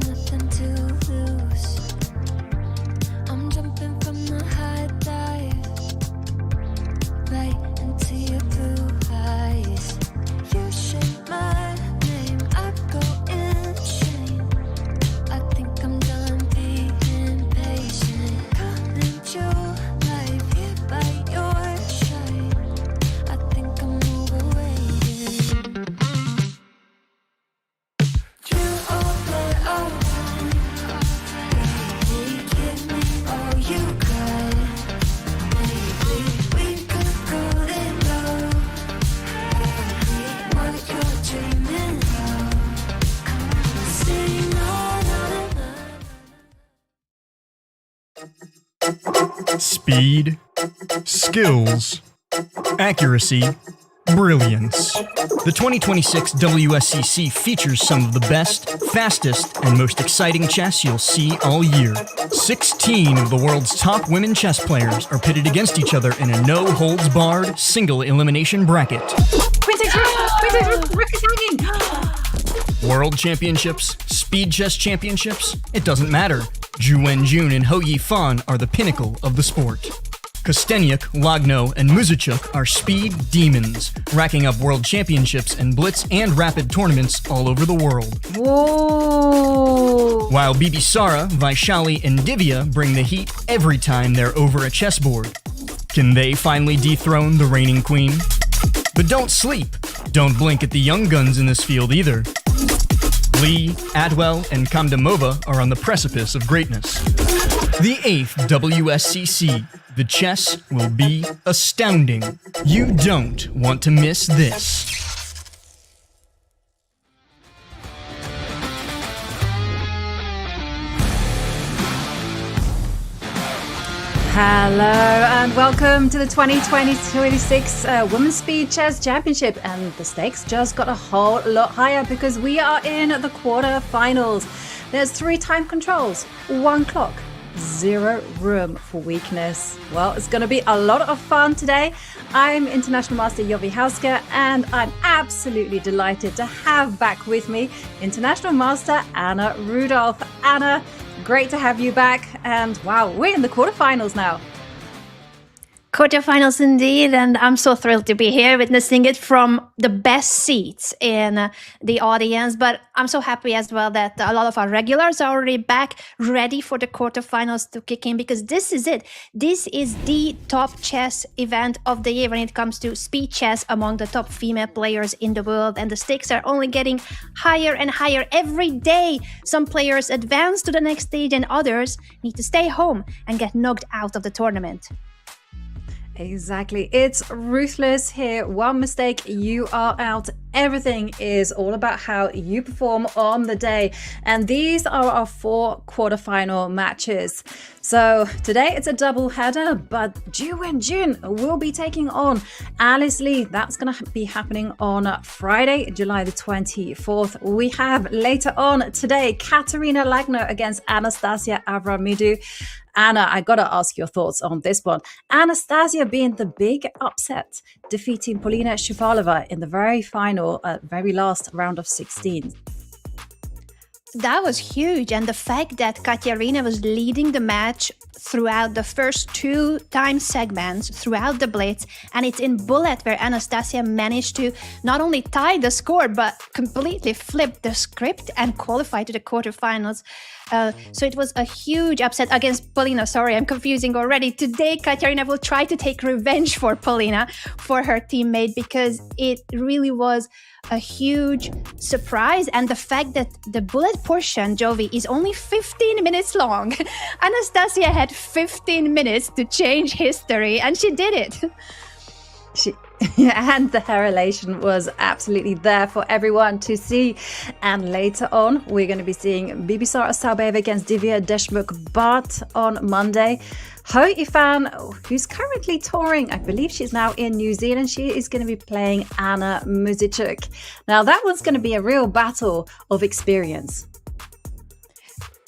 nothing to lose. I'm jumping from the high dive right into your blue eyes. You shake my name, I go insane. I think I'm done being patient. Coming to life here by your side. I think I'm overweighted. You over all time. Baby, give me all you got. Baby, we could go it low. Baby, what you're dreaming of. Come on, sing on. Speed, skills, accuracy, brilliance. The 2026 WSCC features some of the best, fastest, and most exciting chess you'll see all year. 16 of the world's top women chess players are pitted against each other in a no-holds-barred, single-elimination bracket. World Championships, Speed Chess Championships, it doesn't matter. Zhu Wenjun and Ho Yifan are the pinnacle of the sport. Kostenyuk, Lagno, and Muzachuk are speed demons, racking up world championships in blitz and rapid tournaments all over the world. Whoa! While Bibisara, Vaishali, and Divya bring the heat every time they're over a chessboard. Can they finally dethrone the reigning queen? But don't sleep. Don't blink at the young guns in this field either. Lee, Atwell, and Kamdamova are on the precipice of greatness. The 8th WSCC. The chess will be astounding. You don't want to miss this. Hello and welcome to the 2026 Women's Speed Chess Championship, and the stakes just got a whole lot higher because we are in the quarterfinals. There's 3 time controls, 1 clock, 0 room for weakness. Well, it's going to be a lot of fun today. I'm International Master Jovi Hauske, and I'm absolutely delighted to have back with me International Master Anna Rudolph. Anna, great to have you back, and wow, we're in the quarterfinals now. Quarterfinals indeed, and I'm so thrilled to be here witnessing it from the best seats in the audience. But I'm so happy as well that a lot of our regulars are already back, ready for the quarterfinals to kick in, because this is it. This is the top chess event of the year when it comes to speed chess among the top female players in the world, and the stakes are only getting higher and higher every day. Some players advance to the next stage and others need to stay home and get knocked out of the tournament. Exactly. It's ruthless here. One mistake, you are out. Everything is all about how you perform on the day. And these are our 4 quarterfinal matches. So today it's a double header, but Zhu Wenjun will be taking on Alice Lee. That's going to be happening on Friday, July the 24th. We have later on today Katerina Lagno against Anastasia Avramidou. Anna, I gotta ask your thoughts on this one. Anastasia being the big upset, defeating Polina Shuvalova in the very last round of 16. That was huge, and the fact that Katerina was leading the match throughout the first 2 time segments, throughout the blitz, and it's in bullet where Anastasia managed to not only tie the score but completely flip the script and qualify to the quarterfinals. So it was a huge upset against Polina. Sorry, I'm confusing already. Today, Katerina will try to take revenge for Polina, for her teammate, because it really was a huge surprise. And the fact that the bullet portion, Jovi, is only 15 minutes long. Anastasia had 15 minutes to change history, and she did it. And the her elation was absolutely there for everyone to see. And later on, we're going to be seeing Bibisara Saubeva against Divya Deshmukh. But on Monday, Ho Yifan, who's currently touring, I believe she's now in New Zealand, she is going to be playing Anna Muzachuk. Now, that one's going to be a real battle of experience.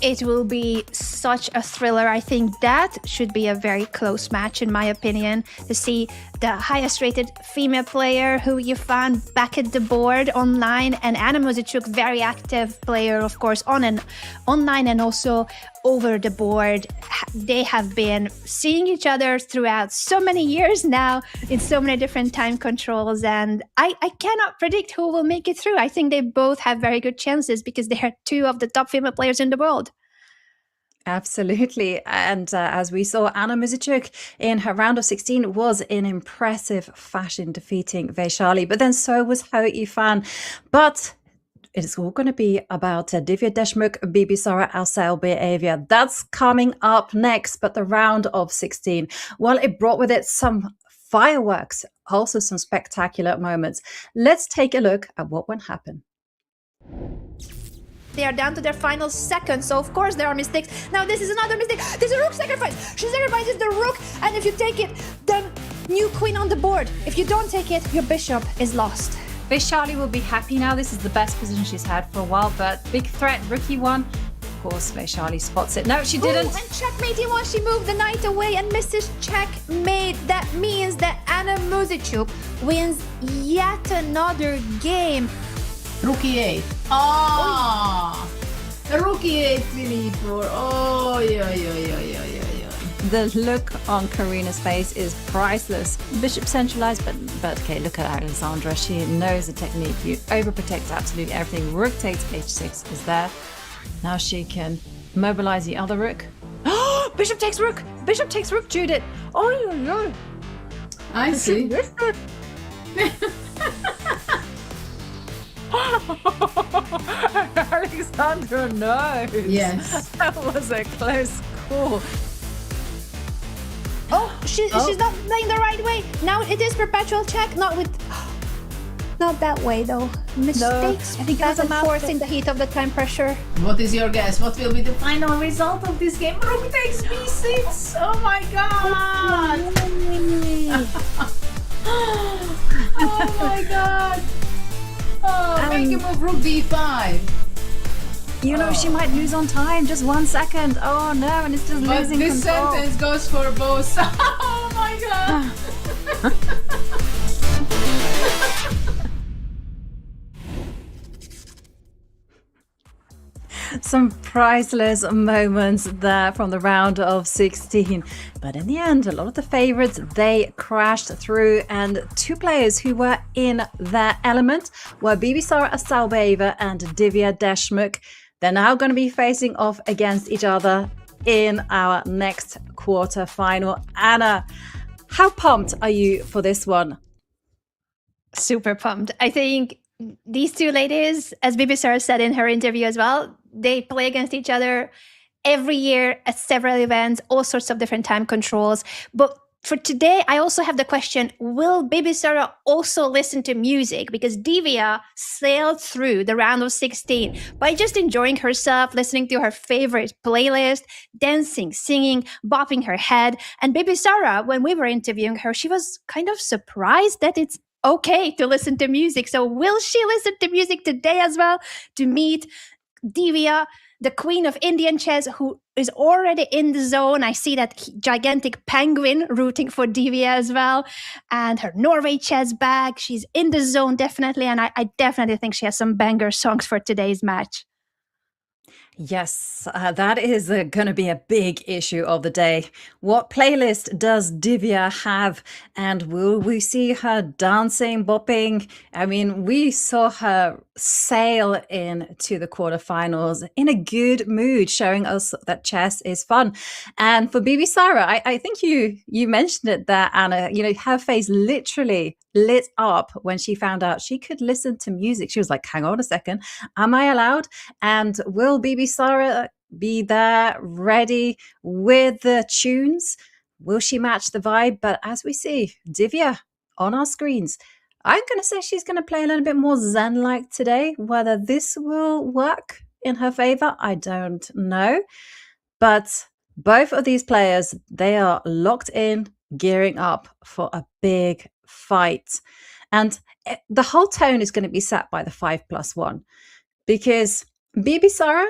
it will be such a thriller. I think that should be a very close match, in my opinion, to see the highest rated female player who you found back at the board online, and Anna Muzichuk, very active player, of course, online and also over the board. They have been seeing each other throughout so many years now in so many different time controls, and I cannot predict who will make it through. I think they both have very good chances because they are two of the top female players in the world. Absolutely. And as we saw, Anna Muzichuk in her round of 16 was in impressive fashion defeating Vaishali, but then so was Ho Yifan. But it's all going to be about Divya Deshmukh, Bibisara Alsailbaeva. That's coming up next. But the round of 16, well, it brought with it some fireworks, also some spectacular moments. Let's take a look at what went happen. They are down to their final seconds, so of course there are mistakes. Now this is another mistake. There's a rook sacrifice. She sacrifices the rook, and if you take it, then new queen on the board. If you don't take it, your bishop is lost. Vaishali will be happy now. This is the best position she's had for a while, but big threat, rookie one. Of course, Vaishali spots it. No, she didn't. And checkmate E1, she moved the knight away and misses checkmate. That means that Anna Muzichuk wins yet another game. Rook e8. Oh! Rook e8, Filippo. Oh, yeah. The look on Karina's face is priceless. Bishop centralized, but okay, look at Alexandra. She knows the technique. You overprotect absolutely everything. Rook takes h6 is there. Now she can mobilize the other rook. Oh, bishop takes rook. Bishop takes rook, Judith. Oh, yeah. I see. Alexandra knows. Yes. That was a close call. Oh, she's not playing the right way. Now it is perpetual check, not that way though. Mistakes. I think it was back a and forth in the heat of the time pressure. What is your guess? What will be the final result of this game? Rook takes b6. Oh my god. Oh my god. Oh, make a move rook d5. You know, she might lose on time. Just 1 second. Oh no, and it's just But losing this control. sentence goes for both. Oh my god. Some priceless moments there from the round of 16. But in the end, a lot of the favorites, they crashed through, and two players who were in their element were Bibisara Alsailbaeva and Divya Deshmukh. They're now going to be facing off against each other in our next quarterfinal. Anna, how pumped are you for this one? Super pumped. I think these two ladies, as Bibisara said in her interview as well, they play against each other every year at several events, all sorts of different time controls. But for today, I also have the question, will Bibisara also listen to music? Because Divya sailed through the round of 16 by just enjoying herself, listening to her favorite playlist, dancing, singing, bopping her head. And Bibisara, when we were interviewing her, she was kind of surprised that it's okay to listen to music. So will she listen to music today as well to meet Divya, the queen of Indian chess, who is already in the zone? I see that gigantic penguin rooting for Divya as well. And her Norway chess bag. She's in the zone, definitely. And I definitely think she has some banger songs for today's match. Yes, that is going to be a big issue of the day. What playlist does Divya have? And will we see her dancing, bopping? I mean, we saw her sail into the quarterfinals in a good mood, showing us that chess is fun. And for Bibisara, I think you mentioned it there, Anna. You know, her face literally lit up when she found out she could listen to music. She was like, hang on a second, am I allowed? And will Bibisara be there ready with the tunes? Will she match the vibe? But as we see, Divya on our screens, I'm going to say she's going to play a little bit more zen-like today. Whether this will work in her favor, I don't know. But both of these players, they are locked in, gearing up for a big fight. And the whole tone is going to be set by the 5+1, because Bibisara,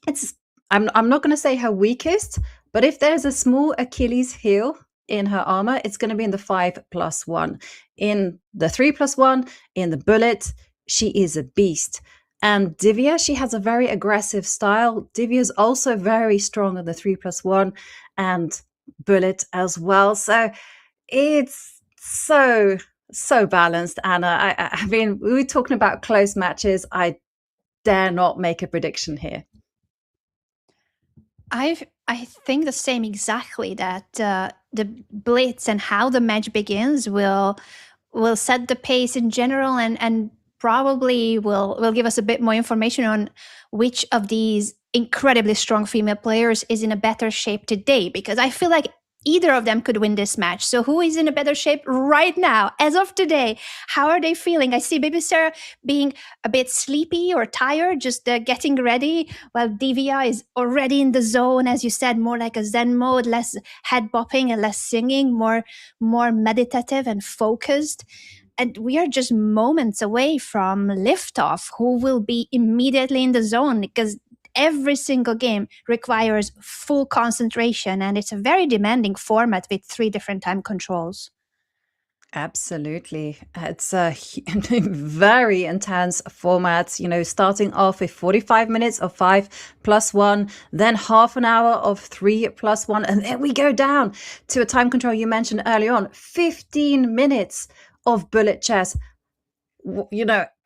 it's I'm not going to say her weakest, but if there's a small Achilles heel in her armor, it's going to be in the 5+1. In the 3+1, in the bullet, she is a beast. And Divya, she has a very aggressive style. Divya is also very strong on the 3+1 and bullet as well. So it's so balanced, Anna. I mean, we were talking about close matches. I dare not make a prediction here. I think the same exactly, that the blitz and how the match begins will set the pace in general, and probably will give us a bit more information on which of these incredibly strong female players is in a better shape today, because I feel like either of them could win this match. So who is in a better shape right now, as of today? How are they feeling? I see Bibisara being a bit sleepy or tired, just getting ready, while Divya is already in the zone, as you said, more like a Zen mode, less head bopping and less singing, more meditative and focused. And we are just moments away from liftoff. Who will be immediately in the zone? Because every single game requires full concentration, and it's a very demanding format with 3 different time controls. Absolutely. It's a very intense format, starting off with 45 minutes of 5+1, then half an hour of 3+1, and then we go down to a time control you mentioned early on, 15 minutes of bullet chess.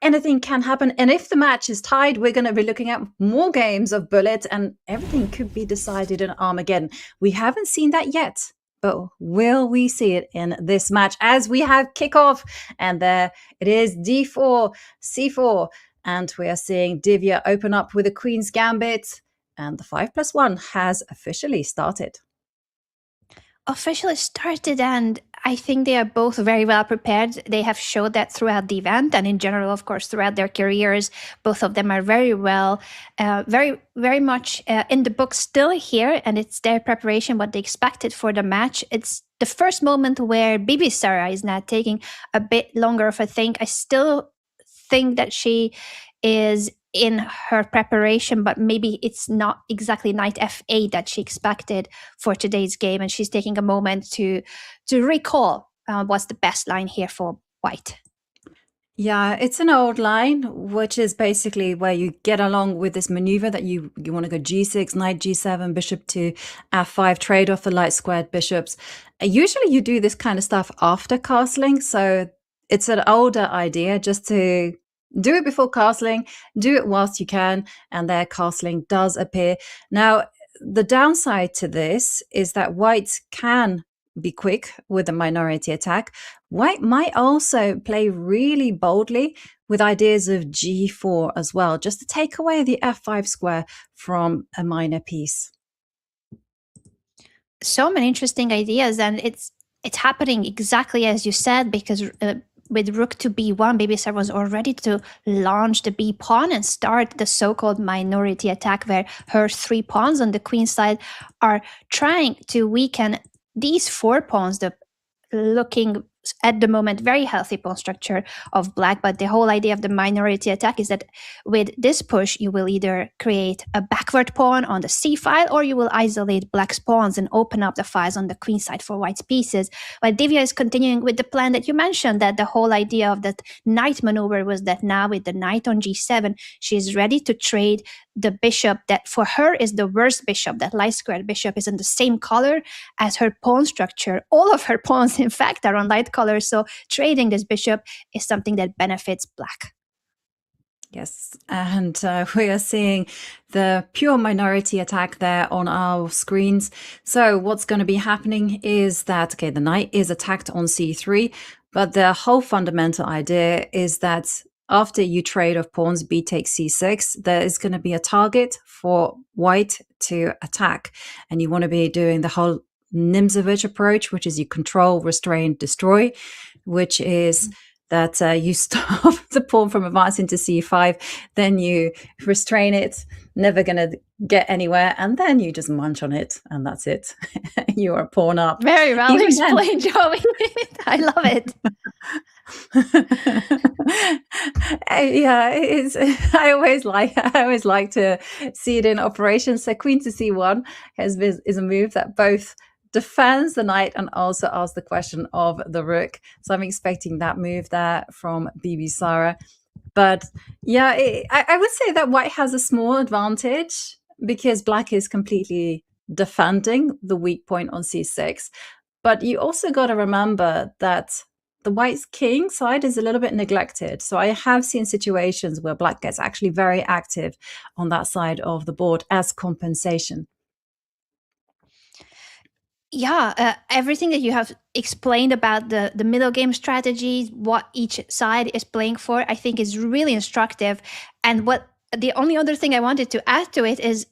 Anything can happen. And if the match is tied, we're going to be looking at more games of bullet, and everything could be decided in Armageddon. We haven't seen that yet, but will we see it in this match as we have kickoff? And there it is, D4, C4. And we are seeing Divya open up with a Queen's Gambit, and the 5+1 has officially started. And I think they are both very well prepared. They have showed that throughout the event, and in general, of course, throughout their careers. Both of them are very well, very much in the book still here, and it's their preparation, what they expected for the match. It's the first moment where Bibisara is now taking a bit longer of a think. I still think that she is in her preparation, but maybe it's not exactly knight f8 that she expected for today's game, and she's taking a moment to recall what's the best line here for white. Yeah, it's an old line, which is basically where you get along with this maneuver that you want to go g6, knight g7, bishop to f5, trade off the light squared bishops. Usually you do this kind of stuff after castling, so it's an older idea just to do it before castling, do it whilst you can, and there castling does appear. Now, the downside to this is that white can be quick with a minority attack. White might also play really boldly with ideas of g4 as well, just to take away the f5 square from a minor piece. So many interesting ideas, and it's happening exactly as you said, because with rook to b1, Bibisara was all ready to launch the b pawn and start the so-called minority attack, where her 3 pawns on the queen side are trying to weaken these 4 pawns, the looking at the moment very healthy pawn structure of black. But the whole idea of the minority attack is that with this push, you will either create a backward pawn on the c file, or you will isolate black's pawns and open up the files on the queen side for white's pieces. While Divya is continuing with the plan that you mentioned, that the whole idea of that knight maneuver was that now with the knight on g7, she is ready to trade the bishop that for her is the worst bishop. That light squared bishop is in the same color as her pawn structure. All of her pawns, in fact, are on light colors. So trading this bishop is something that benefits black. Yes, and we are seeing the pure minority attack there on our screens. So what's going to be happening is that, okay, the knight is attacked on c3, but the whole fundamental idea is that after you trade off pawns, b takes c6, there is going to be a target for white to attack. And you want to be doing the whole Nimzovich approach, which is you control, restrain, destroy, which is that you stop the pawn from advancing to c5, then you restrain it, never going to get anywhere, and then you just munch on it, and that's it. You're a pawn up. Very well Even then- explained, Joey. I love it. Yeah, it's I always like to see it in operation. So queen to c1 is a move that both defends the knight and also asks the question of the rook. So I'm expecting that move there from Bibisara. But yeah, I would say that white has a small advantage because black is completely defending the weak point on c6. But you also got to remember that the white's king side is a little bit neglected. So I have seen situations where black gets actually very active on that side of the board as compensation. Yeah, everything that you have explained about the middle game strategies, what each side is playing for, I think is really instructive. And what the only other thing I wanted to add to it is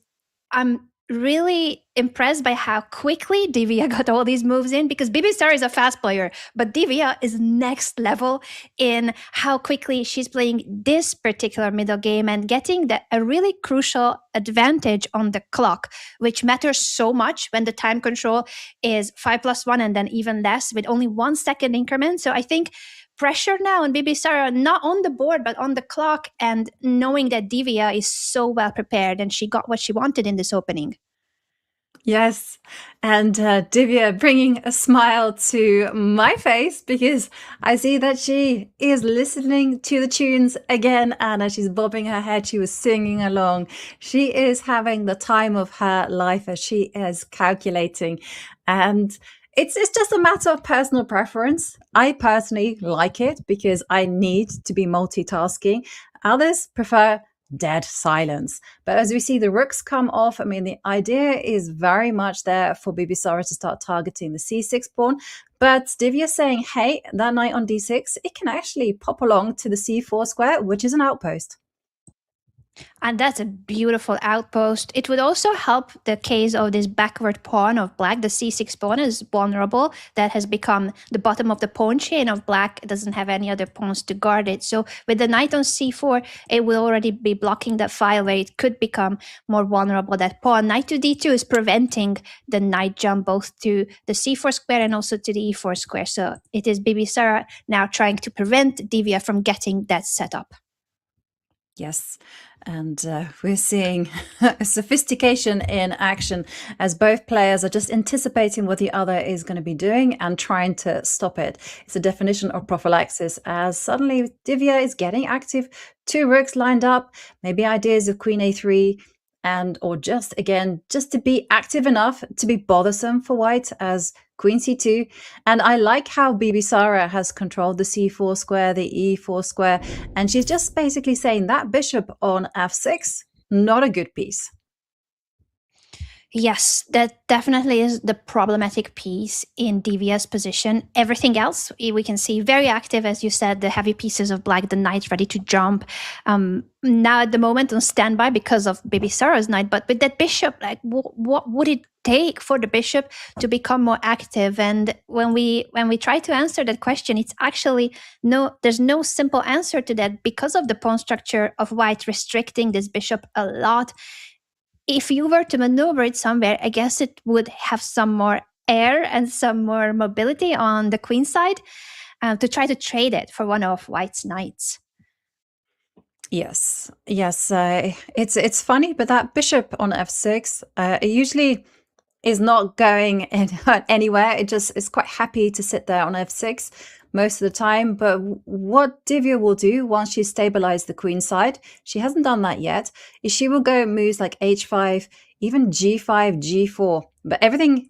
I'm really impressed by how quickly Divya got all these moves in, because Bibisara is a fast player, but Divya is next level in how quickly she's playing this particular middle game and getting a really crucial advantage on the clock, which matters so much when the time control is 5+1 and then even less with only 1 second increment. So I think pressure now on Bibisara, not on the board, but on the clock, and knowing that Divya is so well prepared and she got what she wanted in this opening. Yes, and Divya bringing a smile to my face because I see that she is listening to the tunes again, and as she's bobbing her head, she was singing along. She is having the time of her life as she is calculating, and it's just a matter of personal preference. I personally like it because I need to be multitasking. Others prefer dead silence. But as we see the rooks come off, I mean, the idea is very much there for Bibisara to start targeting the c6 pawn. But Divya saying, hey, that knight on d6, it can actually pop along to the c4 square, which is an outpost. And that's a beautiful outpost. It would also help the case of this backward pawn of black. The c6 pawn is vulnerable. That has become the bottom of the pawn chain of black. It doesn't have any other pawns to guard it. So with the knight on c4, it will already be blocking that file where it could become more vulnerable. That pawn, knight to d2, is preventing the knight jump both to the c4 square and also to the e4 square. So it is Bibisara now trying to prevent Divya from getting that setup. Yes, and we're seeing sophistication in action as both players are just anticipating what the other is going to be doing and trying to stop it. It's a definition of prophylaxis as suddenly Divya is getting active, 2 rooks lined up, maybe ideas of queen a3, and or just to be active enough to be bothersome for white as queen c2. And I like how Bibisara has controlled the c4 square, the e4 square, and she's just basically saying that bishop on f6, not a good piece. Yes, that definitely is the problematic piece in Divya's position. Everything else we can see very active, as you said, the heavy pieces of black, the knight ready to jump. Now at the moment on standby because of Bibisara's knight, but with that bishop, like what would it take for the bishop to become more active? And when we try to answer that question, it's actually there's no simple answer to that because of the pawn structure of white restricting this bishop a lot. If you were to maneuver it somewhere, I guess it would have some more air and some more mobility on the queen side to try to trade it for one of white's knights. Yes, it's funny, but that bishop on f6, it usually is not going anywhere. It just is quite happy to sit there on f6 most of the time. But what Divya will do once she's stabilized the queen side, she hasn't done that yet, is she will go moves like h5, even g5, g4. But everything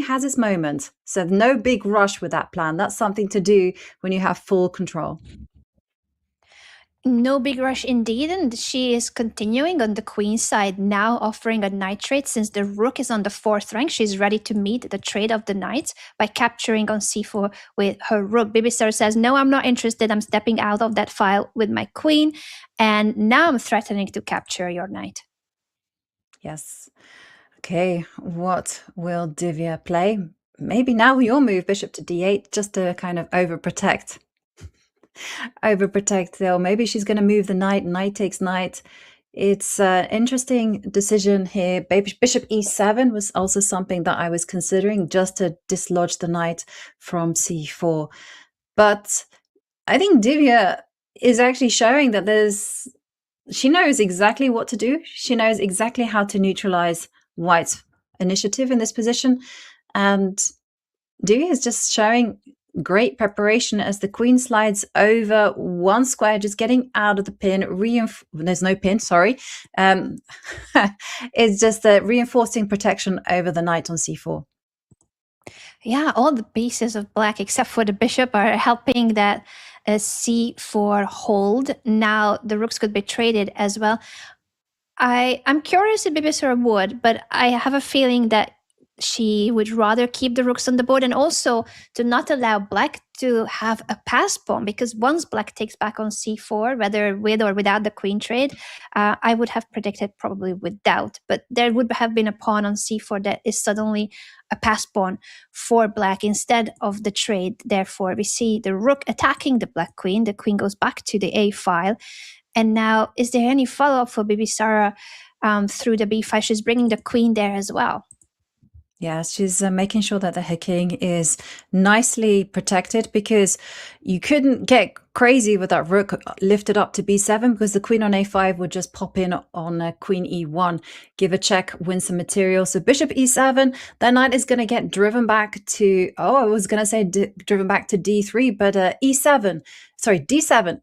has its moment. So no big rush with that plan. That's something to do when you have full control. No big rush indeed, and she is continuing on the queen side, now offering a knight trade. Since the rook is on the 4th rank, she's ready to meet the trade of the knights by capturing on c4 with her rook. Bibisara says, no, I'm not interested. I'm stepping out of that file with my queen, and now I'm threatening to capture your knight. Yes. Okay, what will Divya play? Maybe now you'll move bishop to d8 just to kind of overprotect. overprotect there. Maybe she's going to move the knight. Knight takes knight. It's an interesting decision here. Bishop e7 was also something that I was considering, just to dislodge the knight from c4. But I think Divya is actually showing that she knows exactly what to do. She knows exactly how to neutralize White's initiative in this position. And Divya is just showing great preparation as the queen slides over one square, just getting out of the pin. There's no pin, sorry. It's just reinforcing protection over the knight on c4. Yeah, all the pieces of black except for the bishop are helping that c4 hold. Now the rooks could be traded as well. I'm curious if Bibisara would, but I have a feeling that she would rather keep the rooks on the board and also to not allow black to have a pass pawn, because once black takes back on c4, whether with or without the queen trade, I would have predicted probably without, but there would have been a pawn on c4 that is suddenly a pass pawn for black instead of the trade. Therefore, we see the rook attacking the black queen. The queen goes back to the a file. And now, is there any follow-up for Bibisara through the b5? She's bringing the queen there as well. Yes, she's making sure that her king is nicely protected, because you couldn't get crazy with that rook lifted up to b7, because the queen on a5 would just pop in on queen e1, give a check, win some material. So bishop e7, that knight is going to get driven back to, I was going to say driven back to d3, but d7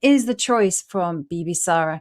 is the choice from Bibisara.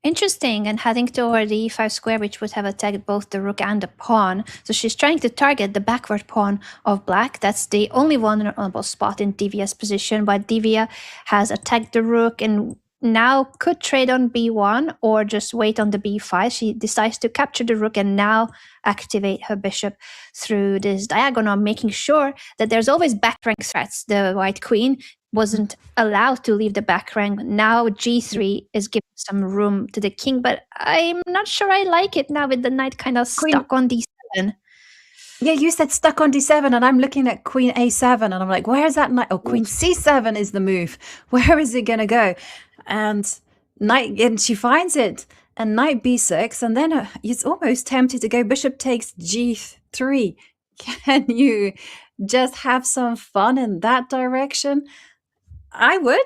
Interesting, and heading toward the e5 square, which would have attacked both the rook and the pawn. So she's trying to target the backward pawn of black. That's the only vulnerable spot in Divya's position, but Divya has attacked the rook and now could trade on b1 or just wait on the b5. She decides to capture the rook and now activate her bishop through this diagonal, making sure that there's always back rank threats. The white queen wasn't allowed to leave the back rank. Now g3 is giving some room to the king, but I'm not sure I like it now with the knight kind of stuck on d7. Yeah, you said stuck on d7, and I'm looking at queen a7, and I'm like, where is that knight? Oh, queen c7 is the move. Where is it going to go? And she finds it, and knight b6, and then it's almost tempted to go bishop takes g3. Can you just have some fun in that direction? I would.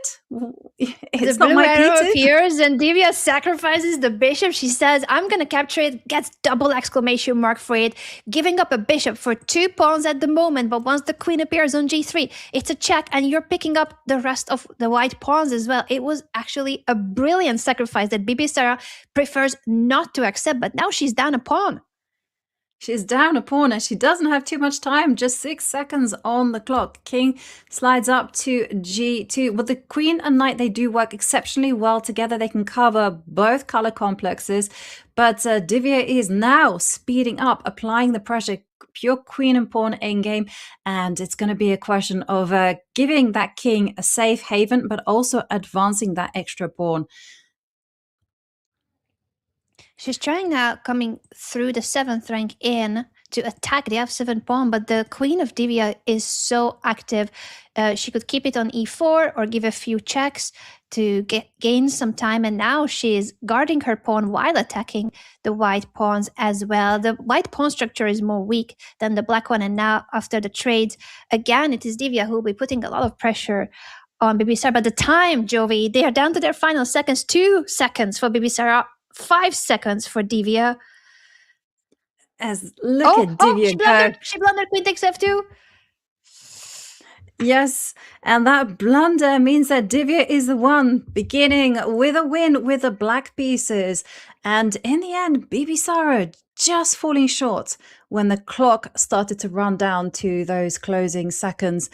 It's the not my arrow P2. appears and Divya sacrifices the bishop. She says, I'm going to capture it, gets double exclamation mark for it, giving up a bishop for 2 pawns at the moment. But once the queen appears on g3, it's a check and you're picking up the rest of the white pawns as well. It was actually a brilliant sacrifice that Bibisara prefers not to accept, but now she's down a pawn. She's down a pawn and she doesn't have too much time, just 6 seconds on the clock. King slides up to g2. But the queen and knight, they do work exceptionally well together. They can cover both color complexes. But Divya is now speeding up, applying the pressure. Pure queen and pawn endgame. And it's going to be a question of giving that king a safe haven, but also advancing that extra pawn. She's trying now coming through the 7th rank in to attack the f7 pawn, but the queen of Divya is so active. She could keep it on e4 or give a few checks to gain some time, and now she's guarding her pawn while attacking the white pawns as well. The white pawn structure is more weak than the black one, and now after the trades, again, it is Divya who will be putting a lot of pressure on Bibisara. But the time, Jovi, they are down to their final seconds. 2 seconds for Bibisara, 5 seconds for Divya. Look at Divya go. She blundered queen takes f2. Yes, and that blunder means that Divya is the one beginning with a win with the black pieces. And in the end, Bibisara just falling short when the clock started to run down to those closing seconds.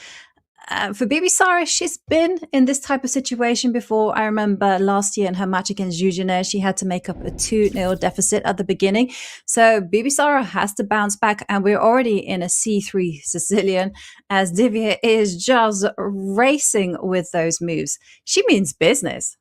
For Bibisara, she's been in this type of situation before. I remember last year in her match against Eugene, she had to make up a 2-0 deficit at the beginning. So Bibisara has to bounce back, and we're already in a c3 Sicilian as Divya is just racing with those moves. She means business.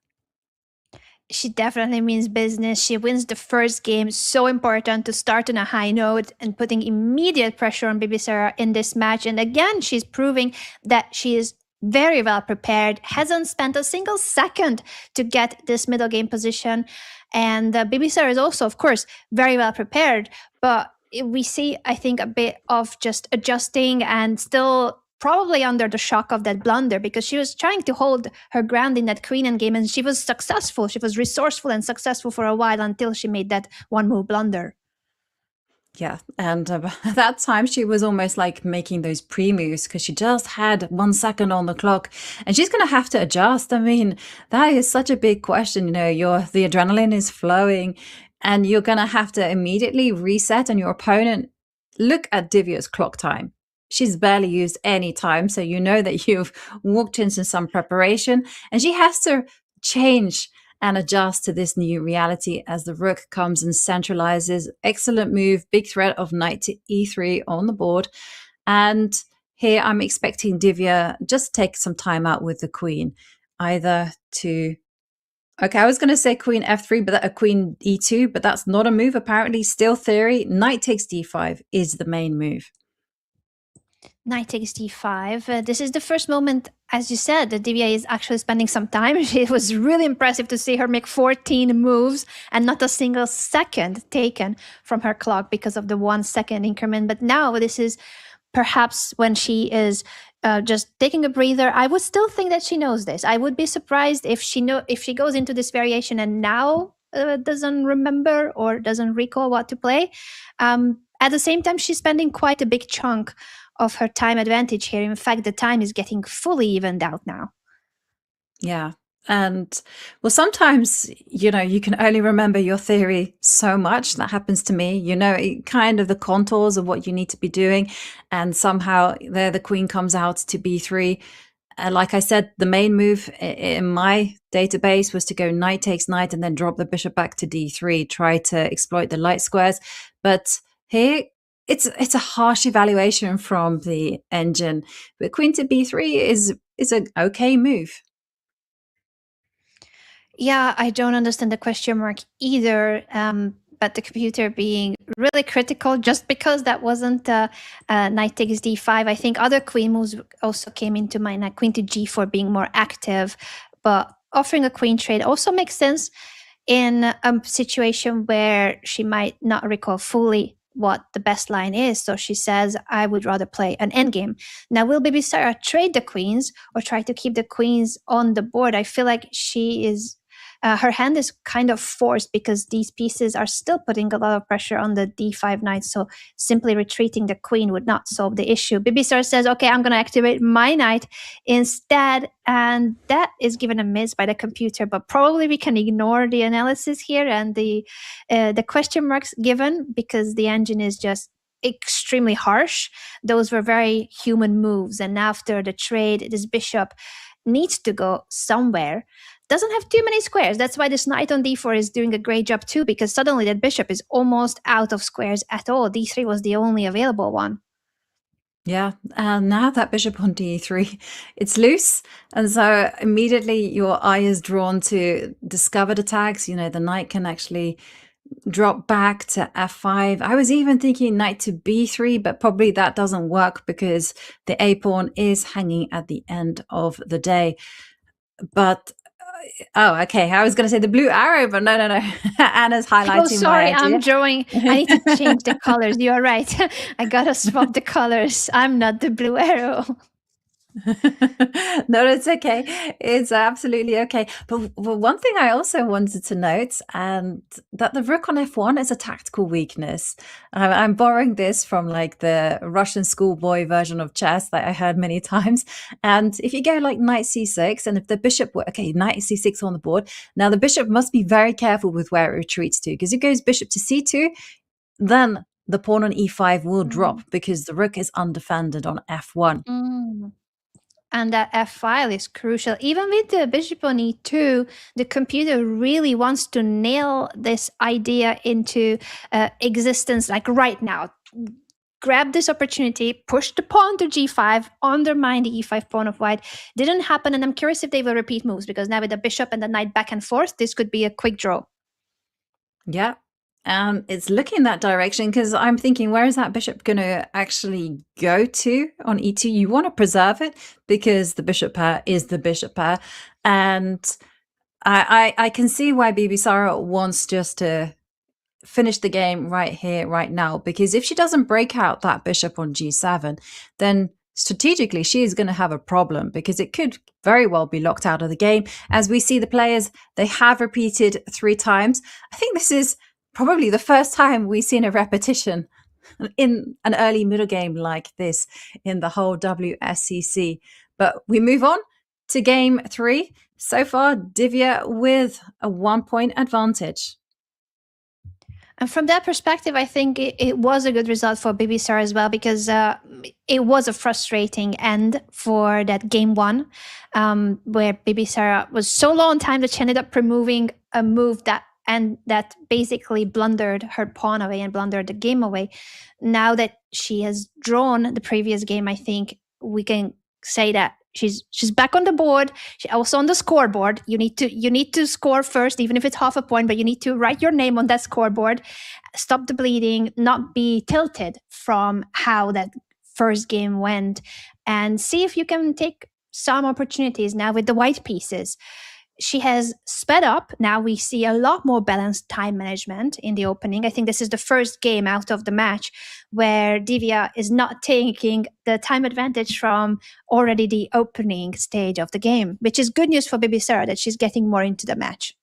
She definitely means business. She wins the first game. So important to start on a high note and putting immediate pressure on Bibisara in this match. And again, she's proving that she is very well prepared, hasn't spent a single second to get this middle game position. And Bibisara is also, of course, very well prepared, but we see, I think, a bit of just adjusting and still probably under the shock of that blunder, because she was trying to hold her ground in that queen endgame, and she was successful. She was resourceful and successful for a while until she made that one move blunder. Yeah, and at that time she was almost like making those pre-moves because she just had 1 second on the clock, and she's going to have to adjust. I mean, that is such a big question. You know, the adrenaline is flowing, and you're going to have to immediately reset on your opponent. Look at Divya's clock time. She's barely used any time, so you know that you've walked into some preparation, and she has to change and adjust to this new reality as the rook comes and centralizes. Excellent move, big threat of knight to e3 on the board. And here I'm expecting Divya just take some time out with the queen, either to... Okay, I was going to say queen f3, but a queen e2, but that's not a move apparently. Still theory, knight takes d5 is the main move. Knight takes d5. This is the first moment, as you said, that Divya is actually spending some time. It was really impressive to see her make 14 moves and not a single second taken from her clock because of the 1 second increment. But now this is perhaps when she is just taking a breather. I would still think that she knows this. I would be surprised if she goes into this variation and now doesn't remember or doesn't recall what to play. At the same time, she's spending quite a big chunk of her time advantage here. In fact, the time is getting fully evened out now. Yeah. And well, sometimes, you know, you can only remember your theory so much. That happens to me, you know, kind of the contours of what you need to be doing. And somehow there the queen comes out to b3. Like I said, the main move in my database was to go knight takes knight and then drop the bishop back to d3, try to exploit the light squares. But here, it's a harsh evaluation from the engine, but queen to b3 is an okay move. Yeah, I don't understand the question mark either. But the computer being really critical just because that wasn't knight takes d5. I think other queen moves also came into mind, like queen to g4 being more active, but offering a queen trade also makes sense in a situation where she might not recall fully what the best line is. So she says, I would rather play an endgame. Now, will Bibisara trade the queens or try to keep the queens on the board? I feel like she is... her hand is kind of forced because these pieces are still putting a lot of pressure on the d5 knight, so simply retreating the queen would not solve the issue. Bibisara says, okay, I'm going to activate my knight instead, and that is given a miss by the computer, but probably we can ignore the analysis here and the question marks given because the engine is just extremely harsh. Those were very human moves, and after the trade, this bishop needs to go somewhere. Doesn't have too many squares. That's why this knight on d4 is doing a great job too, because suddenly that bishop is almost out of squares at all. d3 was the only available one. Yeah, and now that bishop on d3, it's loose. And so immediately your eye is drawn to discovered attacks. You know, the knight can actually drop back to f5. I was even thinking knight to b3, but probably that doesn't work because the a pawn is hanging at the end of the day. But oh, okay. I was going to say the blue arrow, but no. Anna's highlighting. Oh, sorry, my idea. I'm drawing. I need to change the colors. You're right. I gotta swap the colors. I'm not the blue arrow. No, it's okay. It's absolutely okay. But one thing I also wanted to note, and that the rook on f1 is a tactical weakness. I'm borrowing this from like the Russian schoolboy version of chess that I heard many times. And if you go like knight c6, and if the bishop were, okay, knight c6 on the board, now the bishop must be very careful with where it retreats to, because it goes bishop to c2, then the pawn on e5 will drop because the rook is undefended on f1. And that f file is crucial. Even with the bishop on e2, the computer really wants to nail this idea into existence, like right now. Grab this opportunity, push the pawn to g5, undermine the e5 pawn of white. Didn't happen, and I'm curious if they will repeat moves, because now with the bishop and the knight back and forth, this could be a quick draw. Yeah. It's looking that direction because I'm thinking, where is that bishop going to actually go to on e2? You want to preserve it because the bishop pair is the bishop pair. And I can see why Bibisara wants just to finish the game right here, right now, because if she doesn't break out that bishop on g7, then strategically she is going to have a problem because it could very well be locked out of the game. As we see the players, they have repeated 3 times. I think this is probably the first time we've seen a repetition in an early middle game like this in the whole WSCC. But we move on to game 3. So far, Divya with a 1-point advantage. And from that perspective, I think it was a good result for Bibisara as well, because it was a frustrating end for that game 1, where Bibisara was so low on time that she ended up removing a move that basically blundered her pawn away and blundered the game away. Now that she has drawn the previous game, I think we can say that she's back on the board. She's also on the scoreboard. You need to score first, even if it's half a point, but you need to write your name on that scoreboard, stop the bleeding, not be tilted from how that first game went, and see if you can take some opportunities now with the white pieces. She has sped up. Now we see a lot more balanced time management in the opening. I think this is the first game out of the match where Divya is not taking the time advantage from already the opening stage of the game, which is good news for Bibisara that she's getting more into the match.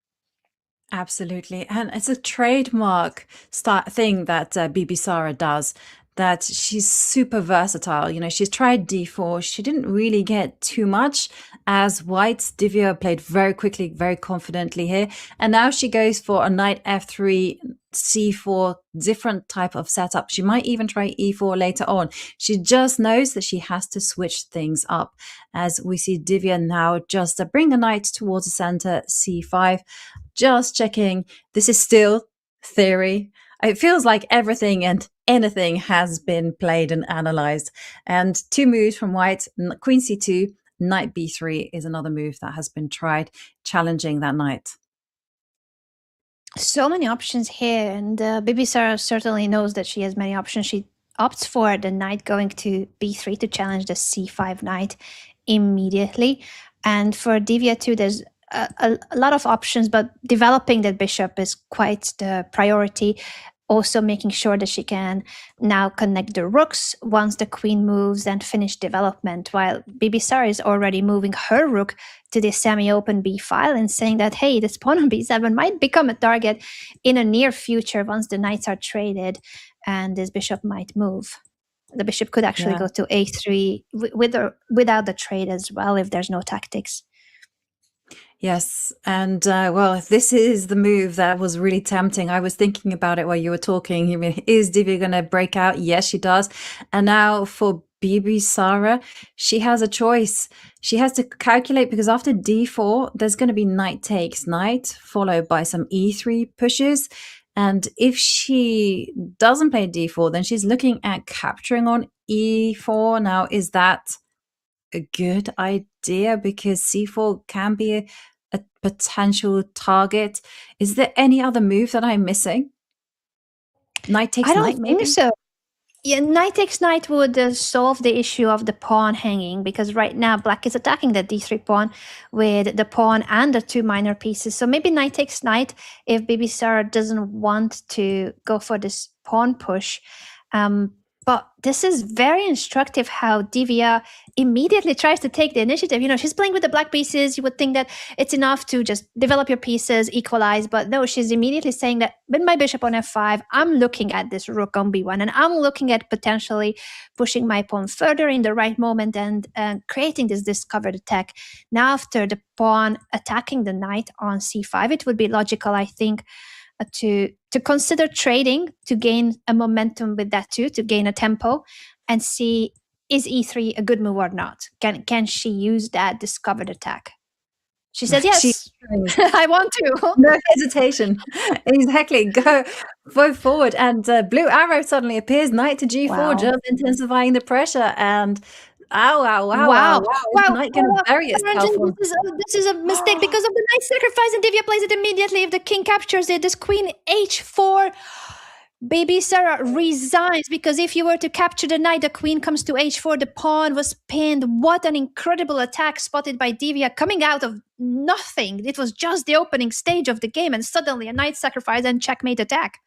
Absolutely. And it's a trademark thing that Bibisara does, that she's super versatile. You know, she's tried d4. She didn't really get too much as white. Divya played very quickly, very confidently here. And now she goes for a knight f3, c4, different type of setup. She might even try e4 later on. She just knows that she has to switch things up. As we see Divya now just bring the knight towards the center, c5. Just checking. This is still theory. It feels like everything and anything has been played and analyzed. And 2 moves from white, queen c2, knight b3 is another move that has been tried, challenging that knight. So many options here, and Bibisara certainly knows that she has many options. She opts for the knight going to b3 to challenge the c5 knight immediately. And for Divya too, there's a lot of options, but developing that bishop is quite the priority. Also making sure that she can now connect the rooks once the queen moves and finish development, while Bibisara is already moving her rook to the semi-open b file and saying that, hey, this pawn on b7 might become a target in a near future once the knights are traded and this bishop might move. The bishop could actually go to a3 without the trade as well if there's no tactics. Yes, and well, this is the move that was really tempting. I was thinking about it while you were talking. I mean, is Divya going to break out? Yes, she does. And now for Bibisara, she has a choice. She has to calculate, because after d4, there's going to be knight takes knight, followed by some e3 pushes. And if she doesn't play d4, then she's looking at capturing on e4. Now, is that a good idea? Because c4 can be a potential target. Is there any other move that I'm missing? Knight takes knight, maybe? I don't think so. Yeah, knight takes knight would solve the issue of the pawn hanging, because right now black is attacking the d3 pawn with the pawn and the 2 minor pieces. So maybe knight takes knight if Bibisara doesn't want to go for this pawn push. But this is very instructive how Divya immediately tries to take the initiative. You know, she's playing with the black pieces. You would think that it's enough to just develop your pieces, equalize. But no, she's immediately saying that with my bishop on f5, I'm looking at this rook on b1, and I'm looking at potentially pushing my pawn further in the right moment and creating this discovered attack. Now, after the pawn attacking the knight on c5, it would be logical, I think, to consider trading to gain a momentum with that too, to gain a tempo, and see, is e3 a good move or not? Can she use that discovered attack? She said yes. I want to. No hesitation. Exactly. Go forward. And blue arrow suddenly appears. Knight to g4, Wow. just intensifying the pressure. And Ow, ow, wow, wow, Wow. wow. Is Wow. Knight going to bury itself Arjun, on? this is a mistake because of the knight sacrifice, and Divya plays it immediately. If the king captures it, this queen h4. Baby Sarah resigns because if you were to capture the knight, the queen comes to h4. The pawn was pinned. What an incredible attack spotted by Divya coming out of nothing. It was just the opening stage of the game, and suddenly a knight sacrifice and checkmate attack.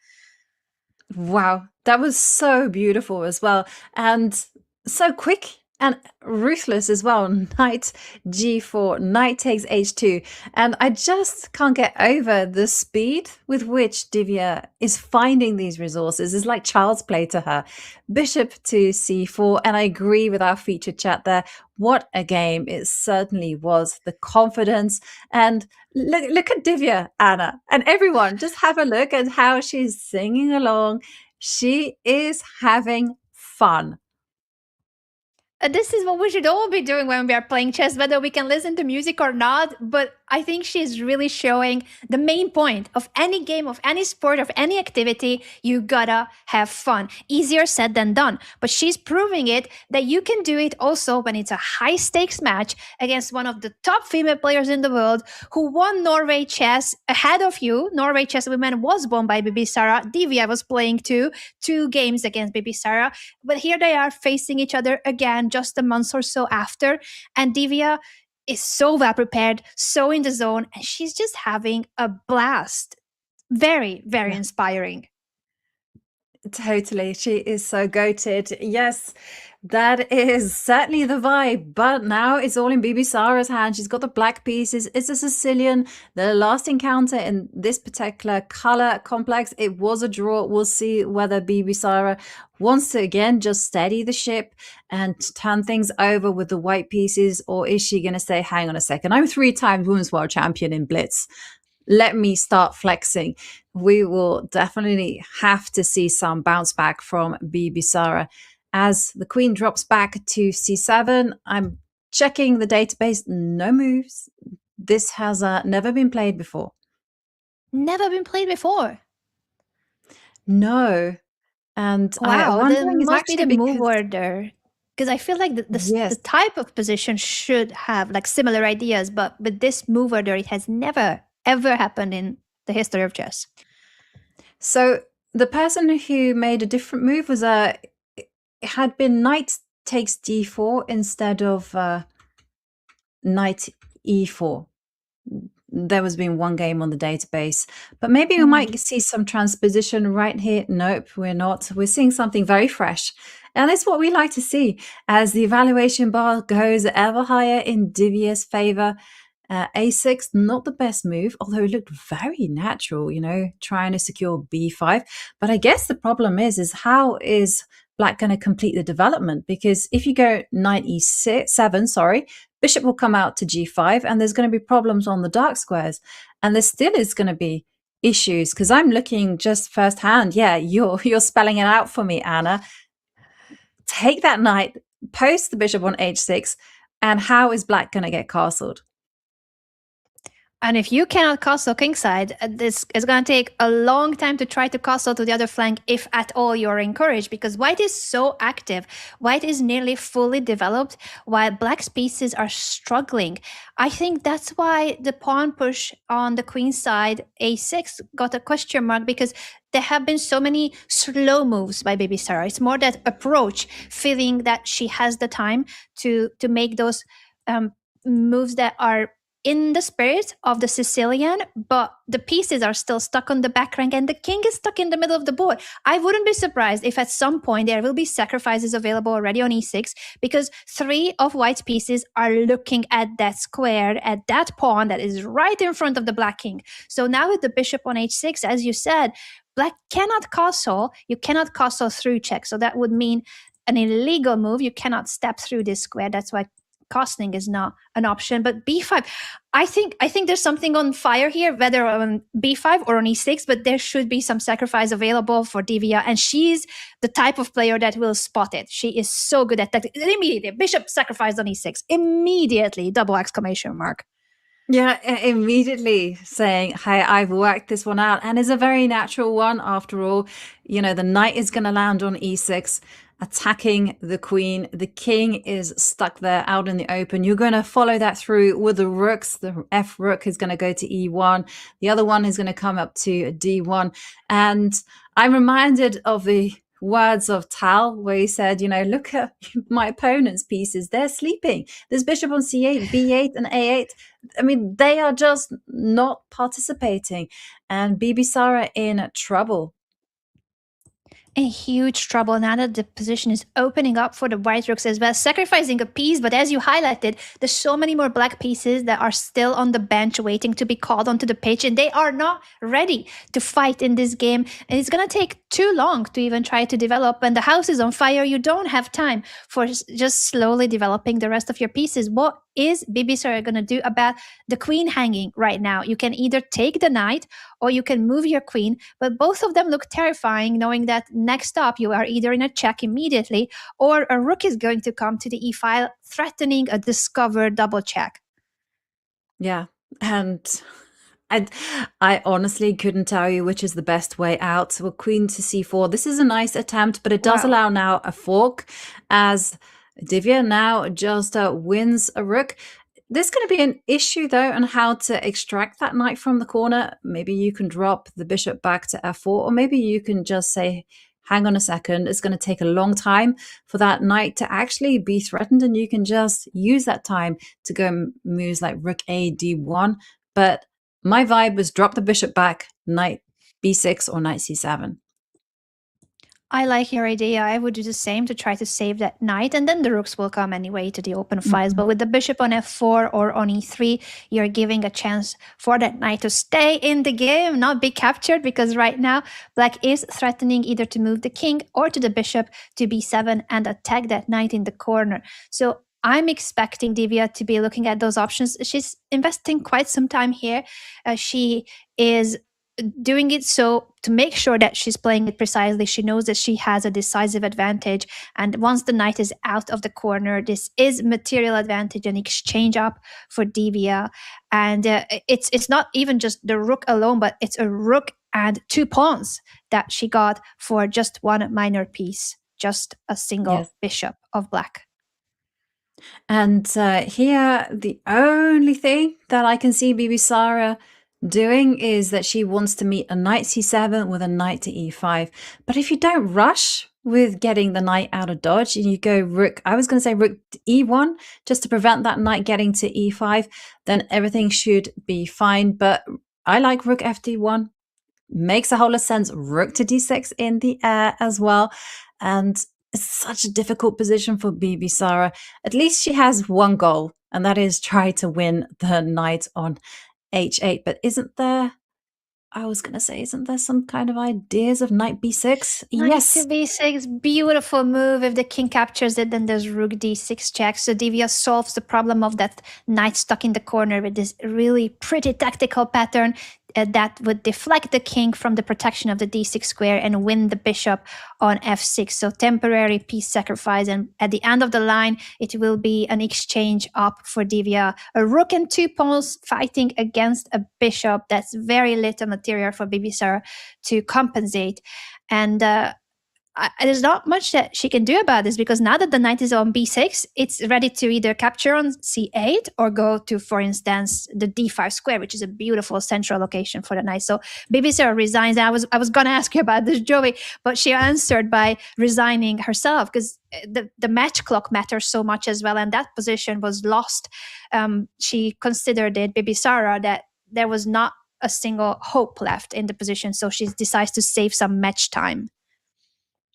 Wow, that was so beautiful as well. And so quick and ruthless as well. Knight g4, knight takes h2. And I just can't get over the speed with which Divya is finding these resources. It's like child's play to her. Bishop to c4. And I agree with our featured chat there. What a game it certainly was. The confidence. And look at Divya, Anna, and everyone. Just have a look at how she's singing along. She is having fun. This is what we should all be doing when we are playing chess, whether we can listen to music or not. But I think she's really showing the main point of any game, of any sport, of any activity. You gotta have fun. Easier said than done. But she's proving it that you can do it also when it's a high stakes match against one of the top female players in the world who won Norway chess ahead of you. Norway chess women was won by Bibisara. Divya was playing two games against Bibisara. But here they are facing each other again just a month or so after. And Divya is so well prepared, so in the zone, and she's just having a blast. Very, very inspiring. Totally. She is so goated. Yes, that is certainly the vibe. But now it's all in Bibisara's hand. She's got the black pieces. It's a Sicilian. The last encounter in this particular color complex, it was a draw. We'll see whether Bibisara wants to again just steady the ship and turn things over with the white pieces, or is she going to say, hang on a second, I'm 3 times women's world champion in Blitz. Let me start flexing. We will definitely have to see some bounce back from Bibisara. As the queen drops back to c7, I'm checking the database. No moves. This has never been played before. Never been played before. No. And Wow, I'm there wondering is must be actually the move because order. Because I feel like yes. the type of position should have like similar ideas, but with this move order, it has never, ever happened in the history of chess. So the person who made a different move was it had been knight takes d4 instead of knight e4. There was been one game on the database, but maybe we might see some transposition right here. Nope, we're not. We're seeing something very fresh. And it's what we like to see as the evaluation bar goes ever higher in Divya's favor. A6, not the best move, although it looked very natural, you know, trying to secure b5. But I guess the problem is how is Black going to complete the development? Because if you go knight e7, bishop will come out to g5, and there's going to be problems on the dark squares. And there still is going to be issues, because I'm looking just firsthand. Yeah, you're spelling it out for me, Anna. Take that knight, post the bishop on h6, and how is Black going to get castled? And if you cannot castle kingside, this is going to take a long time to try to castle to the other flank, if at all you're encouraged, because white is so active. White is nearly fully developed, while black's pieces are struggling. I think that's why the pawn push on the queen side, a6, got a question mark, because there have been so many slow moves by Bibisara. It's more that approach, feeling that she has the time to make those moves that are in the spirit of the Sicilian, but the pieces are still stuck on the back rank and the king is stuck in the middle of the board. I wouldn't be surprised if at some point there will be sacrifices available already on e6, because 3 of white's pieces are looking at that square, at that pawn that is right in front of the black king. So now with the bishop on h6, as you said, black cannot castle. You cannot castle through check. So that would mean an illegal move. You cannot step through this square. That's why castling is not an option. But b5, I think there's something on fire here, whether on b5 or on e6, but there should be some sacrifice available for Divya, and she's the type of player that will spot it. She is so good at that. Immediately, bishop sacrificed on e6. Immediately, double exclamation mark. Yeah, immediately saying, hey, I've worked this one out. And it's a very natural one after all. You know, the knight is going to land on e6, attacking the queen. The king is stuck there out in the open. You're going to follow that through with the rooks. The F rook is going to go to e1. The other one is going to come up to d1. And I'm reminded of the words of Tal, where he said, you know, look at my opponent's pieces. They're sleeping. There's bishop on c8, b8, and a8. I mean, they are just not participating. And Bibisara in trouble. In huge trouble now that the position is opening up for the white rooks as well, sacrificing a piece. But as you highlighted, there's so many more black pieces that are still on the bench waiting to be called onto the pitch, and they are not ready to fight in this game. And it's going to take too long to even try to develop. When the house is on fire, you don't have time for just slowly developing the rest of your pieces. What is Bibisara going to do about the queen hanging right now? You can either take the knight or you can move your queen, but both of them look terrifying, knowing that next up you are either in a check immediately or a rook is going to come to the e file, threatening a discovered double check. Yeah, and I honestly couldn't tell you which is the best way out. So queen to c4. This is a nice attempt, but it does allow now a fork, as Divya now just wins a rook. There's going to be an issue, though, on how to extract that knight from the corner. Maybe you can drop the bishop back to f4, or maybe you can just say, hang on a second, it's going to take a long time for that knight to actually be threatened, and you can just use that time to go moves like rook a, d1. But my vibe was drop the bishop back, knight b6 or knight c7. I like your idea. I would do the same to try to save that knight, and then the rooks will come anyway to the open files. But with the bishop on f4 or on e3, you're giving a chance for that knight to stay in the game, not be captured, because right now black is threatening either to move the king or to the bishop to b7 and attack that knight in the corner. So I'm expecting Divya to be looking at those options. She's investing quite some time here. She is doing it so to make sure that she's playing it precisely. She knows that she has a decisive advantage, and once the knight is out of the corner, this is material advantage and exchange up for Divya. And it's not even just the rook alone, but it's a rook and 2 pawns that she got for just one minor piece, just a single bishop of black. And here, the only thing that I can see Bibisara doing is that she wants to meet a knight c7 with a knight to e5. But if you don't rush with getting the knight out of dodge and you go rook, I was going to say rook e1 just to prevent that knight getting to e5, then everything should be fine. But I like rook fd1. Makes a whole lot of sense. Rook to d6 in the air as well. And it's such a difficult position for Bibisara. At least she has one goal, and that is try to win the knight on h8. But isn't there some kind of ideas of knight b6? Knight to b6, beautiful move. If the king captures it, then there's rook d6 check. So Divya solves the problem of that knight stuck in the corner with this really pretty tactical pattern that would deflect the king from the protection of the d6 square and win the bishop on f6. So temporary piece sacrifice, and at the end of the line, it will be an exchange up for Divya. A rook and 2 pawns fighting against a bishop. That's very little material for Bibisara to compensate. And there's not much that she can do about this, because now that the knight is on b6, it's ready to either capture on c8 or go to, for instance, the d5 square, which is a beautiful central location for the knight. So Bibisara resigns. I was going to ask you about this, Joey, but she answered by resigning herself, because the match clock matters so much as well, and that position was lost. She considered it, Bibisara, that there was not a single hope left in the position, so she decides to save some match time.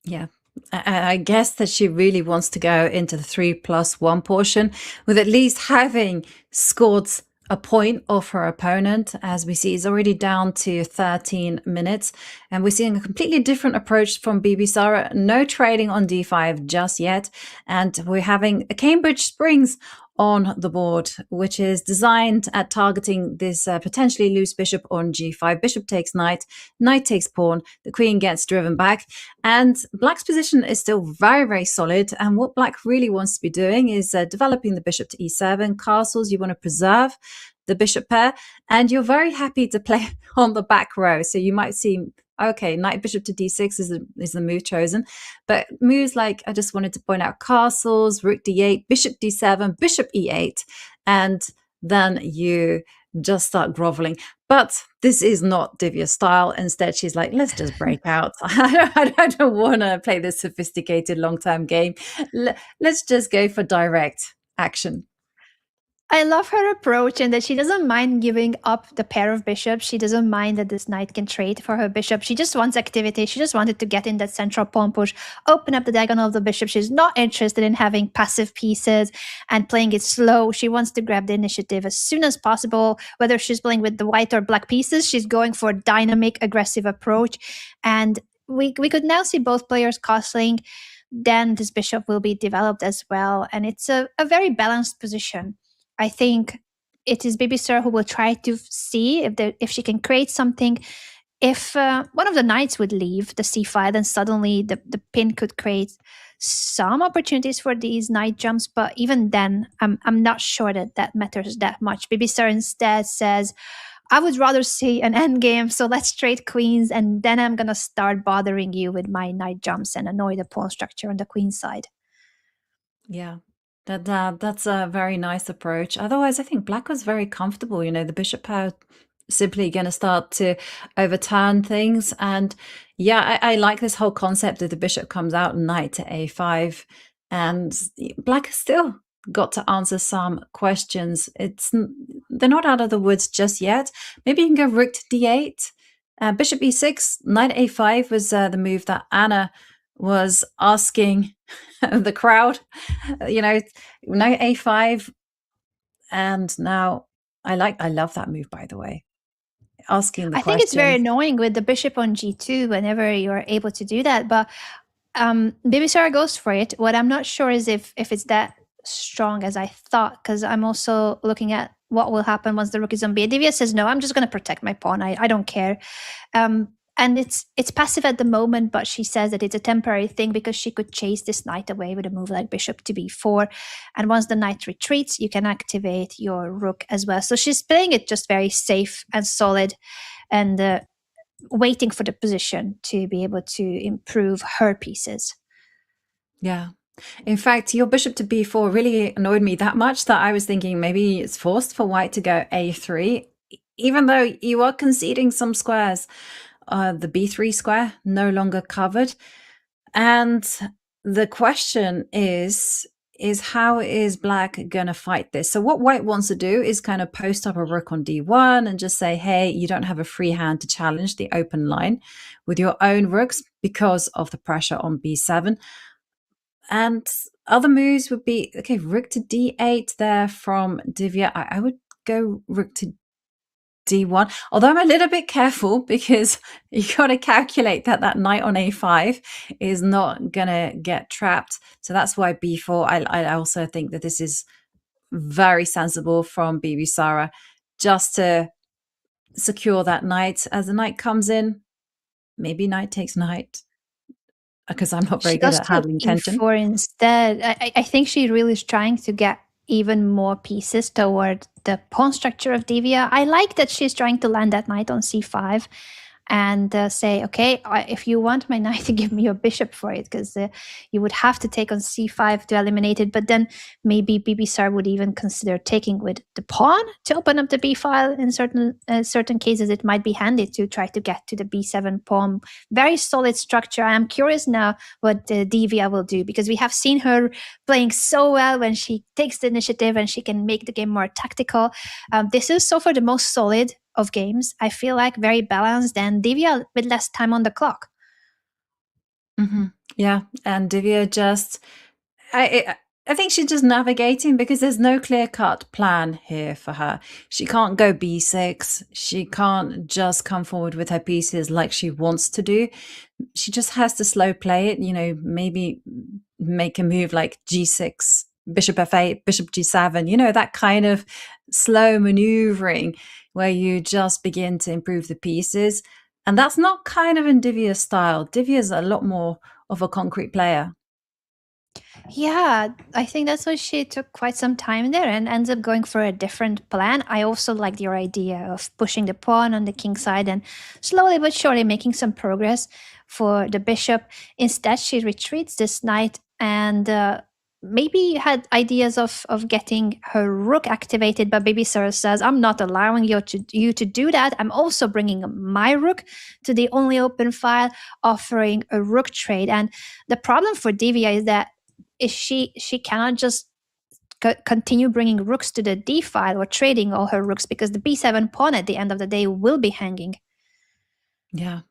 Yeah, I guess that she really wants to go into the 3+1 portion with at least having scored a point off her opponent. As we see, is already down to 13 minutes, and we're seeing a completely different approach from Bibisara. No trading on d5 just yet, and we're having a Cambridge Springs on the board, which is designed at targeting this potentially loose bishop on g5. Bishop takes knight, knight takes pawn, the queen gets driven back, and black's position is still very, very solid. And what black really wants to be doing is developing the bishop to e7. Castles, you want to preserve the bishop pair, and you're very happy to play on the back row. So you might see, okay, knight bishop to d6 is the move chosen, but moves like, I just wanted to point out, castles, rook d8, bishop d7, bishop e8, and then you just start groveling. But this is not Divya's style. Instead, she's like, let's just break out. I don't want to play this sophisticated long-term game. Let's just go for direct action. I love her approach and that she doesn't mind giving up the pair of bishops. She doesn't mind that this knight can trade for her bishop. She just wants activity. She just wanted to get in that central pawn push, open up the diagonal of the bishop. She's not interested in having passive pieces and playing it slow. She wants to grab the initiative as soon as possible. Whether she's playing with the white or black pieces, she's going for a dynamic, aggressive approach. And we could now see both players castling. Then this bishop will be developed as well. And it's a very balanced position. I think it is Bibisara who will try to see if she can create something. If one of the knights would leave the c5, then suddenly the pin could create some opportunities for these knight jumps. But even then, I'm not sure that matters that much. Bibisara instead says, I would rather see an endgame, so let's trade queens, and then I'm going to start bothering you with my knight jumps and annoy the pawn structure on the queen side. Yeah. That's a very nice approach. Otherwise, I think black was very comfortable. The bishop pair simply going to start to overturn things. And yeah, I like this whole concept that the bishop comes out knight to a5. And black has still got to answer some questions. They're not out of the woods just yet. Maybe you can go rook to d8. Bishop e6, knight a5 was the move that Anna was asking the crowd, knight a5. And now I love that move, by the way. Asking the question. I think it's very annoying with the bishop on g2 whenever you're able to do that. But Bibisara goes for it. What I'm not sure is if it's that strong as I thought, because I'm also looking at what will happen once the rook is on b. Divya says, no, I'm just going to protect my pawn. I don't care. And it's passive at the moment, but she says that it's a temporary thing because she could chase this knight away with a move like bishop to b4. And once the knight retreats, you can activate your rook as well. So she's playing it just very safe and solid and waiting for the position to be able to improve her pieces. Yeah. In fact, your bishop to b4 really annoyed me that much that I was thinking maybe it's forced for white to go a3, even though you are conceding some squares. The b3 square no longer covered. And the question is how is black going to fight this? So what white wants to do is kind of post up a rook on d1 and just say, hey, you don't have a free hand to challenge the open line with your own rooks because of the pressure on b7. And other moves would be, okay, rook to d8 there from Divya. I would go rook to d1, although I'm a little bit careful because you got to calculate that knight on a5 is not gonna get trapped. So that's why b4. I also think that this is very sensible from Bibisara, just to secure that knight. As the knight comes in, maybe knight takes knight, because I'm not very good at handling tension. For instead, I think she really is trying to get even more pieces toward the pawn structure of Divya. I like that she's trying to land that knight on c5 and say, okay, if you want my knight, to give me your bishop for it, because you would have to take on c5 to eliminate it. But then maybe Bibisara would even consider taking with the pawn to open up the b file. In certain cases, it might be handy to try to get to the b7 pawn. Very solid structure. I'm curious now what Divya will do, because we have seen her playing so well when she takes the initiative and she can make the game more tactical. This is so far the most solid of games. I feel like very balanced, and Divya with less time on the clock. Mm-hmm. Yeah, and Divya just, I think she's just navigating because there's no clear-cut plan here for her. She can't go b6. She can't just come forward with her pieces like she wants to do. She just has to slow play it, maybe make a move like g6 bishop f8, bishop g7, you know, that kind of slow maneuvering where you just begin to improve the pieces. And that's not kind of in Divya's style. Divya's a lot more of a concrete player. Yeah, I think that's why she took quite some time there and ends up going for a different plan. I also liked your idea of pushing the pawn on the king side and slowly but surely making some progress for the bishop. Instead, she retreats this knight and maybe had ideas of getting her rook activated, but Bibisara says, I'm not allowing you to do that. I'm also bringing my rook to the only open file, offering a rook trade. And the problem for Divya is that she cannot just continue bringing rooks to the d file or trading all her rooks because the b7 pawn at the end of the day will be hanging. Yeah.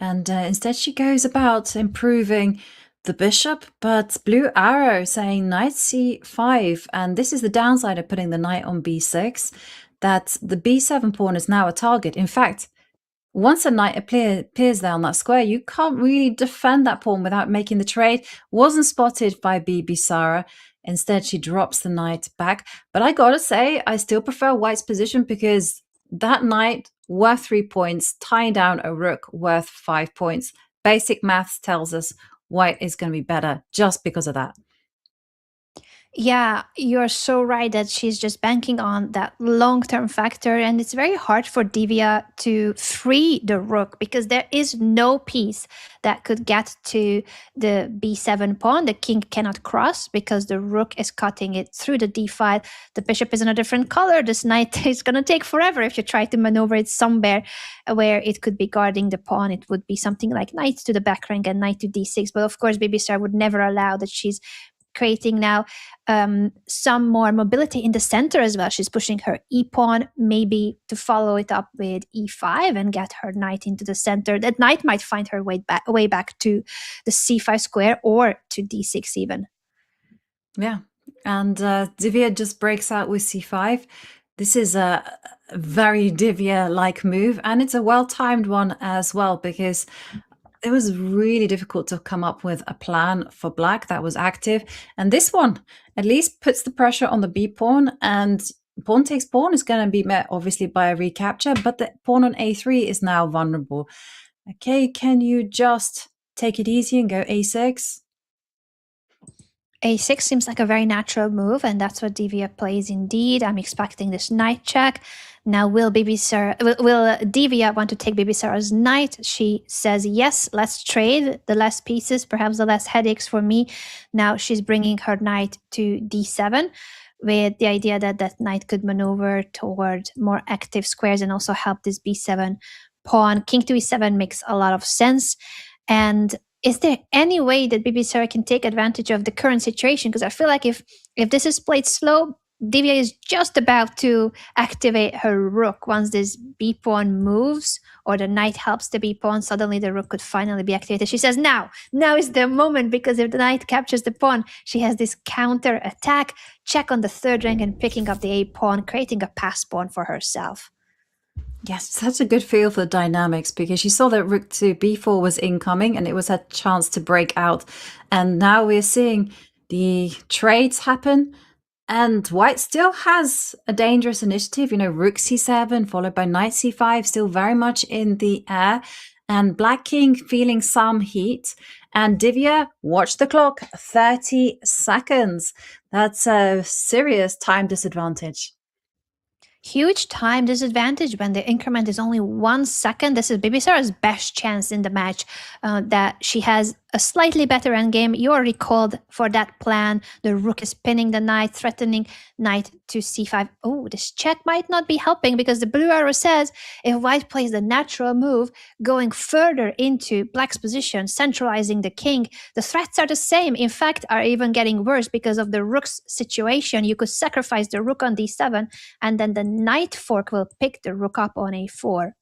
And instead she goes about improving the bishop, but blue arrow saying knight c5. And this is the downside of putting the knight on b6, that the b7 pawn is now a target. In fact, once a knight appears there on that square, you can't really defend that pawn without making the trade. Wasn't spotted by Bibisara. Instead, she drops the knight back. But I gotta say, I still prefer White's position because that knight worth 3 points, tying down a rook worth 5 points. Basic maths tells us White is going to be better just because of that. Yeah, you're so right that she's just banking on that long-term factor, and it's very hard for Divya to free the rook because there is no piece that could get to the b7 pawn. The king cannot cross because the rook is cutting it through the d file. The bishop is in a different color. This knight is going to take forever if you try to maneuver it somewhere where it could be guarding the pawn. It would be something like knight to the back rank and knight to d6. But of course, Bibisara would never allow that. She's creating now some more mobility in the center as well. She's pushing her e-pawn, maybe to follow it up with e5 and get her knight into the center. That knight might find her way back to the c5 square or to d6 even. Yeah, and Divya just breaks out with c5. This is a very Divya-like move, and it's a well-timed one as well because it was really difficult to come up with a plan for black that was active. And this one at least puts the pressure on the b pawn, and pawn takes pawn is going to be met obviously by a recapture, but the pawn on a3 is now vulnerable. Okay, can you just take it easy and go a6? A6 seems like a very natural move, and that's what Divya plays indeed. I'm expecting this knight check. Now, will Divya want to take Bibisara's knight? She says, yes, let's trade the less pieces, perhaps the less headaches for me. Now she's bringing her knight to d7 with the idea that that knight could maneuver toward more active squares and also help this b7 pawn. King to e7 makes a lot of sense. And is there any way that Bibisara can take advantage of the current situation? Because I feel like if this is played slow, Divya is just about to activate her rook. Once this b pawn moves or the knight helps the b pawn, suddenly the rook could finally be activated. She says, now is the moment, because if the knight captures the pawn, she has this counter attack, check on the third rank and picking up the a pawn, creating a pass pawn for herself. Yes, such a good feel for the dynamics because she saw that rook to b4 was incoming and it was her chance to break out. And now we're seeing the trades happen. And White still has a dangerous initiative, rook c7 followed by knight c5, still very much in the air. And Black King feeling some heat. And Divya, watch the clock, 30 seconds. That's a serious time disadvantage. Huge time disadvantage when the increment is only 1 second. This is Bibisara's best chance in the match, that she has a slightly better endgame. You are recalled for that plan. The rook is pinning the knight, threatening knight to c5. Oh, this check might not be helping because the blue arrow says if White plays the natural move, going further into Black's position, centralizing the king, the threats are the same. In fact, are even getting worse because of the rook's situation. You could sacrifice the rook on d7 and then the knight fork will pick the rook up on a4.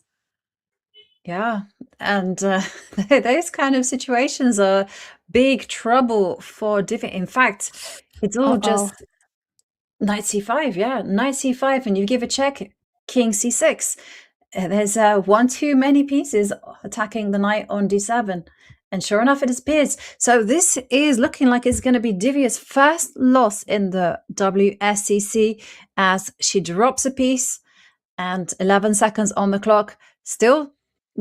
Yeah, and those kind of situations are big trouble for Divya. In fact, it's all just knight c5, yeah, knight c5, and you give a check, king c6. There's one too many pieces attacking the knight on d7. And sure enough, it appears. So this is looking like it's going to be Divya's first loss in the WSCC as she drops a piece and 11 seconds on the clock. Still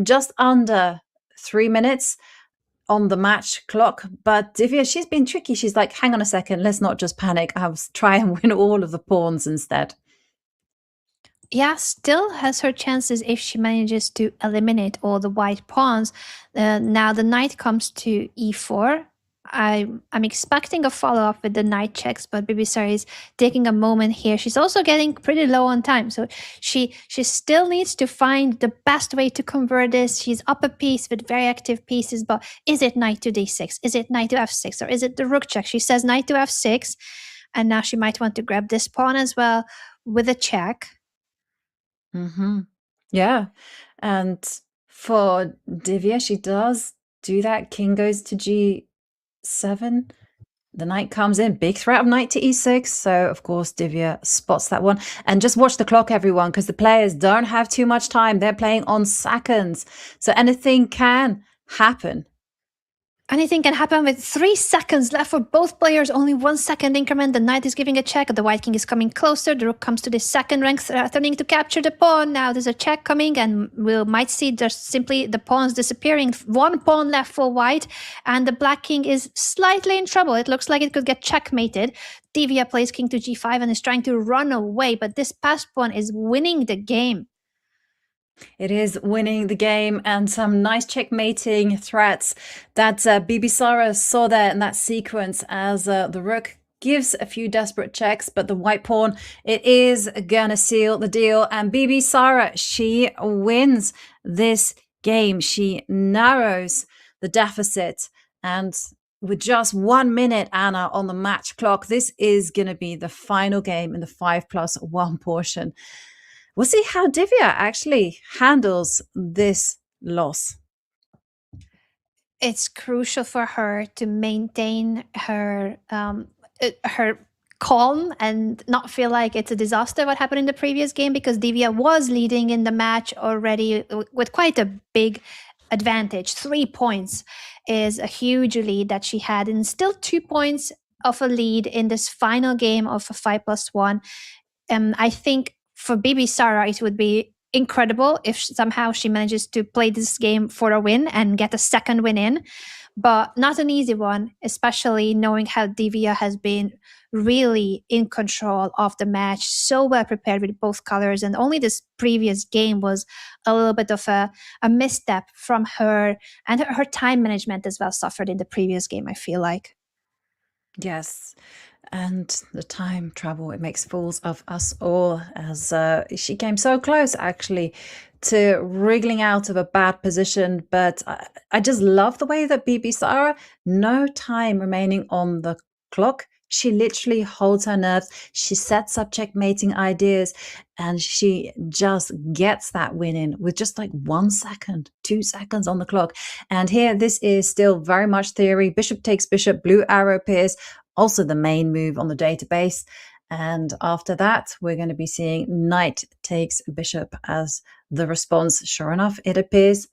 just under 3 minutes on the match clock. But Divya, she's been tricky. She's like, hang on a second, let's not just panic. I'll try and win all of the pawns instead. Yeah, still has her chances if she manages to eliminate all the white pawns. Now the knight comes to e4. I'm expecting a follow-up with the knight checks, but Bibisara is taking a moment here. She's also getting pretty low on time, so she still needs to find the best way to convert this. She's up a piece with very active pieces, but is it knight to d6? Is it knight to f6? Or is it the rook check? She says knight to f6, and now she might want to grab this pawn as well with a check. Mm-hmm. Yeah. And for Divya, she does do that. King goes to g7. The knight comes in. Big threat of knight to e6. So, of course, Divya spots that one. And just watch the clock, everyone, because the players don't have too much time. They're playing on seconds. So anything can happen. Anything can happen with 3 seconds left for both players. Only 1 second increment. The knight is giving a check. The white king is coming closer. The rook comes to the second rank, threatening to capture the pawn. Now there's a check coming, and we might see just simply the pawns disappearing. 1 pawn left for white, and the black king is slightly in trouble. It looks like it could get checkmated. Divya plays king to g5 and is trying to run away, but this passed pawn is winning the game. It is winning the game, and some nice checkmating threats that Bibisara saw there in that sequence as the rook gives a few desperate checks, but the white pawn, it is gonna seal the deal. And Bibisara, she wins this game. She narrows the deficit, and with just 1 minute, Anna, on the match clock, this is gonna be the final game in the 5+1 portion. We'll see how Divya actually handles this loss. It's crucial for her to maintain her calm and not feel like it's a disaster what happened in the previous game, because Divya was leading in the match already with quite a big advantage. 3 points is a huge lead that she had, and still 2 points of a lead in this final game of a 5+1. I think for Bibisara, it would be incredible if somehow she manages to play this game for a win and get a second win in, but not an easy one, especially knowing how Divya has been really in control of the match, so well prepared with both colors, and only this previous game was a little bit of a misstep from her, and her time management as well suffered in the previous game, I feel like. Yes. And the time travel, it makes fools of us all, as she came so close actually to wriggling out of a bad position. But I just love the way that Bibisara, no time remaining on the clock, she literally holds her nerves. She sets up checkmating ideas, and she just gets that win in with just like 1 second, 2 seconds on the clock. And here, this is still very much theory. Bishop takes bishop, blue arrow appears, also the main move on the database. And after that, we're going to be seeing knight takes bishop as the response. Sure enough, it appears.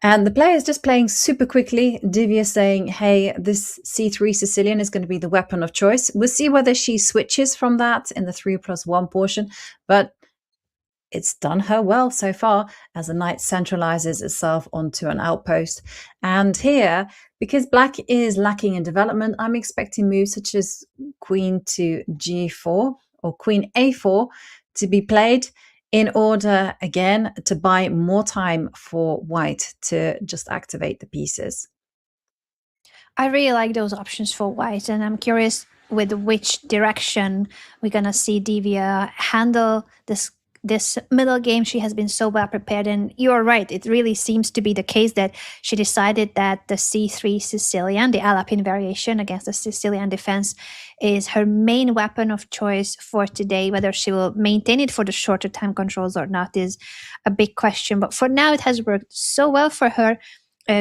And the player is just playing super quickly. Divya saying, hey, this c3 Sicilian is going to be the weapon of choice. We'll see whether she switches from that in the 3+1 portion. But it's done her well so far, as the knight centralizes itself onto an outpost. And here, because black is lacking in development, I'm expecting moves such as queen to g4 or queen a4 to be played in order, again, to buy more time for white to just activate the pieces. I really like those options for white, and I'm curious with which direction we're going to see Divya handle this middle game. She has been so well prepared, and you're right, it really seems to be the case that she decided that the c3 Sicilian, the Alapin variation against the Sicilian defense, is her main weapon of choice for today. Whether she will maintain it for the shorter time controls or not is a big question, but for now it has worked so well for her,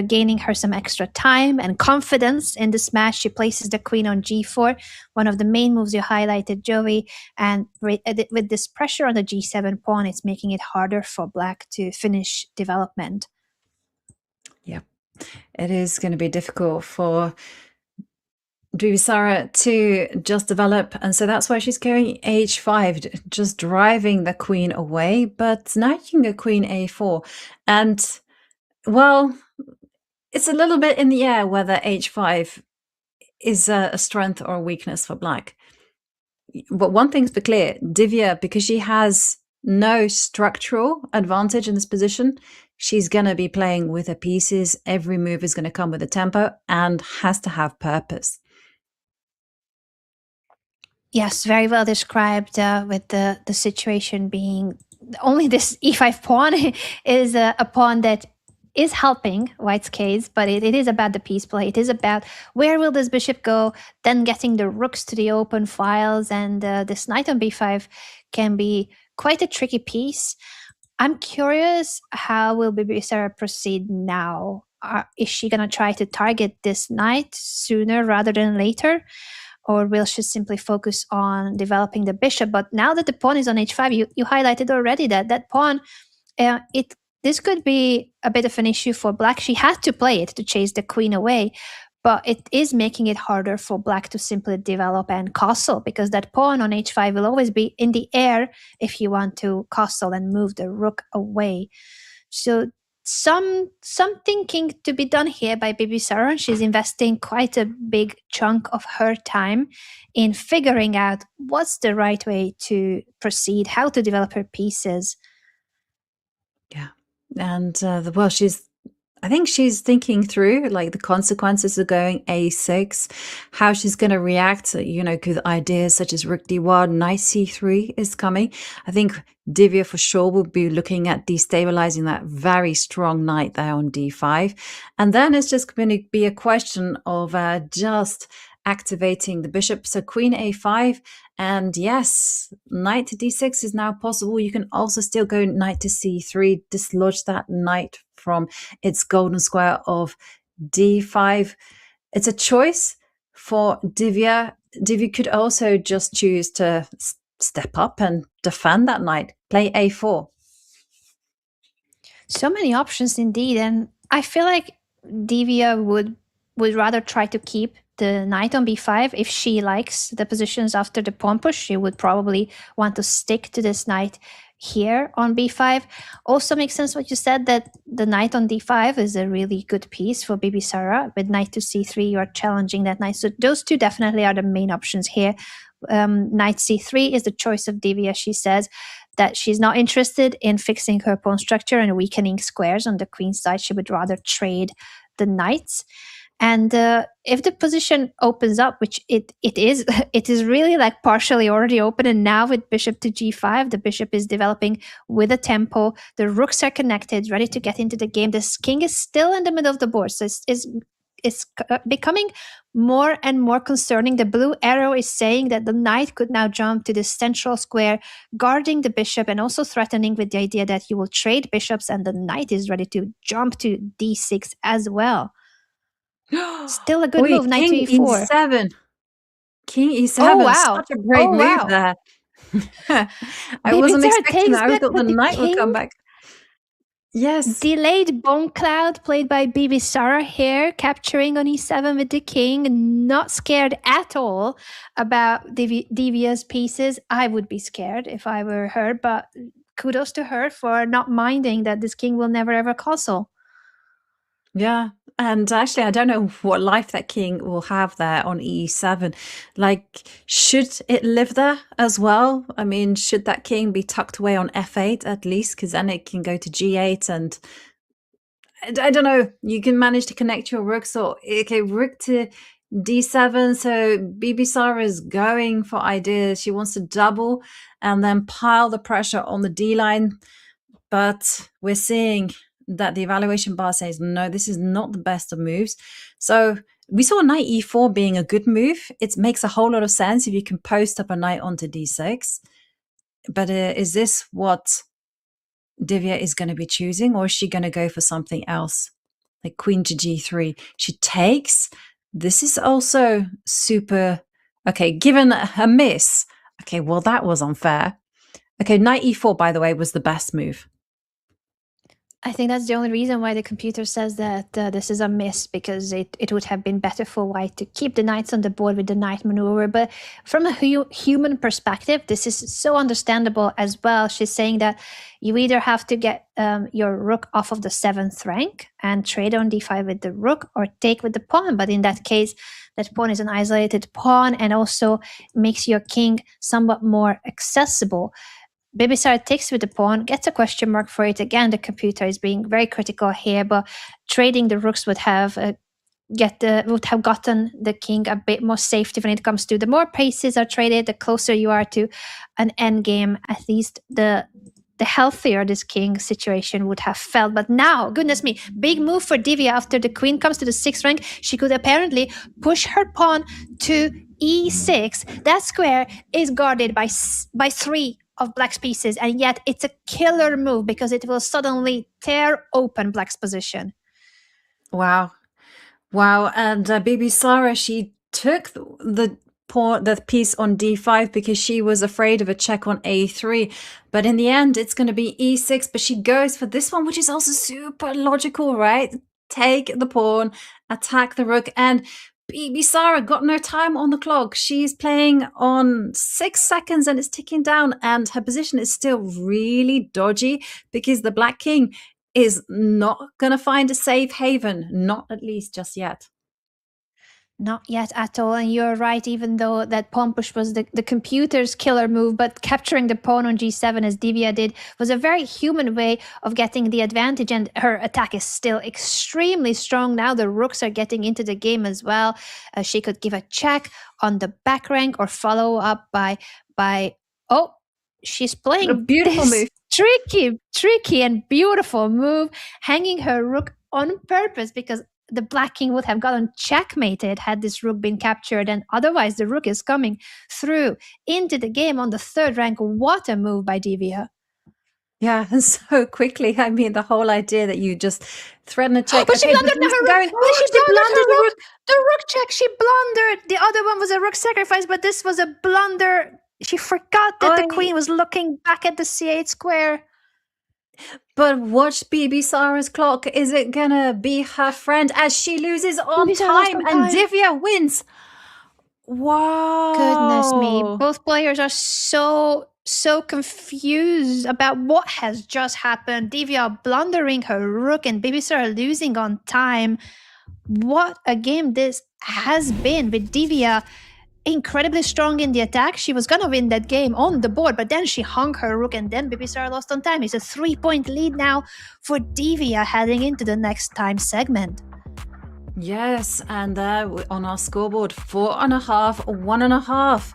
gaining her some extra time and confidence in this match. She places the queen on g4, one of the main moves you highlighted, Joey, and with this pressure on the g7 pawn, it's making it harder for black to finish development. Yeah, It is going to be difficult for Bibisara to just develop, and so that's why she's going h5, just driving the queen away. But now you can go queen a4, and well, it's a little bit in the air whether h5 is a strength or a weakness for black. But one thing's for clear, Divya, because she has no structural advantage in this position, she's going to be playing with her pieces. Every move is going to come with a tempo and has to have purpose. Yes, very well described, with the situation being only this e5 pawn is a pawn that is helping white's case, but it is about the piece play. It is about where will this bishop go, then getting the rooks to the open files, and this knight on b5 can be quite a tricky piece. I'm curious, how will Bibisara proceed now? Is she going to try to target this knight sooner rather than later? Or will she simply focus on developing the bishop? But now that the pawn is on h5, you highlighted already that pawn, this could be a bit of an issue for black. She had to play it to chase the queen away, but it is making it harder for black to simply develop and castle, because that pawn on h5 will always be in the air if you want to castle and move the rook away. So some thinking to be done here by Bibisara. She's investing quite a big chunk of her time in figuring out what's the right way to proceed, how to develop her pieces. Yeah. And well, I think she's thinking through like the consequences of going a6, how she's going to react, good ideas such as rook d1, knight c3 is coming. I think Divya for sure will be looking at destabilizing that very strong knight there on d5. And then it's just going to be a question of just activating the bishop. So queen a5, and yes, knight to d6 is now possible. You can also still go knight to c3, dislodge that knight from its golden square of d5. It's a choice for Divya. Divya could also just choose to step up and defend that knight, play a4. So many options indeed, and I feel like Divya would rather try to keep the knight on b5. If she likes the positions after the pawn push, she would probably want to stick to this knight here on b5. Also makes sense what you said, that the knight on d5 is a really good piece for Bibisara. With knight to c3, you are challenging that knight. So those two definitely are the main options here. Knight c3 is the choice of Divya. She says that she's not interested in fixing her pawn structure and weakening squares on the queen side. She would rather trade the knights. And if the position opens up, which it is, it is really like partially already open. And now with bishop to g5, the bishop is developing with a tempo. The rooks are connected, ready to get into the game. This king is still in the middle of the board. So it's becoming more and more concerning. The blue arrow is saying that the knight could now jump to the central square, guarding the bishop, and also threatening with the idea that you will trade bishops, and the knight is ready to jump to d6 as well. Still a good move, knight to King e4. e7. King e7, Oh, wow. such a great move there. I wasn't expecting that. I thought the knight would come back. Yes. Delayed bone cloud played by Bibisara here, capturing on e7 with the king. Not scared at all about Divya's pieces. I would be scared if I were her, but kudos to her for not minding that this king will never ever castle. Yeah. And actually, I don't know what life that king will have there on e7. Like, should it live there as well? I mean, should that king be tucked away on f8 at least? Because then it can go to g8 and I don't know. You can manage to connect your rooks, or okay, rook to d7. So Bibisara is going for ideas. She wants to double and then pile the pressure on the d line. But we're seeing that the evaluation bar says, no, this is not the best of moves. So we saw knight e4 being a good move. It makes a whole lot of sense if you can post up a knight onto d6. But is this what Divya is going to be choosing, or is she going to go for something else? Like queen to g3. She takes. This is also super... Okay, given a miss. Okay, well, that was unfair. Okay, knight e4, by the way, was the best move. I think that's the only reason why the computer says that this is a miss, because it would have been better for white to keep the knights on the board with the knight maneuver. But from a human perspective, this is so understandable as well. She's saying that you either have to get your rook off of the 7th rank and trade on d5 with the rook, or take with the pawn. But in that case, that pawn is an isolated pawn and also makes your king somewhat more accessible. Bibisara takes with the pawn, gets a question mark for it. Again, the computer is being very critical here, but trading the rooks would have gotten the king a bit more safety when it comes to the more pieces are traded, the closer you are to an endgame. At least the healthier this king situation would have felt. But now, goodness me, big move for Divya. After the queen comes to the 6th rank, she could apparently push her pawn to e6. That square is guarded by 3 of black's pieces, and yet it's a killer move because it will suddenly tear open black's position. Wow. And Bibisara, she took the piece on d5 because she was afraid of a check on a3. But in the end, it's going to be e6. But she goes for this one, which is also super logical, right? Take the pawn, attack the rook, and Bibisara got no time on the clock. She's playing on 6 seconds and it's ticking down, and her position is still really dodgy because the black king is not going to find a safe haven, not at least just yet. Not yet at all, and you're right, even though that pawn push was the computer's killer move, but capturing the pawn on g7 as Divya did was a very human way of getting the advantage, and her attack is still extremely strong now. The rooks are getting into the game as well. She could give a check on the back rank or follow up by she's playing a beautiful move. Tricky and beautiful move, hanging her rook on purpose, because the black king would have gotten checkmated had this rook been captured, and otherwise the rook is coming through into the game on the 3rd rank. What a move by Divya. Yeah, and so quickly. I mean, the whole idea that you just threaten a check. But she blundered her rook. She blundered her rook. The rook check, she blundered. The other one was a rook sacrifice, but this was a blunder. She forgot that the queen was looking back at the c8 square. But watch Bibisara's clock. Is it gonna be her friend as she loses on time and Divya wins? Wow. Goodness me. Both players are so confused about what has just happened. Divya blundering her rook and Bibisara losing on time. What a game this has been, with Divya incredibly strong in the attack. She was gonna win that game on the board, but then she hung her rook and then Bibisara lost on time. It's a 3-point lead now for Divya heading into the next time segment. Yes, and on our scoreboard, 4.5, 1.5.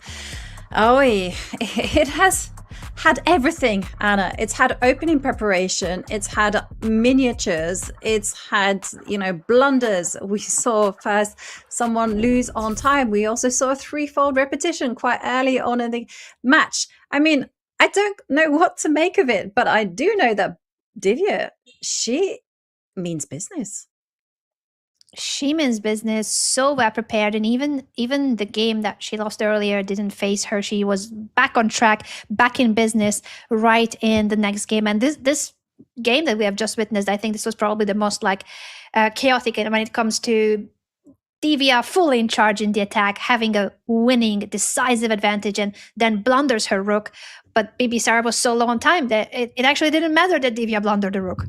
Oh, it has had everything, Anna. It's had opening preparation, it's had miniatures, it's had, blunders. We saw first someone lose on time. We also saw a 3-fold repetition quite early on in the match. I mean, I don't know what to make of it, but I do know that Divya, she means business. She means business, so well prepared, and even the game that she lost earlier didn't phase her. She was back on track, back in business right in the next game. And this game that we have just witnessed, I think this was probably the most chaotic when it comes to Divya fully in charge in the attack, having a winning, decisive advantage, and then blunders her rook. But Bibisara was so low on time that it actually didn't matter that Divya blundered the rook.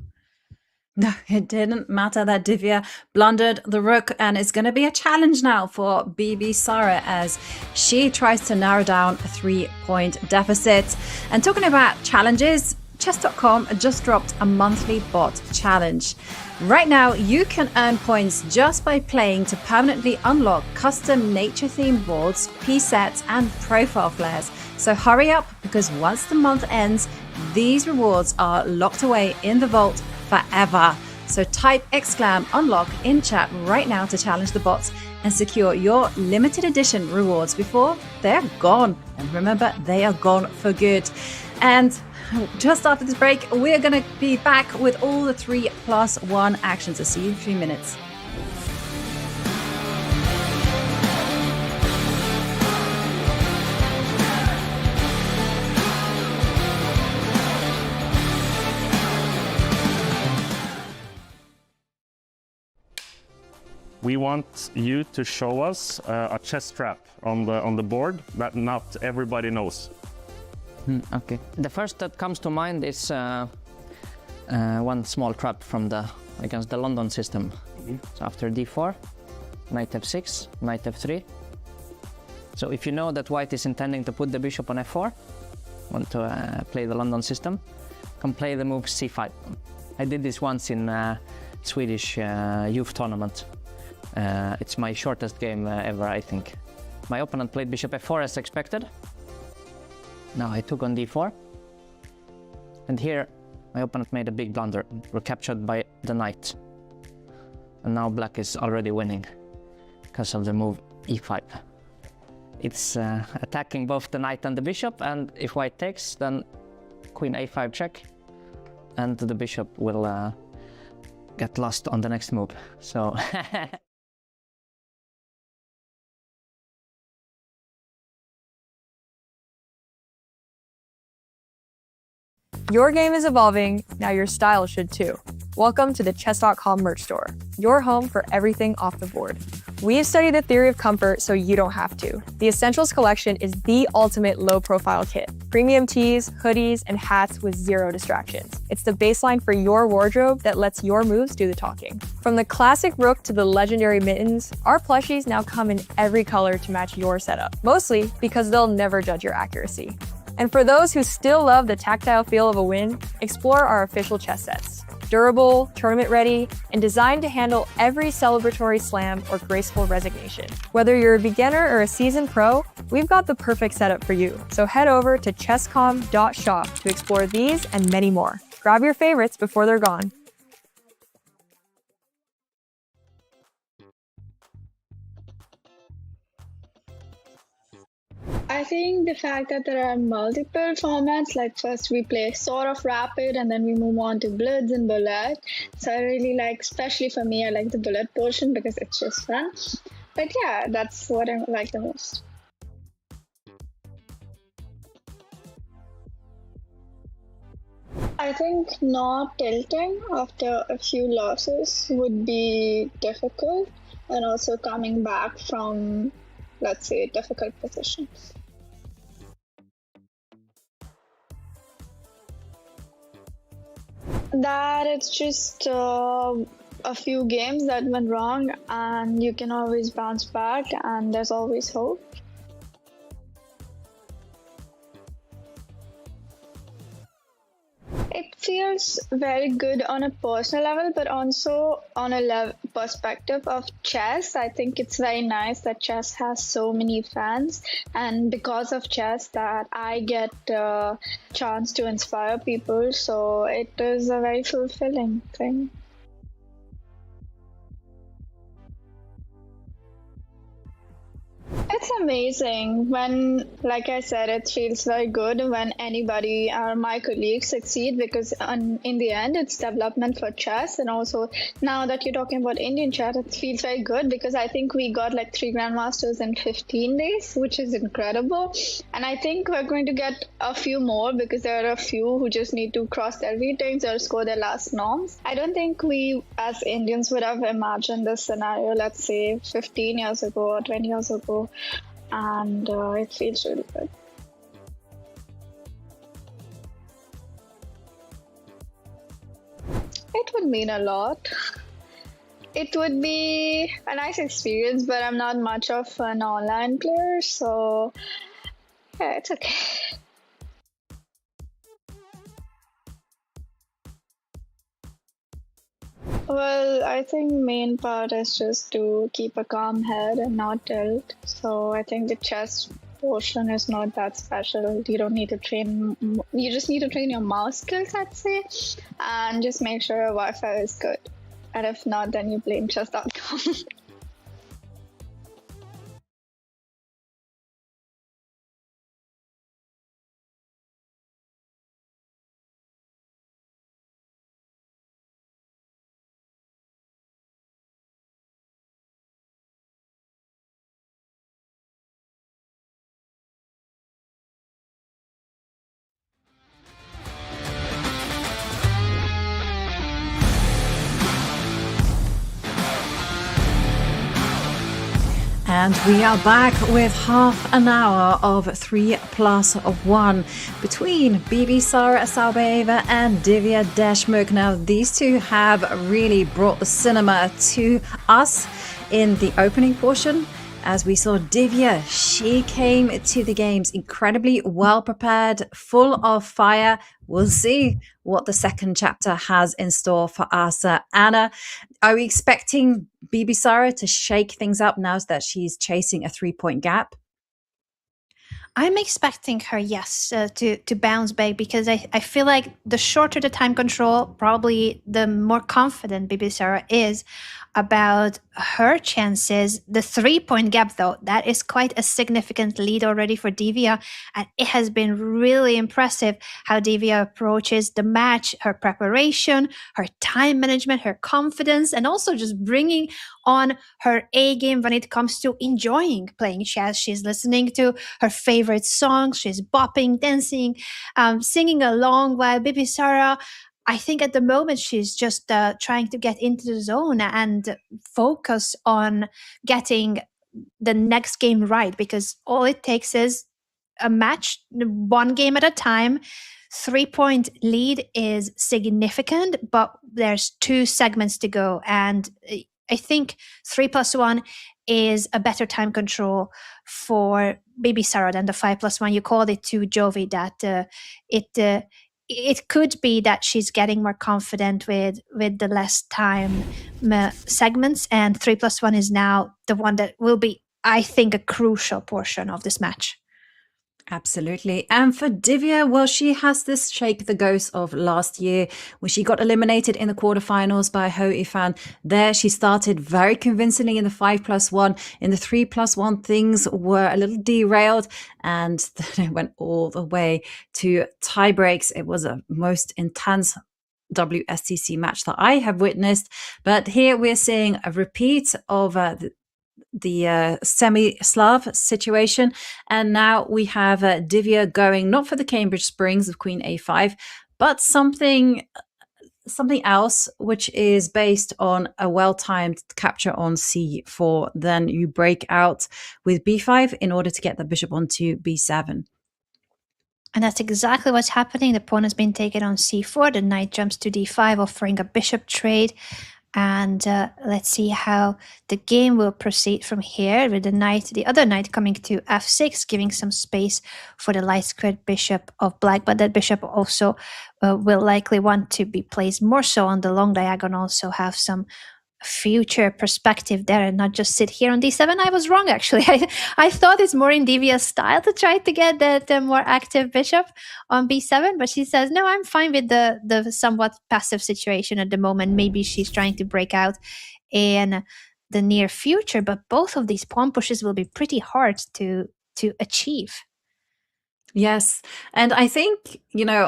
No, it didn't matter that Divya blundered the rook, and it's going to be a challenge now for Bibisara as she tries to narrow down a 3-point deficit. And talking about challenges, Chess.com just dropped a monthly bot challenge. Right now, you can earn points just by playing to permanently unlock custom nature-themed boards, piece sets, and profile flares. So hurry up, because once the month ends, these rewards are locked away in the vault forever. So type !unlock in chat right now to challenge the bots and secure your limited edition rewards before they're gone. And remember, they are gone for good. And just after this break, we're going to be back with all the 3+1 actions. I'll see you in 3 minutes. we want you to show us a chess trap on the board that not everybody knows. Okay. The first that comes to mind is one small trap from against the London system. So after d4, knight f6, knight f3. So if you know that white is intending to put the bishop on f4, want to play the London system, can play the move c5. I did this once in Swedish youth tournament. It's my shortest game ever, I think. My opponent played bishop f4 as expected. Now I took on d4. And here my opponent made a big blunder. We're captured by the knight. And now black is already winning because of the move e5. It's attacking both the knight and the bishop, and if white takes, then queen a5 check, and the bishop will get lost on the next move. So Your game is evolving, now your style should too. Welcome to the Chess.com merch store, your home for everything off the board. We've studied the theory of comfort so you don't have to. The Essentials collection is the ultimate low-profile kit. Premium tees, hoodies, and hats with zero distractions. It's the baseline for your wardrobe that lets your moves do the talking. From the classic rook to the legendary mittens, our plushies now come in every color to match your setup. Mostly because they'll never judge your accuracy. And for those who still love the tactile feel of a win, explore our official chess sets. Durable, tournament ready, and designed to handle every celebratory slam or graceful resignation. Whether you're a beginner or a seasoned pro, we've got the perfect setup for you. So head over to chesscom.shop to explore these and many more. Grab your favorites before they're gone. I think the fact that there are multiple formats, like first we play sort of rapid and then we move on to blitz and bullet. So I really like, especially for me, I like the bullet portion because it's just fun. But yeah, that's what I like the most. I think not tilting after a few losses would be difficult, and also coming back from, let's say, difficult positions. That it's just a few games that went wrong, and you can always bounce back, and there's always hope. It feels very good on a personal level, but also on a perspective of chess. I think it's very nice that chess has so many fans, and because of chess that I get a chance to inspire people, so it is a very fulfilling thing. It's amazing when, like I said, it feels very good when anybody or my colleagues succeed, because in the end it's development for chess. And also now that you're talking about Indian chess, it feels very good because I think we got like 3 grandmasters in 15 days, which is incredible. And I think we're going to get a few more because there are a few who just need to cross their retakes or score their last norms. I don't think we as Indians would have imagined this scenario, let's say 15 years ago or 20 years ago. And it feels really good. It would mean a lot. It would be a nice experience, but I'm not much of an online player, so yeah, it's okay. Well, I think main part is just to keep a calm head and not tilt. So I think the chess portion is not that special. You don't need to train. You just need to train your mouse skills, I'd say, and just make sure your Wi-Fi is good. And if not, then you blame Chess.com. And we are back with half an hour of 3+1 between Bibisara Saubaeva and Divya Deshmukh. Now, these two have really brought the cinema to us in the opening portion. As we saw Divya, she came to the games incredibly well prepared, full of fire. We'll see what the second chapter has in store for us. Anna, are we expecting Bibisara to shake things up now that she's chasing a 3-point gap? I'm expecting her, yes, to bounce back, because I feel like the shorter the time control, probably the more confident Bibisara is about her chances. The 3-point gap, though, that is quite a significant lead already for Divya, and it has been really impressive how Divya approaches the match, her preparation, her time management, her confidence, and also just bringing on her A game when it comes to enjoying playing chess. She's listening to her favorite songs, she's bopping, dancing, singing along, while Bibisara, I think at the moment she's just trying to get into the zone and focus on getting the next game right, because all it takes is a match, one game at a time. 3-point lead is significant, but there's 2 segments to go, and I think 3+1 is a better time control for Bibisara than the 5+1. You called it too, Jovi, that it could be that she's getting more confident with the less time segments, and 3+1 is now the one that will be, I think, a crucial portion of this match. Absolutely. And for Divya, well, she has this shake the ghost of last year when she got eliminated in the quarterfinals by Ho Ifan. There she started very convincingly in the 5+1. In the 3+1, things were a little derailed, and then it went all the way to tie breaks. It was a most intense WSTC match that I have witnessed. But here we're seeing a repeat of the semi-Slav situation, and now we have Divya going not for the Cambridge Springs of Queen A5, but something else, which is based on a well-timed capture on C4. Then you break out with B5 in order to get the bishop onto B7. And that's exactly what's happening. The pawn has been taken on C4. The knight jumps to D5, offering a bishop trade. And let's see how the game will proceed from here, with the other knight coming to F6, giving some space for the light squared bishop of black. But that bishop also will likely want to be placed more so on the long diagonal, so have some future perspective there and not just sit here on D7. I was wrong, actually. I thought it's more in Divya's style to try to get the more active bishop on B7, but she says, no, I'm fine with the somewhat passive situation at the moment. Maybe she's trying to break out in the near future, but both of these pawn pushes will be pretty hard to achieve. Yes. And I think,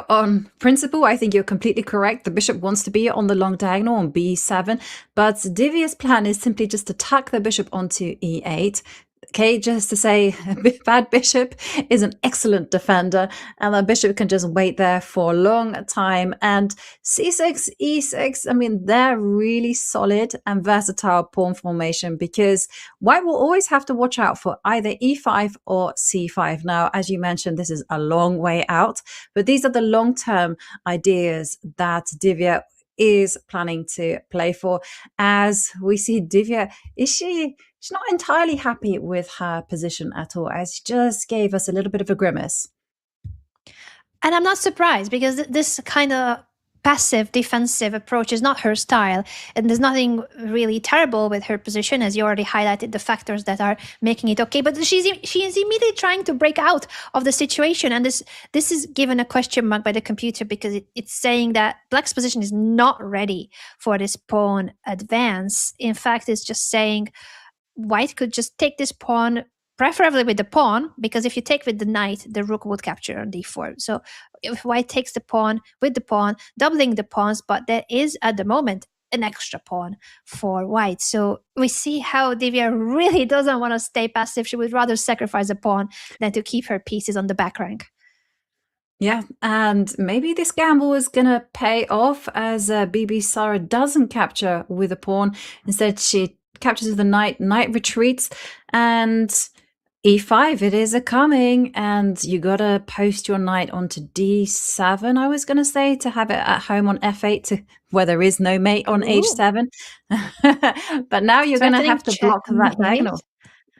on principle, I think you're completely correct. The bishop wants to be on the long diagonal on B7, but Divya's plan is simply just to tuck the bishop onto E8. Okay, just to say, a bad bishop is an excellent defender, and the bishop can just wait there for a long time. And C6, E6, I mean, they're really solid and versatile pawn formation, because white will always have to watch out for either E5 or C5. Now, as you mentioned, this is a long way out, but these are the long-term ideas that Divya is planning to play for. As we see Divya, she's not entirely happy with her position at all, as she just gave us a little bit of a grimace. And I'm not surprised, because this kind of passive defensive approach is not her style, and there's nothing really terrible with her position, as you already highlighted the factors that are making it okay. But she is immediately trying to break out of the situation, and this is given a question mark by the computer, because it's saying that black's position is not ready for this pawn advance. In fact, it's just saying white could just take this pawn, preferably with the pawn, because if you take with the knight, the rook would capture on d4. So if white takes the pawn with the pawn, doubling the pawns, but there is at the moment an extra pawn for white. So we see how Divya really doesn't want to stay passive. She would rather sacrifice a pawn than to keep her pieces on the back rank. Yeah, and maybe this gamble is going to pay off, as Bibisara doesn't capture with a pawn. Instead, she captures of the knight, knight retreats, and e5, it is a coming, and you gotta post your knight onto d7, I was gonna say, to have it at home on f8, where there is no mate on h7. But now you're gonna Threatening have to block that checkmate. diagonal.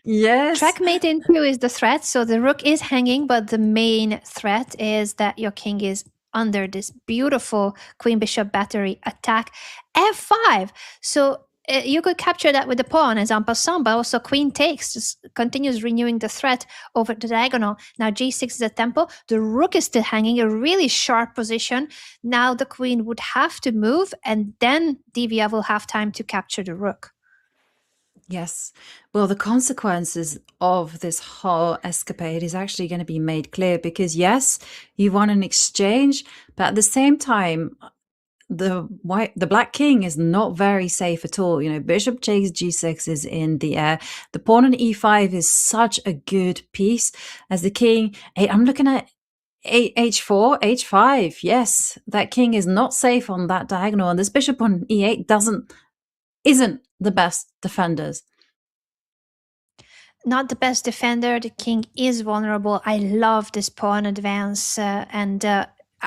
Yes. Checkmate in 2 is the threat, so the rook is hanging, but the main threat is that your king is under this beautiful queen bishop battery attack. f5, so you could capture that with the pawn as en passant, but also queen takes, just continues renewing the threat over the diagonal. Now g6 is a tempo, the rook is still hanging, a really sharp position. Now the queen would have to move, and then Divya will have time to capture the rook. Yes. Well, the consequences of this whole escapade is actually going to be made clear, because yes, you won an exchange, but at the same time, the black king is not very safe at all. You know, bishop takes g6 is in the air. The pawn on e5 is such a good piece as the king. I'm looking at h4, h5. Yes, that king is not safe on that diagonal, and this bishop on e8 isn't the best defenders. Not the best defender. The king is vulnerable. I love this pawn advance.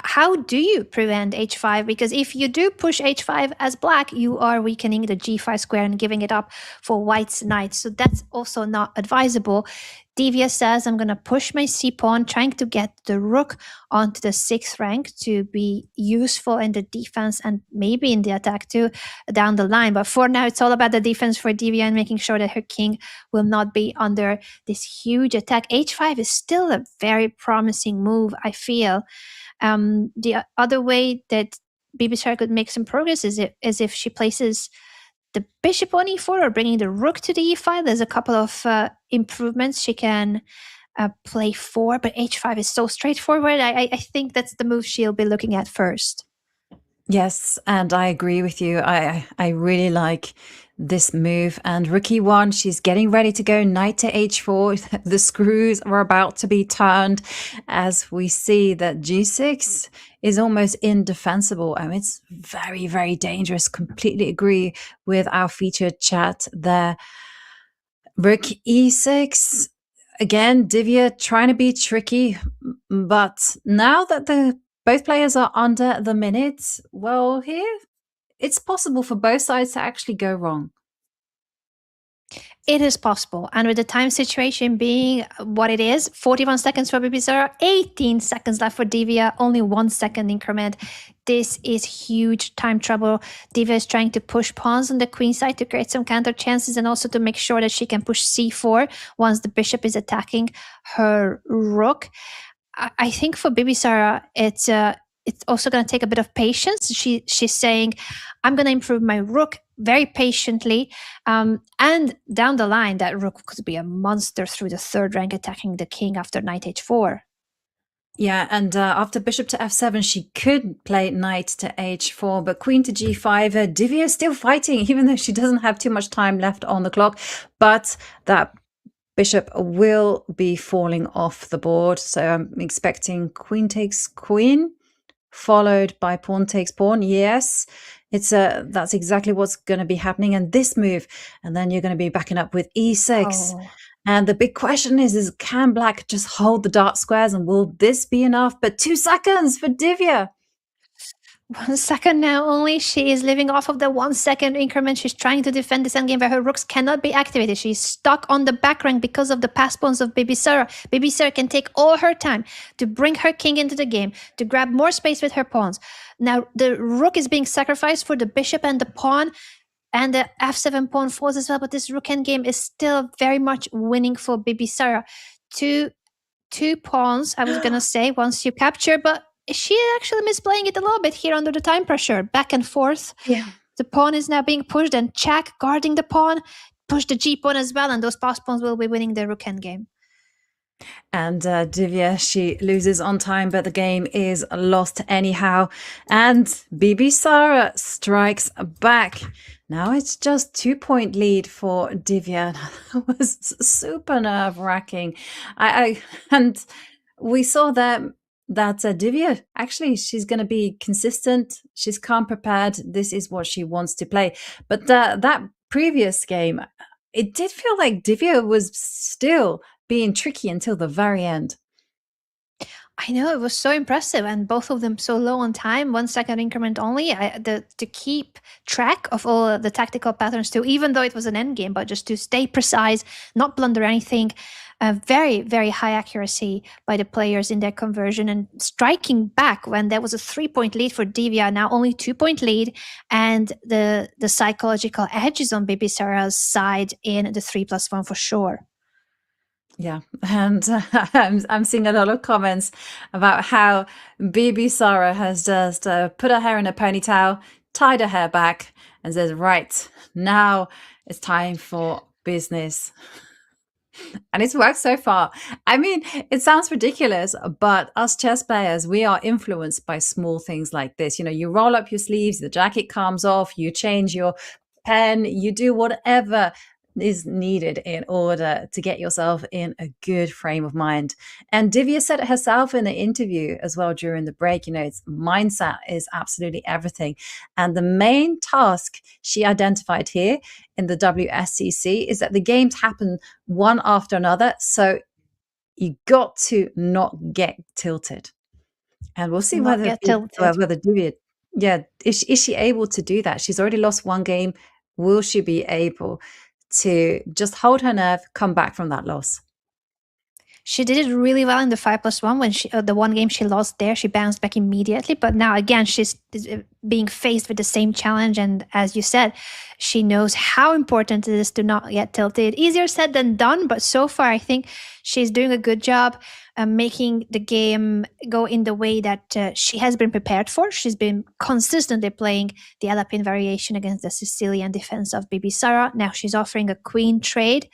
How do you prevent h5? Because if you do push h5 as black, you are weakening the g5 square and giving it up for white's knight. So that's also not advisable. Divya says, I'm going to push my c-pawn, trying to get the rook onto the 6th rank to be useful in the defense and maybe in the attack too down the line. But for now, it's all about the defense for Divya and making sure that her king will not be under this huge attack. h5 is still a very promising move, I feel. The other way that Bibisara could make some progress is if she places the bishop on e4 or bringing the rook to the e5. There's a couple of improvements she can play for, but h5 is so straightforward. I think that's the move she'll be looking at first. Yes, and I agree with you. I really like this move. And rook e1, she's getting ready to go knight to h4. The screws are about to be turned as we see that g6 is almost indefensible. I mean, it's very, very dangerous. Completely agree with our featured chat there. Rook e6. Again, Divya trying to be tricky, but now that both players are under the minute, well, here it's possible for both sides to actually go wrong. It is possible. And with the time situation being what it is, 41 seconds for Bibisara, 18 seconds left for Divya, only 1 second increment. This is huge time trouble. Divya is trying to push pawns on the queen side to create some counter chances and also to make sure that she can push c4 once the bishop is attacking her rook. I think for Bibisara, it's also going to take a bit of patience. She's saying, I'm going to improve my rook very patiently. And down the line, that rook could be a monster through the 3rd rank, attacking the king after knight h4. Yeah, and after bishop to f7, she could play knight to h4, but queen to g5. Divya is still fighting, even though she doesn't have too much time left on the clock. But that bishop will be falling off the board. So I'm expecting queen takes queen, followed by pawn takes pawn. Yes, that's exactly what's going to be happening. And this move, and then you're going to be backing up with e6. Oh. And the big question is can black just hold the dark squares, and will this be enough? But 2 seconds for Divya. 1 second now only. She is living off of the 1 second increment. She's trying to defend this endgame where her rooks cannot be activated. She's stuck on the back rank because of the pass pawns of Bibisara. Bibisara can take all her time to bring her king into the game, to grab more space with her pawns. Now the rook is being sacrificed for the bishop and the pawn, and the f7 pawn falls as well, but this rook endgame is still very much winning for Bibisara. Two pawns, I was going to say, once you capture, but she actually misplaying it a little bit here under the time pressure. Back and forth. Yeah. The pawn is now being pushed, and check, guarding the pawn, push the g pawn as well, and those pass pawns will be winning the rook endgame. And Divya, she loses on time, but the game is lost anyhow. And Bibisara strikes back. Now it's just 2-point lead for Divya. That was super nerve-wracking. And we saw that Divya, actually, she's going to be consistent. She's calm, prepared. This is what she wants to play. But that previous game, it did feel like Divya was still being tricky until the very end. I know, it was so impressive, and both of them so low on time, 1 second increment only. To keep track of all the tactical patterns too, even though it was an end game, but just to stay precise, not blunder anything. Very, very high accuracy by the players in their conversion and striking back when there was a 3-point lead for Divya, now only 2-point lead, and the psychological edge is on Bibisara's side in the 3+1 for sure. Yeah, and I'm seeing a lot of comments about how Bibisara has just put her hair in a ponytail, tied her hair back, and says, right, now it's time for business. And it's worked so far. I mean, it sounds ridiculous, but us chess players, we are influenced by small things like this. You know, you roll up your sleeves, the jacket comes off, you change your pen, you do whatever is needed in order to get yourself in a good frame of mind. And Divya said it herself in the interview as well during the break, you know, it's mindset is absolutely everything. And the main task she identified here in the WSCC is that the games happen one after another. So you got to not get tilted. And we'll see whether Divya, is she able to do that? She's already lost one game. Will she be able to just hold her nerve, come back from that loss? She did it really well in the 5+1 when the one game she lost there, she bounced back immediately. But now again, she's being faced with the same challenge. And as you said, she knows how important it is to not get tilted. Easier said than done, but so far I think she's doing a good job making the game go in the way that she has been prepared for. She's been consistently playing the Alapin variation against the Sicilian defense of Bibisara. Now she's offering a queen trade,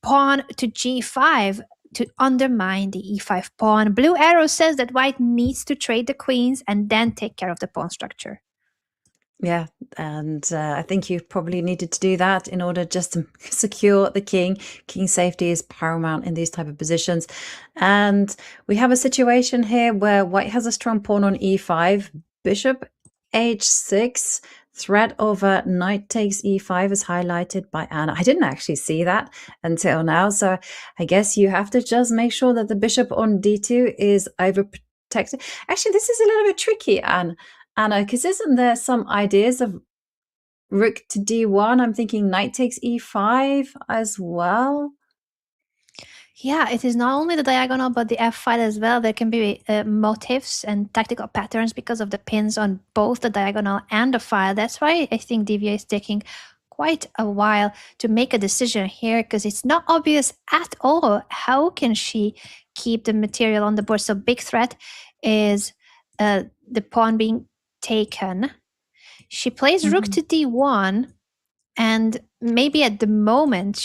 pawn to g5 to undermine the e5 pawn. Blue arrow says that white needs to trade the queens and then take care of the pawn structure. Yeah, and I think you probably needed to do that in order just to secure the king. King safety is paramount in these type of positions. And we have a situation here where white has a strong pawn on e5, bishop h6, threat over knight takes e5 is highlighted by Anna. I didn't actually see that until now, so I guess you have to just make sure that the bishop on d2 is overprotected. Actually, this is a little bit tricky, Anna, because isn't there some ideas of rook to d1? I'm thinking knight takes e5 as well. Yeah, it is not only the diagonal, but the f file as well. There can be motifs and tactical patterns because of the pins on both the diagonal and the file. That's why I think Divya is taking quite a while to make a decision here, because it's not obvious at all how can she keep the material on the board. So big threat is the pawn being taken. She plays rook to d1, and maybe at the moment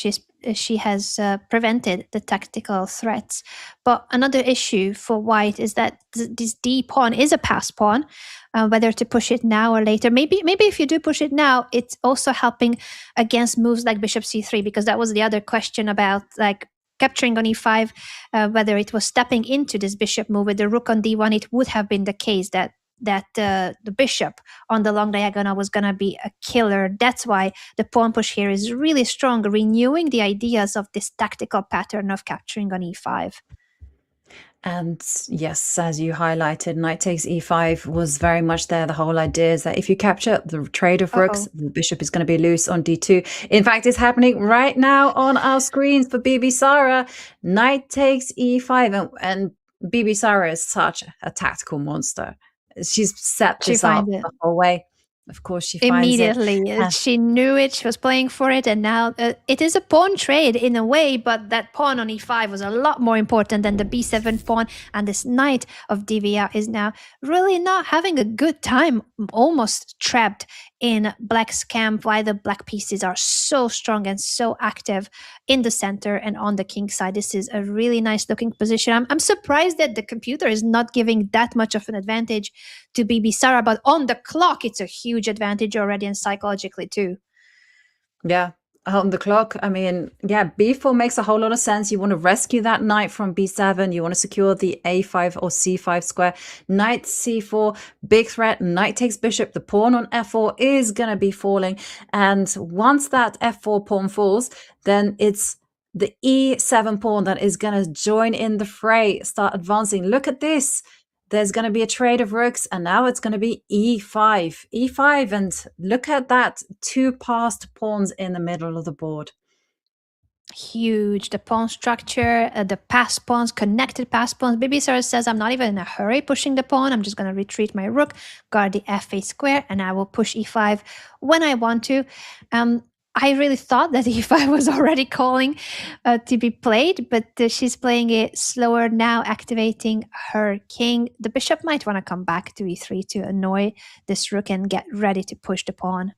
she has prevented the tactical threats. But another issue for white is that this d pawn is a pass pawn, whether to push it now or later. Maybe if you do push it now, it's also helping against moves like bishop c3, because that was the other question about like capturing on e5, whether it was stepping into this bishop move with the rook on d1. It would have been the case that the bishop on the long diagonal was going to be a killer. That's why the pawn push here is really strong, renewing the ideas of this tactical pattern of capturing on e5. And yes, as you highlighted, knight takes e5 was very much there. The whole idea is that if you capture the trade of rooks, the bishop is going to be loose on d2. In fact, it's happening right now on our screens for Bibisara. Knight takes e5, and Bibisara is such a tactical monster. She's set this up the whole way. Of course, she finds immediately. She knew it. She was playing for it, and now it is a pawn trade in a way. But that pawn on e5 was a lot more important than the b7 pawn. And this knight of Divya is now really not having a good time, almost trapped in black's camp. While the black pieces are so strong and so active in the center and on the king side. This is a really nice looking position. I'm surprised that the computer is not giving that much of an advantage to Bibisara, but on the clock it's a huge advantage already, and psychologically too. Yeah, on the clock. I mean, yeah, b4 makes a whole lot of sense. You want to rescue that knight from b7. You want to secure the a5 or c5 square. Knight c4, big threat. Knight takes bishop. The pawn on f4 is going to be falling. And once that f4 pawn falls, then it's the e7 pawn that is going to join in the fray, start advancing. Look at this. There's going to be a trade of rooks, and now it's going to be e5, and look at that, 2 passed pawns in the middle of the board. Huge. The pawn structure, the pass pawns, connected pass pawns. Bibisara says, I'm not even in a hurry pushing the pawn. I'm just going to retreat my rook, guard the f8 square, and I will push e5 when I want to. I really thought that e5 was already calling to be played, but she's playing it slower now, activating her king. The bishop might want to come back to e3 to annoy this rook and get ready to push the pawn.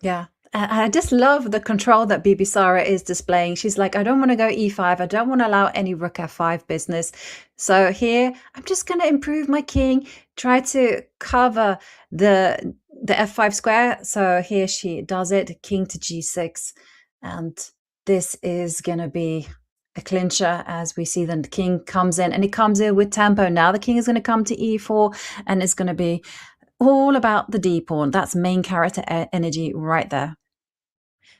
Yeah. I just love the control that Bibisara is displaying. She's like, I don't want to go e5. I don't want to allow any rook f5 business. So here, I'm just going to improve my king, try to cover the f5 square. So here she does it, king to g6. And this is going to be a clincher, as we see the king comes in, and it comes in with tempo. Now the king is going to come to e4, and it's going to be all about the d pawn. That's main character energy right there.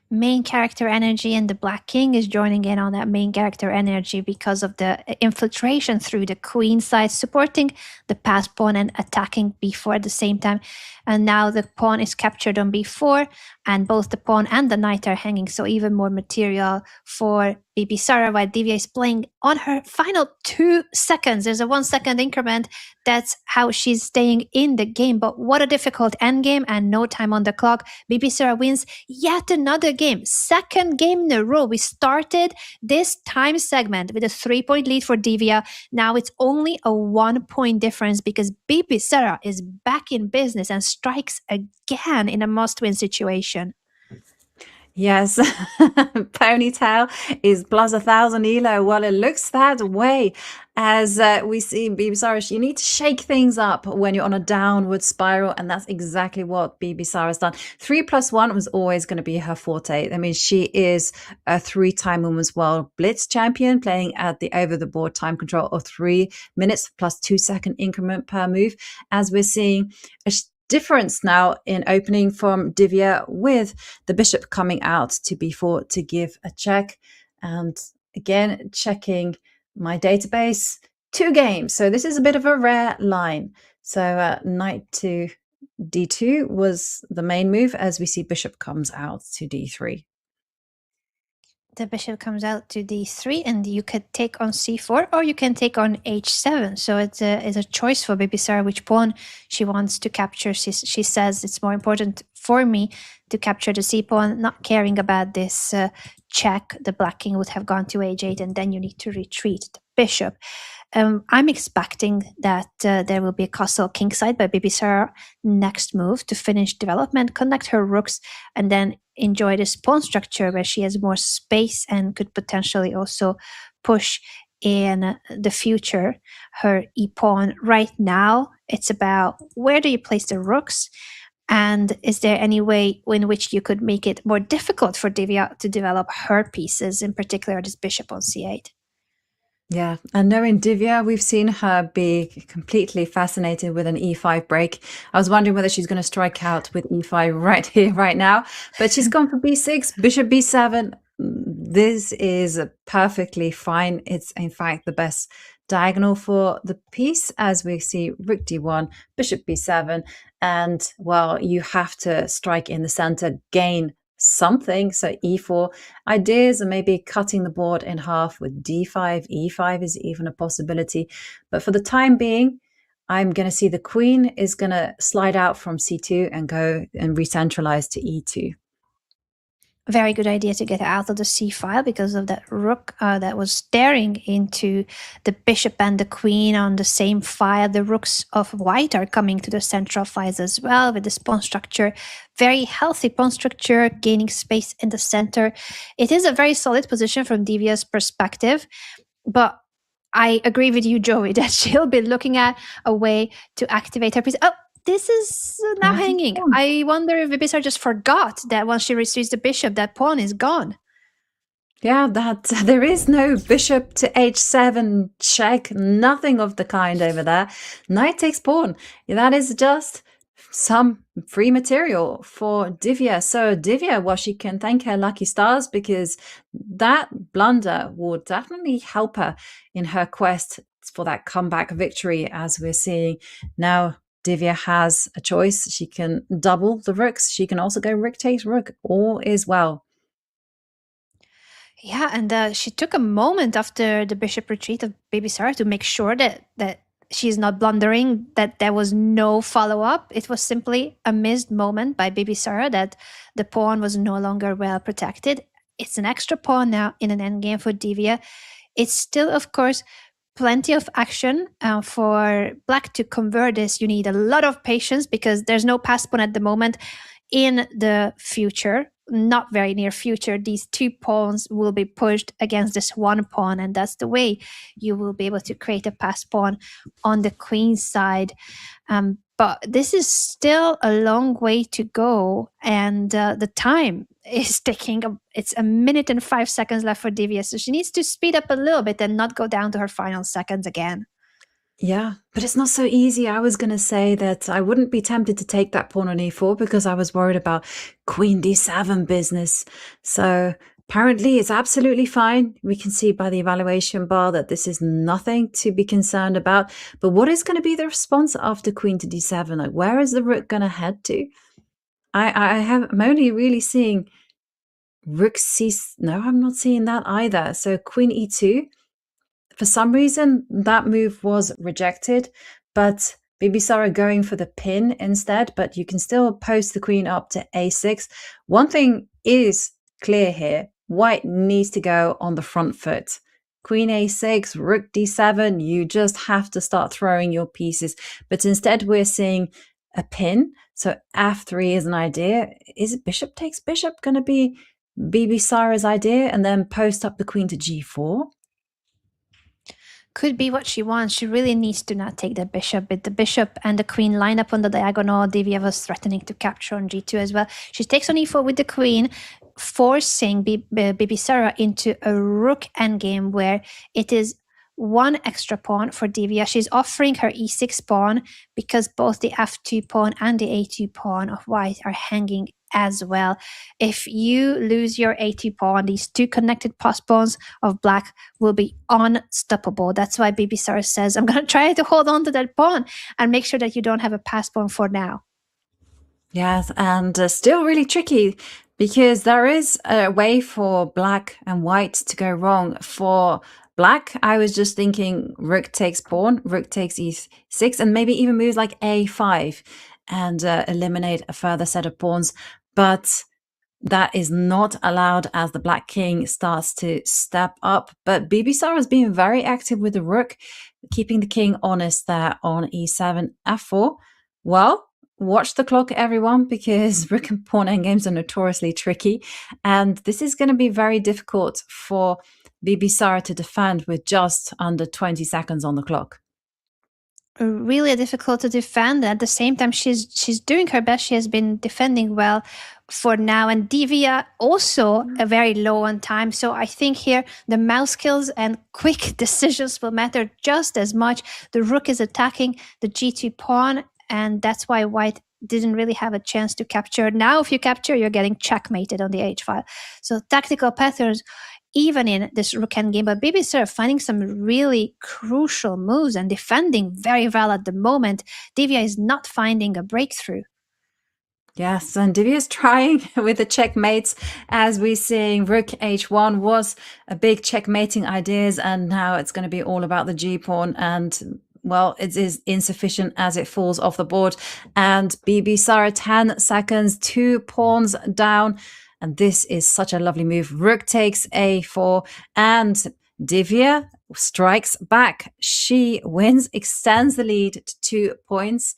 Main character energy, and the black king is joining in on that main character energy because of the infiltration through the queen side, supporting the pass pawn and attacking b4 at the same time. And now the pawn is captured on b4, and both the pawn and the knight are hanging, so even more material for Bibisara, while Divya is playing on her final 2 seconds. There's a 1 second increment. That's how she's staying in the game. But what a difficult endgame, and no time on the clock. Bibisara wins yet another game. Second game in a row. We started this time segment with a 3-point lead for Divya. Now it's only a 1-point difference because Bibisara is back in business and strikes again in a must-win situation. Yes, ponytail is plus 1,000 elo. Well, it looks that way as we see Bibisara. You need to shake things up when you're on a downward spiral, and that's exactly what Bibisara's done. 3+1 was always going to be her forte. I mean, she is a 3-time Women's World Blitz champion, playing at the over-the-board time control of 3 minutes plus 2-second increment per move, as we're seeing a difference now in opening from Divya, with the bishop coming out to b4 to give a check. And again, checking my database, 2 games. So this is a bit of a rare line. So knight to d2 was the main move, as we see bishop comes out to d3. The bishop comes out to d3, and you could take on c4 or you can take on h7. So it's a choice for Bibisara which pawn she wants to capture. She says it's more important for me to capture the c pawn, not caring about this check. The black king would have gone to h8, and then you need to retreat the bishop. I'm expecting that there will be a castle kingside by Bibisara next move to finish development, connect her rooks, and then enjoy this pawn structure where she has more space and could potentially also push in the future her e-pawn. Right now, it's about where do you place the rooks, and is there any way in which you could make it more difficult for Divya to develop her pieces, in particular this bishop on c8? Yeah, and knowing Divya, we've seen her be completely fascinated with an e5 break. I was wondering whether she's going to strike out with e5 right here, right now, but she's gone for b6, bishop b7. This is perfectly fine. It's in fact the best diagonal for the piece, as we see rook d1, bishop b7, and well, you have to strike in the center, gain something. So e4 ideas are maybe cutting the board in half with d5. e5 is even a possibility, but for the time being, I'm going to see the queen is going to slide out from c2 and go and re-centralize to e2. Very good idea to get out of the c file because of that rook that was staring into the bishop and the queen on the same file. The rooks of white are coming to the central files as well with this pawn structure. Very healthy pawn structure, gaining space in the center. It is a very solid position from Divya's perspective, but I agree with you, Joey, that she'll be looking at a way to activate her piece. Oh, this is now hanging. I wonder if Bibisara just forgot that once she receives the bishop, that pawn is gone. Yeah, that there is no bishop to h7 check, nothing of the kind over there. Knight takes pawn. That is just some free material for Divya. So Divya, well, she can thank her lucky stars because that blunder will definitely help her in her quest for that comeback victory, as we're seeing now. Divya has a choice. She can double the rooks. She can also go rook takes rook. All is well. Yeah, and she took a moment after the bishop retreat of Bibisara to make sure that she's not blundering, that there was no follow-up. It was simply a missed moment by Bibisara that the pawn was no longer well protected. It's an extra pawn now in an endgame for Divya. It's still, of course, plenty of action. For black to convert this, you need a lot of patience because there's no pass pawn at the moment. In the future, not very near future, these two pawns will be pushed against this one pawn, and that's the way you will be able to create a pass pawn on the queen side. But this is still a long way to go, and the time is ticking. It's a minute and 5 seconds left for Divya, so she needs to speed up a little bit and not go down to her final seconds again. Yeah, but it's not so easy. I was going to say that I wouldn't be tempted to take that pawn on e4 because I was worried about queen d7 business. So apparently it's absolutely fine. We can see by the evaluation bar that this is nothing to be concerned about. But what is going to be the response after queen to d7? Like, where is the rook going to head to? I'm only really seeing rook c. No, I'm not seeing that either. So queen e2. For some reason, that move was rejected, but Bibisara going for the pin instead, but you can still post the queen up to a6. One thing is clear here. White needs to go on the front foot. Queen a6, rook d7, you just have to start throwing your pieces. But instead, we're seeing a pin. So f3 is an idea. Is it bishop takes bishop going to be Bibisara's idea and then post up the queen to g4? Could be what she wants. She really needs to not take the bishop, but the bishop and the queen line up on the diagonal. Divya was threatening to capture on g2 as well. She takes on e4 with the queen, forcing Bibisara into a rook endgame where it is one extra pawn for Divya. She's offering her e6 pawn because both the f2 pawn and the a2 pawn of white are hanging as well. If you lose your a2 pawn, these two connected pass pawns of black will be unstoppable. That's why Bibisara says, I'm going to try to hold on to that pawn and make sure that you don't have a pass pawn for now. Yes, and still really tricky because there is a way for black and white to go wrong. For black, I was just thinking rook takes pawn, rook takes e6, and maybe even moves like a5 and eliminate a further set of pawns. But that is not allowed as the black king starts to step up. But Bibisara is being very active with the rook, keeping the king honest there on e7, f4. Well, watch the clock, everyone, because rook and pawn endgames are notoriously tricky. And this is going to be very difficult for Bibisara to defend with just under 20 seconds on the clock. Really difficult to defend. At the same time, she's doing her best. She has been defending well for now. And Divya also very low on time. So I think here the mouse skills and quick decisions will matter just as much. The rook is attacking the g2 pawn, and that's why white didn't really have a chance to capture. Now, if you capture, you're getting checkmated on the h file. So tactical patterns, even in this rook endgame, but Bibisara finding some really crucial moves and defending very well at the moment. Divya is not finding a breakthrough. Yes, and Divya is trying with the checkmates, as we're seeing rook h1 was a big checkmating ideas, and now it's going to be all about the g-pawn, and well, it is insufficient as it falls off the board. And Bibisara 10 seconds, 2 pawns down. And this is such a lovely move. Rook takes a4 and Divya strikes back. She wins, extends the lead to 2 points.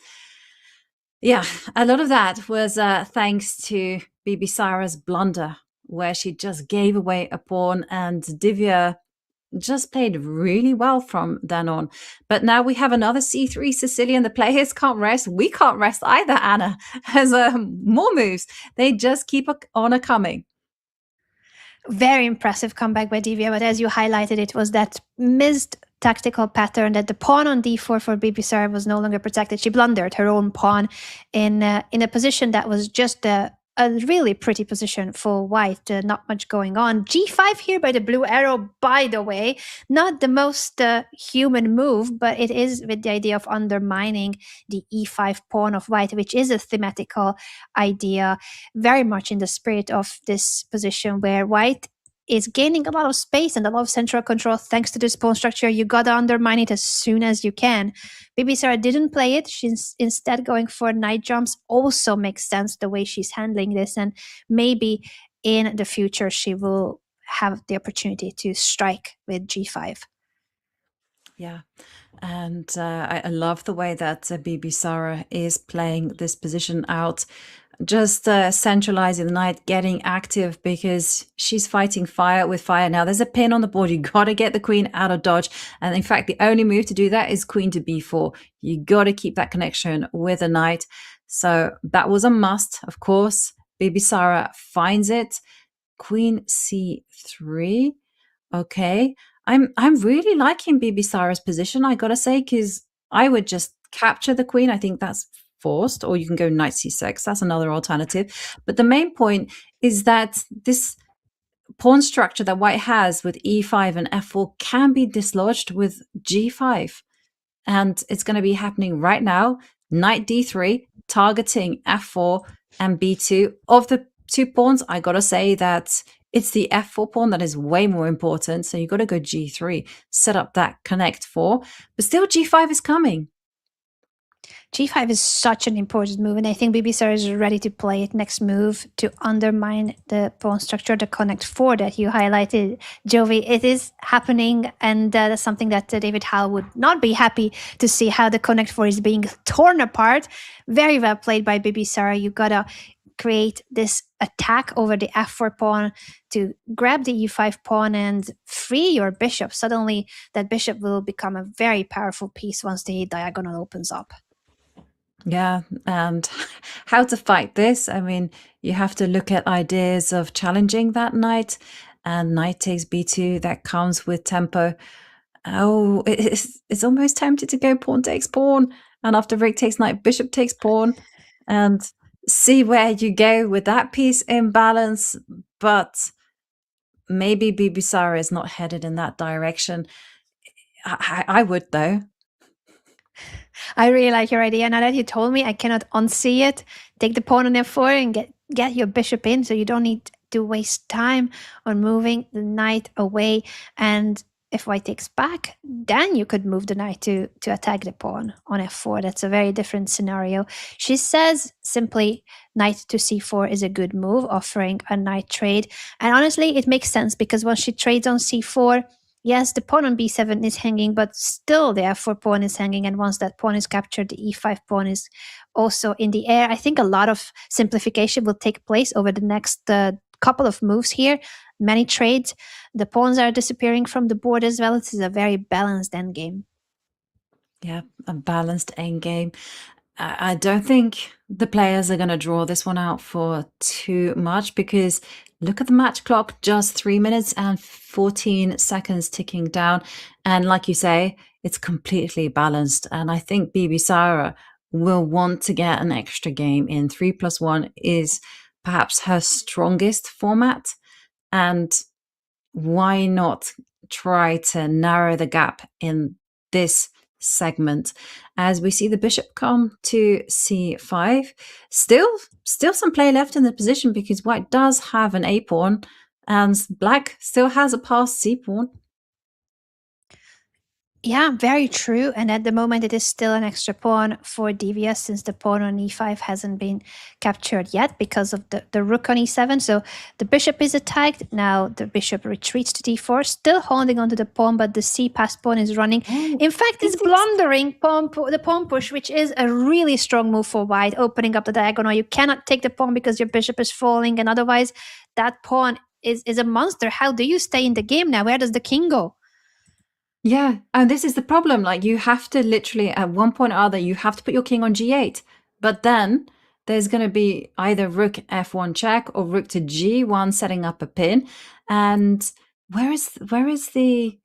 Yeah, a lot of that was thanks to Bibisara's blunder, where she just gave away a pawn, and Divya just played really well from then on. But now we have another c3 Sicilian. The players can't rest. We can't rest either, Anna. As more moves, they just keep on a coming. Very impressive comeback by Divya, but as you highlighted, it was that missed tactical pattern that the pawn on d4 for Bibisara was no longer protected. She blundered her own pawn in a position that was just a really pretty position for white. Not much going on. g5 here by the blue arrow, by the way. Not the most human move, but it is with the idea of undermining the e5 pawn of white, which is a thematical idea, very much in the spirit of this position where white is gaining a lot of space and a lot of central control thanks to this pawn structure. You gotta undermine it as soon as you can. Bibisara didn't play it. She's instead going for knight jumps. Also makes sense the way she's handling this, and maybe in the future she will have the opportunity to strike with g5. Yeah. And I love the way that Bibisara is playing this position out. Just centralizing the knight, getting active because she's fighting fire with fire. Now there's a pin on the board. You got to get the queen out of dodge. And in fact, the only move to do that is queen to b4. You got to keep that connection with the knight. So that was a must, of course. Bibisara finds it. Queen c3. Okay. I'm really liking Bibisara's position, I got to say, because I would just capture the queen. I think that's forced, or you can go knight c6. That's another alternative. But the main point is that this pawn structure that white has with e5 and f4 can be dislodged with g5. And it's going to be happening right now. Knight d3, targeting f4 and b2. Of the two pawns, I got to say that it's the f4 pawn that is way more important. So you got to go g3, set up that connect 4. But still, g5 is coming. g5 is such an important move, and I think Bibisara is ready to play it next move to undermine the pawn structure, the connect 4 that you highlighted, Jovi. It is happening, and that's something that David Howell would not be happy to see, how the connect 4 is being torn apart. Very well played by Bibisara. You gotta create this attack over the f4 pawn to grab the e5 pawn and free your bishop. Suddenly, that bishop will become a very powerful piece once the diagonal opens up. Yeah, and how to fight this? I mean, you have to look at ideas of challenging that knight, and knight takes b2. That comes with tempo. Oh, it's almost tempted to go pawn takes pawn, and after Rick takes knight, bishop takes pawn, and see where you go with that piece in balance. But maybe Bibisara is not headed in that direction. I would, though. I really like your idea. Now that you told me, I cannot unsee it. Take the pawn on f4 and get your bishop in, so you don't need to waste time on moving the knight away. And if white takes back, then you could move the knight to attack the pawn on f4. That's a very different scenario. She says simply knight to c4 is a good move, offering a knight trade. And honestly, it makes sense because once she trades on c4, yes, the pawn on b7 is hanging, but still the f4 pawn is hanging. And once that pawn is captured, the e5 pawn is also in the air. I think a lot of simplification will take place over the next couple of moves here. Many trades. The pawns are disappearing from the board as well. This is a very balanced endgame. Yeah, a balanced endgame. I don't think the players are going to draw this one out for too much, because look at the match clock, just 3 minutes and 14 seconds ticking down. And like you say, it's completely balanced. And I think Bibisara will want to get an extra game in. 3+1 is perhaps her strongest format. And why not try to narrow the gap in this segment as we see the bishop come to c5? Still some play left in the position, because white does have an a pawn and black still has a passed c pawn. Yeah, very true. And at the moment, it is still an extra pawn for Divya, since the pawn on e5 hasn't been captured yet because of the rook on e7. So the bishop is attacked. Now the bishop retreats to d4, still holding onto the pawn, but the c-passed pawn is running. In fact, it's blundering the pawn push, which is a really strong move for white, opening up the diagonal. You cannot take the pawn because your bishop is falling, and otherwise that pawn is a monster. How do you stay in the game now? Where does the king go? Yeah, and this is the problem. Like, you have to literally, at one point or other, you have to put your king on g8. But then there's going to be either rook f1 check or rook to g1 setting up a pin. And where is the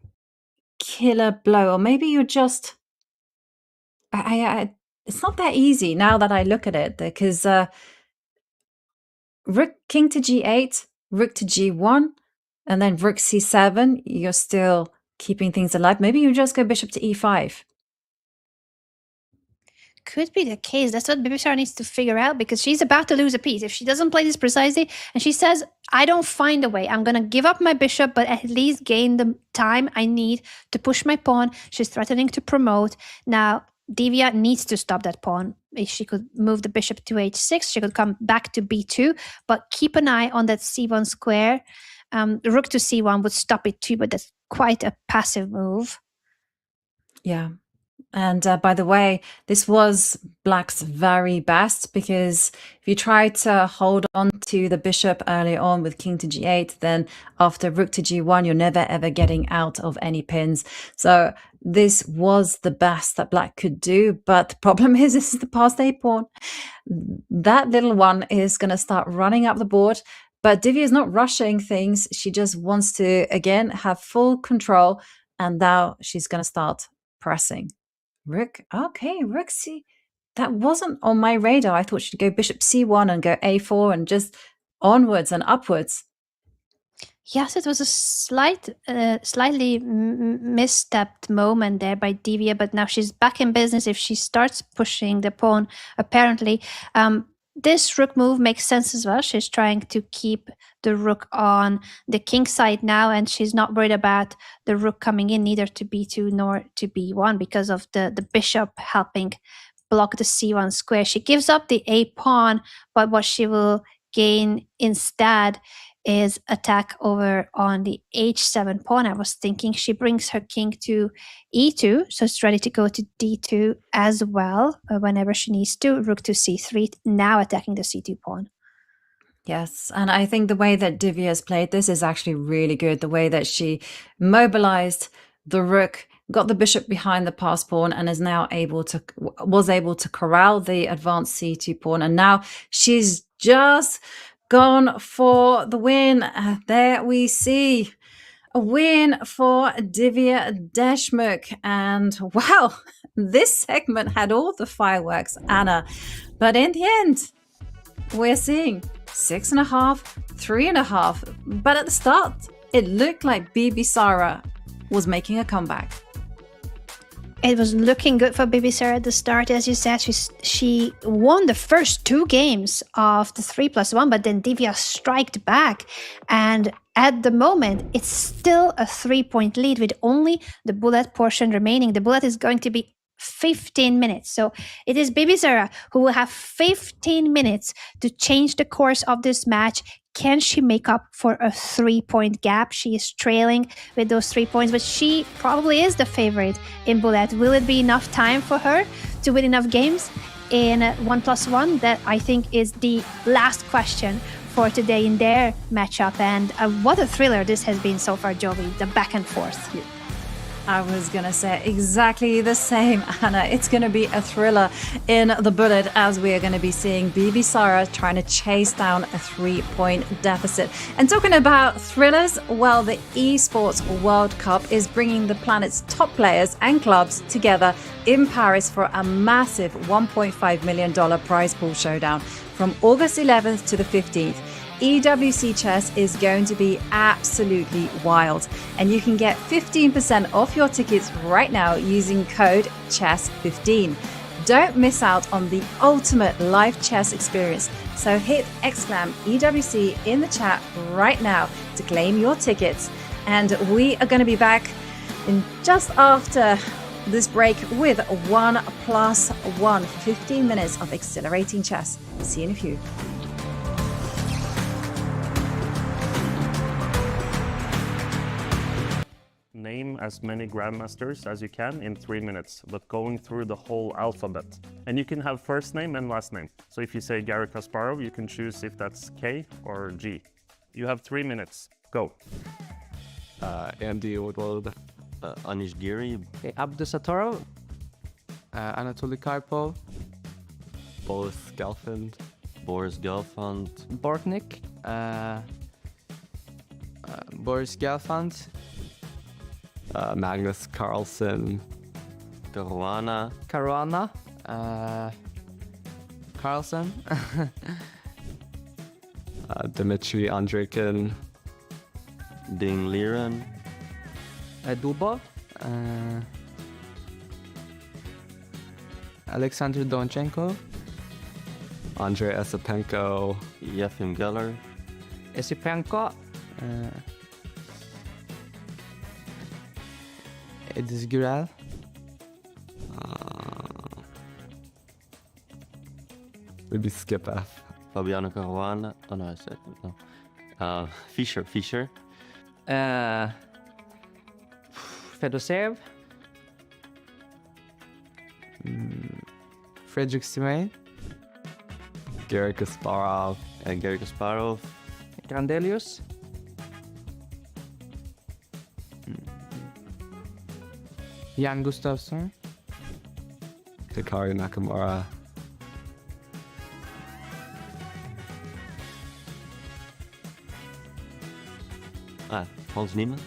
killer blow? Or maybe you're just... it's not that easy now that I look at it, because rook king to g8, rook to g1, and then rook c7, you're still keeping things alive. Maybe you just go bishop to e5. Could be the case. That's what Bibisara needs to figure out, because she's about to lose a piece. If she doesn't play this precisely and she says, I don't find a way, I'm going to give up my bishop, but at least gain the time I need to push my pawn. She's threatening to promote. Now, Divya needs to stop that pawn. If she could move the bishop to h6, she could come back to b2, but keep an eye on that c1 square. Rook to c1 would stop it too, but that's quite a passive move. Yeah. And by the way, this was Black's very best, because if you try to hold on to the bishop early on with king to g8, then after rook to g1, you're never ever getting out of any pins. So this was the best that Black could do. But the problem is, this is the passed a pawn. That little one is going to start running up the board. But Divya is not rushing things. She just wants to, again, have full control. And now she's going to start pressing. Rook, okay, rook c. That wasn't on my radar. I thought she'd go bishop c1 and go a4 and just onwards and upwards. Yes, it was a slightly misstepped moment there by Divya, but now she's back in business if she starts pushing the pawn, apparently. This rook move makes sense as well. She's trying to keep the rook on the king side now, and she's not worried about the rook coming in neither to b2 nor to b1 because of the bishop helping block the c1 square. She gives up the a pawn, but what she will gain instead is attack over on the h7 pawn. I was thinking she brings her king to e2, so it's ready to go to d2 as well whenever she needs to. Rook to c3, now attacking the c2 pawn. Yes, and I think the way that Divya has played this is actually really good. The way that she mobilized the rook, got the bishop behind the passed pawn, and is now was able to corral the advanced c2 pawn. And now she's just gone for the win. There we see a win for Divya Deshmukh. And wow, this segment had all the fireworks, Anna. But in the end, we're seeing 6.5, 3.5. But at the start, it looked like Bibisara was making a comeback. It was looking good for Bibisara at the start. As you said, she won the first 2 games of the 3+1, but then Divya striked back. And at the moment, it's still a 3-point lead with only the bullet portion remaining. The bullet is going to be 15 minutes. So it is Bibisara who will have 15 minutes to change the course of this match. Can she make up for a 3-point gap? She is trailing with those 3 points, but she probably is the favorite in bullet. Will it be enough time for her to win enough games in 1+1? That, I think, is the last question for today in their matchup. And what a thriller this has been so far, Jovi, the back and forth. I was going to say exactly the same, Anna. It's going to be a thriller in the bullet, as we are going to be seeing Bibisara trying to chase down a 3-point deficit. And talking about thrillers, well, the Esports World Cup is bringing the planet's top players and clubs together in Paris for a massive $1.5 million prize pool showdown from August 11th to the 15th. EWC Chess is going to be absolutely wild, and you can get 15% off your tickets right now using code CHESS15. Don't miss out on the ultimate live chess experience, so hit !EWC in the chat right now to claim your tickets. And we are going to be back in just after this break with 1+1, 15 minutes of exhilarating chess. See you in a few. Name as many grandmasters as you can in 3 minutes, but going through the whole alphabet. And you can have first name and last name. So if you say Garry Kasparov, you can choose if that's K or G. You have 3 minutes. Go. Andy Woodward, Anish Giri, Okay, Abdusattorov, Anatoly Karpov, Boris Gelfand, Borknik, Boris Gelfand, Magnus Carlsen, Caruana, Caruana, Carlsen, Dmitry Andreikin, Ding Liren, Dubov, Alexander Donchenko, Andrei Esipenko, Yefim Geller, Esipenko, Edis Gürel, maybe skip F. Fabiano Caruana. Oh no, I said no. Fischer. Fedoseev, Frederick Stimane, Garry Kasparov and Garry Kasparov. Grandelius, Jan Gustafsson, Hikaru Nakamura. Hans Niemann.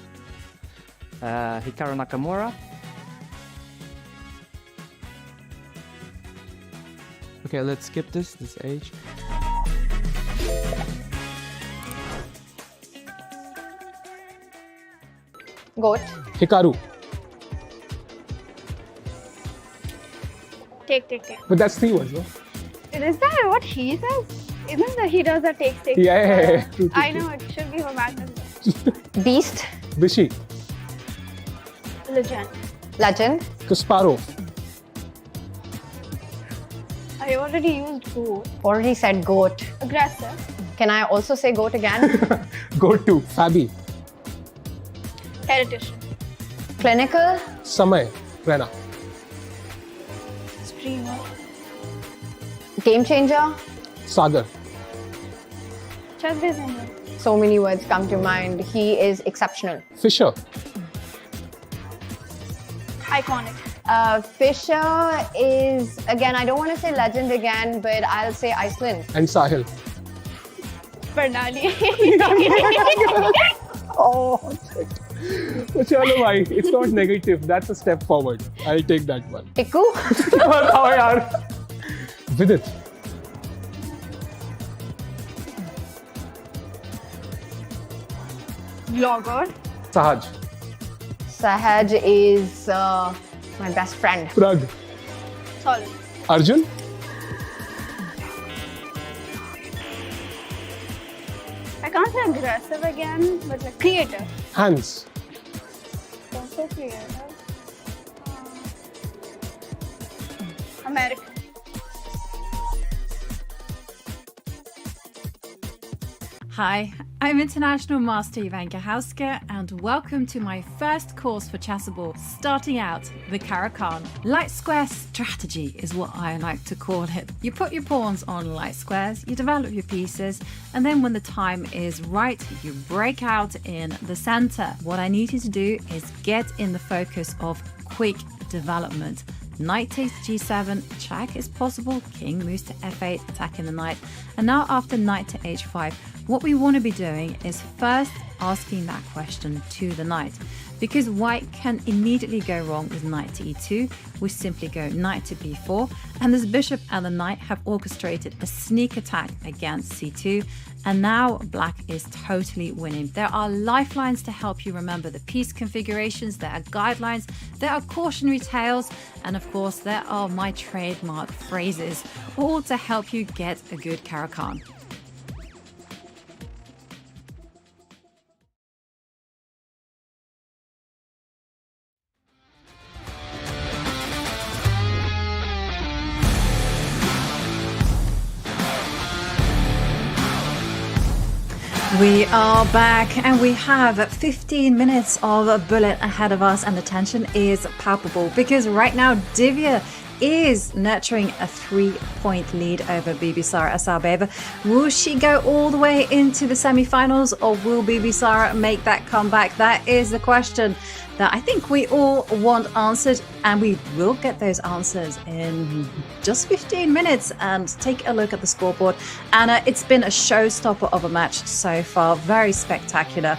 Hikaru Nakamura, Okay, let's skip this age. Goat. Hikaru. Take. But that's 3 words, no? Is that what he says? Isn't that he does a take? Yeah. True. I know, it should be for Magnus. Beast. Vishy. Legend. Legend. Kasparov. I already used goat. Already said goat. Aggressive. Can I also say goat again? Go to. Fabi. Hereditary. Clinical. Samay. Rena. Streamer. Game changer. Sagar. Chess designer. So many words come to mind. He is exceptional. Fisher. Iconic. Fisher is, again, I don't want to say legend again, but I'll say Iceland. And Sahil. Bernali. Oh, shit. So, chalo bhai, it's not negative. That's a step forward. I'll take that one. Iku. Oh, yaar. Vidit. Vlogger. Sahaj. Sahaj is my best friend. Prag. Solid. Arjun. I can't say aggressive again, but like creative. Hans. Don't say creative. American. Hi, I'm International Master Ivanka Hauske, and welcome to my first course for Chessable, starting out the Caro-Kann. Light square strategy is what I like to call it. You put your pawns on light squares, you develop your pieces, and then when the time is right, you break out in the center. What I need you to do is get in the focus of quick development. Knight takes g7, check is possible, king moves to f8, attacking the knight, and now after knight to h5, what we want to be doing is first asking that question to the knight, because white can immediately go wrong with knight to e2. We simply go knight to b4, and this bishop and the knight have orchestrated a sneak attack against c2, and now black is totally winning. There are lifelines to help you remember the piece configurations, there are guidelines, there are cautionary tales, and of course there are my trademark phrases, all to help you get a good Caro-Kann. We are back and we have 15 minutes of a bullet ahead of us, and the tension is palpable because right now Divya is nurturing a 3-point lead over Bibisara Asarbeva. Will she go all the way into the semi-finals, or will Bibisara make that comeback? That is the question. that I think we all want answered, and we will get those answers in just 15 minutes and take a look at the scoreboard. Anna, it's been a showstopper of a match so far, very spectacular.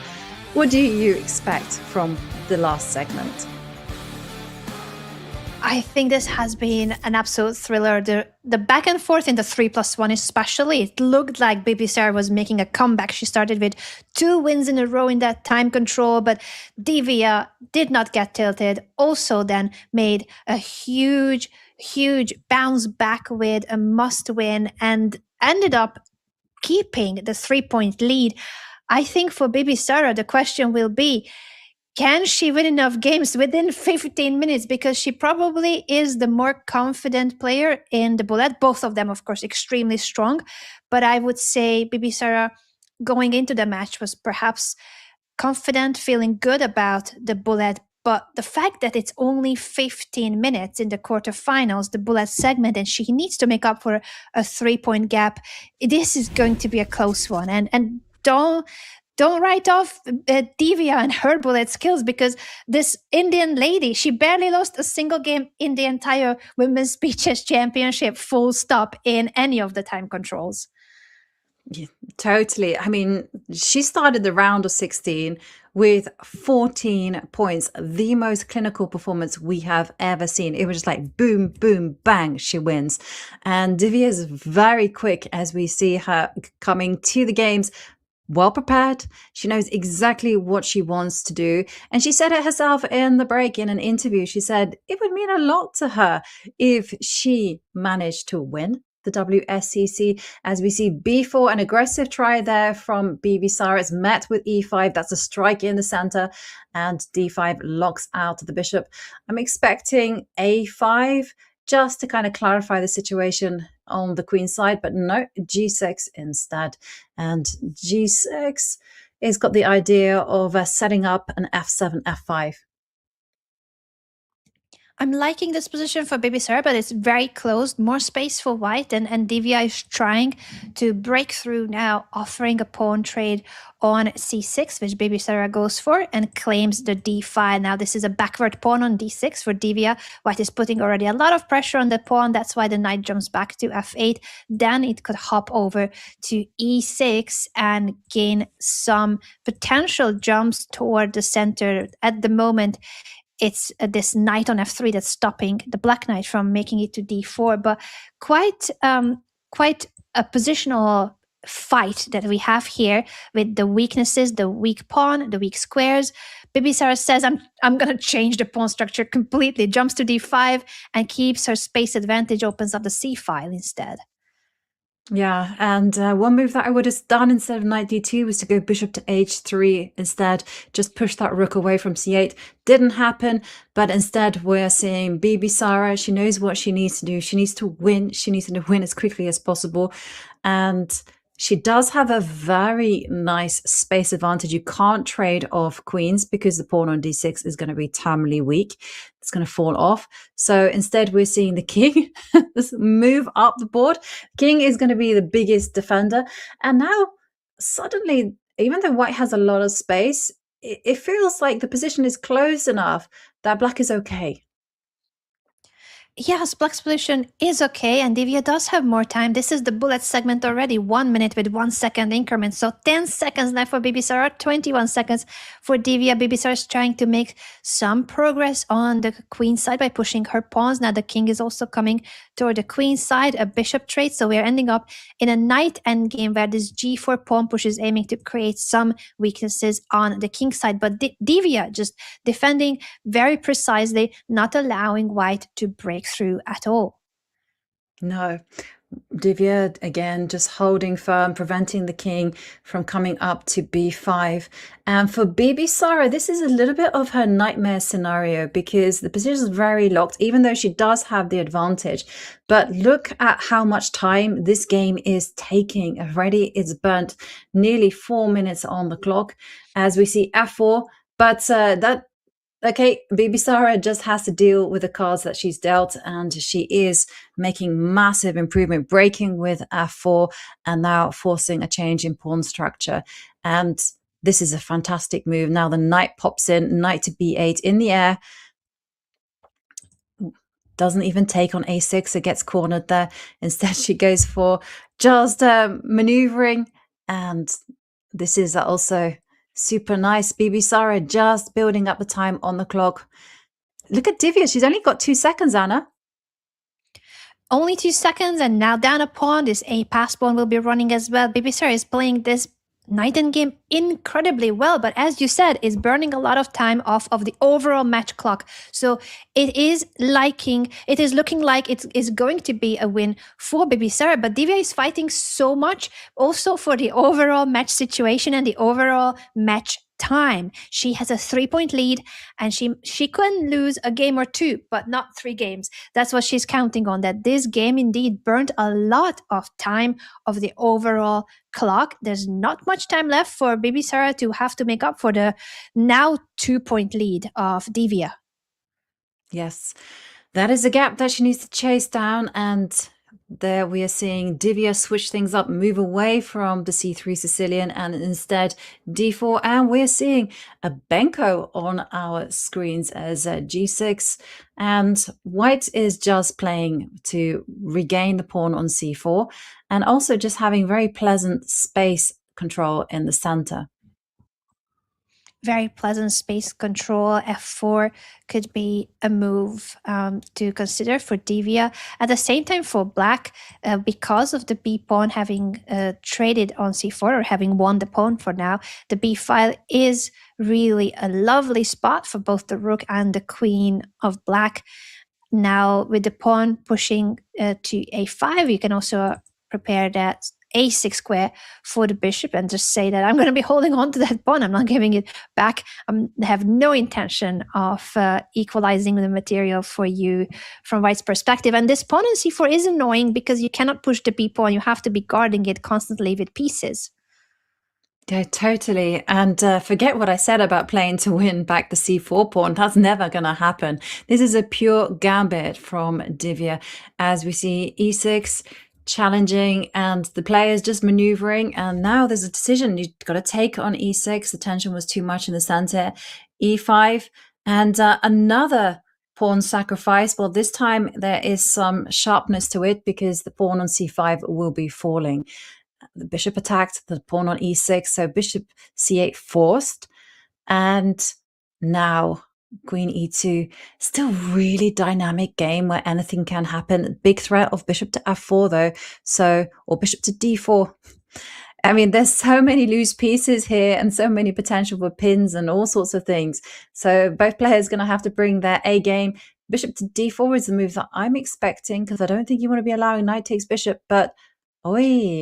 What do you expect from the last segment? I think this has been an absolute thriller. The back and forth in the 3+1 especially, it looked like Bibisara was making a comeback. She started with 2 wins in a row in that time control, but Divya did not get tilted. Also then made a huge bounce back with a must win and ended up keeping the 3-point lead. I think for Bibisara, the question will be, can she win enough games within 15 minutes? Because she probably is the more confident player in the bullet. Both of them, of course, extremely strong. But I would say Bibisara going into the match was perhaps confident, feeling good about the bullet. But the fact that it's only 15 minutes in the quarterfinals, the bullet segment, and she needs to make up for a 3-point gap, this is going to be a close one. And don't write off Divya and her bullet skills, because this Indian lady, she barely lost a single game in the entire Women's Speed Chess Championship, full stop, in any of the time controls. Yeah, totally. I mean, she started the round of 16 with 14 points, the most clinical performance we have ever seen. It was just like boom, boom, bang, she wins. And Divya is very quick as we see her coming to the games. Well prepared. She knows exactly what she wants to do. And she said it herself in the break in an interview. She said it would mean a lot to her if she managed to win the WSCC. As we see B4, an aggressive try there from Bibisara. It's met with E5. That's a strike in the center. And D5 locks out the bishop. I'm expecting A5 just to kind of clarify the situation on the queen side, but no, G6 instead. And G6 has got the idea of setting up an F7, F5. I'm liking this position for Bibisara, but it's very closed, more space for white, and Divya is trying to break through now, offering a pawn trade on C6, which Bibisara goes for and claims the D5. Now this is a backward pawn on D6 for Divya. White is putting already a lot of pressure on the pawn. That's why the knight jumps back to F8. Then it could hop over to E6 and gain some potential jumps toward the center. At the moment, it's this knight on F3 that's stopping the black knight from making it to D4, but quite a positional fight that we have here with the weaknesses, the weak pawn, the weak squares. Bibisara says, I'm going to change the pawn structure completely, jumps to D5 and keeps her space advantage, opens up the C file instead. Yeah, and one move that I would have done instead of knight d2 was to go bishop to h3 instead, just push that rook away from c8. Didn't happen, but instead we're seeing Bibisara. She knows what she needs to do. She needs to win. She needs to win as quickly as possible. And she does have a very nice space advantage. You can't trade off queens because the pawn on d6 is going to be terminally weak. It's going to fall off. So instead, we're seeing the king just move up the board. King is going to be the biggest defender. And now, suddenly, even though white has a lot of space, it feels like the position is close enough that black is okay. Yes, black's position is okay, and Divya does have more time. This is the bullet segment already, 1 minute with 1 second increment. So 10 seconds left for Bibisara, 21 seconds for Divya. Bibisara is trying to make some progress on the queen side by pushing her pawns. Now the king is also coming toward the queen side, a bishop trade. So we're ending up in a knight endgame where this g4 pawn push is aiming to create some weaknesses on the king side. But Divya just defending very precisely, not allowing white to break through at all. No. Divya, again, just holding firm, preventing the king from coming up to b5. And for Bibisara, this is a little bit of her nightmare scenario because the position is very locked, even though she does have the advantage. But look at how much time this game is taking. Already it's burnt nearly 4 minutes on the clock as we see f4. But okay, Bibisara just has to deal with the cards that she's dealt, and she is making massive improvement, breaking with f4 and now forcing a change in pawn structure. And This is a fantastic move. Now the knight pops in, knight to b8 in the air. Doesn't even take on a6. It gets cornered there. Instead, she goes for just maneuvering. And this is also super nice. Bibisara just building up the time on the clock. Look at Divya. She's only got 2 seconds, Anna. Only 2 seconds, and now down a pawn. This a pass pawn will be running as well. Bibisara is playing this knight endgame incredibly well, but as you said, is burning a lot of time off of the overall match clock. So it is looking like it is going to be a win for Bibisara, but Divya is fighting so much also for the overall match situation and the overall match time. She has a 3-point lead, and she can lose a game or two, but not 3 games. That's what she's counting on, that this game indeed burned a lot of time of the overall clock. There's not much time left for Bibisara to have to make up for the now 2-point lead of Divya. Yes, that is a gap that she needs to chase down, and there we are seeing Divya switch things up, move away from the c3 Sicilian and instead d4, and we're seeing a Benko on our screens as g6, and white is just playing to regain the pawn on c4 and also just having very pleasant space control in the center. Very pleasant space control. F4 could be a move to consider for Divya. At the same time, for black, because of the b pawn having traded on c4 or having won the pawn for now, the b file is really a lovely spot for both the rook and the queen of black. Now, with the pawn pushing to a5, you can also prepare that a6 square for the bishop and just say that I'm going to be holding on to that pawn. I'm not giving it back. I have no intention of equalizing the material for you from white's perspective. And this pawn on c4 is annoying because you cannot push the b pawn. You have to be guarding it constantly with pieces. Yeah, totally. And forget what I said about playing to win back the c4 pawn. That's never going to happen. This is a pure gambit from Divya. As we see e6 challenging and the players just maneuvering, and now there's a decision. You've got to take on e6. The tension was too much in the center. e5 and another pawn sacrifice. Well, this time there is some sharpness to it because the pawn on c5 will be falling. The bishop attacked, the pawn on e6, so bishop c8 forced, and now queen e2. Still really dynamic game where anything can happen. Big threat of bishop to f4 though, or bishop to d4. I mean, there's so many loose pieces here and so many potential for pins and all sorts of things. So both players are going to have to bring their A game. Bishop to d4 is the move that I'm expecting because I don't think you want to be allowing knight takes bishop, but oi.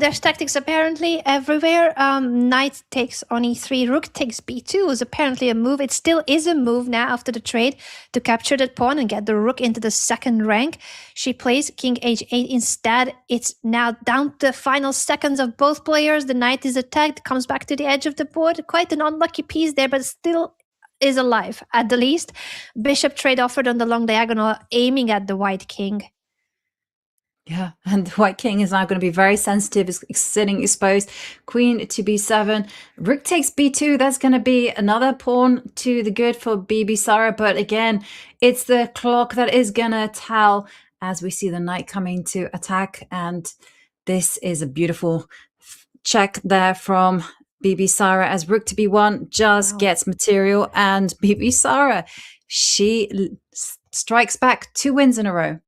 There's tactics apparently everywhere. Knight takes on e3, rook takes b2 is apparently a move. It still is a move now after the trade to capture that pawn and get the rook into the second rank. She plays king h8 instead. It's now down to the final seconds of both players. The knight is attacked, comes back to the edge of the board. Quite an unlucky piece there, but still is alive at the least. Bishop trade offered on the long diagonal, aiming at the white king. Yeah, and the white king is now going to be very sensitive, is sitting exposed. Queen to b7, rook takes b2. That's going to be another pawn to the good for Bibisara, but again, it's the clock that is going to tell as we see the knight coming to attack, and this is a beautiful check there from Bibisara as rook to b1 just gets material, and Bibisara, she strikes back 2 wins in a row.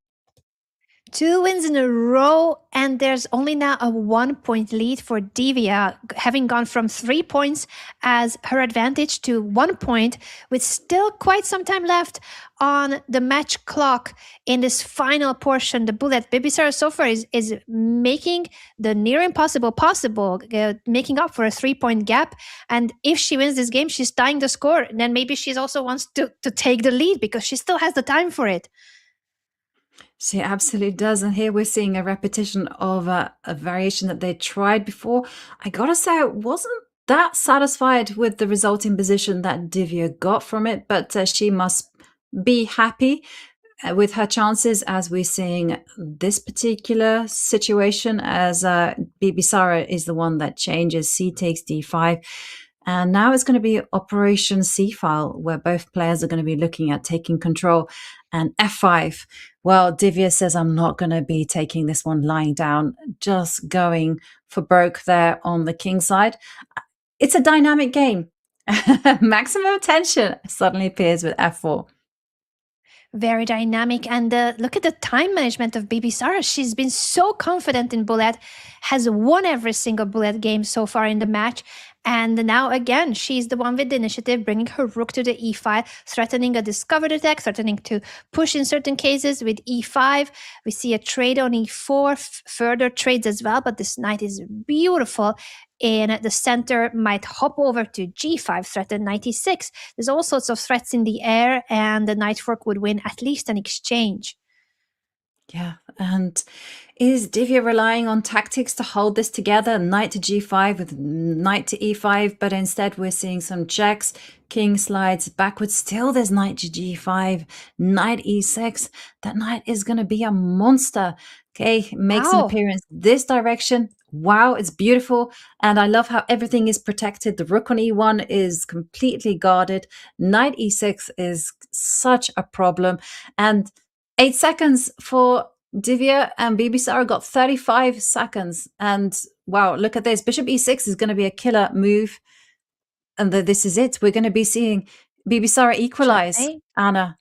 2 wins in a row, and there's only now a 1-point lead for Divya, having gone from 3 points as her advantage to 1 point, with still quite some time left on the match clock in this final portion. The bullet, Bibisara so far is making the near impossible possible, making up for a 3-point gap. And if she wins this game, she's tying the score. Then maybe she also wants to take the lead because she still has the time for it. She absolutely does. And here we're seeing a repetition of a variation that they tried before. I gotta say, I wasn't that satisfied with the resulting position that Divya got from it, but she must be happy with her chances, as we're seeing this particular situation, as Bibisara is the one that changes. C takes d5. And now it's going to be Operation C-file, where both players are going to be looking at taking control. And f5. Well, Divya says, I'm not going to be taking this one lying down, just going for broke there on the king side. It's a dynamic game. Maximum tension suddenly appears with f4. Very dynamic. And look at the time management of Bibisara. She's been so confident in bullet, has won every single bullet game so far in the match. And now again, she's the one with the initiative, bringing her rook to the e5, threatening a discovered attack, threatening to push in certain cases with e5. We see a trade on e4, further trades as well, but this knight is beautiful. In the center, might hop over to g5, threaten knight e6. There's all sorts of threats in the air, and the knight fork would win at least an exchange. Yeah, and is Divya relying on tactics to hold this together? Knight to g5 with knight to e5, but instead we're seeing some checks. King slides backwards. Still there's knight to g5, knight e6. That knight is going to be a monster. Okay, makes an appearance this direction. Wow, it's beautiful. And I love how everything is protected. The rook on e1 is completely guarded. Knight e6 is such a problem. And 8 seconds for Divya, and Bibisara got 35 seconds. And wow, look at this. Bishop e6 is going to be a killer move. And this is it. We're going to be seeing Bibisara equalize, Anna.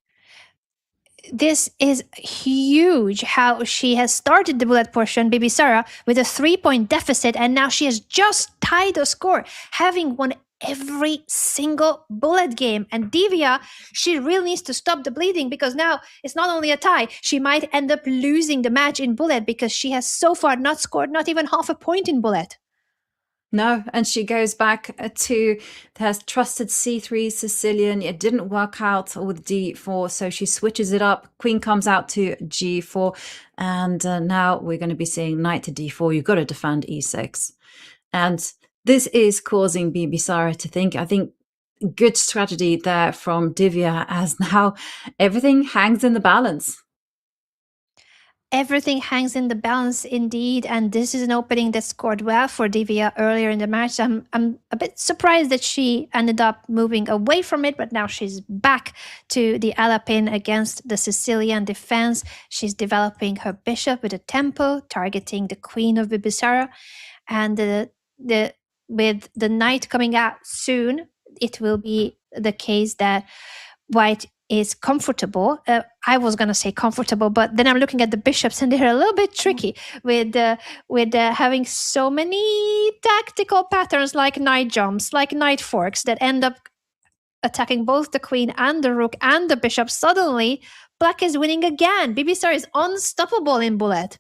This is huge how she has started the bullet portion, Bibisara, with a 3-point deficit, and now she has just tied the score, having won every single bullet game. And Divya, she really needs to stop the bleeding, because now it's not only a tie, she might end up losing the match in bullet, because she has so far not scored not even half a point in bullet. No, and she goes back to her trusted c3 Sicilian. It didn't work out with d4, so she switches it up. Queen comes out to g4, and now we're going to be seeing knight to d4. You've got to defend e6. And this is causing Bibisara to think, I think, good strategy there from Divya, as now everything hangs in the balance. Everything hangs in the balance indeed, and this is an opening that scored well for Divya earlier in the match. I'm a bit surprised that she ended up moving away from it, but now she's back to the Alapin against the Sicilian defense. She's developing her bishop with a tempo, targeting the queen of Bibisara, and with the knight coming out soon, it will be the case that white is comfortable. I was going to say comfortable, but then I'm looking at the bishops and they're a little bit tricky with having so many tactical patterns like knight jumps, like knight forks that end up attacking both the queen and the rook and the bishop. Suddenly, black is winning again. Bibisara is unstoppable in bullet.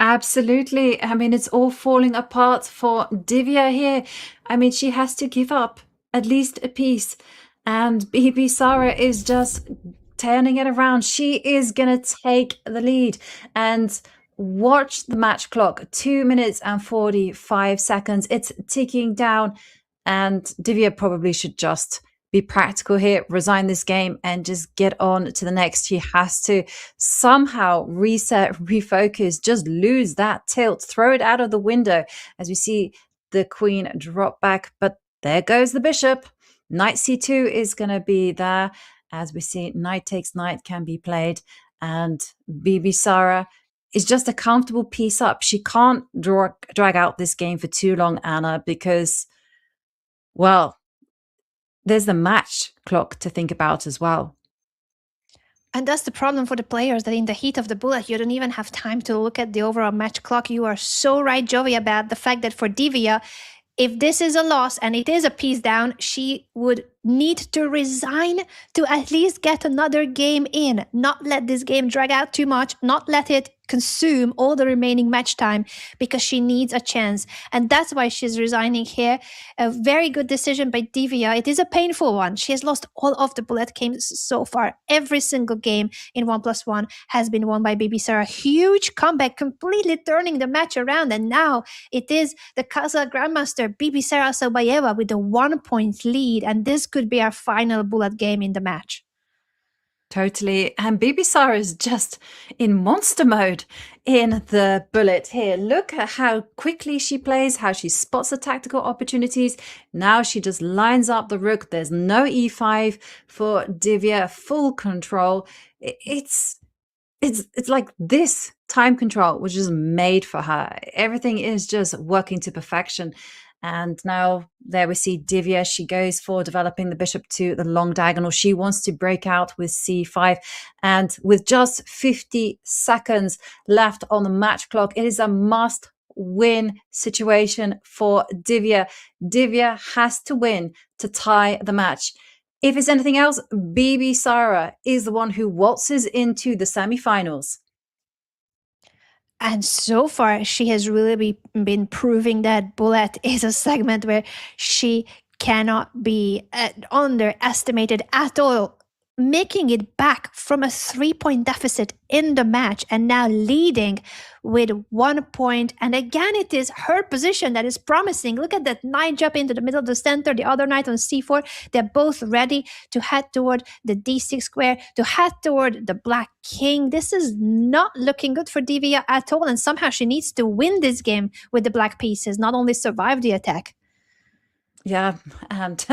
Absolutely. I mean, it's all falling apart for Divya here. I mean, she has to give up at least a piece. And Bibisara is just turning it around. She is going to take the lead. And watch the match clock. 2 minutes and 45 seconds. It's ticking down. And Divya probably should just be practical here, resign this game, and just get on to the next. She has to somehow reset, refocus, just lose that tilt, throw it out of the window as we see the queen drop back. But there goes the bishop. Knight c2 is going to be there. As we see, knight takes knight can be played. And Bibisara is just a comfortable piece up. She can't drag out this game for too long, Anna, because, well, there's the match clock to think about as well. And that's the problem for the players, that in the heat of the bullet, you don't even have time to look at the overall match clock. You are so right, Jovi, about the fact that for Divya, if this is a loss and it is a piece down, she would need to resign to at least get another game in, not let this game drag out too much, not let it consume all the remaining match time, because she needs a chance. And that's why she's resigning here. A very good decision by Divya. It is a painful one. She has lost all of the bullet games so far. Every single game in 1+1 has been won by Bibisara. Huge comeback, completely turning the match around. And now it is the Kazakh Grandmaster Bibisara Sobayeva with a 1-point lead. And this could be our final bullet game in the match. Totally. And Bibisara is just in monster mode in the bullet here. Look at how quickly she plays, how she spots the tactical opportunities. Now she just lines up the rook. There's no e5 for Divya. Full control. It's like this time control was just made for her. Everything is just working to perfection. And now there we see Divya. She goes for developing the bishop to the long diagonal. She wants to break out with c5. And with just 50 seconds left on the match clock, it is a must-win situation for Divya. Divya has to win to tie the match. If it's anything else, Bibisara is the one who waltzes into the semifinals. And so far, she has really been proving that bullet is a segment where she cannot be underestimated at all, making it back from a 3-point deficit in the match and now leading with 1 point. And again, it is her position that is promising. Look at that knight jump into the middle of the center, the other knight on c4. They're both ready to head toward the d6 square, to head toward the black king. This is not looking good for Divya at all. And somehow she needs to win this game with the black pieces, not only survive the attack. Yeah, and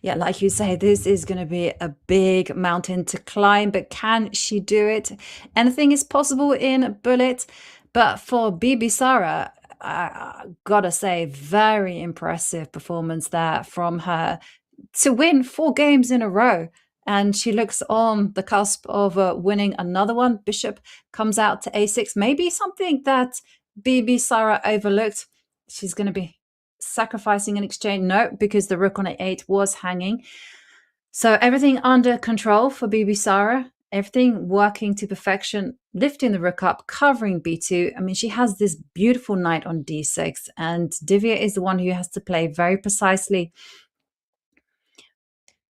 like you say, this is going to be a big mountain to climb, but can she do it? Anything is possible in bullet, but for Bibisara, I gotta say, very impressive performance there from her to win 4 games in a row. And she looks on the cusp of winning another one. Bishop comes out to a6, maybe something that Bibisara overlooked. She's going to be sacrificing an exchange. No, because the rook on a8 was hanging. So everything under control for Bibisara, everything working to perfection, lifting the rook up, covering b2. I mean, she has this beautiful knight on d6, and Divya is the one who has to play very precisely.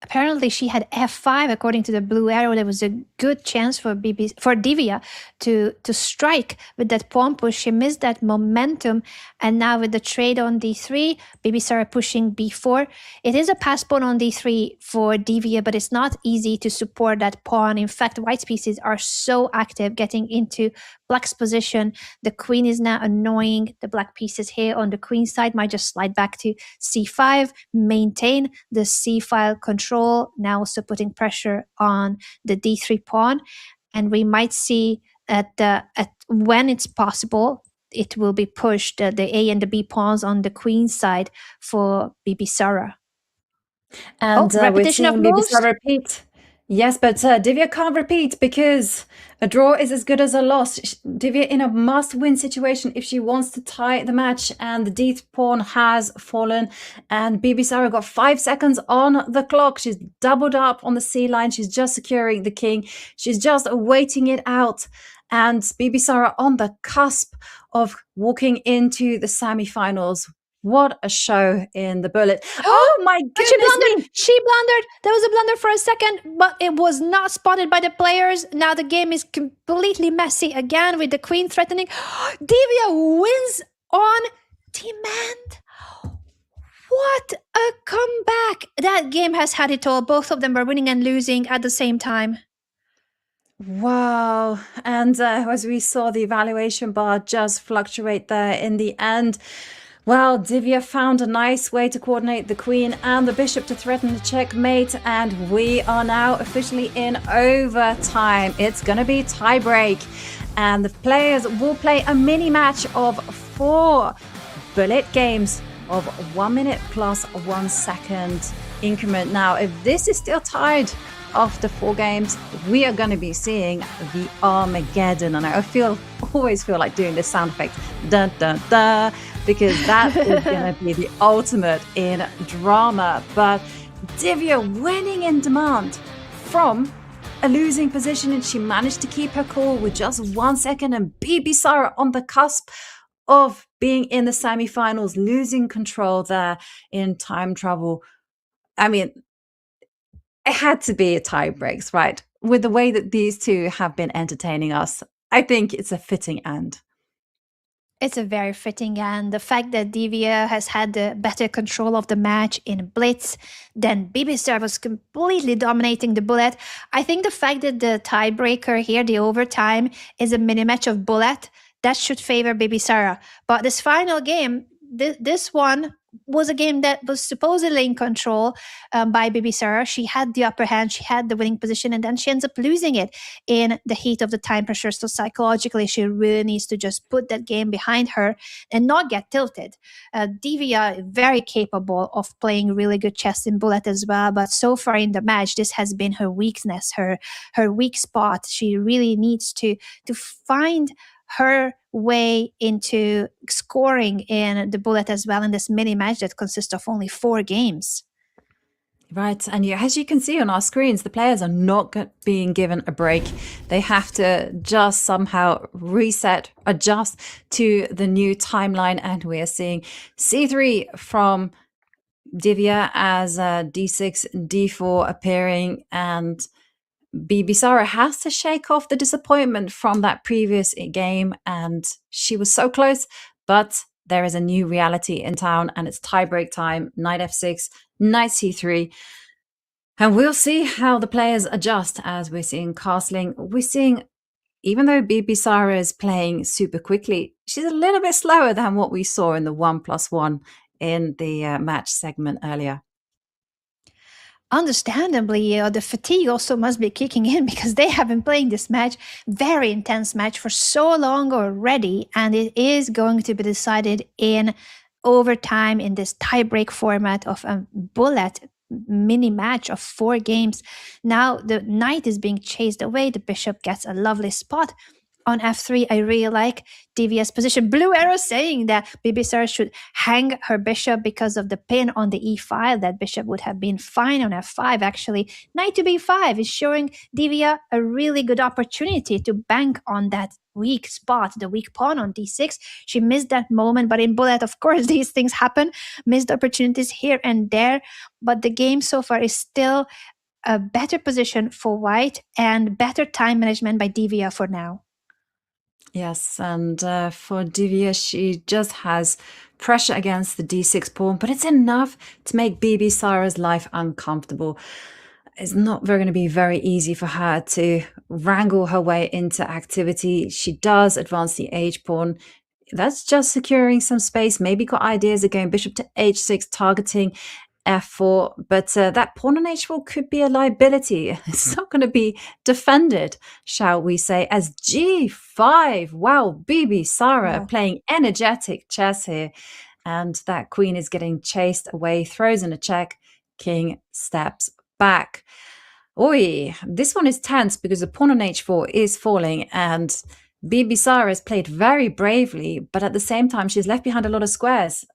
Apparently, she had f5 according to the blue arrow. There was a good chance for Divya to strike with that pawn push. She missed that momentum, and now with the trade on d3, Bibisara pushing b4. It is a pass pawn on d3 for Divya, but it's not easy to support that pawn. In fact, white's pieces are so active, getting into black's position. The queen is now annoying. The black pieces here on the queen side might just slide back to c5, maintain the c-file control, now also putting pressure on the d3 pawn. And we might see when it's possible, it will be pushed, the A and the B pawns on the queen side for Bibisara. And we're seeing Bibisara repeat. Yes, but Divya can't repeat because a draw is as good as a loss. Divya in a must-win situation if she wants to tie the match, and the d pawn has fallen, and Bibisara got 5 seconds on the clock. She's doubled up on the c line. She's just securing the king. She's just waiting it out, and Bibisara on the cusp of walking into the semifinals. What a show in the bullet. Oh my goodness. She blundered. There was a blunder for a second, but it was not spotted by the players. Now the game is completely messy again with the queen threatening. Divya wins on demand. What a comeback. That game has had it all. Both of them were winning and losing at the same time. Wow. And as we saw the evaluation bar just fluctuate there in the end, well, Divya found a nice way to coordinate the queen and the bishop to threaten the checkmate, and we are now officially in overtime. It's going to be tiebreak, and the players will play a mini match of 4 bullet games of 1 minute plus 1 second increment. Now, if this is still tied after 4 games, we are going to be seeing the Armageddon, and I always feel like doing this sound effect, dun dun dun, because that is going to be the ultimate in drama. But Divya winning in demand from a losing position, and she managed to keep her cool with just 1 second, and Bibisara on the cusp of being in the semifinals, losing control there in time travel. I mean, it had to be a tie breaks, right? With the way that these two have been entertaining us, I think it's a fitting end. It's a very fitting, and the fact that Divya has had the better control of the match in Blitz than Bibisara was completely dominating the bullet. I think the fact that the tiebreaker here, the overtime, is a mini match of bullet, that should favor Bibisara. But this final game, this one was a game that was supposedly in control by Bibisara. She had the upper hand, she had the winning position, and then she ends up losing it in the heat of the time pressure. So psychologically, she really needs to just put that game behind her and not get tilted. Divya, very capable of playing really good chess in bullet as well, but so far in the match, this has been her weakness, her weak spot. She really needs to find her way into scoring in the bullet as well in this mini match that consists of only 4 games. Right, and as you can see on our screens, the players are not being given a break. They have to just somehow reset, adjust to the new timeline, and we are seeing C3 from Divya as D6, D4 appearing, and Bibisara has to shake off the disappointment from that previous game, and she was so close, but there is a new reality in town, and it's tiebreak time. Knight F6, Knight C3, and we'll see how the players adjust. As we're seeing castling, we're seeing, even though Bibisara is playing super quickly, she's a little bit slower than what we saw in the 1+1 in the match segment earlier. Understandably, the fatigue also must be kicking in because they have been playing this match, very intense match, for so long already, and it is going to be decided in overtime in this tiebreak format of a bullet mini match of 4 games. Now the knight is being chased away, the bishop gets a lovely spot on f3. I really like Divya's position. Blue arrow saying that Bibisara should hang her bishop because of the pin on the e file. That bishop would have been fine on f5 actually. Knight to b5 is showing Divya a really good opportunity to bank on that weak spot, the weak pawn on d6. She missed that moment, but in bullet, of course, these things happen. Missed opportunities here and there, but the game so far is still a better position for white and better time management by Divya for now. Yes, and for Divya, she just has pressure against the d6 pawn, but it's enough to make Bibisara's life uncomfortable. It's not going to be very easy for her to wrangle her way into activity. She does advance the h pawn. That's just securing some space. Maybe got ideas of going bishop to h6, targeting f4, but that pawn on h4 could be a liability. It's not going to be defended, shall we say, as g5. Wow, Bibisara playing energetic chess here, and that queen is getting chased away, throws in a check, king steps back. Oi, this one is tense because the pawn on h4 is falling, and Bibisara has played very bravely, but at the same time she's left behind a lot of squares.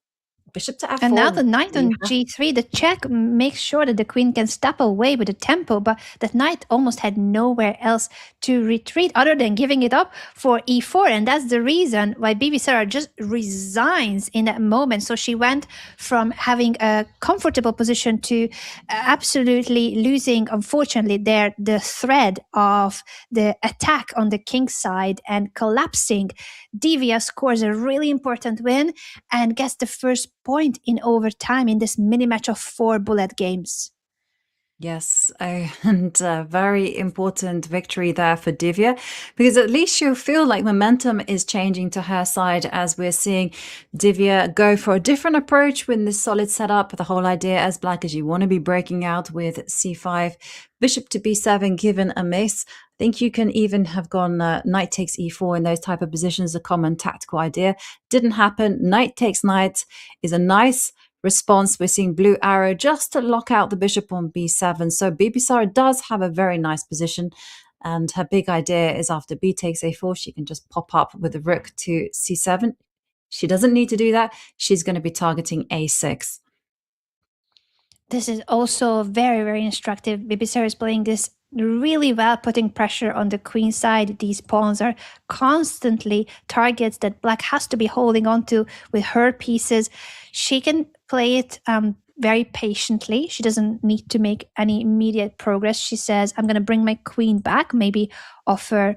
Bishop to f4. And now the knight on g3, the check makes sure that the queen can step away with the tempo, but that knight almost had nowhere else to retreat other than giving it up for e4. And that's the reason why Bibisara just resigns in that moment. So she went from having a comfortable position to absolutely losing, unfortunately, the thread of the attack on the king's side and collapsing. Divya scores a really important win and gets the first point in overtime in this mini match of 4 bullet games. Yes, and a very important victory there for Divya, because at least she'll feel like momentum is changing to her side, as we're seeing Divya go for a different approach with this solid setup. The whole idea as black is you want to be breaking out with c5, bishop to b7 given a miss. I think you can even have gone knight takes e4 in those type of positions, a common tactical idea. Didn't happen. Knight takes knight is a nice response. We're seeing blue arrow just to lock out the bishop on b7. So Bibisara does have a very nice position, and her big idea is after b takes a4, she can just pop up with the rook to c7. She doesn't need to do that. She's going to be targeting a6. This is also very, very instructive. Bibisara is playing this really well, putting pressure on the queen side. These pawns are constantly targets that black has to be holding on to with her pieces. She can play it very patiently. She doesn't need to make any immediate progress. She says, I'm going to bring my queen back, maybe offer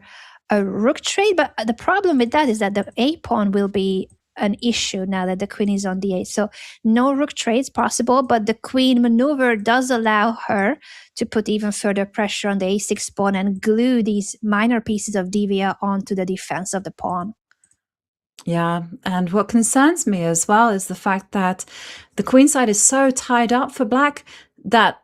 a rook trade, but the problem with that is that the a pawn will be an issue now that the queen is on d8. So no rook trades possible, but the queen maneuver does allow her to put even further pressure on the a6 pawn and glue these minor pieces of Divya onto the defense of the pawn. Yeah, and what concerns me as well is the fact that the queen side is so tied up for black that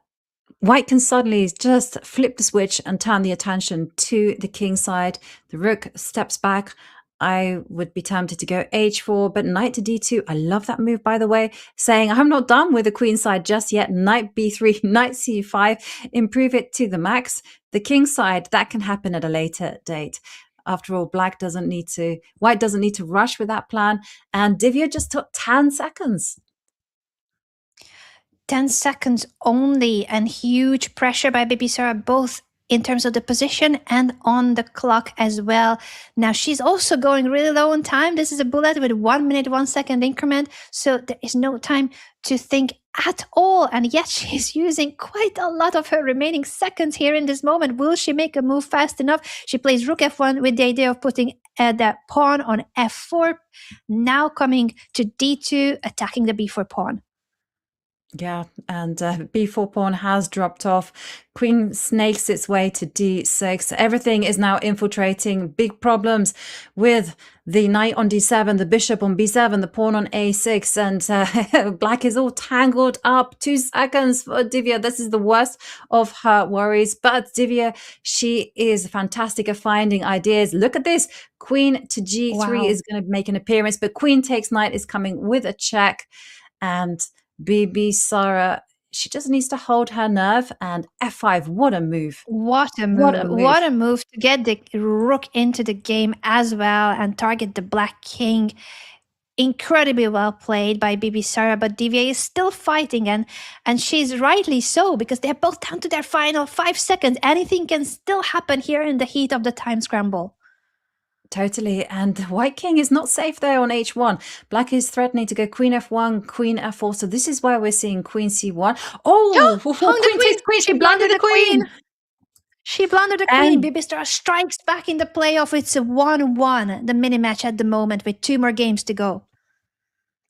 white can suddenly just flip the switch and turn the attention to the king side. The rook steps back. I would be tempted to go h4, but knight to d2. I love that move, by the way, saying I'm not done with the queen side just yet. Knight b3, knight c5, improve it to the max. The king side, that can happen at a later date. After all, white doesn't need to rush with that plan. And Divya just took 10 seconds. 10 seconds only, and huge pressure by Bibisara, both in terms of the position and on the clock as well. Now she's also going really low on time. This is a bullet with 1 minute, 1 second increment. So there is no time to think at all. And yet she's using quite a lot of her remaining seconds here in this moment. Will she make a move fast enough? She plays rook f1 with the idea of putting that pawn on f4. Now coming to d2, attacking the b4 pawn. Yeah, and b4 pawn has dropped off. Queen snakes its way to d6. Everything is now infiltrating. Big problems with the knight on d7, the bishop on b7, the pawn on a6, and black is all tangled up. 2 seconds for Divya. This is the worst of her worries. But Divya, she is fantastic at finding ideas. Look at this. Queen to g3 is going to make an appearance, but queen takes knight is coming with a check. And Bibisara, she just needs to hold her nerve, and f5, what a move. What a move to get the rook into the game as well and target the black king. Incredibly well played by Bibisara, but Divya is still fighting, and she's rightly so, because they're both down to their final 5 seconds. Anything can still happen here in the heat of the time scramble. Totally, and white king is not safe there on h1. Black is threatening to go queen f1, queen f4, so this is why we're seeing queen c1. Queen takes queen, she blundered the queen! She blundered the queen. Bibisara strikes back in the playoff. It's a 1-1, the mini-match at the moment, with 2 more games to go.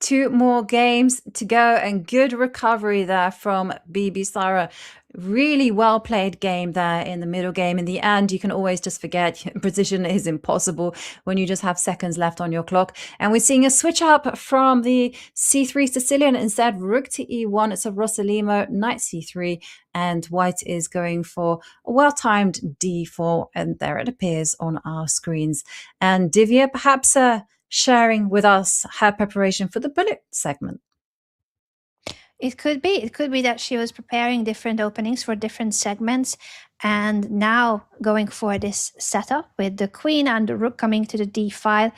2 more games to go, and good recovery there from Bibisara. Really well played game there in the middle game. In the end, you can always just forget precision is impossible when you just have seconds left on your clock. And we're seeing a switch up from the c3 Sicilian. Instead, rook to e1. It's a Rossolimo, knight c3, and white is going for a well-timed d4, and there it appears on our screens. And Divya perhaps sharing with us her preparation for the bullet segment. It could be that she was preparing different openings for different segments, and now going for this setup with the queen and the rook coming to the d file.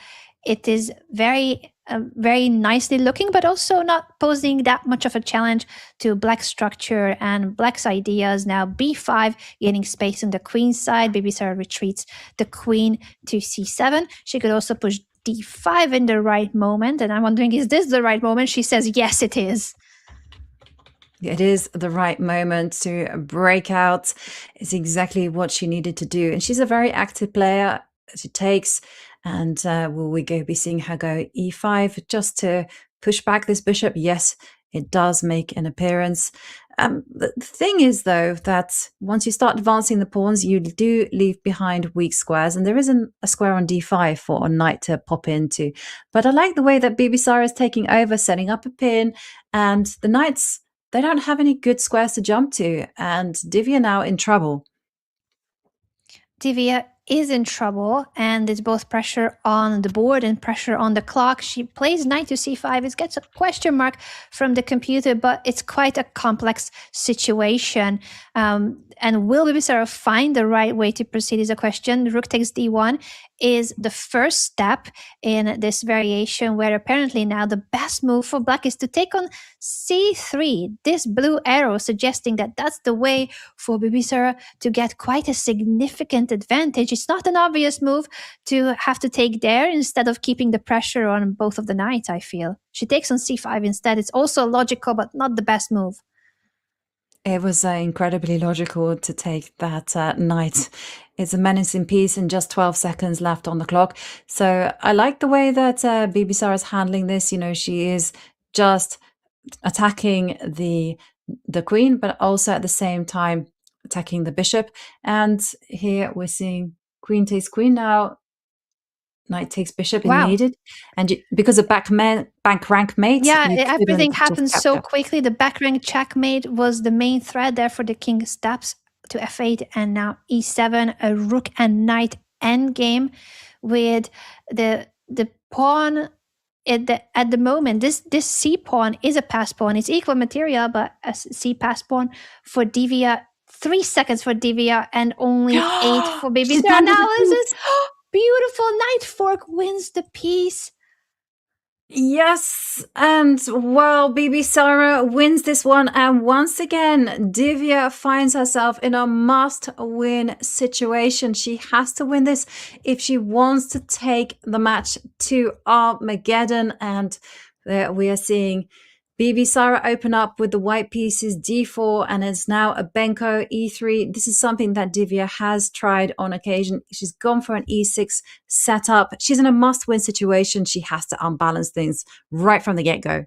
It is very nicely looking, but also not posing that much of a challenge to black's structure and black's ideas. Now b5, gaining space on the queen side. Bibisara retreats the queen to c7. She could also push d5 in the right moment, and I'm wondering, is this the right moment? She says yes, it is. It is the right moment to break out. It's exactly what she needed to do. And she's a very active player. She takes, and will we be seeing her go e5 just to push back this bishop? Yes, it does make an appearance. The thing is, though, that once you start advancing the pawns, you do leave behind weak squares, and there isn't a square on d5 for a knight to pop into. But I like the way that Bibisara is taking over, setting up a pin, and the knights, they don't have any good squares to jump to, and Divya now in trouble. Divya is in trouble, and it's both pressure on the board and pressure on the clock. She plays knight to c5. It gets a question mark from the computer, but it's quite a complex situation. And will Bibisara find the right way to proceed is a question. Rook takes d1 is the first step in this variation, where apparently now the best move for black is to take on c3. This blue arrow suggesting that that's the way for Bibisara to get quite a significant advantage. It's not an obvious move to have to take there instead of keeping the pressure on both of the knights, I feel. She takes on c5 instead. It's also logical, but not the best move. It was incredibly logical to take that knight It's a menacing piece and just 12 seconds left on the clock. So I like the way that Bibisara is handling this. You know, she is just attacking the queen, but also at the same time attacking the bishop. And here we're seeing queen takes queen now. Knight takes bishop needed. And because of bank rank mate, yeah, everything happened so quickly. The back rank checkmate was the main threat there for the king. Steps to f8 and now e7, a rook and knight endgame with the pawn at the moment. This c pawn is a pass pawn. It's equal material, but a c pass pawn for Divya. 3 seconds for Divya and only 8 for Bibisara. Now is it beautiful knight fork wins the piece. Yes, and well, Bibisara wins this one, and once again, Divya finds herself in a must-win situation. She has to win this if she wants to take the match to Armageddon, and there we are seeing Bibisara open up with the white pieces d4, and it's now a Benko e3. This is something that Divya has tried on occasion. She's gone for an e6 setup. She's in a must-win situation. She has to unbalance things right from the get-go.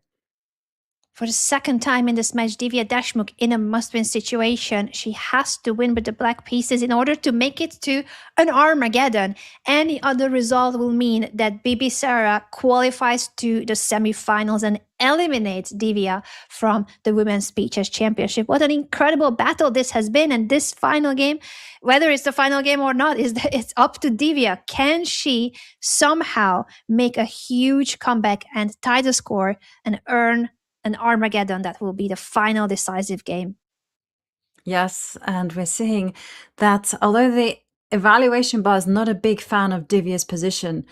For the second time in this match, Divya Dashmukh in a must-win situation. She has to win with the black pieces in order to make it to an Armageddon. Any other result will mean that Bibisara qualifies to the semifinals and eliminates Divya from the Women's Chess Championship. What an incredible battle this has been. And this final game, whether it's the final game or not, it's up to Divya. Can she somehow make a huge comeback and tie the score and earn an Armageddon that will be the final decisive game? Yes, and we're seeing that although the evaluation bar is not a big fan of Divya's position,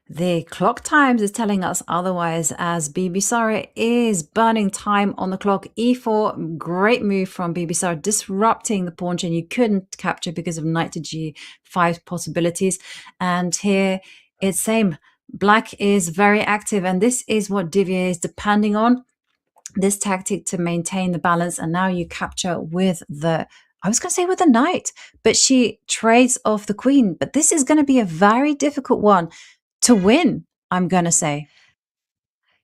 the clock times is telling us otherwise, as Bibisara is burning time on the clock. e4, great move from Bibisara, disrupting the pawn chain you couldn't capture because of knight to g5 possibilities. And here it's same. Black is very active, and this is what Divya is depending on. This tactic to maintain the balance, and now you capture with the, I was going to say with the knight, but she trades off the queen. But this is going to be a very difficult one to win, I'm going to say.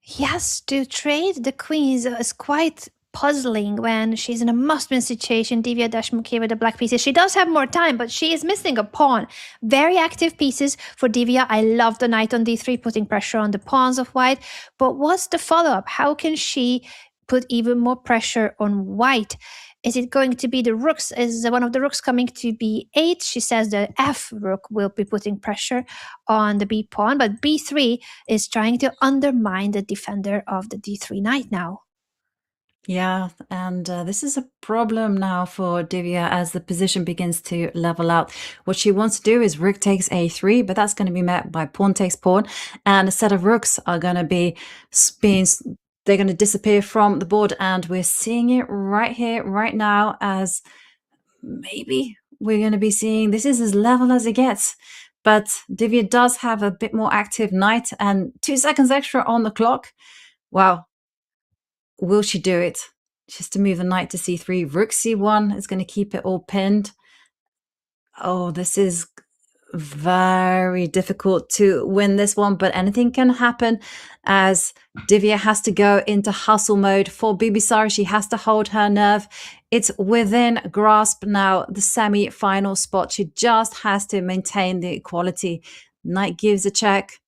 Yes, to trade the queen is quite puzzling when she's in a must-win situation. Divya Dashmukh here with the black pieces. She does have more time, but she is missing a pawn. Very active pieces for Divya. I love the knight on d3, putting pressure on the pawns of white. But what's the follow-up? How can she put even more pressure on white? Is it going to be the rooks? Is one of the rooks coming to b8? She says the f rook will be putting pressure on the b pawn, but b3 is trying to undermine the defender of the d3 knight now. Yeah, and this is a problem now for Divya as the position begins to level out. What she wants to do is rook takes a3, but that's going to be met by pawn takes pawn, and a set of rooks are going to be they're going to disappear from the board, and we're seeing it right here, right now, as maybe we're going to be seeing this is as level as it gets. But Divya does have a bit more active knight and 2 seconds extra on the clock. Wow. Will she do it? Just to move the knight to c3. Rook c1 is going to keep it all pinned. Oh, this is very difficult to win this one, but anything can happen as Divya has to go into hustle mode. For Bibisara, she has to hold her nerve. It's within grasp now, the semi-final spot. She just has to maintain the equality. Knight gives a check.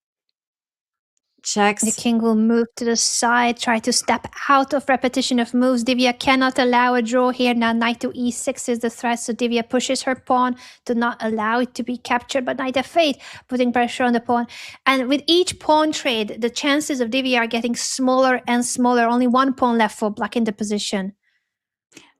Checks. The king will move to the side, try to step out of repetition of moves. Divya cannot allow a draw here. Now knight to e6 is the threat, so Divya pushes her pawn to not allow it to be captured, but knight f8, putting pressure on the pawn. And with each pawn trade, the chances of Divya are getting smaller and smaller. Only one pawn left for black in the position.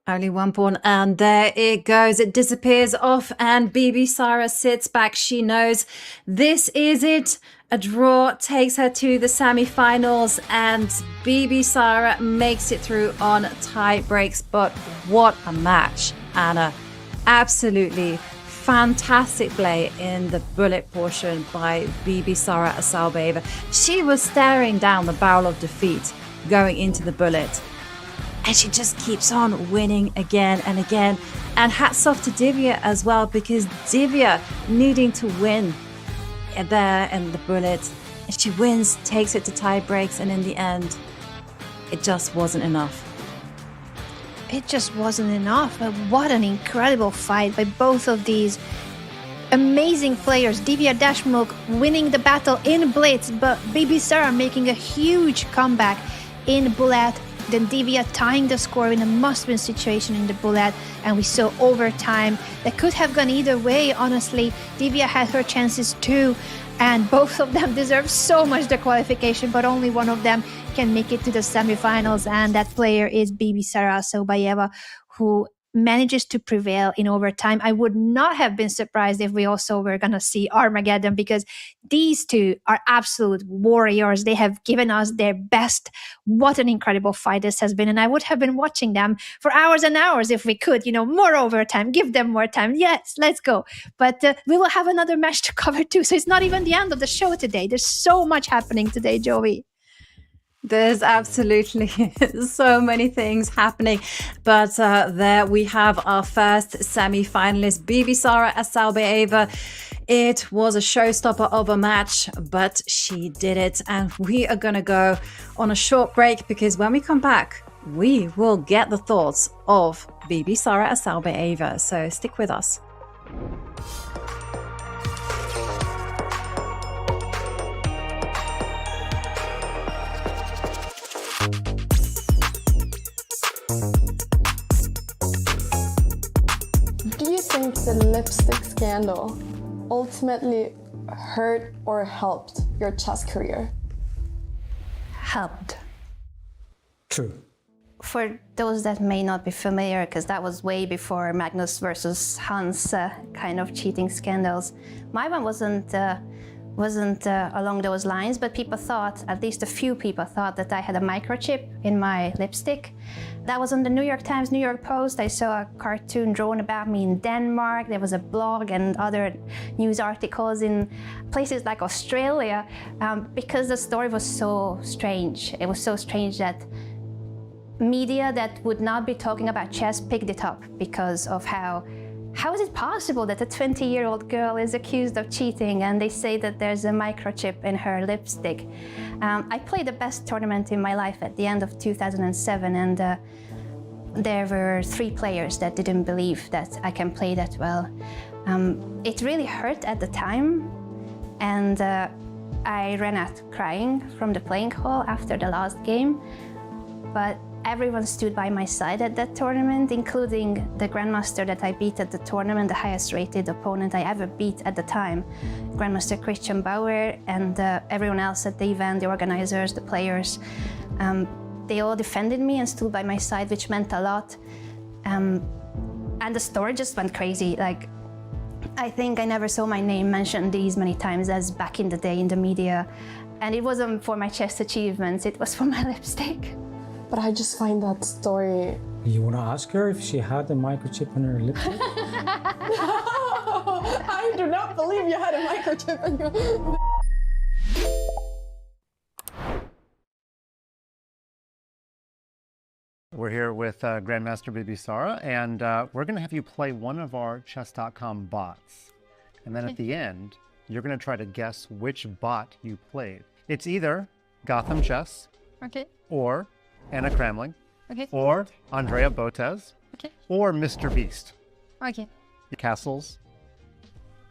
Only one pawn, and there it goes. It disappears off, and Bibisara sits back. She knows this is it. A draw takes her to the semi-finals, and Bibisara makes it through on tie breaks. But what a match, Anna. Absolutely fantastic play in the bullet portion by Bibisara Asalbayeva. She was staring down the barrel of defeat going into the bullet. and she just keeps on winning again and again. And hats off to Divya as well, because Divya needing to win there in the bullet, and she wins, takes it to tie breaks, and in the end, it just wasn't enough. It just wasn't enough. But what an incredible fight by both of these amazing players. Divya Dashmukh winning the battle in Blitz, but Bibisara making a huge comeback in Bullet. Then Divya tying the score in a must-win situation in the Bullet, and we saw overtime. That could have gone either way, honestly. Divya had her chances too, and both of them deserve so much the qualification, but only one of them can make it to the semifinals, and that player is Bibisara Sobayeva, who manages to prevail in overtime. I would not have been surprised if we also were going to see Armageddon, because these two are absolute warriors. They have given us their best. What an incredible fight this has been. And I would have been watching them for hours and hours if we could, more overtime, give them more time. Yes, let's go. But we will have another match to cover too. So it's not even the end of the show today. There's so much happening today, Joey. There's absolutely so many things happening, but there we have our first semi-finalist, Bibisara Asalbayeva. It was a showstopper of a match, but she did it, and we are going to go on a short break, because when we come back, we will get the thoughts of Bibisara Asalbayeva, so stick with us. Do you think the lipstick scandal ultimately hurt or helped your chess career? Helped. True. For those that may not be familiar, because that was way before Magnus versus Hans kind of cheating scandals, my one wasn't along those lines, but people thought, at least a few people thought, that I had a microchip in my lipstick. That was on the New York Times, New York Post. I saw a cartoon drawn about me in Denmark. There was a blog and other news articles in places like Australia, because the story was so strange. It was so strange that media that would not be talking about chess picked it up because of how is it possible that a 20-year-old girl is accused of cheating, and they say that there's a microchip in her lipstick. I played the best tournament in my life at the end of 2007, and there were 3 players that didn't believe that I can play that well. It really hurt at the time, and I ran out crying from the playing hall after the last game, but everyone stood by my side at that tournament, including the grandmaster that I beat at the tournament, the highest rated opponent I ever beat at the time, Grandmaster Christian Bauer, and everyone else at the event, the organizers, the players. They all defended me and stood by my side, which meant a lot. And the story just went crazy. I think I never saw my name mentioned these many times as back in the day in the media. And it wasn't for my chess achievements, it was for my lipstick. But I just find that story... You want to ask her if she had a microchip in her lipstick? I do not believe you had a microchip in your... We're here with Grandmaster Bibisara, and we're going to have you play one of our Chess.com bots. And then at the end, you're going to try to guess which bot you played. It's either Gotham Chess, or Anna Kramling, or Andrea Botez, or Mr. Beast. Okay. Castles.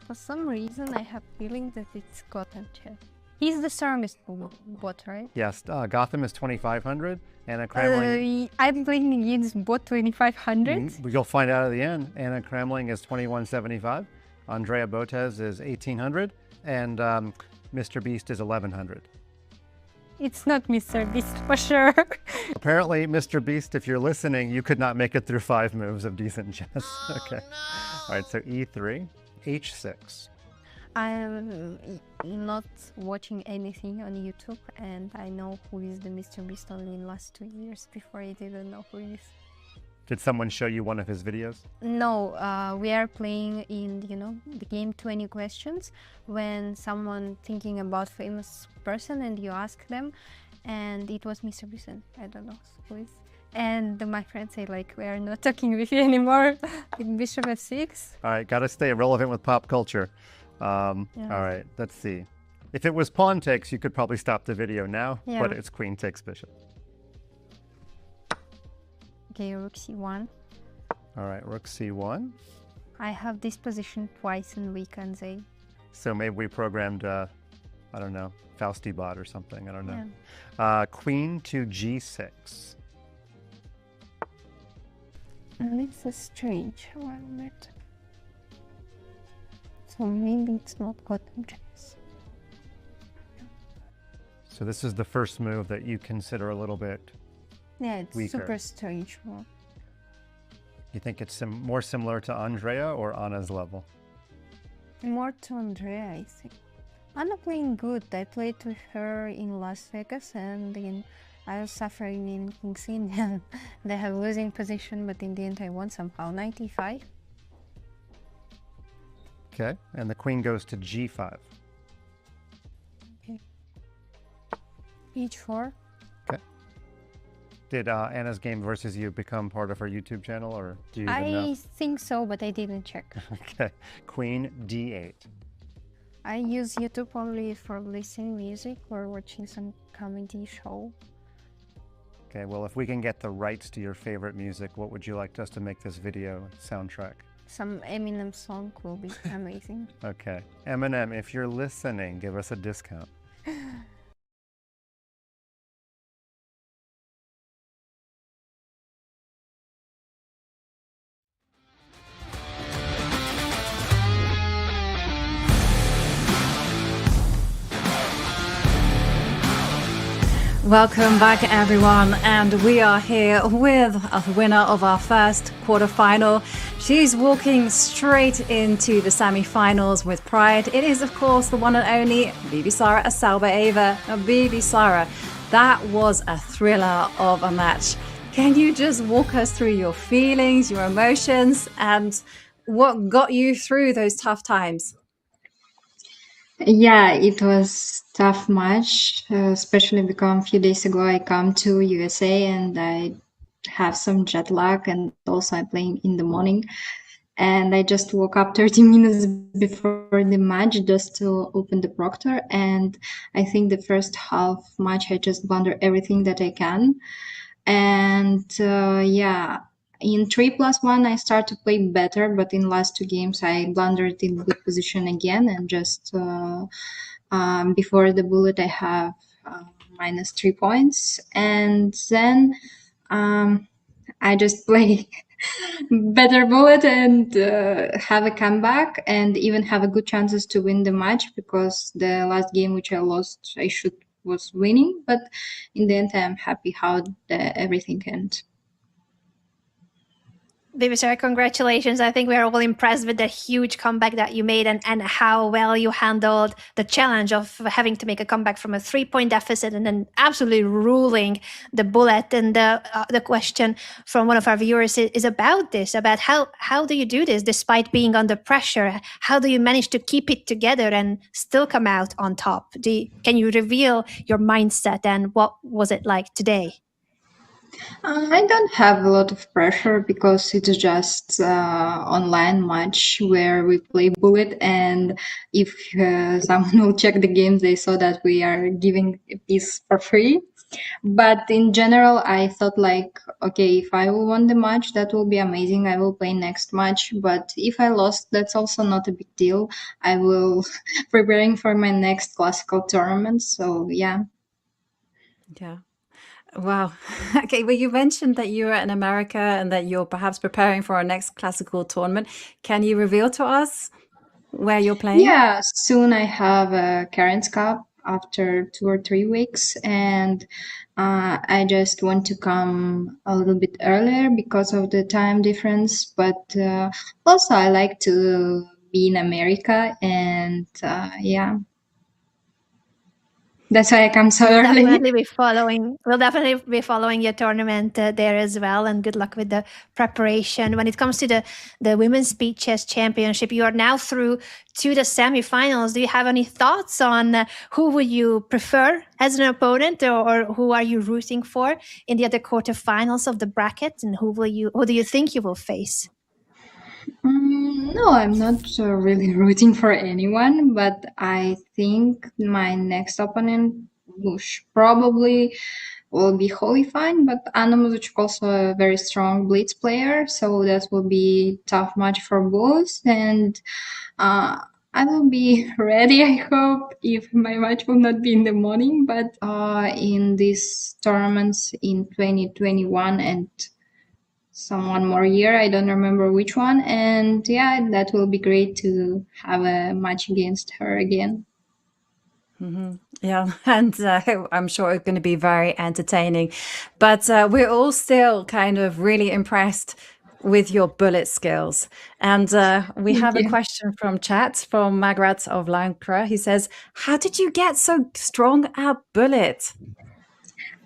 For some reason, I have feeling that it's Gotham Chess. He's the strongest bot, right? Yes, Gotham is 2,500. Anna Kramling. I'm playing against bot 2,500. You'll find out at the end. Anna Kramling is 2,175. Andrea Botez is 1,800. And Mr. Beast is 1,100. It's not Mr. Beast for sure. Apparently, Mr. Beast, if you're listening, you could not make it through 5 moves of decent chess. Okay. No. All right, so E3, H6. I'm not watching anything on YouTube, and I know who is the Mr. Beast only in the last 2 years. Before I didn't know who he is. Did someone show you one of his videos? No, we are playing in, the game 20 questions, when someone thinking about famous person and you ask them, and it was Mr. Beast. I don't know who is. And my friends say like, we are not talking with you anymore. With bishop f6. All right, got to stay relevant with pop culture. All right, let's see. If it was pawn takes, you could probably stop the video now, Yeah. but it's queen takes bishop. Okay, rook c1. All right, rook c1. I have this position twice in weekends, eh? So maybe we programmed, I don't know, Fausti bot or something. I don't know. Yeah. Queen to g6. This is strange. One minute. So maybe it's not bottom chess. So this is the first move that you consider a little bit Yeah, it's weaker. super strange one. You think it's more similar to Andrea or Anna's level? More to Andrea, I think. Anna playing good. I played with her in Las Vegas and then I was suffering in King's Indian. They have losing position, but in the end I won somehow. 95. Okay, and the queen goes to g5. Okay. h4. Okay. Did Anna's game versus you become part of her YouTube channel, or do you even know? I think so, but I didn't check. Okay, queen d8. I use YouTube only for listening music or watching some comedy show. Okay, well, if we can get the rights to your favorite music, what would you like us to make this video soundtrack? Some Eminem song will be amazing. Okay, Eminem, if you're listening, give us a discount. Welcome back, everyone, and we are here with a winner of our first quarterfinal. She's walking straight into the semi-finals with pride. It is, of course, the one and only Bibisara Asalbaeva. Bibisara, that was a thriller of a match. Can you just walk us through your feelings, your emotions, and what got you through those tough times? Yeah, it was tough match, especially because a few days ago I come to USA and I have some jet lag, and also I'm playing in the morning. And I just woke up 30 minutes before the match just to open the proctor. And I think the first half match I just blunder everything that I can. And yeah, in 3+1 I start to play better, but in last two games I blundered in good position again, and just before the bullet I have -3 points, and then I just play better bullet and have a comeback and even have a good chances to win the match, because the last game which I lost I should was winning, but in the end I'm happy how everything ended. Bibisara, congratulations. I think we are all impressed with the huge comeback that you made and how well you handled the challenge of having to make a comeback from a 3-point deficit and then absolutely ruling the bullet. And the question from one of our viewers is about this, about how do you do this despite being under pressure? How do you manage to keep it together and still come out on top? Can you reveal your mindset and what was it like today? I don't have a lot of pressure because it's just online match where we play bullet, and if someone will check the games, they saw that we are giving a piece for free. But in general, I thought like, okay, if I will win the match, that will be amazing. I will play next match. But if I lost, that's also not a big deal. I will preparing for my next classical tournament. So yeah. Yeah. Wow. Okay, well, you mentioned that you're in America and that you're perhaps preparing for our next classical tournament. Can you reveal to us where you're playing? Yeah, soon I have a Karen's Cup after 2 or 3 weeks, and I just want to come a little bit earlier because of the time difference. But also, I like to be in America, and yeah. That's why I come so We'll early. definitely be following. We'll definitely be following your tournament there as well, and good luck with the preparation. When it comes to the women's speed chess championship, you are now through to the semifinals. Do you have any thoughts on who would you prefer as an opponent, or who are you rooting for in the other quarterfinals of the bracket, and who do you think you will face? No, I'm not really rooting for anyone, but I think my next opponent probably will be Holy Fine, but Anna Muzuchuk also a very strong blitz player, so that will be tough match for both. And I will be ready, I hope, if my match will not be in the morning, but in these tournaments in 2021 and one more year, I don't remember which one. And yeah, that will be great to have a match against her again. Yeah, and I'm sure it's going to be very entertaining. But we're all still kind of really impressed with your bullet skills. And we have a question from chat from Magrat of Lancra. He says, how did you get so strong at bullet?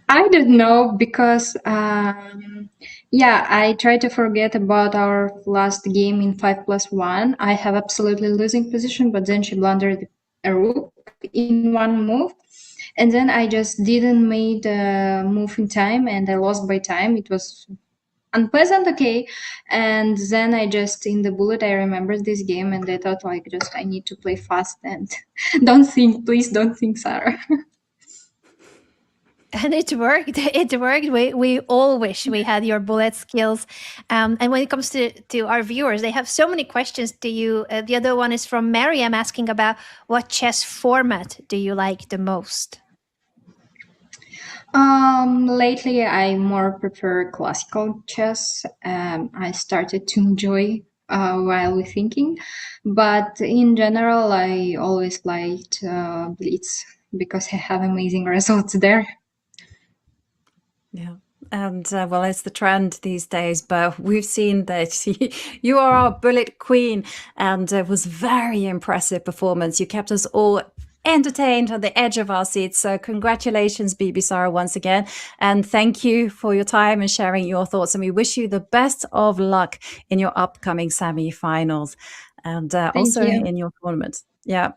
I don't know because, I try to forget about our last game in 5+1. I have absolutely losing position, but then she blundered a rook in one move. And then I just didn't make the move in time and I lost by time. It was unpleasant, okay. And then I just, in the bullet, I remembered this game and I thought I need to play fast and please don't think, Sarah. And it worked. It worked. We all wish we had your bullet skills. And when it comes to our viewers, they have so many questions to you. The other one is from Mariam asking about what chess format do you like the most? Lately, I more prefer classical chess. I started to enjoy while we're thinking, but in general, I always liked Blitz because I have amazing results there. Yeah. And well, it's the trend these days, but we've seen that you are our bullet queen, and it was very impressive performance. You kept us all entertained on the edge of our seats. So congratulations, Bibisara, once again. And thank you for your time and sharing your thoughts. And we wish you the best of luck in your upcoming semi-finals and also you. in your tournament. Yeah.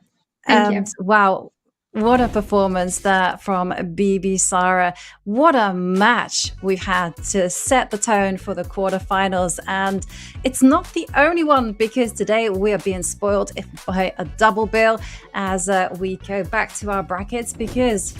Thank you. And wow. What a performance that from Bibisara. What a match we've had to set the tone for the quarterfinals. And it's not the only one, because today we are being spoiled by a double bill as we go back to our brackets, because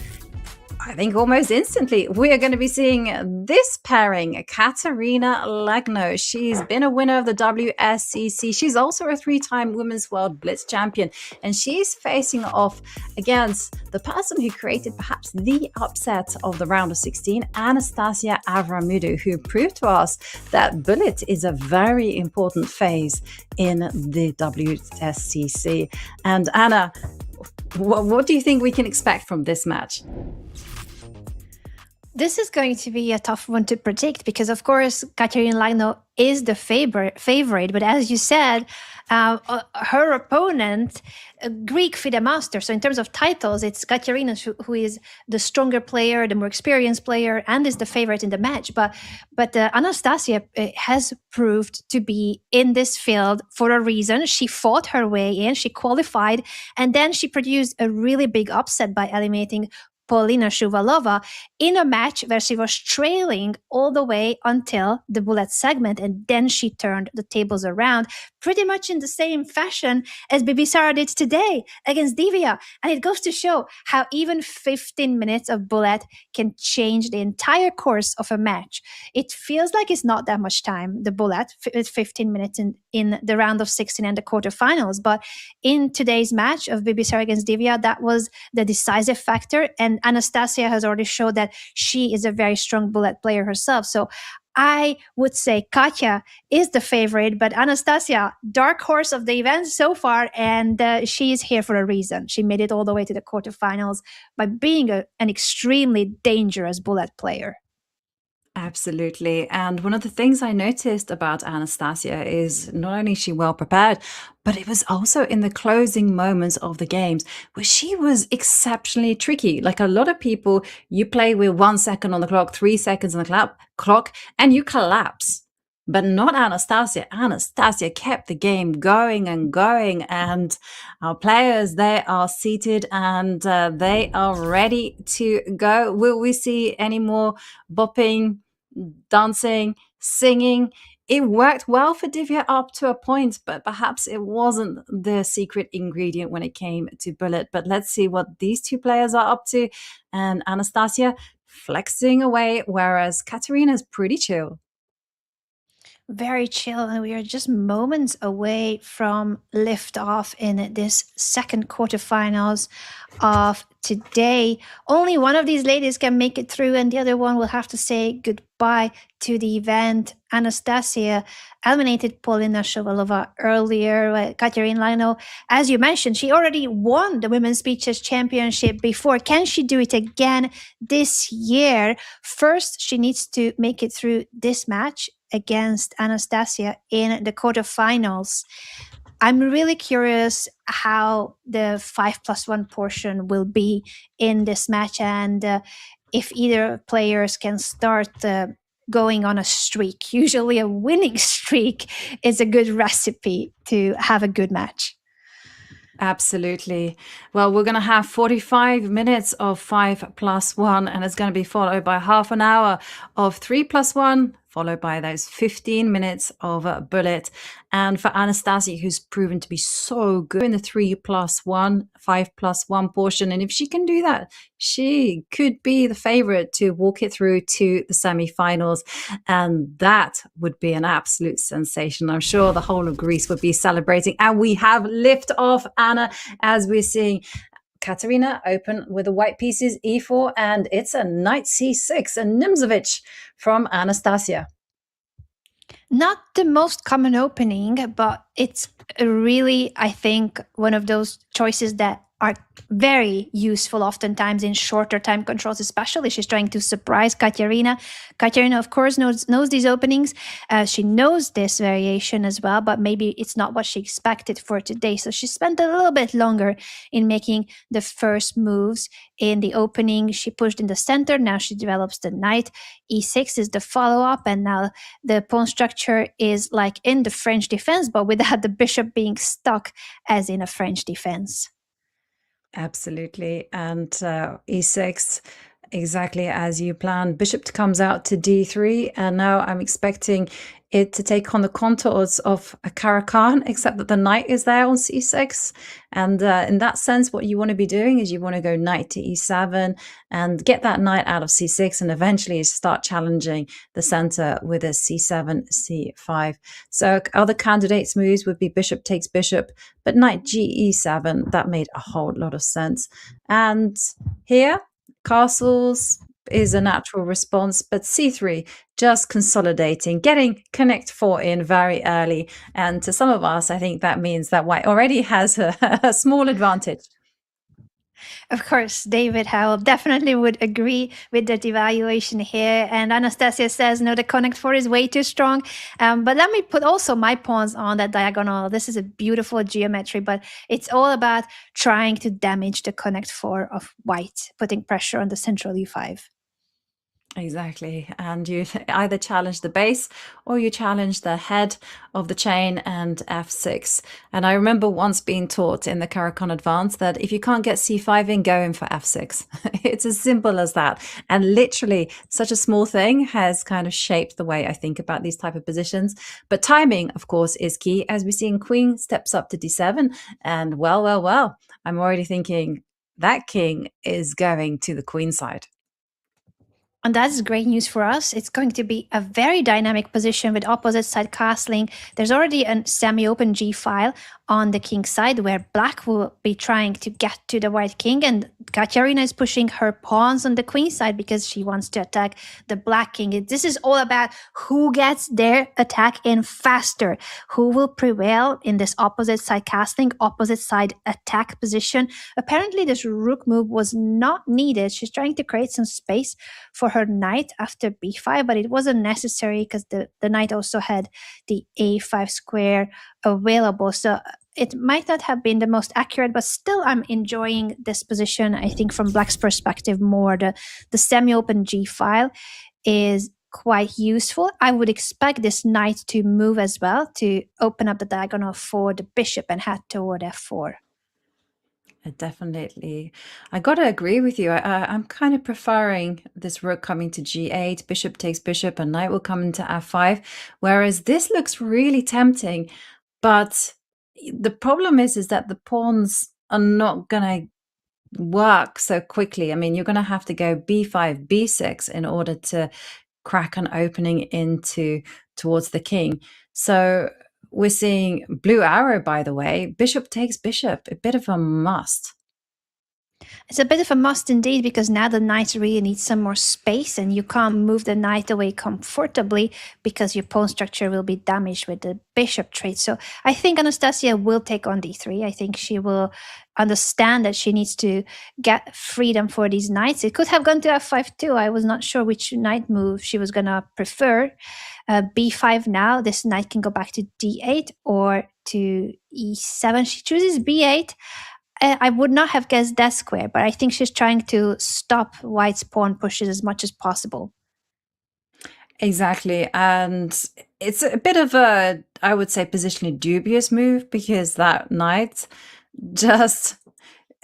I think almost instantly we are going to be seeing this pairing, Katerina Lagno. She's been a winner of the WSCC. She's also a 3-time Women's World Blitz champion, and she's facing off against the person who created perhaps the upset of the round of 16, Anastasia Avramidou, who proved to us that bullet is a very important phase in the WSCC. And Anna, what do you think we can expect from this match? This is going to be a tough one to predict because, of course, Katerina Lagno is the favorite. But as you said, her opponent, Greek FIDE master. So in terms of titles, it's Katerina who is the stronger player, the more experienced player, and is the favorite in the match. But Anastasia has proved to be in this field for a reason. She fought her way in, she qualified, and then she produced a really big upset by eliminating Polina Shuvalova in a match where she was trailing all the way until the bullet segment, and then she turned the tables around pretty much in the same fashion as Bibisara did today against Divya. And it goes to show how even 15 minutes of bullet can change the entire course of a match. It feels like it's not that much time, the bullet, 15 minutes in the round of 16 and the quarterfinals. But in today's match of Bibisara against Divya, that was the decisive factor. And Anastasia has already showed that she is a very strong bullet player herself. So I would say Katya is the favorite, but Anastasia, dark horse of the event so far, and she is here for a reason. She made it all the way to the quarterfinals by being an extremely dangerous bullet player. Absolutely. And one of the things I noticed about Anastasia is not only is she well prepared, but it was also in the closing moments of the games where she was exceptionally tricky. Like a lot of people, you play with 1 second on the clock, 3 seconds on the clock, and you collapse. But not Anastasia. Anastasia kept the game going and going. And our players, they are seated and they are ready to go. Will we see any more bopping, dancing, singing? It worked well for Divya up to a point, but perhaps it wasn't the secret ingredient when it came to Bullet. But let's see what these two players are up to. And Anastasia flexing away, whereas Katerina's pretty chill. Very chill, and we are just moments away from liftoff in this second quarterfinals of today. Only one of these ladies can make it through, and the other one will have to say goodbye to the event. Anastasia eliminated Polina Shovalova earlier. Katerina Lagno, as you mentioned, she already won the Women's Beach Chess Championship before. Can she do it again this year? First, she needs to make it through this match against Anastasia in the quarterfinals. I'm really curious how the 5+1 portion will be in this match, and if either players can start going on a streak. Usually a winning streak is a good recipe to have a good match. Absolutely. Well, we're going to have 45 minutes of 5+1, and it's going to be followed by half an hour of 3+1, followed by those 15 minutes of Bullet. And for Anastasia, who's proven to be so good in the 3+1, 5+1 portion, and if she can do that, she could be the favorite to walk it through to the semi-finals, and that would be an absolute sensation. I'm sure the whole of Greece would be celebrating. And we have lift off, Anna, as we're seeing Katerina open with the white pieces, e4, and it's a knight c6, a Nimzovich from Anastasia. Not the most common opening, but it's really, I think, one of those choices that are very useful oftentimes in shorter time controls, especially she's trying to surprise Katerina. Katerina, of course, knows these openings. She knows this variation as well, but maybe it's not what she expected for today. So she spent a little bit longer in making the first moves. In the opening, she pushed in the center. Now she develops the knight. E6 is the follow-up, and now the pawn structure is like in the French defense, but without the bishop being stuck as in a French defense. Absolutely. And e6, exactly as you planned. Bishop comes out to d3, and now I'm expecting it to take on the contours of a Caro-Kann, except that the knight is there on c6. And in that sense, what you want to be doing is you want to go knight to e7 and get that knight out of c6, and eventually start challenging the center with a c7, c5. So other candidates' moves would be bishop takes bishop, but knight ge7, that made a whole lot of sense. And here, castles is a natural response, but c3 just consolidating, getting connect 4 in very early. And to some of us, I think that means that white already has a small advantage. Of course, David Howell definitely would agree with that evaluation here. And Anastasia says, no, the connect 4 is way too strong. But let me put also my pawns on that diagonal. This is a beautiful geometry, but it's all about trying to damage the connect 4 of white, putting pressure on the central e5. Exactly. And you either challenge the base or you challenge the head of the chain and f6. And I remember once being taught in the Caro-Kann Advanced that if you can't get c5 in, go in for f6. It's as simple as that. And literally such a small thing has kind of shaped the way I think about these type of positions. But timing, of course, is key. As we see in queen steps up to d7. And well, I'm already thinking that king is going to the queen side. And that's great news for us. It's going to be a very dynamic position with opposite side castling. There's already a semi-open G file on the king side, where black will be trying to get to the white king, and Katerina is pushing her pawns on the queen side because she wants to attack the black king. This is all about who gets their attack in faster, who will prevail in this opposite side castling, opposite side attack position. Apparently this rook move was not needed. She's trying to create some space for her knight after b5, but it wasn't necessary because the knight also had the a5 square available. So it might not have been the most accurate, but still I'm enjoying this position. I think from black's perspective more, the semi-open g file is quite useful. I would expect this knight to move as well to open up the diagonal for the bishop and head toward f4. Definitely. I got to agree with you. I'm kind of preferring this rook coming to g8, bishop takes bishop, and knight will come into f5, whereas this looks really tempting. But the problem is that the pawns are not going to work so quickly. I mean, you're going to have to go b5, b6 in order to crack an opening into towards the king. So we're seeing blue arrow, by the way. Bishop takes bishop, a bit of a must. It's a bit of a must indeed, because now the knight really needs some more space, and you can't move the knight away comfortably because your pawn structure will be damaged with the bishop trade. So I think Anastasia will take on d3. I think she will understand that she needs to get freedom for these knights. It could have gone to f5 too. I was not sure which knight move she was going to prefer. b5 now. This knight can go back to d8 or to e7. She chooses b8. I would not have guessed that square, but I think she's trying to stop white's pawn pushes as much as possible. Exactly. And it's a bit of a, I would say, positionally dubious move, because that knight just,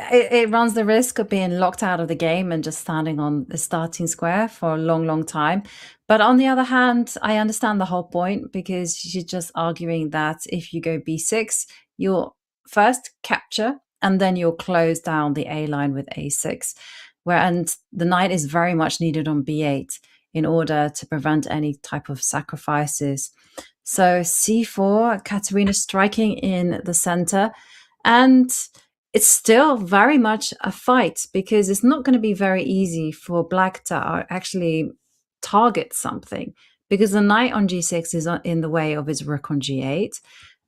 it runs the risk of being locked out of the game and just standing on the starting square for a long, long time. But on the other hand, I understand the whole point, because she's just arguing that if you go b6, you'll first capture and then you'll close down the A line with A6, and the knight is very much needed on B8 in order to prevent any type of sacrifices. So C4, Katerina striking in the center, and it's still very much a fight, because it's not going to be very easy for black to actually target something, because the knight on G6 is in the way of his rook on G8,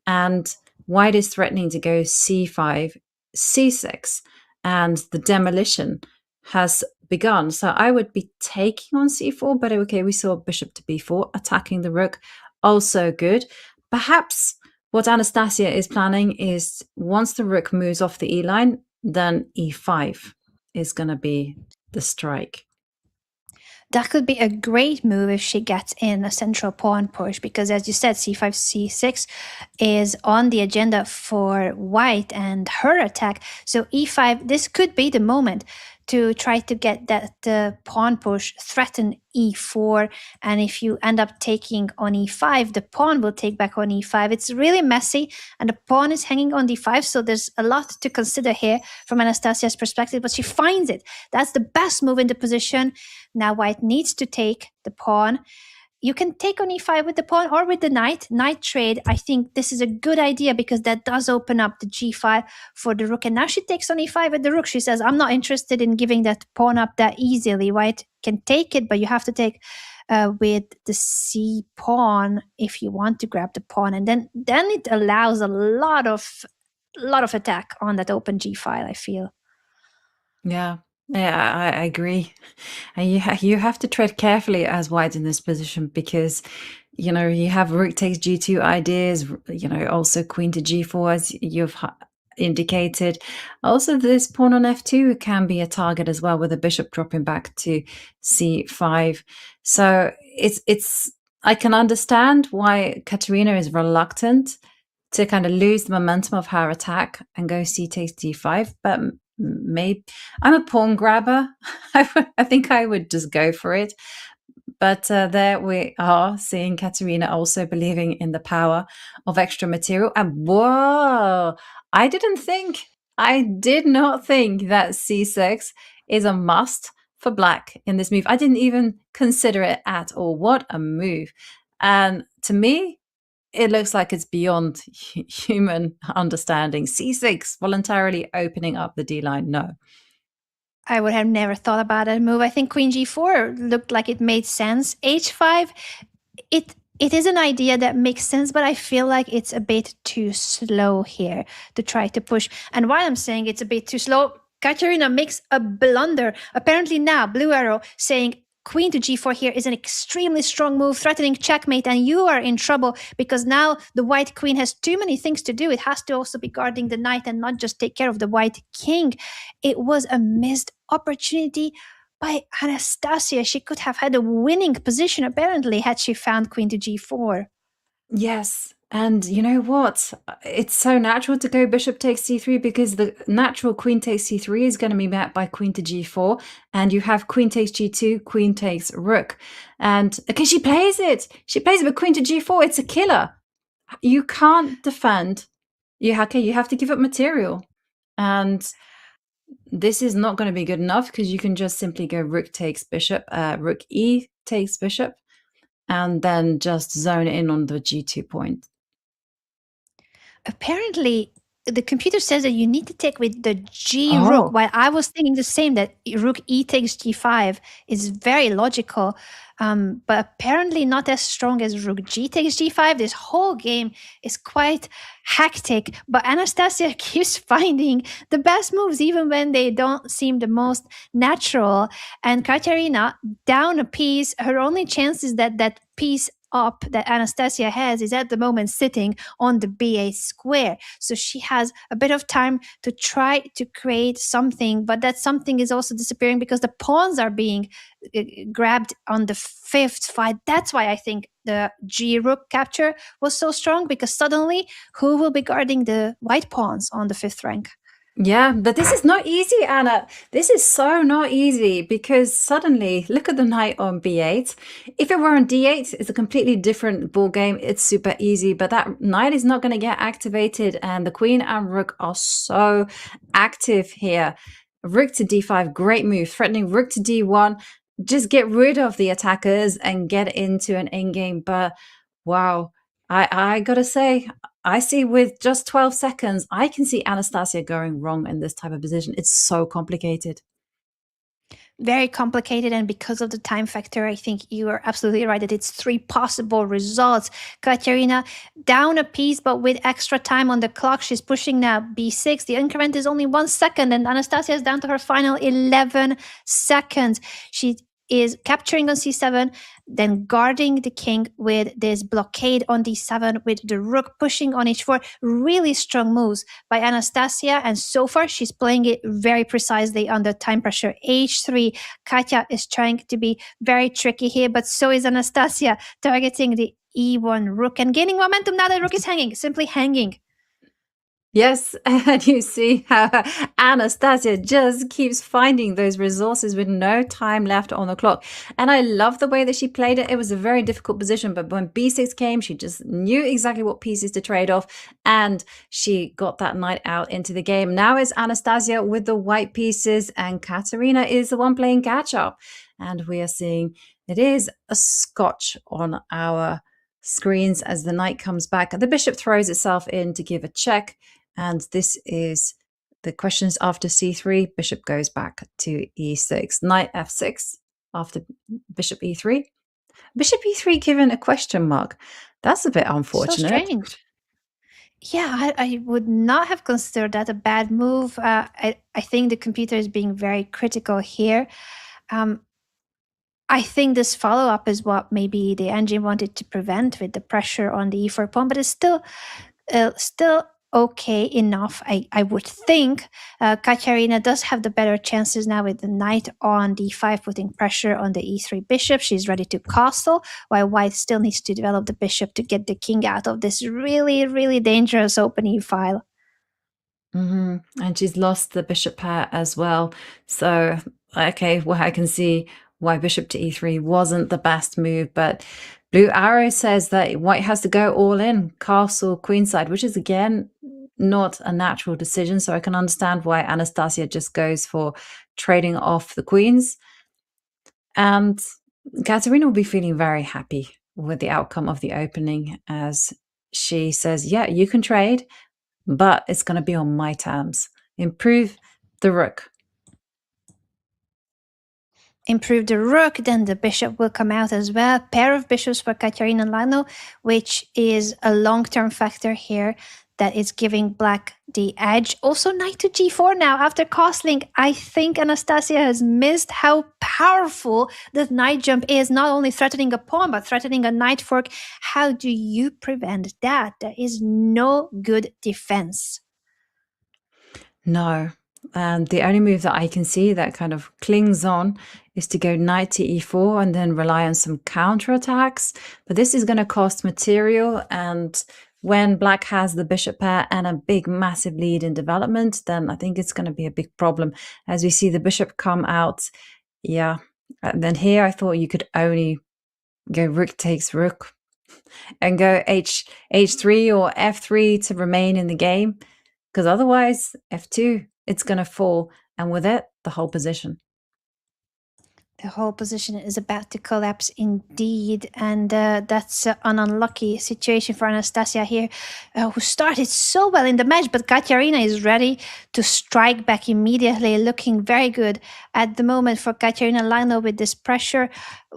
and white is threatening to go C5, C6, and the demolition has begun. So I would be taking on C4, but okay, we saw bishop to B4, attacking the rook, also good. Perhaps what Anastasia is planning is once the rook moves off the E line, then E5 is going to be the strike. That could be a great move if she gets in a central pawn push, because as you said, c5, c6 is on the agenda for white and her attack. So e5, this could be the moment to try to get that pawn push, threaten e4, and if you end up taking on e5, the pawn will take back on e5. It's really messy, and the pawn is hanging on d5, so there's a lot to consider here from Anastasia's perspective, but she finds it. That's the best move in the position. Now white needs to take the pawn. You can take on e5 with the pawn or with the knight. Knight trade, I think this is a good idea, because that does open up the g file for the rook. And now she takes on e5 with the rook. She says, I'm not interested in giving that pawn up that easily. White can take it, but you have to take with the c pawn if you want to grab the pawn. And then it allows a lot of attack on that open g file, I feel. Yeah, I agree. And you have to tread carefully as white in this position, because, you know, you have rook takes g2 ideas, you know, also queen to g4, as you've indicated. Also, this pawn on f2 can be a target as well, with the bishop dropping back to c5. So it's I can understand why Katerina is reluctant to kind of lose the momentum of her attack and go c takes d5, but maybe I'm a pawn grabber. I think I would just go for it. But there we are, seeing Katerina also believing in the power of extra material. And whoa, I did not think that c6 is a must for black in this move. I didn't even consider it at all. What a move. And to me, it looks like it's beyond human understanding. C6 voluntarily opening up the D line. No. I would have never thought about that move. I think Queen G4 looked like it made sense. H5, it is an idea that makes sense, but I feel like it's a bit too slow here to try to push. And while I'm saying it's a bit too slow, Katerina makes a blunder. Apparently now, Blue Arrow saying Queen to G4 here is an extremely strong move, threatening checkmate, and you are in trouble because now the white queen has too many things to do. It has to also be guarding the knight and not just take care of the white king. It was a missed opportunity by Anastasia. She could have had a winning position, apparently, had she found Queen to G4. Yes. And you know what? It's so natural to go bishop takes c3 because the natural queen takes c3 is going to be met by queen to g4. And you have queen takes g2, queen takes rook. And okay, she plays it. She plays it, but queen to g4, it's a killer. You can't defend. You have to give up material. And this is not going to be good enough because you can just simply go rook takes bishop, rook e takes bishop, and then just zone in on the g2 point. Apparently, the computer says that you need to take with the G rook, while I was thinking the same, that rook e takes g5 is very logical, but apparently not as strong as rook g takes g5. This whole game is quite hectic, but Anastasia keeps finding the best moves even when they don't seem the most natural. And Katerina down a piece. Her only chance is that piece up that Anastasia has is at the moment sitting on the b8 square. So she has a bit of time to try to create something, but that something is also disappearing because the pawns are being grabbed on the fifth fight. That's why I think the G rook capture was so strong, because suddenly who will be guarding the white pawns on the fifth rank? Yeah, but this is not easy, Anna. This is so not easy because suddenly, look at the knight on b8. If it were on d8, it's a completely different ball game. It's super easy, but that knight is not going to get activated, and the queen and rook are so active here. Rook to d5, great move. Threatening rook to d1. Just get rid of the attackers and get into an endgame. But wow, I gotta say, I see with just 12 seconds, I can see Anastasia going wrong in this type of position. It's so complicated. Very complicated, and because of the time factor, I think you are absolutely right that it's 3 possible results. Katerina down a piece, but with extra time on the clock. She's pushing now b6. The increment is only 1 second, and Anastasia is down to her final 11 seconds. She is capturing on c7, then guarding the king with this blockade on d7, with the rook pushing on h4. Really strong moves by Anastasia, and so far she's playing it very precisely under time pressure. h3, Katya is trying to be very tricky here, but so is Anastasia, targeting the e1 rook and gaining momentum now that rook is hanging, simply hanging. Yes, and you see how Anastasia just keeps finding those resources with no time left on the clock. And I love the way that she played it. It was a very difficult position, but when b6 came, she just knew exactly what pieces to trade off, and she got that knight out into the game. Now it's Anastasia with the white pieces, and Katerina is the one playing catch-up. And we are seeing it is a scotch on our screens as the knight comes back. The bishop throws itself in to give a check. And this is the questions after c3. Bishop goes back to e6. Knight f6 after bishop e3. Bishop e3 given a question mark. That's a bit unfortunate. So strange. Yeah, I would not have considered that a bad move. I think the computer is being very critical here. I think this follow-up is what maybe the engine wanted to prevent with the pressure on the e4 pawn, but it's still okay enough, I would think. Katerina does have the better chances now with the knight on d5, putting pressure on the e3 bishop. She's ready to castle, while white still needs to develop the bishop to get the king out of this really, really dangerous open e-file. And she's lost the bishop pair as well. So, okay, well, I can see why bishop to e3 wasn't the best move, but Blue Arrow says that white has to go all in, castle queenside, which is again not a natural decision. So I can understand why Anastasia just goes for trading off the queens. And Katerina will be feeling very happy with the outcome of the opening, as she says, yeah, you can trade, but it's going to be on my terms. Improve the rook. Improve the rook, then the bishop will come out as well. Pair of bishops for Katerina and Lagno, which is a long-term factor here that is giving black the edge. Also knight to g4 now after castling. I think Anastasia has missed how powerful the knight jump is, not only threatening a pawn, but threatening a knight fork. How do you prevent that? There is no good defense. No. And the only move that I can see that kind of clings on is to go knight to e4 and then rely on some counterattacks. But this is going to cost material, and when black has the bishop pair and a big massive lead in development, then I think it's going to be a big problem. As we see the bishop come out, yeah. And then here I thought you could only go rook takes rook and go h3 or f3 to remain in the game, because otherwise f2, it's going to fall, and with it, the whole position. The whole position is about to collapse indeed, and that's an unlucky situation for Anastasia here, who started so well in the match, but Katerina is ready to strike back immediately, looking very good at the moment for Katerina Lagno with this pressure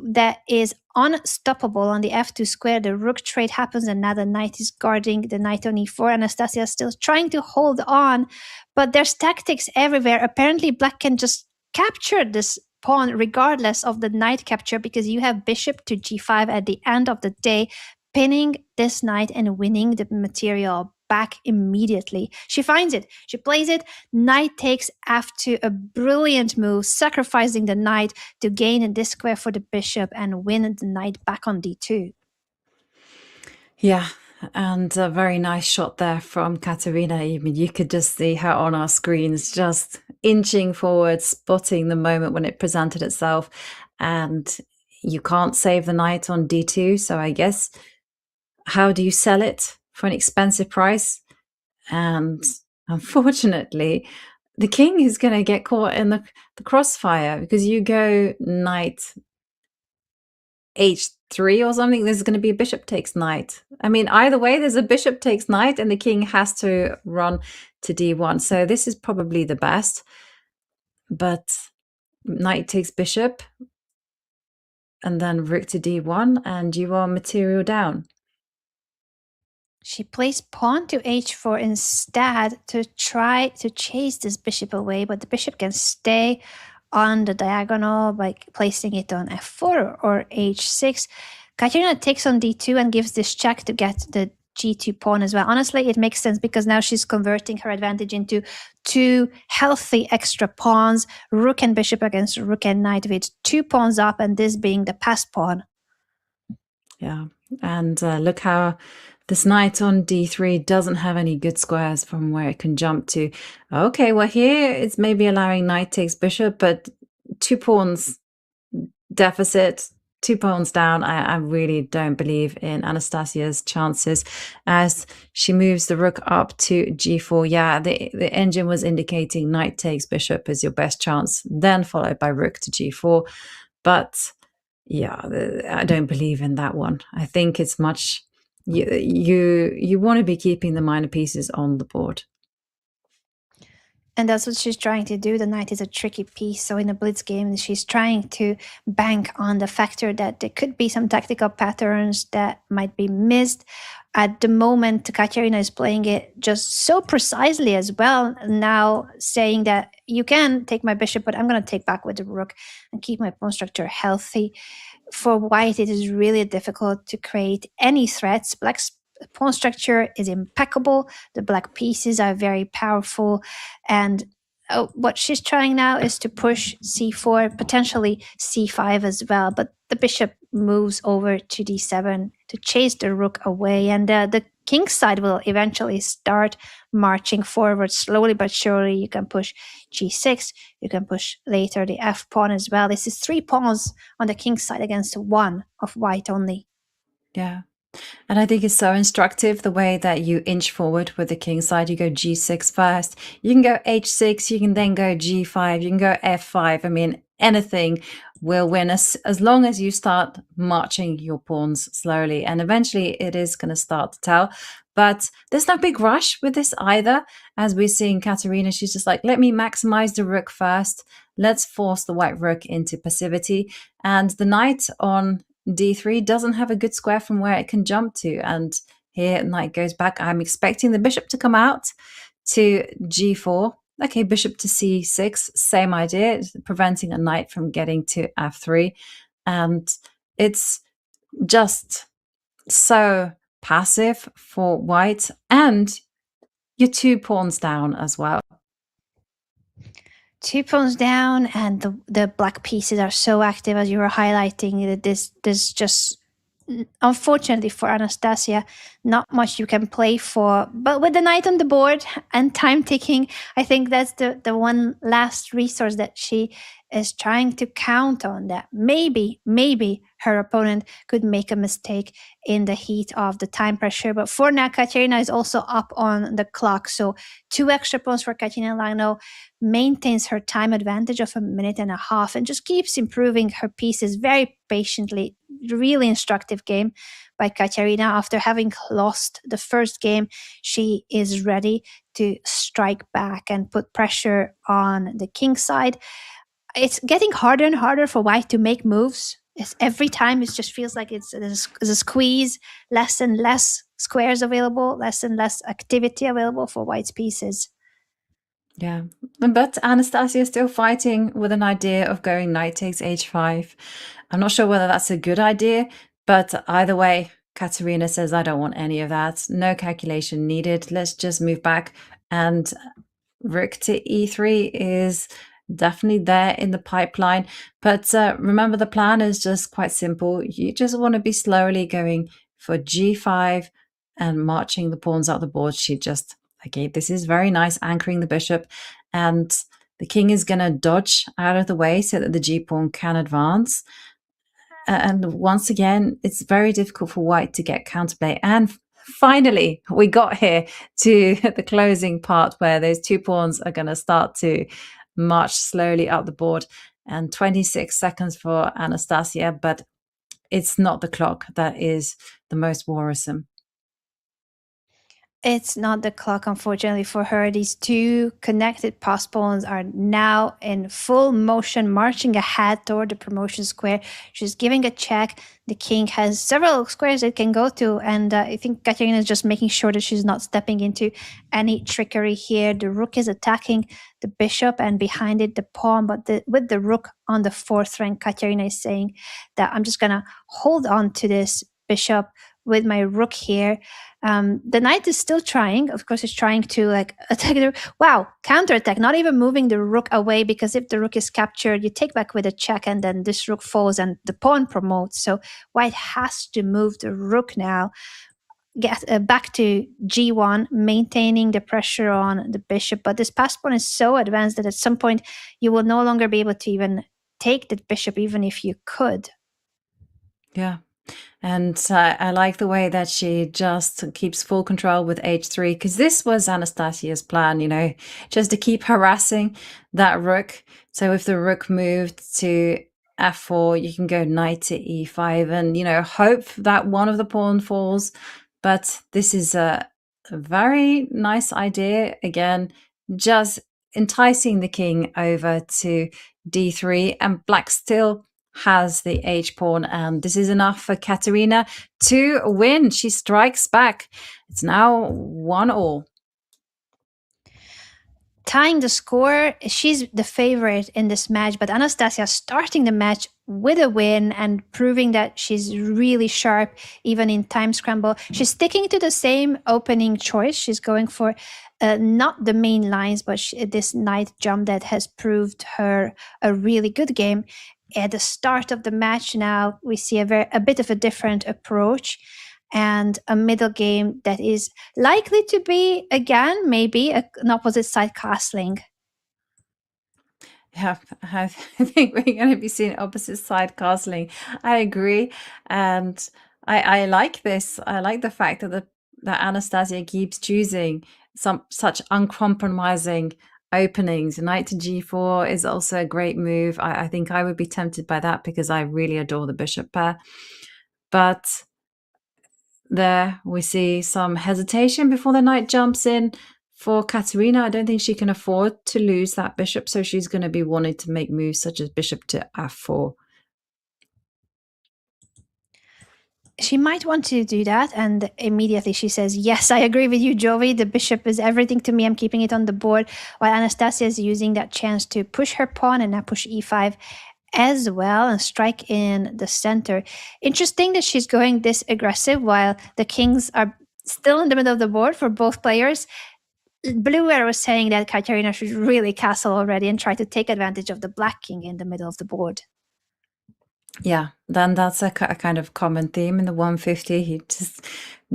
that is unstoppable on the f2 square. The rook trade happens, and now the knight is guarding the knight on e4. Anastasia is still trying to hold on, but there's tactics everywhere. Apparently, black can just capture this pawn regardless of the knight capture, because you have bishop to g5 at the end of the day, pinning this knight and winning the material back immediately. She finds it, she plays it, knight takes f2, a brilliant move, sacrificing the knight to gain this square for the bishop and win the knight back on d2. Yeah, and a very nice shot there from Katerina. I mean, you could just see her on our screens, just inching forward, spotting the moment when it presented itself. And you can't save the knight on d2, so I guess, how do you sell it for an expensive price? And unfortunately, the king is going to get caught in the crossfire, because you go knight h3 or something, there's going to be a bishop takes knight. I mean, either way, there's a bishop takes knight, and the king has to run to d1. So this is probably the best. But knight takes bishop, and then rook to d1, and you are material down. She plays pawn to h4 instead to try to chase this bishop away, but the bishop can stay on the diagonal by placing it on f4 or h6. Katerina takes on d2 and gives this check to get the g2 pawn as well. Honestly, it makes sense, because now she's converting her advantage into two healthy extra pawns, rook and bishop against rook and knight, with 2 pawns up, and this being the passed pawn. Yeah, and look how this knight on d3 doesn't have any good squares from where it can jump to. Okay, well here it's maybe allowing knight takes bishop, but 2 pawns deficit, 2 pawns down. I really don't believe in Anastasia's chances as she moves the rook up to g4. Yeah, the engine was indicating knight takes bishop is your best chance, then followed by rook to g4. But yeah, I don't believe in that one. I think it's much... You want to be keeping the minor pieces on the board. And that's what she's trying to do. The knight is a tricky piece. So in a blitz game, she's trying to bank on the factor that there could be some tactical patterns that might be missed. At the moment, Katerina is playing it just so precisely as well. Now saying that you can take my bishop, but I'm going to take back with the rook and keep my pawn structure healthy. For white, it is really difficult to create any threats. Black's pawn structure is impeccable. The black pieces are very powerful. And what she's trying now is to push c4, potentially c5 as well. But the bishop moves over to d7 to chase the rook away. And the king's side will eventually start marching forward slowly but surely. You can push g6. You can push later the f pawn as well. This is 3 pawns on the king's side against 1 of white only. Yeah. And I think it's so instructive the way that you inch forward with the king side. You go g6 first. You can go h6. You can then go g5. You can go f5. I mean, anything will win as long as you start marching your pawns slowly. And eventually it is going to start to tell. But there's no big rush with this either. As we're seeing Katerina, she's just like, let me maximize the rook first. Let's force the white rook into passivity. And the knight on d3 doesn't have a good square from where it can jump to. And here knight goes back. I'm expecting the bishop to come out to g4. Okay, bishop to c6, same idea, preventing a knight from getting to f3. And it's just so passive for white, and you're 2 pawns down as well. 2 pawns down, and the black pieces are so active, as you were highlighting, that this just, unfortunately for Anastasia, not much you can play for. But with the knight on the board and time ticking, I think that's the one last resource that she is trying to count on, that maybe her opponent could make a mistake in the heat of the time pressure. But for now, Katerina is also up on the clock. So 2 extra pawns for Katerina Lagno maintains her time advantage of 1.5 minutes and just keeps improving her pieces very patiently. Really instructive game by Katerina. After having lost the first game, she is ready to strike back and put pressure on the king side. It's getting harder and harder for white to make moves. Every time it just feels like it's a squeeze, less and less squares available, less and less activity available for white's pieces. Yeah, but Anastasia is still fighting with an idea of going knight takes h5. I'm not sure whether that's a good idea, but either way, Katerina says, I don't want any of that. No calculation needed. Let's just move back. And rook to e3 is definitely there in the pipeline. But remember, the plan is just quite simple. You just want to be slowly going for g5 and marching the pawns out the board. She just, okay, this is very nice, anchoring the bishop. And the king is going to dodge out of the way so that the g-pawn can advance. And once again, it's very difficult for white to get counterplay. And finally, we got here to the closing part where those 2 pawns are going to start to march slowly up the board. And 26 seconds for Anastasia, but it's not the clock that is the most worrisome. It's not the clock, unfortunately, for her. These 2 connected pass pawns are now in full motion, marching ahead toward the promotion square. She's giving a check. The king has several squares it can go to, and I think Katerina is just making sure that she's not stepping into any trickery here. The rook is attacking the bishop, and behind it the pawn, but with the rook on the 4th rank, Katerina is saying that I'm just going to hold on to this bishop with my rook here. The knight is still trying. Of course, he's trying to attack the... Wow, counterattack, not even moving the rook away, because if the rook is captured, you take back with a check, and then this rook falls and the pawn promotes. So white has to move the rook now, get back to g1, maintaining the pressure on the bishop. But this pass pawn is so advanced that at some point you will no longer be able to even take the bishop, even if you could. Yeah. And I like the way that she just keeps full control with h3, because this was Anastasia's plan, just to keep harassing that rook. So if the rook moved to f4, you can go knight to e5 and, hope that one of the pawn falls. But this is a very nice idea. Again, just enticing the king over to d3, and black still has the h-pawn, and this is enough for Katerina to win. She strikes back. It's now 1-1. Tying the score, she's the favorite in this match, but Anastasia starting the match with a win and proving that she's really sharp even in time scramble. She's sticking to the same opening choice. She's going for not the main lines, but this knight jump that has proved her a really good game. At the start of the match now, we see a bit of a different approach and a middle game that is likely to be, again, maybe an opposite side castling. Yeah, I think we're going to be seeing opposite side castling. I agree. And I like this. I like the fact that Anastasia keeps choosing such uncompromising openings. Knight to g4 is also a great move. I think I would be tempted by that because I really adore the bishop pair. But there we see some hesitation before the knight jumps in. For Katerina, I don't think she can afford to lose that bishop, so she's going to be wanting to make moves such as bishop to f4. She might want to do that, and immediately she says, yes, I agree with you, Jovi. The bishop is everything to me. I'm keeping it on the board, while Anastasia is using that chance to push her pawn and now push e5 as well and strike in the center. Interesting that she's going this aggressive while the kings are still in the middle of the board for both players. Blue arrow was saying that Katerina should really castle already and try to take advantage of the black king in the middle of the board. Yeah, then that's a kind of common theme in the 150. You just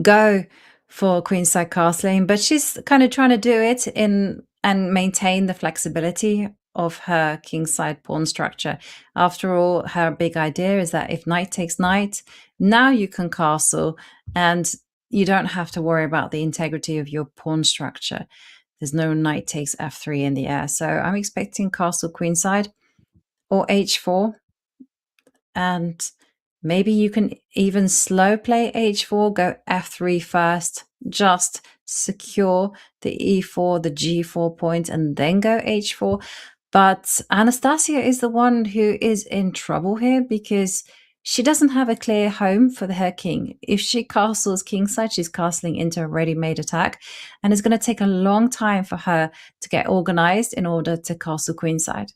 go for queenside castling, but she's kind of trying to do it in and maintain the flexibility of her kingside pawn structure. After all, her big idea is that if knight takes knight, now you can castle and you don't have to worry about the integrity of your pawn structure. There's no knight takes f3 in the air. So I'm expecting castle queenside or h4. And maybe you can even slow play h4, go f3 first, just secure the e4, the g4 point, and then go h4. But Anastasia is the one who is in trouble here because she doesn't have a clear home for her king. If she castles kingside, she's castling into a ready-made attack, and it's going to take a long time for her to get organized in order to castle queenside.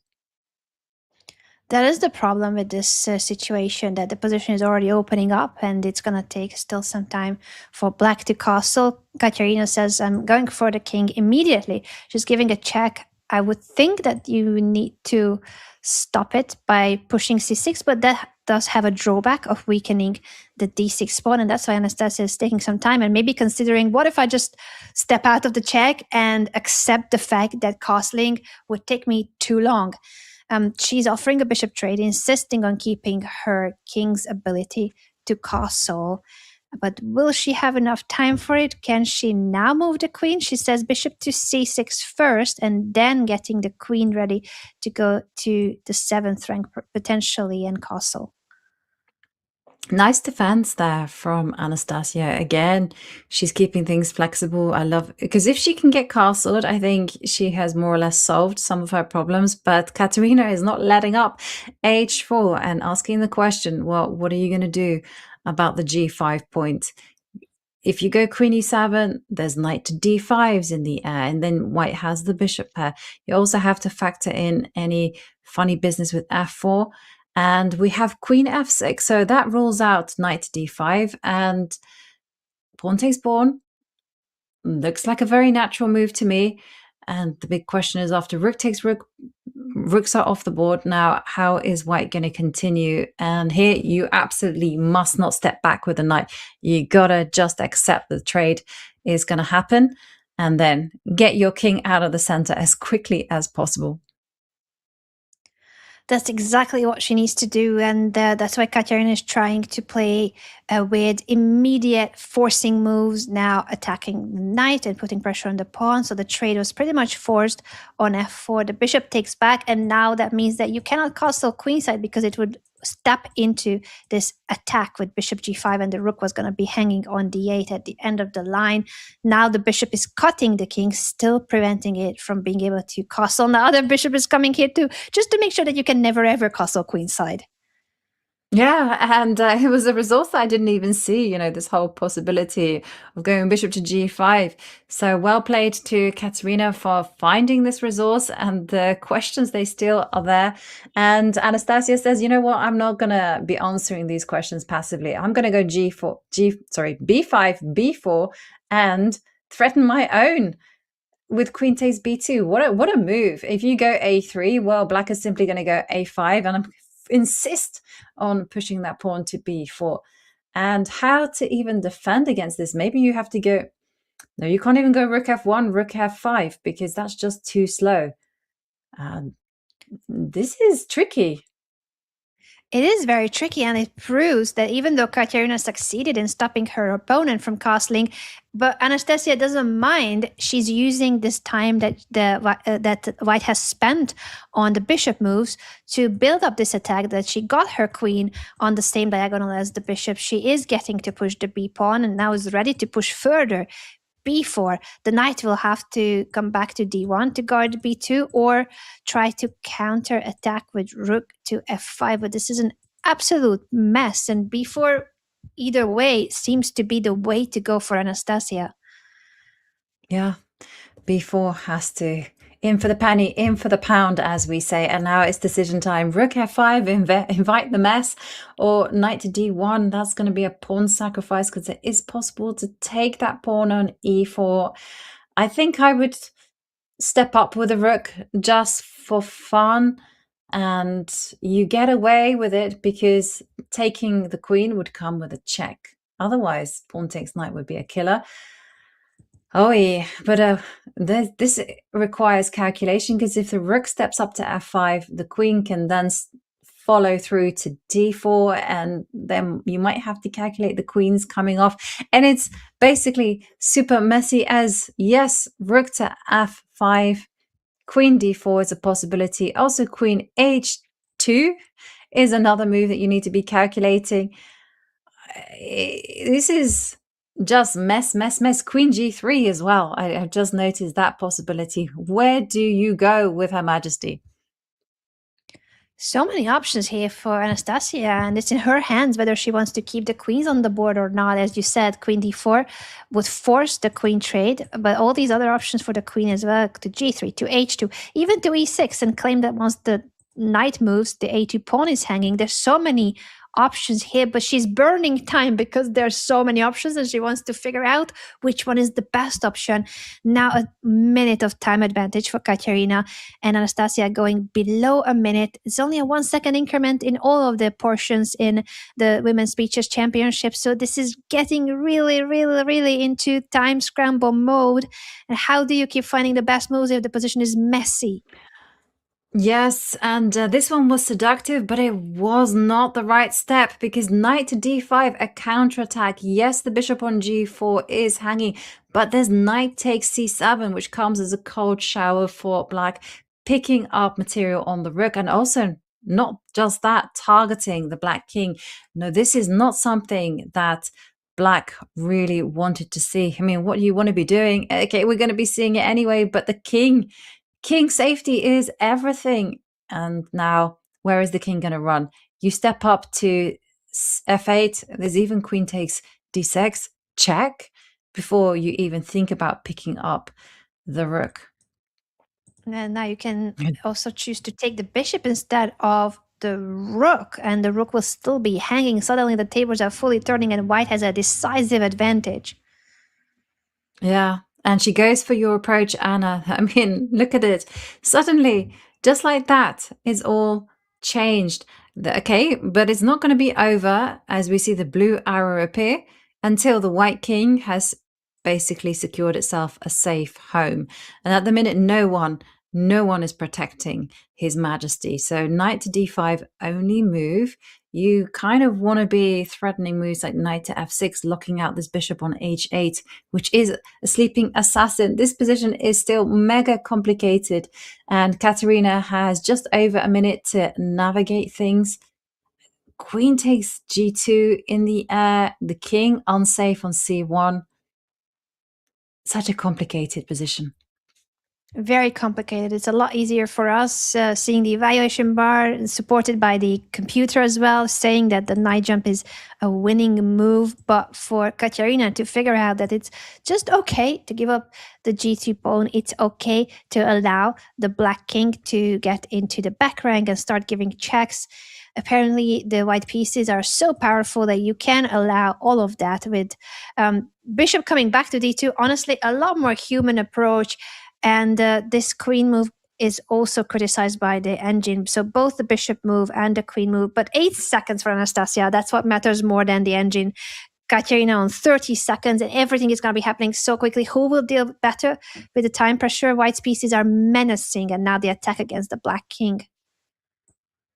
That is the problem with this situation, that the position is already opening up and it's going to take still some time for black to castle. Katerina says, I'm going for the king immediately. She's giving a check. I would think that you need to stop it by pushing c6, but that does have a drawback of weakening the d6 pawn, and that's why Anastasia is taking some time and maybe considering, what if I just step out of the check and accept the fact that castling would take me too long? She's offering a bishop trade, insisting on keeping her king's ability to castle. But will she have enough time for it? Can she now move the queen? She says bishop to c6 first, and then getting the queen ready to go to the 7th rank potentially and castle. Nice defense there from Anastasia. Again, she's keeping things flexible. I love, because if she can get castled, I think she has more or less solved some of her problems. But Katerina is not letting up. h4 and asking the question, well, what are you going to do about the g5 point? If you go queen e7, there's knight to d5s in the air, and then white has the bishop pair. You also have to factor in any funny business with f4. And we have queen f6, so that rules out knight to d5, and pawn takes pawn. Looks like a very natural move to me. And the big question is, after rook takes rook, rooks are off the board. Now, how is white going to continue? And here you absolutely must not step back with the knight. You gotta just accept the trade is going to happen, and then get your king out of the center as quickly as possible. That's exactly what she needs to do, and that's why Katerina is trying to play with immediate forcing moves, now attacking the knight and putting pressure on the pawn. So the trade was pretty much forced on f4. The bishop takes back, and now that means that you cannot castle queenside because it would step into this attack with bishop g5, and the rook was going to be hanging on d8 at the end of the line. Now the bishop is cutting the king, still preventing it from being able to castle. Now the bishop is coming here too, just to make sure that you can never ever castle queenside. Yeah, and it was a resource that I didn't even see, this whole possibility of going bishop to g5. So well played to Katerina for finding this resource, and the questions, they still are there. And Anastasia says, you know what, I'm not going to be answering these questions passively. I'm going to go b5, b4, and threaten my own with queen takes b2. What a move. If you go a3, well, black is simply going to go a5, and I'm insist on pushing that pawn to b4. And how to even defend against this? Maybe you have to go, no, you can't even go rook f1, rook f5, because that's just too slow. This is tricky. It is very tricky, and it proves that even though Katerina succeeded in stopping her opponent from castling, but Anastasia doesn't mind. She's using this time that that White has spent on the bishop moves to build up this attack. That she got her queen on the same diagonal as the bishop. She is getting to push the b pawn, and now is ready to push further. B4, the knight will have to come back to d1 to guard b2 or try to counter attack with rook to f5, but this is an absolute mess, and b4 either way seems to be the way to go for Anastasia. Yeah, b4 has to in for the penny, in for the pound, as we say. And now it's decision time. Rook f5, invite the mess, or knight to d1. That's going to be a pawn sacrifice because it is possible to take that pawn on e4. I think I would step up with a rook just for fun, and you get away with it because taking the queen would come with a check. Otherwise, pawn takes knight would be a killer. Oh yeah, but this requires calculation because if the rook steps up to f5, the queen can then follow through to d4, and then you might have to calculate the queens coming off. And it's basically super messy as, yes, rook to f5, queen d4 is a possibility. Also, queen h2 is another move that you need to be calculating. This is just mess. Queen g3 as well. I've just noticed that possibility. Where do you go with Her Majesty? So many options here for Anastasia, and it's in her hands whether she wants to keep the queens on the board or not. As you said, queen d4 would force the queen trade, but all these other options for the queen as well, to g3, to h2, even to e6, and claim that once the knight moves, the a2 pawn is hanging. There's so many options here, but she's burning time because there's so many options and she wants to figure out which one is the best option. Now a minute of time advantage for Katerina, and Anastasia going below a minute. It's only a 1 second increment in all of the portions in the Women's Chess Championship, so this is getting really into time scramble mode. And how do you keep finding the best moves if the position is messy? Yes, and this one was seductive, but it was not the right step because knight to d5, a counterattack. Yes, the bishop on g4 is hanging, but there's knight takes c7, which comes as a cold shower for black, picking up material on the rook, and also not just that, targeting the black king. No, this is not something that black really wanted to see. I mean, what do you want to be doing? Okay, we're going to be seeing it anyway, but the king safety is everything. And now, where is the king going to run? You step up to f8. There's even queen takes d6, check, before you even think about picking up the rook. And now you can also choose to take the bishop instead of the rook, and the rook will still be hanging. Suddenly the tables are fully turning and white has a decisive advantage. Yeah. And she goes for your approach, Anna. I mean, look at it. Suddenly, just like that, it's all changed. Okay, but it's not going to be over as we see the blue arrow appear until the white king has basically secured itself a safe home. And at the minute, no one is protecting His Majesty. So knight to d5, only move. You kind of want to be threatening moves like knight to f6, locking out this bishop on h8, which is a sleeping assassin. This position is still mega complicated, and Katerina has just over a minute to navigate things. Queen takes g2 in the air, the king unsafe on c1. Such a complicated position. Very complicated. It's a lot easier for us seeing the evaluation bar supported by the computer as well, saying that the knight jump is a winning move. But for Katerina to figure out that it's just okay to give up the g2 pawn, it's okay to allow the black king to get into the back rank and start giving checks. Apparently, the white pieces are so powerful that you can allow all of that with bishop coming back to d2. Honestly, a lot more human approach. And this queen move is also criticized by the engine. So both the bishop move and the queen move. But 8 seconds for Anastasia, that's what matters more than the engine. Katerina on 30 seconds, and everything is going to be happening so quickly. Who will deal better with the time pressure? White's pieces are menacing, and now the attack against the black king.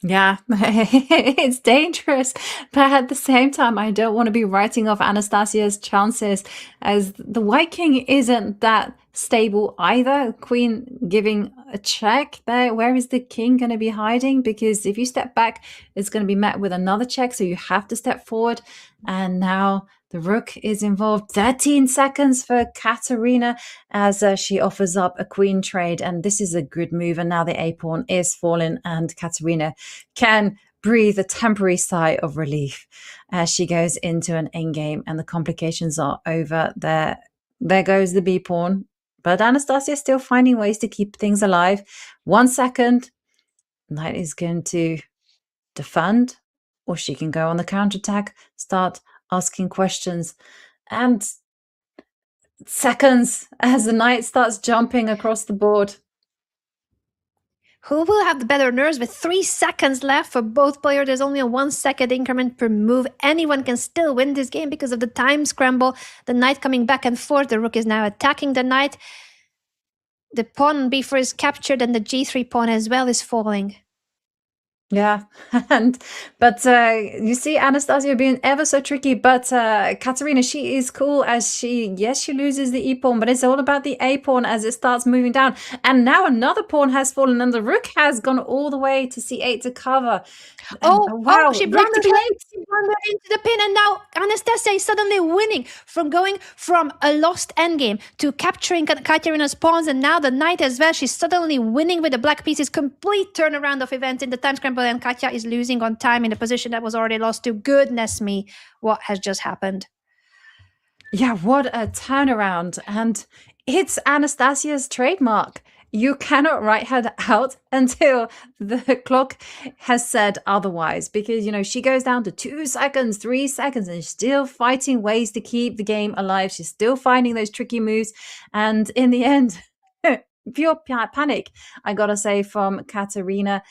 Yeah, it's dangerous, but at the same time, I don't want to be writing off Anastasia's chances, as the White King isn't that stable either. Queen giving a check there. Where is the king going to be hiding? Because if you step back, it's going to be met with another check, so you have to step forward. And now the rook is involved. 13 seconds for Katerina as she offers up a queen trade. And this is a good move. And now the a pawn is falling, and Katerina can breathe a temporary sigh of relief as she goes into an endgame and the complications are over. There goes the b pawn. But Anastasia is still finding ways to keep things alive. 1 second. Knight is going to defend, or she can go on the counterattack, start asking questions. And seconds as the knight starts jumping across the board. Who will have the better nerves with 3 seconds left for both players? There's only a 1 second increment per move. Anyone can still win this game because of the time scramble. The knight coming back and forth. The rook is now attacking the knight. The pawn on b4 is captured, and the g3 pawn as well is falling. Yeah, but you see Anastasia being ever so tricky, but Katerina, she is cool as she loses the e-pawn, but it's all about the a-pawn as it starts moving down. And now another pawn has fallen, and the rook has gone all the way to c8 to cover. Wow, she blundered into the pin, and now Anastasia is suddenly winning from going from a lost endgame to capturing Katerina's pawns, and now the knight as well. She's suddenly winning with the black pieces. Complete turnaround of events in the time scramble, and Katya is losing on time in a position that was already lost to. Goodness me, what has just happened? Yeah, what a turnaround. And it's Anastasia's trademark. You cannot write her out until the clock has said otherwise, because, she goes down to 2 seconds, 3 seconds, and she's still fighting ways to keep the game alive. She's still finding those tricky moves. And in the end, pure panic, I gotta say, from Katerina.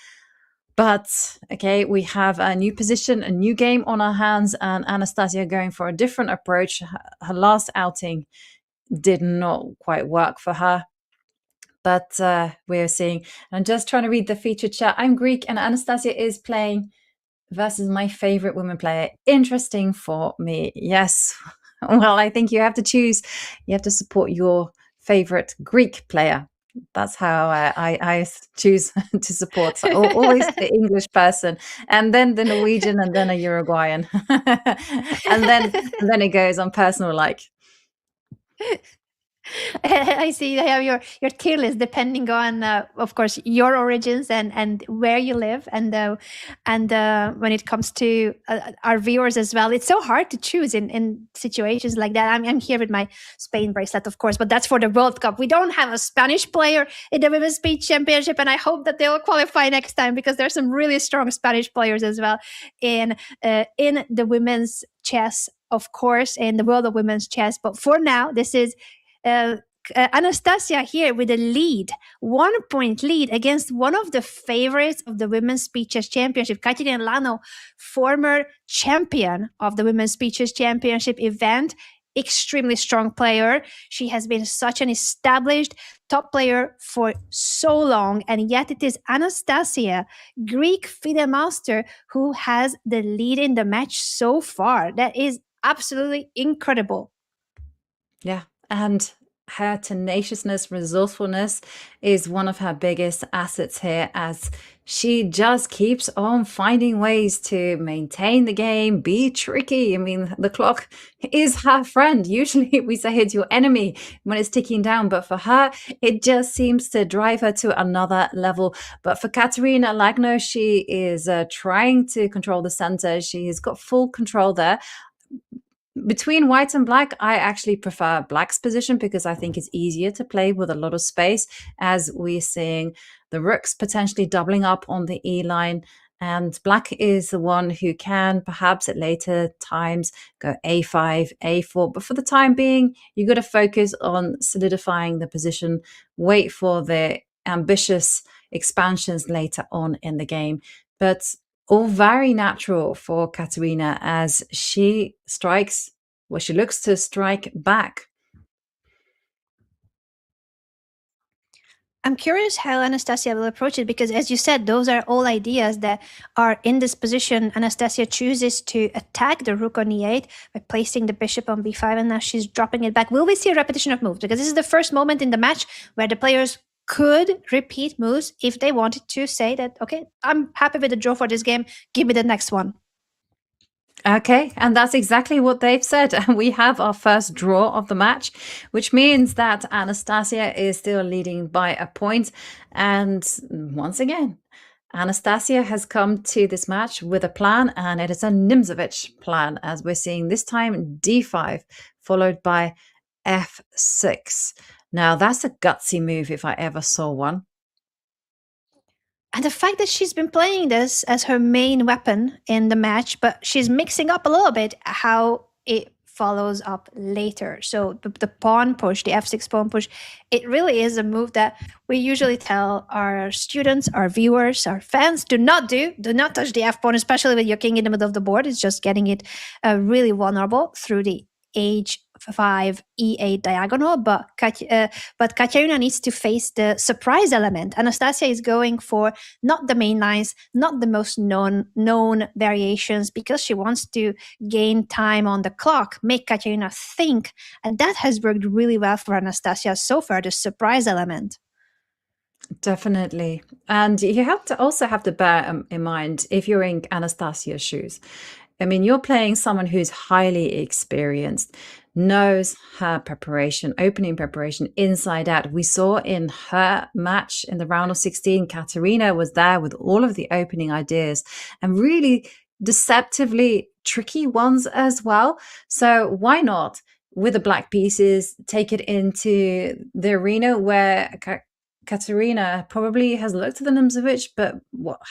But, okay, we have a new position, a new game on our hands, and Anastasia going for a different approach. Her last outing did not quite work for her. But we're seeing, I'm just trying to read the featured chat. I'm Greek, and Anastasia is playing versus my favorite women player. Interesting for me. Yes. Well, I think you have to choose. You have to support your favorite Greek player. That's how I choose to support. So always the English person, and then the Norwegian, and then a Uruguayan, and then it goes on personal like. I see they have your tier list depending on, of course, your origins and where you live, and when it comes to our viewers as well. It's so hard to choose in situations like that. I'm here with my Spain bracelet, of course, but that's for the World Cup. We don't have a Spanish player in the Women's Speed Championship, and I hope that they'll qualify next time, because there's some really strong Spanish players as well in the women's chess, of course, in the world of women's chess. But for now, this is Anastasia here with a lead, 1 point lead against one of the favorites of the Women's Speed Chess Championship, Katerina Lagno, former champion of the Women's Speed Chess Championship event. Extremely strong player. She has been such an established top player for so long, and yet it is Anastasia, Greek FIDE master, who has the lead in the match so far. That is absolutely incredible. Yeah, and her tenaciousness, resourcefulness is one of her biggest assets here, as she just keeps on finding ways to maintain the game, be tricky. I mean, the clock is her friend. Usually we say it's your enemy when it's ticking down, but for her, it just seems to drive her to another level. But for Katerina Lagno, she is trying to control the center. She has got full control there. Between white and black, I actually prefer black's position, because I think it's easier to play with a lot of space, as we're seeing the rooks potentially doubling up on the E line. And black is the one who can perhaps at later times go A5, A4. But for the time being, you got to focus on solidifying the position, wait for the ambitious expansions later on in the game. But all very natural for Katerina as she strikes, well, she looks to strike back. I'm curious how Anastasia will approach it because, as you said, those are all ideas that are in this position. Anastasia chooses to attack the rook on e8 by placing the bishop on b5, and now she's dropping it back. Will we see a repetition of moves? Because this is the first moment in the match where the players could repeat moves if they wanted to say that, okay, I'm happy with the draw for this game, give me the next one. Okay, and that's exactly what they've said. We have our first draw of the match, which means that Anastasia is still leading by a point. And once again, Anastasia has come to this match with a plan, and it is a Nimzovich plan, as we're seeing this time d5, followed by f6. Now, that's a gutsy move if I ever saw one. And the fact that she's been playing this as her main weapon in the match, but she's mixing up a little bit how it follows up later. So the pawn push, the f6 pawn push, it really is a move that we usually tell our students, our viewers, our fans, do not do. Do not touch the f pawn, especially with your king in the middle of the board. It's just getting it really vulnerable through the h5 e8 diagonal, but Katerina needs to face the surprise element. Anastasia is going for not the main lines, not the most known variations, because she wants to gain time on the clock, make Katerina think, and that has worked really well for Anastasia so far, the surprise element. Definitely. And you have to also have to bear in mind, if you're in Anastasia's shoes, I mean, you're playing someone who's highly experienced, knows her preparation, opening preparation inside out. We saw in her match in the round of 16, Katerina was there with all of the opening ideas and really deceptively tricky ones as well. So why not, with the black pieces, take it into the arena where Katerina probably has looked at the Nimzovich, but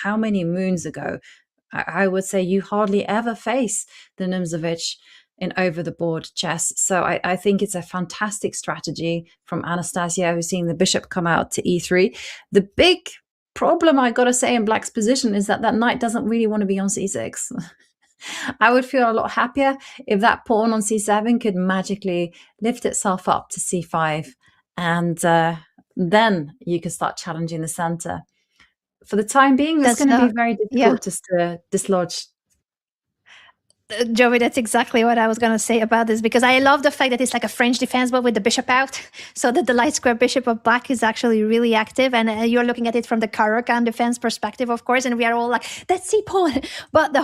how many moons ago? I would say you hardly ever face the Nimzovich in over the board chess. So I think it's a fantastic strategy from Anastasia, who's seeing the bishop come out to e3. The big problem, I got to say, in black's position is that knight doesn't really want to be on c6. I would feel a lot happier if that pawn on c7 could magically lift itself up to c5, and then you could start challenging the center. For the time being, it's going to be very difficult just to dislodge. Joey, that's exactly what I was going to say about this, because I love the fact that it's like a French defense, but with the bishop out, so that the light square bishop of black is actually really active. And you're looking at it from the Caro-Kann defense perspective, of course, and we are all like, that's c-pawn. But the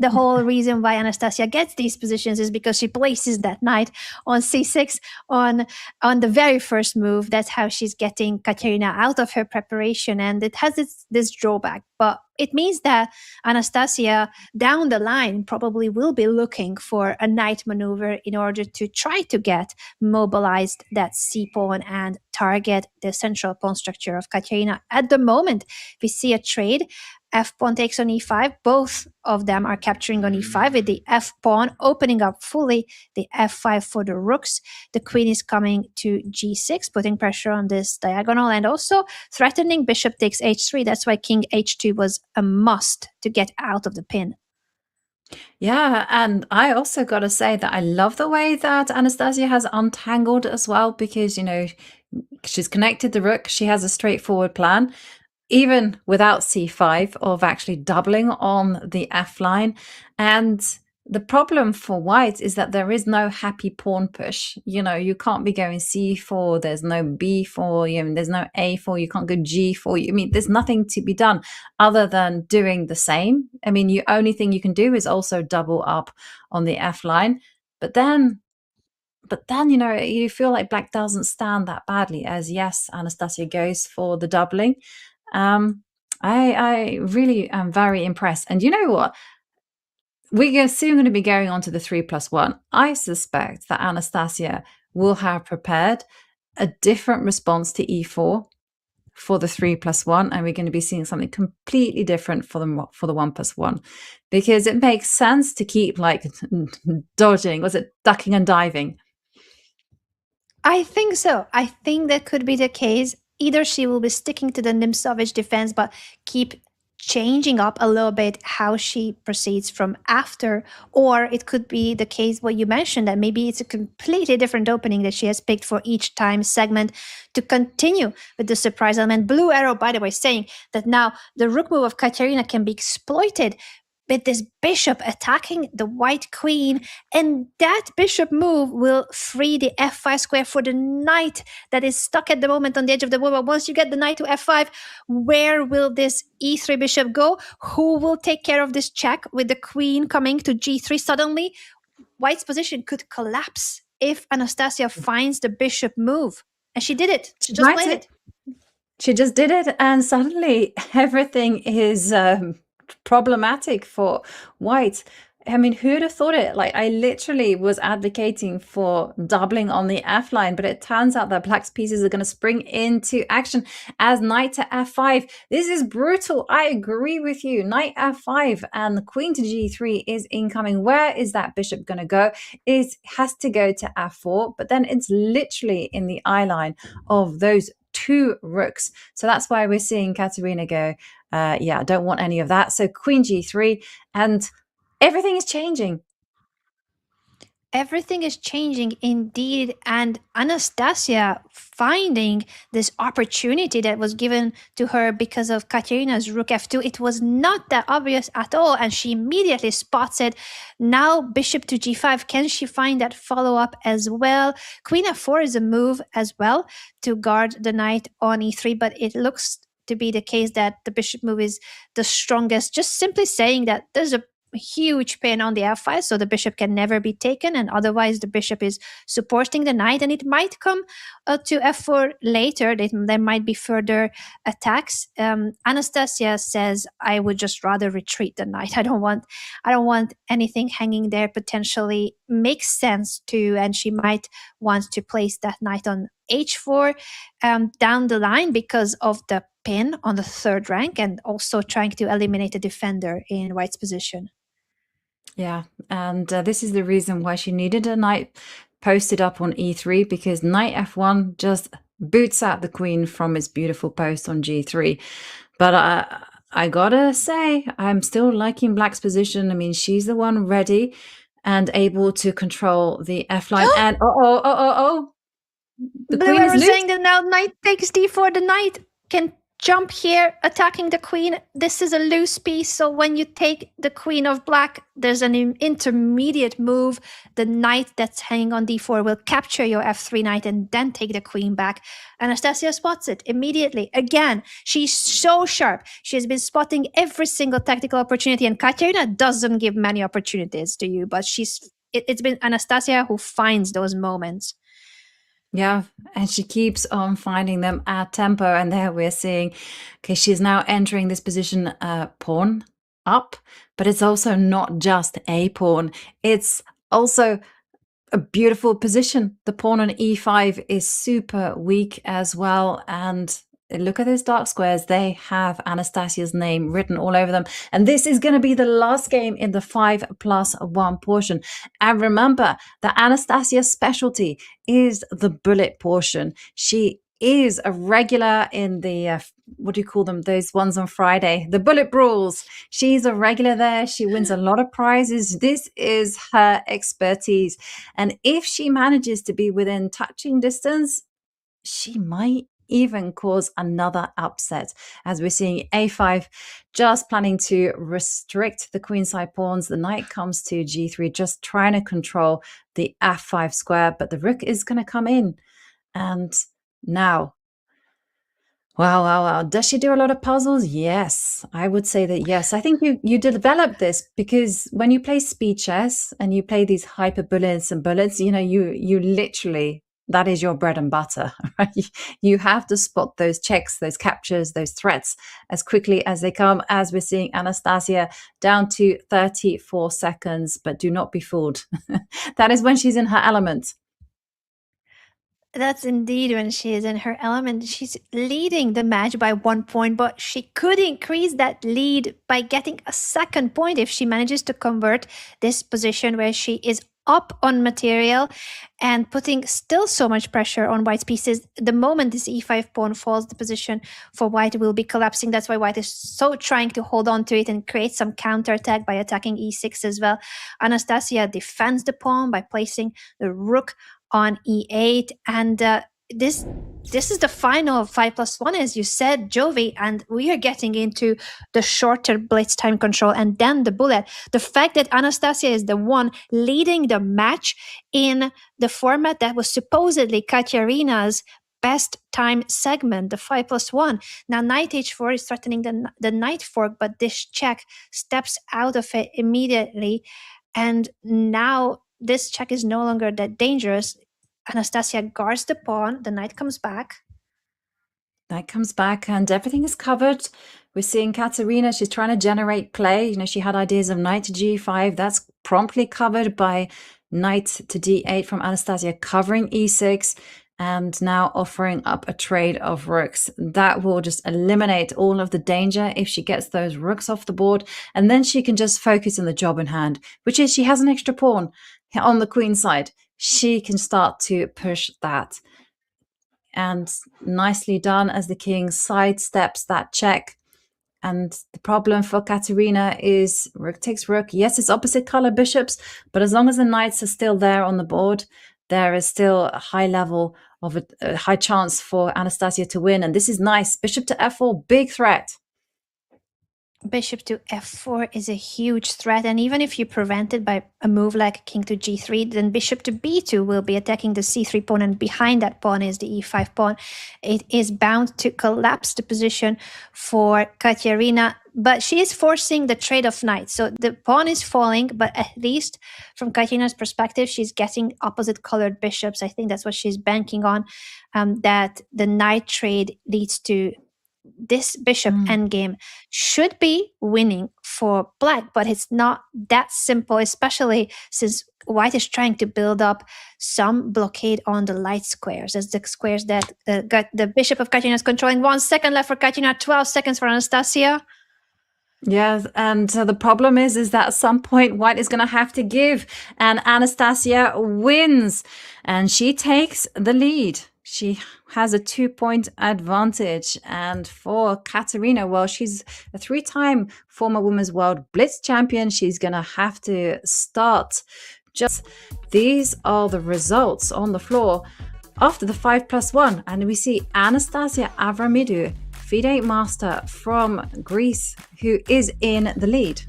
whole reason why Anastasia gets these positions is because she places that knight on c6 on the very first move. That's how she's getting Katerina out of her preparation, and it has this drawback. But it means that Anastasia down the line probably will be looking for a knight maneuver in order to try to get mobilized that c-pawn and target the central pawn structure of Katerina. At the moment, we see a trade. F-pawn takes on e5. Both of them are capturing on e5 with the f-pawn opening up fully, the f5 for the rooks. The queen is coming to g6, putting pressure on this diagonal and also threatening bishop takes h3. That's why king h2 was a must to get out of the pin. Yeah, and I also got to say that I love the way that Anastasia has untangled as well, because, she's connected the rook. She has a straightforward plan, even without c5, of actually doubling on the f line. And the problem for white is that there is no happy pawn push. You can't be going c4, there's no b4, there's no a4, you can't go g4. There's nothing to be done other than doing the same. The only thing you can do is also double up on the f line. But then, you feel like black doesn't stand that badly, as yes, Anastasia goes for the doubling. I really am very impressed. And you know what? We are soon going to be going on to the 3+1. I suspect that Anastasia will have prepared a different response to e4 for the 3+1, and we're going to be seeing something completely different for the 1+1, because it makes sense to keep dodging. Was it ducking and diving? I think so. I think that could be the case. Either she will be sticking to the Nimzovich defense, but keep changing up a little bit how she proceeds from after, or it could be the case what you mentioned, that maybe it's a completely different opening that she has picked for each time segment to continue with the surprise element. Blue arrow, by the way, saying that now the rook move of Katerina can be exploited with this bishop attacking the white queen, and that bishop move will free the f5 square for the knight that is stuck at the moment on the edge of the board. But once you get the knight to f5, where will this e3 bishop go? Who will take care of this check with the queen coming to g3? Suddenly, white's position could collapse if Anastasia finds the bishop move. And she did it. She just played it. She just did it, and suddenly everything is problematic for white. I mean, who'd have thought it? Like, I literally was advocating for doubling on the F line, but it turns out that black's pieces are going to spring into action as knight to F5. This is brutal. I agree with you. Knight F5 and the queen to G3 is incoming. Where is that bishop going to go? It has to go to F4, but then it's literally in the eye line of those two rooks. So that's why we're seeing Katerina go, yeah, I don't want any of that. So queen G3, and everything is changing. Everything is changing indeed. And Anastasia finding this opportunity that was given to her because of Katerina's rook f2, it was not that obvious at all. And she immediately spots it. Now bishop to g5. Can she find that follow-up as well? Queen f4 is a move as well to guard the knight on e3, but it looks to be the case that the bishop move is the strongest. Just simply saying that there's a huge pin on the f5, so the bishop can never be taken, and otherwise the bishop is supporting the knight, and it might come to f4 later. There might be further attacks. Anastasia says, I would just rather retreat the knight. I don't want anything hanging there. Potentially makes sense too, and she might want to place that knight on h4 down the line because of the pin on the third rank, and also trying to eliminate a defender in white's position. Yeah, and this is the reason why she needed a knight posted up on e3, because knight f1 just boots out the queen from its beautiful post on g3. But I gotta say, I'm still liking black's position. I mean, she's the one ready and able to control the f line. And the Blue queen is arrow loose. saying that now knight takes d4. The knight can jump here, attacking the queen. This is a loose piece, so when you take the queen of black, there's an intermediate move. The knight that's hanging on d4 will capture your f3 knight and then take the queen back. Anastasia spots it immediately. Again, she's so sharp. She has been spotting every single tactical opportunity, and Katerina doesn't give many opportunities to you, but it's been Anastasia who finds those moments. Yeah, and she keeps on finding them at tempo. And there we're seeing, okay, she's now entering this position pawn up, but it's also not just a pawn. It's also a beautiful position. The pawn on e5 is super weak as well. And look at those dark squares. They have Anastasia's name written all over them. And this is going to be the last game in the 5+1 portion. And remember that Anastasia's specialty is the bullet portion. She is a regular in the, what do you call them? Those ones on Friday, the bullet brawls. She's a regular there. She wins a lot of prizes. This is her expertise. And if she manages to be within touching distance, she might even cause another upset, as we're seeing a5 just planning to restrict the queenside pawns. The knight comes to g3, just trying to control the f5 square, but the rook is going to come in. And now, wow. Does she do a lot of puzzles? Yes, I would say that yes. I think you develop this because when you play speed chess and you play these hyper bullets and bullets, you know, you literally, that is your bread and butter, right? You have to spot those checks, those captures, those threats as quickly as they come, as we're seeing Anastasia down to 34 seconds, but do not be fooled. That is when she's in her element. That's indeed when she is in her element. She's leading the match by 1 point, but she could increase that lead by getting a second point if she manages to convert this position where she is up on material and putting still so much pressure on white's pieces. The moment this e5 pawn falls, the position for white will be collapsing. That's why white is so trying to hold on to it and create some counterattack by attacking e6 as well. Anastasia defends the pawn by placing the rook on e8, and this is the final 5+1, as you said, Jovi, and we are getting into the shorter blitz time control and then the bullet. The fact that Anastasia is the one leading the match in the format that was supposedly Katerina's best time segment, the 5+1. Now knight h4 is threatening the knight fork, but this check steps out of it immediately, and now this check is no longer that dangerous. Anastasia guards the pawn, the knight comes back. Knight comes back and everything is covered. We're seeing Katerina, she's trying to generate play. You know, she had ideas of knight to g5. That's promptly covered by knight to d8 from Anastasia, covering e6 and now offering up a trade of rooks. That will just eliminate all of the danger if she gets those rooks off the board. And then she can just focus on the job in hand, which is she has an extra pawn on the queen side. She can start to push that. And nicely done as the king sidesteps that check. And the problem for Katerina is rook takes rook. Yes, it's opposite color bishops, but as long as the knights are still there on the board, there is still a high level of a high chance for Anastasia to win. And this is nice. Bishop to f4, big threat. Bishop to f4 is a huge threat, and even if you prevent it by a move like king to g3, then bishop to b2 will be attacking the c3 pawn, and behind that pawn is the e5 pawn. It is bound to collapse the position for Katerina, but she is forcing the trade of knights. So the pawn is falling, but at least from Katerina's perspective, she's getting opposite colored bishops. I think that's what she's banking on, that the knight trade leads to this bishop endgame should be winning for black, but it's not that simple, especially since white is trying to build up some blockade on the light squares, as the squares that got the bishop of Katerina is controlling. 1 second left for Katerina, 12 seconds for Anastasia. Yes, and the problem is that at some point white is going to have to give, and Anastasia wins, and she takes the lead. She has a 2-point advantage. And for Katerina, well, she's a 3-time former Women's World Blitz champion. She's going to have to start. Just these are the results on the floor after the 5+1. And we see Anastasia Avramidou, FIDE master from Greece, who is in the lead.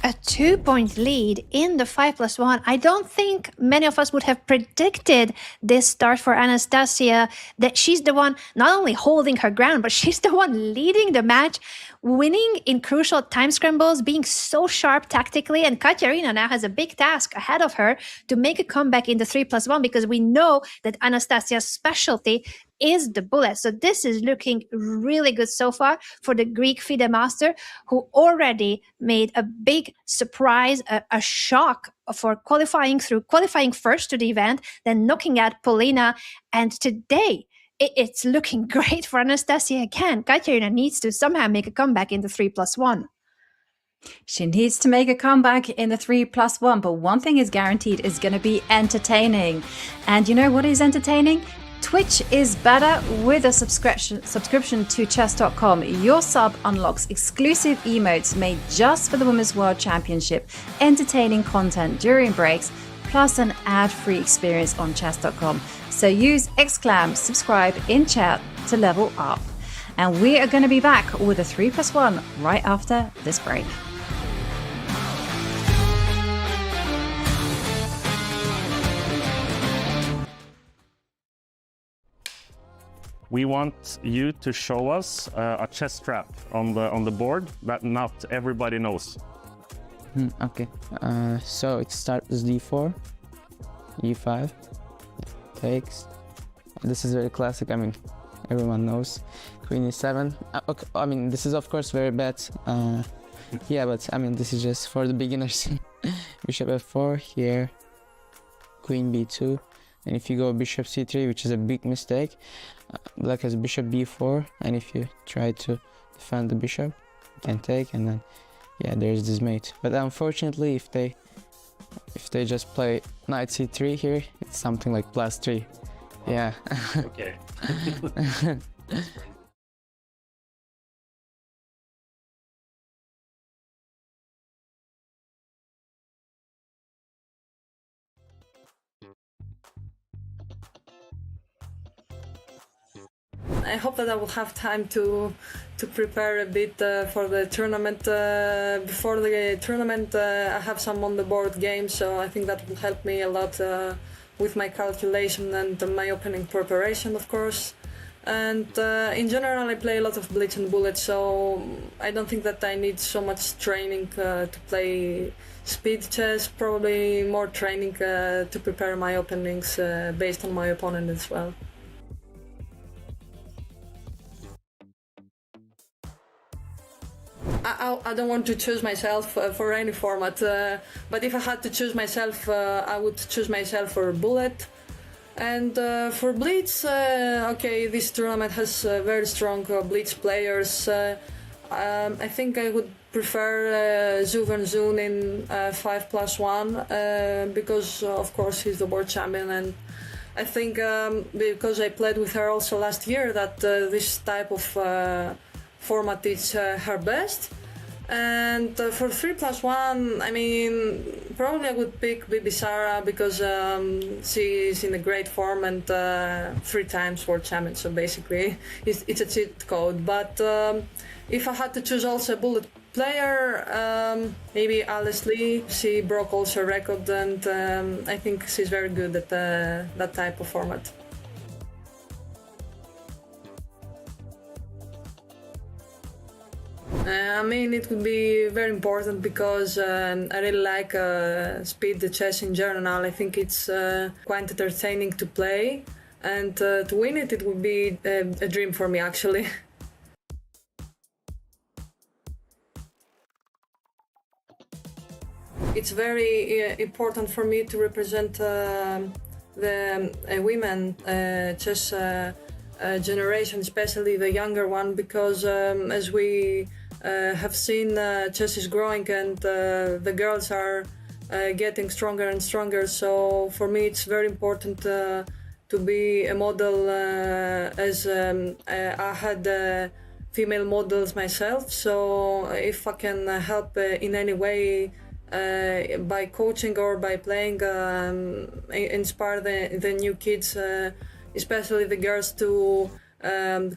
A 2-point lead in the 5+1. I don't think many of us would have predicted this start for Anastasia, that she's the one not only holding her ground, but she's the one leading the match, winning in crucial time scrambles, being so sharp tactically. And Katerina now has a big task ahead of her to make a comeback in the 3+1, because we know that Anastasia's specialty is the bullet. So this is looking really good so far for the Greek FIDE master, who already made a big surprise, a shock for qualifying first to the event, then knocking out Polina. And today, it's looking great for Anastasia again. Katerina needs to somehow make a comeback in the 3+1. She needs to make a comeback in the 3+1, but one thing is guaranteed, is going to be entertaining. And you know what is entertaining? Twitch is better with a subscription to Chess.com. Your sub unlocks exclusive emotes made just for the Women's World Championship, entertaining content during breaks, plus an ad-free experience on Chess.com. So use !subscribe in chat to level up. And we are going to be back with a 3+1 right after this break. We want you to show us a chess trap on the board that not everybody knows. Okay, so it starts as d4, e5, takes. This is very classic. I mean, everyone knows. Queen e7. Okay, I mean, this is of course very bad. Yeah, but I mean, this is just for the beginners. Bishop f4 here, queen b2, and if you go bishop c3, which is a big mistake, black has bishop b4, and if you try to defend the bishop, you can take, and then yeah, there's this mate. But unfortunately, if they if they just play knight c3 here, it's something like +3. Yeah. Okay. I hope that I will have time to prepare a bit for the tournament. Before the tournament, I have some on the board games, so I think that will help me a lot with my calculation and my opening preparation, of course. And in general, I play a lot of blitz and bullet, so I don't think that I need so much training to play speed chess. Probably more training to prepare my openings based on my opponent as well. I don't want to choose myself for any format, but if I had to choose myself, I would choose myself for bullet. And for blitz, okay, this tournament has very strong blitz players. I think I would prefer Zuven Zun in 5+1 because, of course, he's the world champion, and I think because I played with her also last year that this type of format is her best. And for 3+1, I mean, probably I would pick Bibisara because she's in a great form and 3 times world champion, so basically it's a cheat code. But if I had to choose also a bullet player, maybe Alice Lee. She broke also a record, and I think she's very good at that type of format. I mean, it would be very important because I really like speed chess in general. I think it's quite entertaining to play, and to win it, it would be a dream for me, actually. It's very important for me to represent the women chess generation, especially the younger one, because as we have seen, chess is growing and the girls are getting stronger and stronger. So for me, it's very important to be a model, as I had female models myself. So if I can help in any way by coaching or by playing, inspire the new kids, especially the girls, to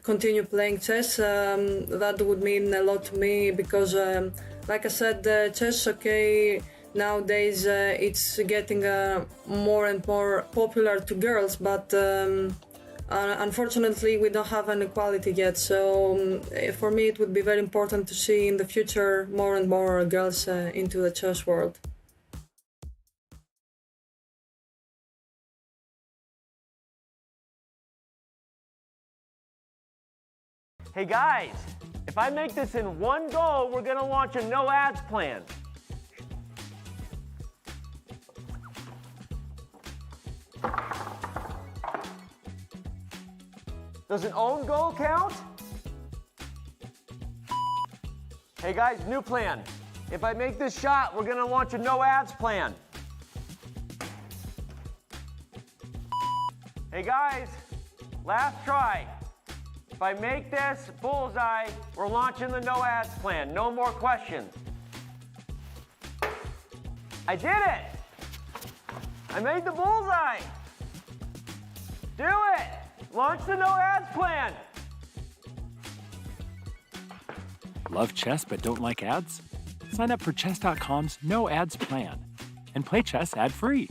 continue playing chess, that would mean a lot to me because, like I said, chess, okay, nowadays it's getting more and more popular to girls, but unfortunately we don't have an equality yet. So for me it would be very important to see in the future more and more girls into the chess world. Hey guys, if I make this in one go, we're gonna launch a no ads plan. Does an own goal count? Hey guys, new plan. If I make this shot, we're gonna launch a no ads plan. Hey guys, last try. If I make this bullseye, we're launching the no ads plan. No more questions. I did it! I made the bullseye! Do it! Launch the no ads plan! Love chess but don't like ads? Sign up for Chess.com's no ads plan and play chess ad-free.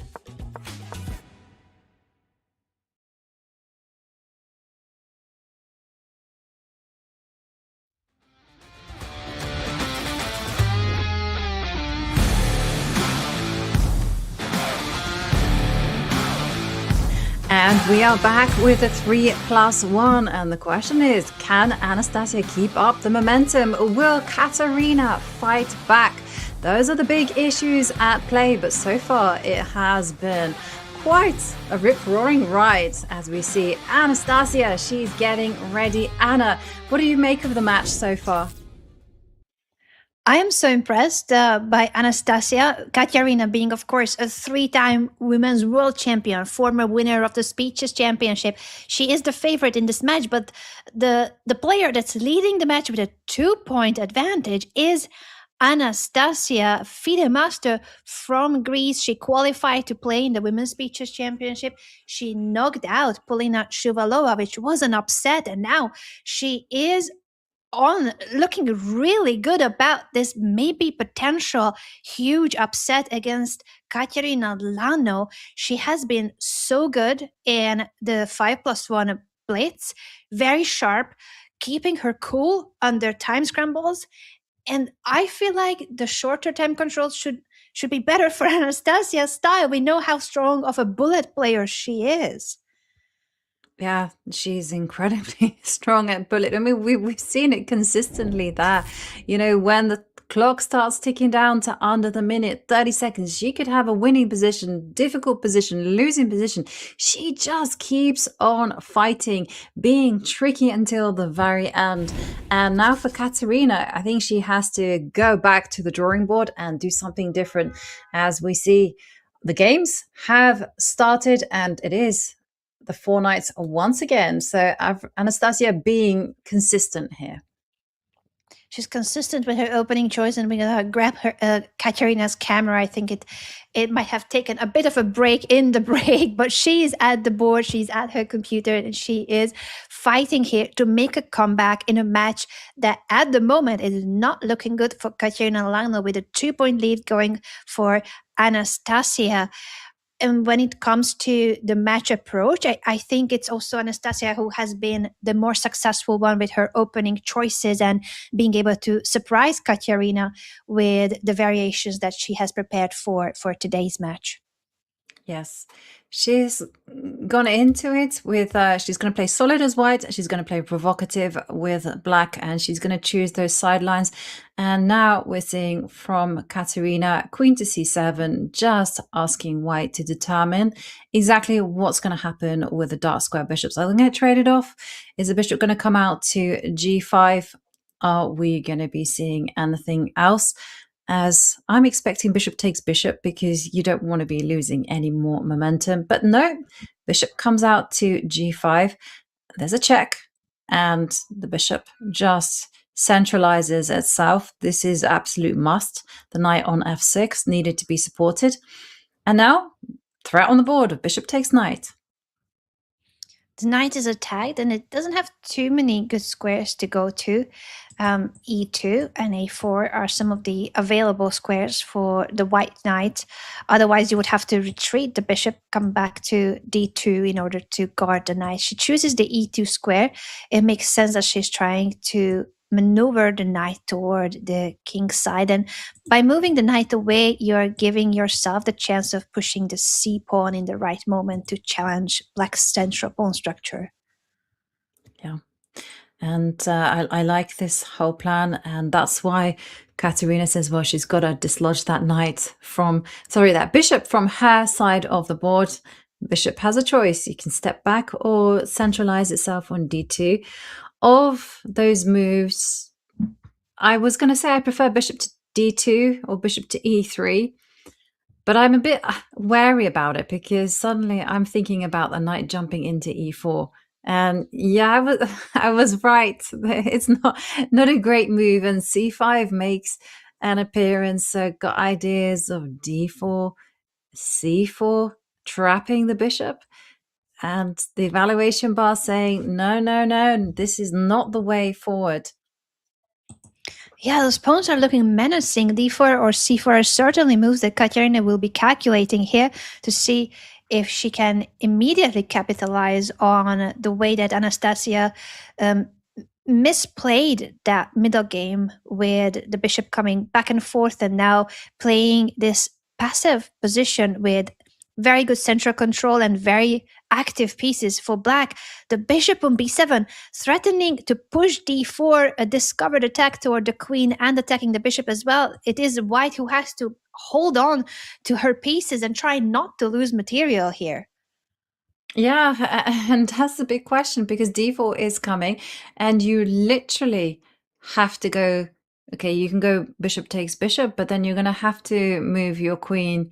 And we are back with a 3+1, and the question is, can Anastasia keep up the momentum? Will Katarina fight back? Those are the big issues at play, but so far it has been quite a rip-roaring ride. As we see Anastasia, she's getting ready. Anna, what do you make of the match so far? I am so impressed by Anastasia. Katerina being, of course, a three-time women's world champion, former winner of the Speeches Championship. She is the favorite in this match, but the player that's leading the match with a 2-point advantage is Anastasia, FIDE master from Greece. She qualified to play in the Women's Speeches Championship. She knocked out Polina Shuvalova, which was an upset, and now she is on looking really good about this maybe potential huge upset against Katerina Lagno. She has been so good in the 5+1 blitz, very sharp, keeping her cool under time scrambles. And I feel like the shorter time controls should be better for Anastasia's style. We know how strong of a bullet player she is. Yeah, she's incredibly strong at bullet. I mean, we've seen it consistently there. You know, when the clock starts ticking down to under the minute, 30 seconds, she could have a winning position, difficult position, losing position. She just keeps on fighting, being tricky until the very end. And now for Katerina, I think she has to go back to the drawing board and do something different. As we see, the games have started, and it is the 4 nights once again. So Anastasia being consistent here. She's consistent with her opening choice, and we're gonna grab her Katerina's camera. I think it might have taken a bit of a break in the break, but she's at the board, she's at her computer, and she is fighting here to make a comeback in a match that at the moment is not looking good for Katerina Lagno, with a 2-point lead going for Anastasia. And when it comes to the match approach, I think it's also Anastasia who has been the more successful one with her opening choices and being able to surprise Katerina with the variations that she has prepared for today's match. Yes, she's gone into it with, she's going to play solid as white, she's going to play provocative with black, and she's going to choose those sidelines. And now we're seeing from Katerina, queen to c7, just asking white to determine exactly what's going to happen with the dark square bishops. Are they going to trade it off? Is the bishop going to come out to g5? Are we going to be seeing anything else? As I'm expecting bishop takes bishop, because you don't want to be losing any more momentum. But no, bishop comes out to g5. There's a check, and the bishop just centralizes itself. This is absolute must. The knight on f6 needed to be supported. And now, threat on the board. Bishop takes knight. The knight is attacked, and it doesn't have too many good squares to go to. E2 and a4 are some of the available squares for the white knight. Otherwise, you would have to retreat the bishop, come back to d2 in order to guard the knight. She chooses the e2 square. It makes sense that she's trying to maneuver the knight toward the king's side, and by moving the knight away, you're giving yourself the chance of pushing the c pawn in the right moment to challenge black's central pawn structure. Yeah, and I like this whole plan, and that's why Katerina says, well, she's got to dislodge that that bishop from her side of the board. Bishop has a choice. You can step back or centralize itself on d2. Of those moves, I was going to say I prefer bishop to d2 or bishop to e3, but I'm a bit wary about it, because suddenly I'm thinking about the knight jumping into e4. And yeah, I was right. It's not a great move, and c5 makes an appearance. So got ideas of d4, c4, trapping the bishop. And the evaluation bar saying, no, this is not the way forward. Yeah, those pawns are looking menacing. d4 or c4 are certainly moves that Katerina will be calculating here to see if she can immediately capitalize on the way that Anastasia misplayed that middle game, with the bishop coming back and forth and now playing this passive position with very good central control and very active pieces for black. The bishop on b7, threatening to push d4, a discovered attack toward the queen and attacking the bishop as well. It is white who has to hold on to her pieces and try not to lose material here. Yeah, and that's the big question, because d4 is coming, and you literally have to go Okay, you can go bishop takes bishop, but then you're going to have to move your queen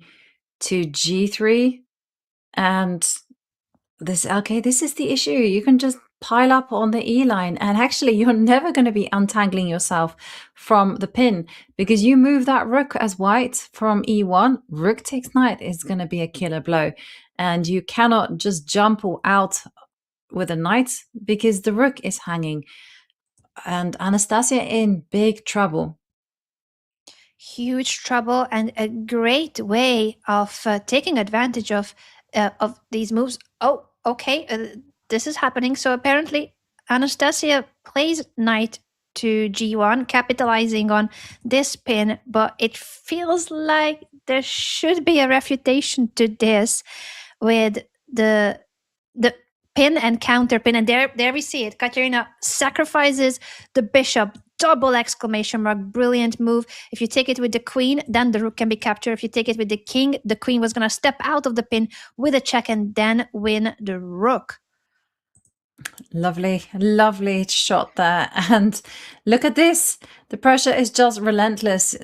to g3. And this is the issue. You can just pile up on the E line, and actually you're never going to be untangling yourself from the pin, because you move that rook as white from E1. Rook takes knight is going to be a killer blow, and you cannot just jump out with a knight because the rook is hanging, and Anastasia in big trouble. Huge trouble, and a great way of taking advantage of these moves. Oh, okay, this is happening. So apparently, Anastasia plays knight to g1, capitalizing on this pin, but it feels like there should be a refutation to this with the pin and counter pin. And there we see it. Katerina sacrifices the bishop. Double exclamation mark. Brilliant move. If you take it with the queen, then the rook can be captured. If you take it with the king, the queen was going to step out of the pin with a check and then win the rook. Lovely, lovely shot there. And look at this. The pressure is just relentless.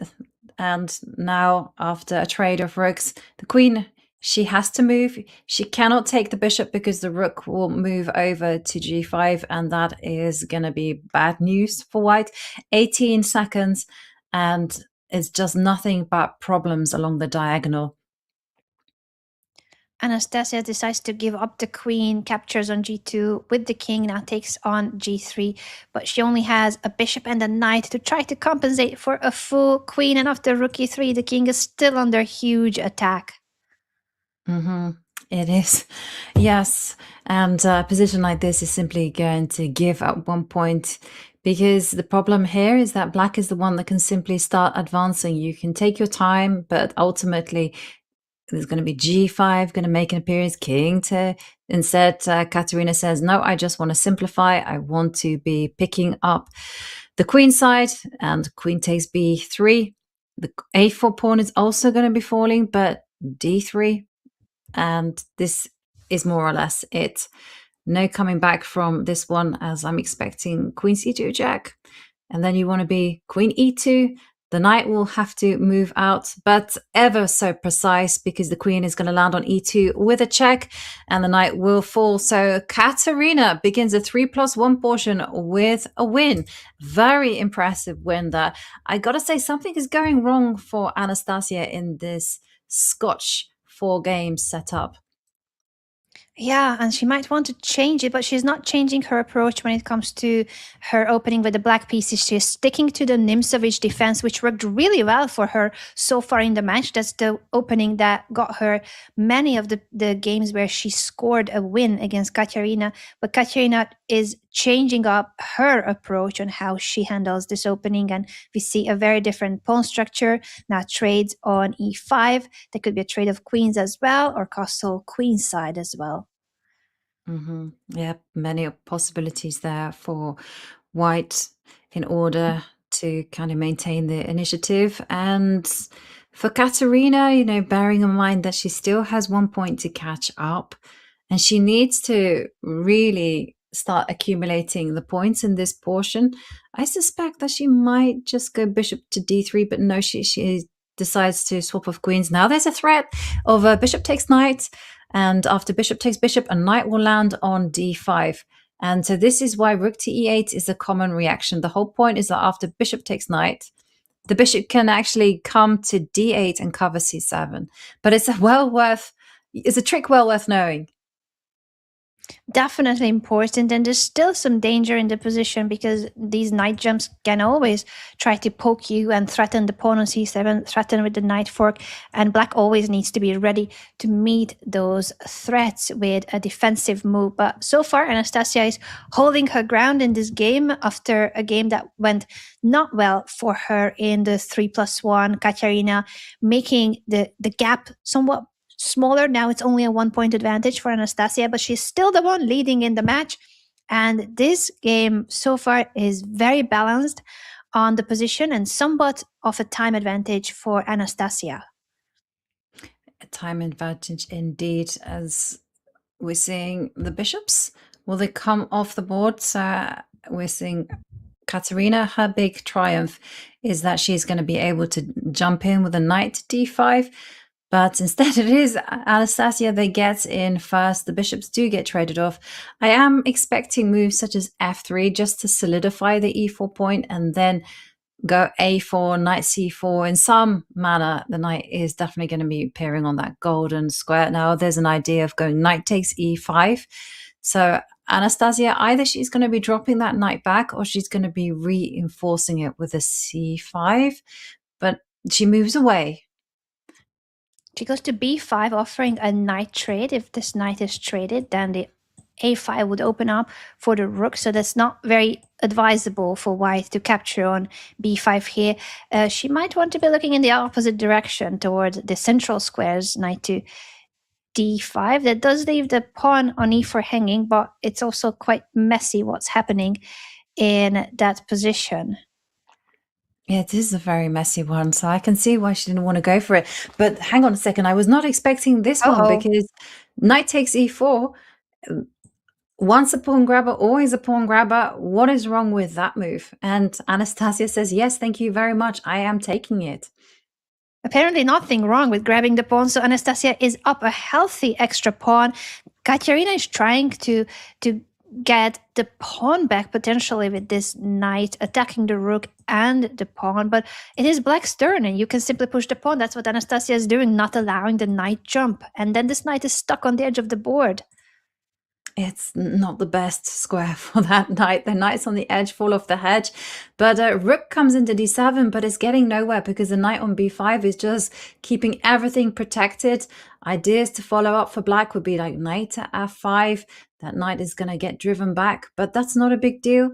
And now, after a trade of rooks, the queen, she has to move. She cannot take the bishop because the rook will move over to g5, and that is going to be bad news for white. 18 seconds, and it's just nothing but problems along the diagonal. Anastasia decides to give up the queen, captures on g2 with the king, now takes on g3, but she only has a bishop and a knight to try to compensate for a full queen, and after rook e3, the king is still under huge attack. It is, yes, and a position like this is simply going to give at one point, because the problem here is that black is the one that can simply start advancing. You can take your time, but ultimately there's going to be g5 going to make an appearance, king to instead. Katerina says, no, I just want to simplify. I want to be picking up the queen side, and queen takes b3. The a4 pawn is also going to be falling, but d3, and this is more or less it. No coming back from this one, as I'm expecting queen c2 jack, and then you want to be queen e2. The knight will have to move out, but ever so precise, because the queen is going to land on e2 with a check, and the knight will fall. So Katerina begins a 3+1 portion with a win. Very impressive win there. I gotta say, something is going wrong for Anastasia in this Scotch 4 games setup. Yeah, and she might want to change it, but she's not changing her approach when it comes to her opening with the black pieces. She's sticking to the Nimzovich defense, which worked really well for her so far in the match. That's the opening that got her many of the games where she scored a win against Katerina. But Katerina is changing up her approach on how she handles this opening, and we see a very different pawn structure. Now trades on e5. There could be a trade of queens as well, or castle queenside as well. Yeah, many possibilities there for white in order to kind of maintain the initiative. And for Katerina, bearing in mind that she still has 1 point to catch up, and she needs to really start accumulating the points in this portion. I suspect that she might just go bishop to d3, but no, she decides to swap off queens. Now there's a threat of a bishop takes knight, and after bishop takes bishop, a knight will land on d5. And so this is why rook to e8 is a common reaction. The whole point is that after bishop takes knight, the bishop can actually come to d8 and cover c7. But it's a trick well worth knowing. Definitely important, and there's still some danger in the position, because these knight jumps can always try to poke you and threaten the pawn on c7, threaten with the knight fork, and black always needs to be ready to meet those threats with a defensive move. But so far, Anastasia is holding her ground in this game after a game that went not well for her in the 3+1. Katerina making the gap somewhat smaller. Now it's only a 1 point advantage for Anastasia, but she's still the one leading in the match. And this game so far is very balanced on the position and somewhat of a time advantage for Anastasia. A time advantage indeed, as we're seeing the bishops. Will they come off the board? So we're seeing Katerina, her big triumph is that she's going to be able to jump in with a knight to d5. But instead it is Anastasia that gets in first. The bishops do get traded off. I am expecting moves such as f3 just to solidify the e4 point and then go a4, knight c4. In some manner, the knight is definitely going to be appearing on that golden square. Now there's an idea of going knight takes e5. So Anastasia, either she's going to be dropping that knight back or she's going to be reinforcing it with a c5. But she moves away. She goes to b5, offering a knight trade. If this knight is traded, then the a5 would open up for the rook, so that's not very advisable for white to capture on b5 here. She might want to be looking in the opposite direction towards the central squares, knight to d5. That does leave the pawn on e4 hanging, but it's also quite messy what's happening in that position. Yeah, it is a very messy one, so I can see why she didn't want to go for it. But hang on a second, I was not expecting this one because knight takes e4. Once a pawn grabber, always a pawn grabber. What is wrong with that move? And Anastasia says, yes, thank you very much. I am taking it. Apparently nothing wrong with grabbing the pawn, so Anastasia is up a healthy extra pawn. Katerina is trying to get the pawn back potentially with this knight attacking the rook and the pawn, but it is black's turn and you can simply push the pawn. That's what Anastasia is doing, not allowing the knight jump. And then this knight is stuck on the edge of the board. It's not the best square for that knight. The knight's on the edge, fall off the hedge. But rook comes into d7, but it's getting nowhere because the knight on b5 is just keeping everything protected. Ideas to follow up for black would be like knight to f5. That knight is going to get driven back, but that's not a big deal.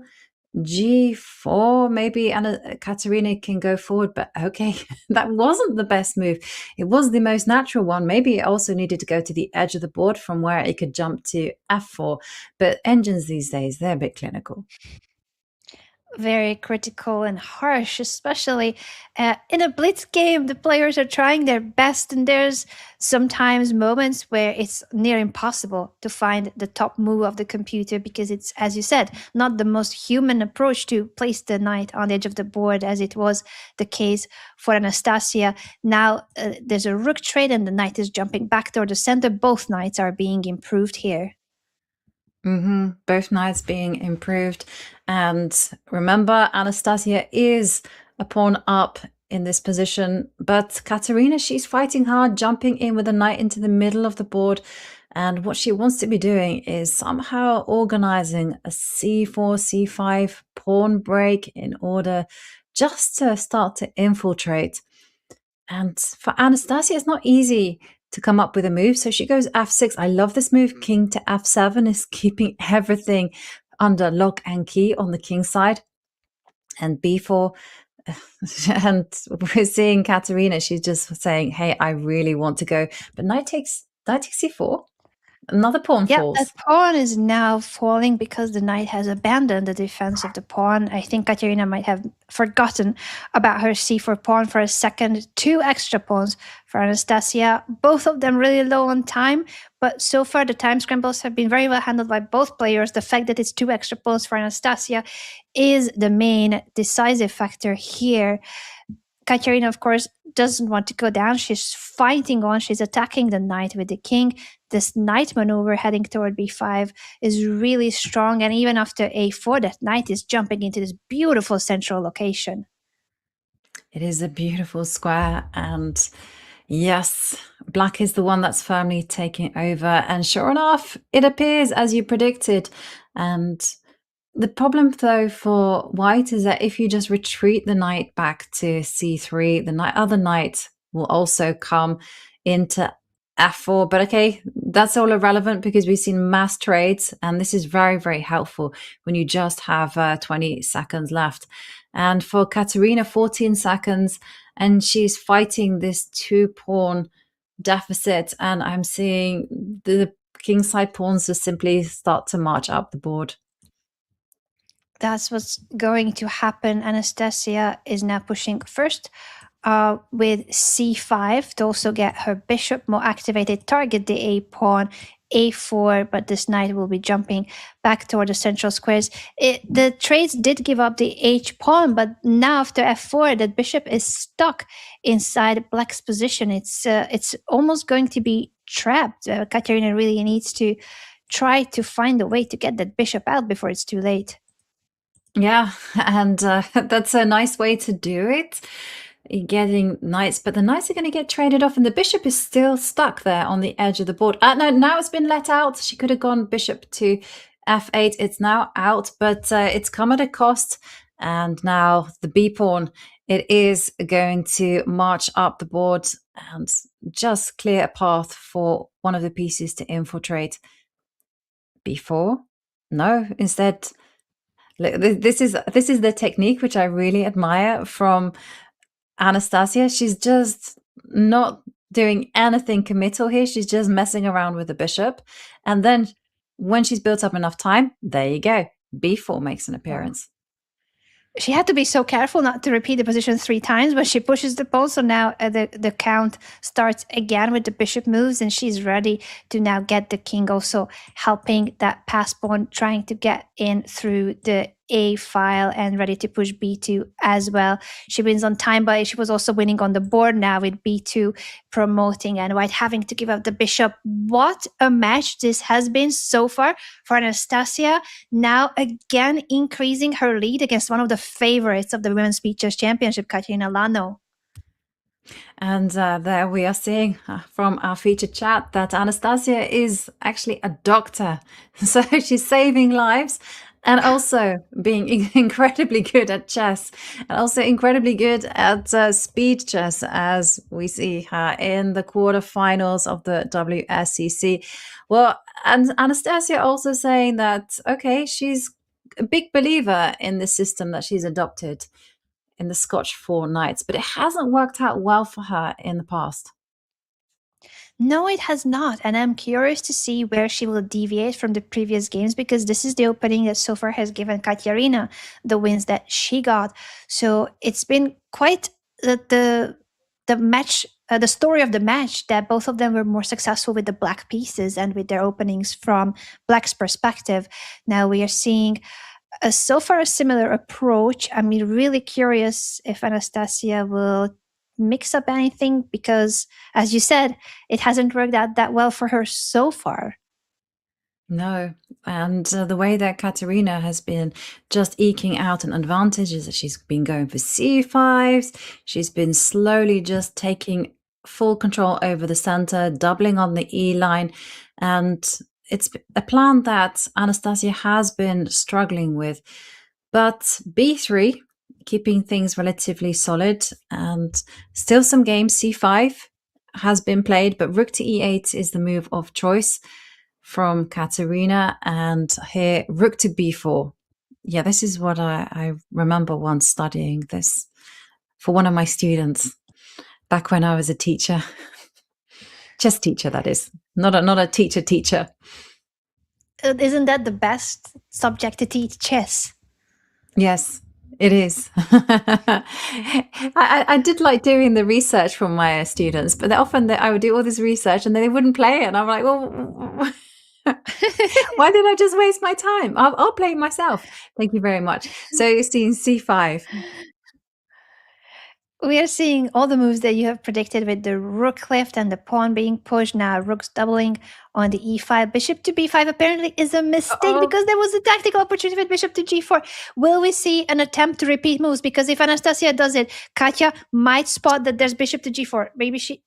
g4, maybe Katerina can go forward, but okay, that wasn't the best move. It was the most natural one. Maybe it also needed to go to the edge of the board from where it could jump to f4, but engines these days, they're a bit clinical. Very critical and harsh, especially in a blitz game. The players are trying their best, and there's sometimes moments where it's near impossible to find the top move of the computer because it's, as you said, not the most human approach to place the knight on the edge of the board, as it was the case for Anastasia. Now there's a rook trade and the knight is jumping back toward the center. Both knights are being improved here. Both knights being improved. And remember, Anastasia is a pawn up in this position, but Katerina, she's fighting hard, jumping in with a knight into the middle of the board. And what she wants to be doing is somehow organizing a c4, c5 pawn break in order just to start to infiltrate. And for Anastasia, it's not easy to come up with a move. So she goes f6. I love this move. King to f7 is keeping everything under lock and key on the king side. And b4. And we're seeing Katerina. She's just saying, hey, I really want to go. But knight takes c4. Another pawn falls. That pawn is now falling because the knight has abandoned the defense of the pawn. I think Katerina might have forgotten about her c4 pawn for a second. 2 extra pawns for Anastasia, both of them really low on time. But so far, the time scrambles have been very well handled by both players. The fact that it's 2 extra pawns for Anastasia is the main decisive factor here. Katerina, of course, doesn't want to go down. She's fighting on. She's attacking the knight with the king. This knight maneuver heading toward b5 is really strong. And even after a4, that knight is jumping into this beautiful central location. It is a beautiful square. And yes, black is the one that's firmly taking over. And sure enough, it appears as you predicted. And the problem, though, for white is that if you just retreat the knight back to c3, the other knight will also come into f4. But okay, that's all irrelevant because we've seen mass trades, and this is very, very helpful when you just have 20 seconds left. And for Katerina, 14 seconds, and she's fighting this 2-pawn deficit, and I'm seeing the kingside pawns just simply start to march up the board. That's what's going to happen. Anastasia is now pushing first with c5 to also get her bishop more activated, target the a pawn a4, but this knight will be jumping back toward the central squares. The trades did give up the h pawn, but now after f4, the bishop is stuck inside black's position. It's almost going to be trapped. Katerina really needs to try to find a way to get that bishop out before it's too late. Yeah, and that's a nice way to do it. Getting knights, but the knights are going to get traded off, and the bishop is still stuck there on the edge of the board. No, now it's been let out. She could have gone bishop to f8. It's now out, but it's come at a cost. And now the b pawn, it is going to march up the board and just clear a path for one of the pieces to infiltrate. b4. No, instead, this is the technique which I really admire from Anastasia. She's just not doing anything committal here. She's just messing around with the bishop. And then when she's built up enough time, there you go. b4 makes an appearance. She had to be so careful not to repeat the position 3 times, but she pushes the pawn. So now the count starts again with the bishop moves, and she's ready to now get the king, also helping that pass pawn, trying to get in through the a file and ready to push b2 as well. She wins on time, but she was also winning on the board now with b2 promoting and white having to give up the bishop. What a match this has been so far for Anastasia. Now again increasing her lead against one of the favorites of the Women's Speed Chess Championship, Katerina Lagno. And there we are seeing from our featured chat that Anastasia is actually a doctor. So she's saving lives and also being incredibly good at chess, and also incredibly good at speed chess, as we see her in the quarterfinals of the WSCC. Well, and Anastasia also saying that, okay, she's a big believer in the system that she's adopted in the Scotch 4 Knights, but it hasn't worked out well for her in the past. No, it has not. And I'm curious to see where she will deviate from the previous games, because this is the opening that so far has given Katerina the wins that she got. So it's been quite the match, the story of the match, that both of them were more successful with the black pieces and with their openings from black's perspective. Now we are seeing so far a similar approach. I'm really curious if Anastasia will mix up anything, because as you said, it hasn't worked out that well for her so far. No, and the way that Katerina has been just eking out an advantage is that she's been going for c5s. She's been slowly just taking full control over the center, doubling on the e line, and it's a plan that Anastasia has been struggling with. But b3, keeping things relatively solid, and still some games. c5 has been played, but rook to e8 is the move of choice from Katerina, and here rook to b4. Yeah, this is what I remember once studying this for one of my students back when I was a teacher. Chess teacher, that is. Not a teacher. Isn't that the best subject to teach, chess? Yes, it is. I did like doing the research from my students, but often I would do all this research and then they wouldn't play it. And I'm like, well, why did I just waste my time? I'll play it myself. Thank you very much. So you're seeing c5. We are seeing all the moves that you have predicted, with the rook left and the pawn being pushed. Now rook's doubling on the e5. Bishop to b5 apparently is a mistake, because there was a tactical opportunity with bishop to g4. Will we see an attempt to repeat moves? Because if Anastasia does it, Katya might spot that there's bishop to g4. Maybe she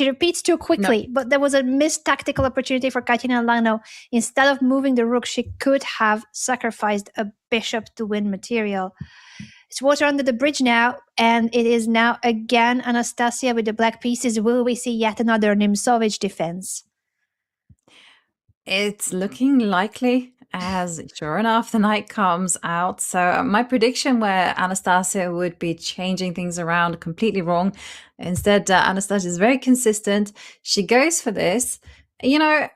repeats too quickly, but there was a missed tactical opportunity for Katerina Lagno. Instead of moving the rook, she could have sacrificed a bishop to win material. It's water under the bridge now, and it is now again Anastasia with the black pieces. Will we see yet another Nimzovich defense? It's looking likely, as sure enough the knight comes out. So my prediction where Anastasia would be changing things around, completely wrong. Instead, Anastasia is very consistent. She goes for this. You know,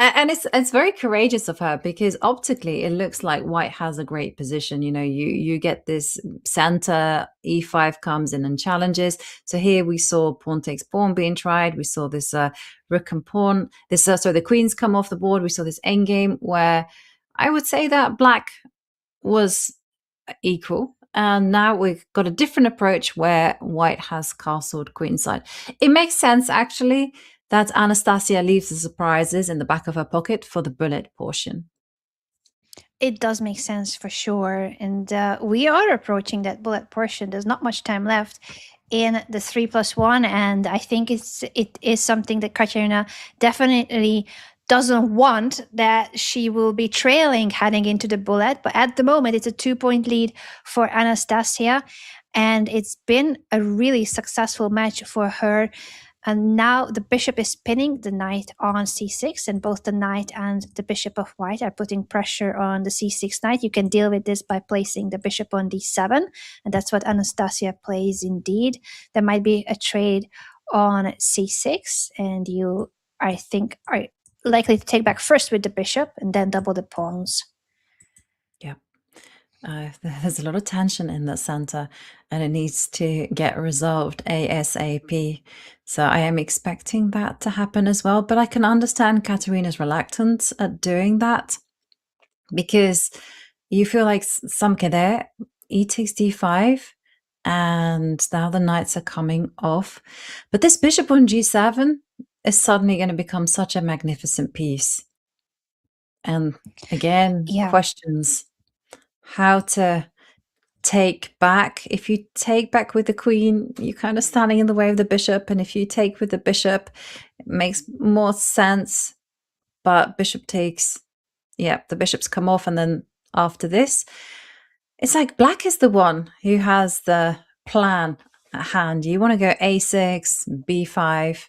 And it's very courageous of her, because optically it looks like white has a great position. You get this center, e5 comes in and challenges. So here we saw pawn takes pawn being tried. We saw this rook and pawn. So the queens come off the board. We saw this endgame where I would say that black was equal. And now we've got a different approach where white has castled queenside. It makes sense, actually, that Anastasia leaves the surprises in the back of her pocket for the bullet portion. It does make sense for sure. And we are approaching that bullet portion. There's not much time left in the 3+1. And I think it is something that Katerina definitely doesn't want, that she will be trailing heading into the bullet. But at the moment, it's a 2-point lead for Anastasia. And it's been a really successful match for her. And now the bishop is pinning the knight on c6, and both the knight and the bishop of white are putting pressure on the c6 knight. You can deal with this by placing the bishop on d7, and that's what Anastasia plays indeed. There might be a trade on c6, and you, I think, are likely to take back first with the bishop and then double the pawns. Yeah. There's a lot of tension in the center, and it needs to get resolved ASAP. So I am expecting that to happen as well. But I can understand Katerina's reluctance at doing that, because you feel like Samke there, e takes d5, and now the knights are coming off. But this bishop on g7 is suddenly going to become such a magnificent piece. And again, questions. How to take back. If you take back with the queen, you're kind of standing in the way of the bishop. And if you take with the bishop, it makes more sense. But bishop takes, the bishops come off. And then after this, it's like black is the one who has the plan at hand. You want to go a6, b5,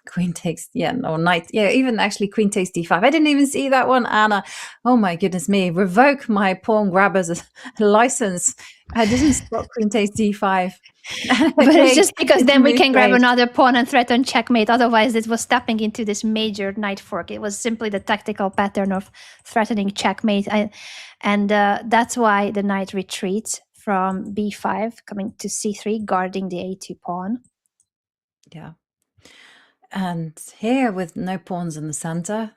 queen takes, or knight, even actually queen takes d5. I didn't even see that one, Anna. Oh my goodness me, revoke my pawn grabber's license. I didn't spot queen takes d5. But it's just because then we can grab another pawn and threaten checkmate. Otherwise, it was stepping into this major knight fork. It was simply the tactical pattern of threatening checkmate. And that's why the knight retreats from b5, coming to c3, guarding the a2 pawn. Yeah. And here, with no pawns in the center,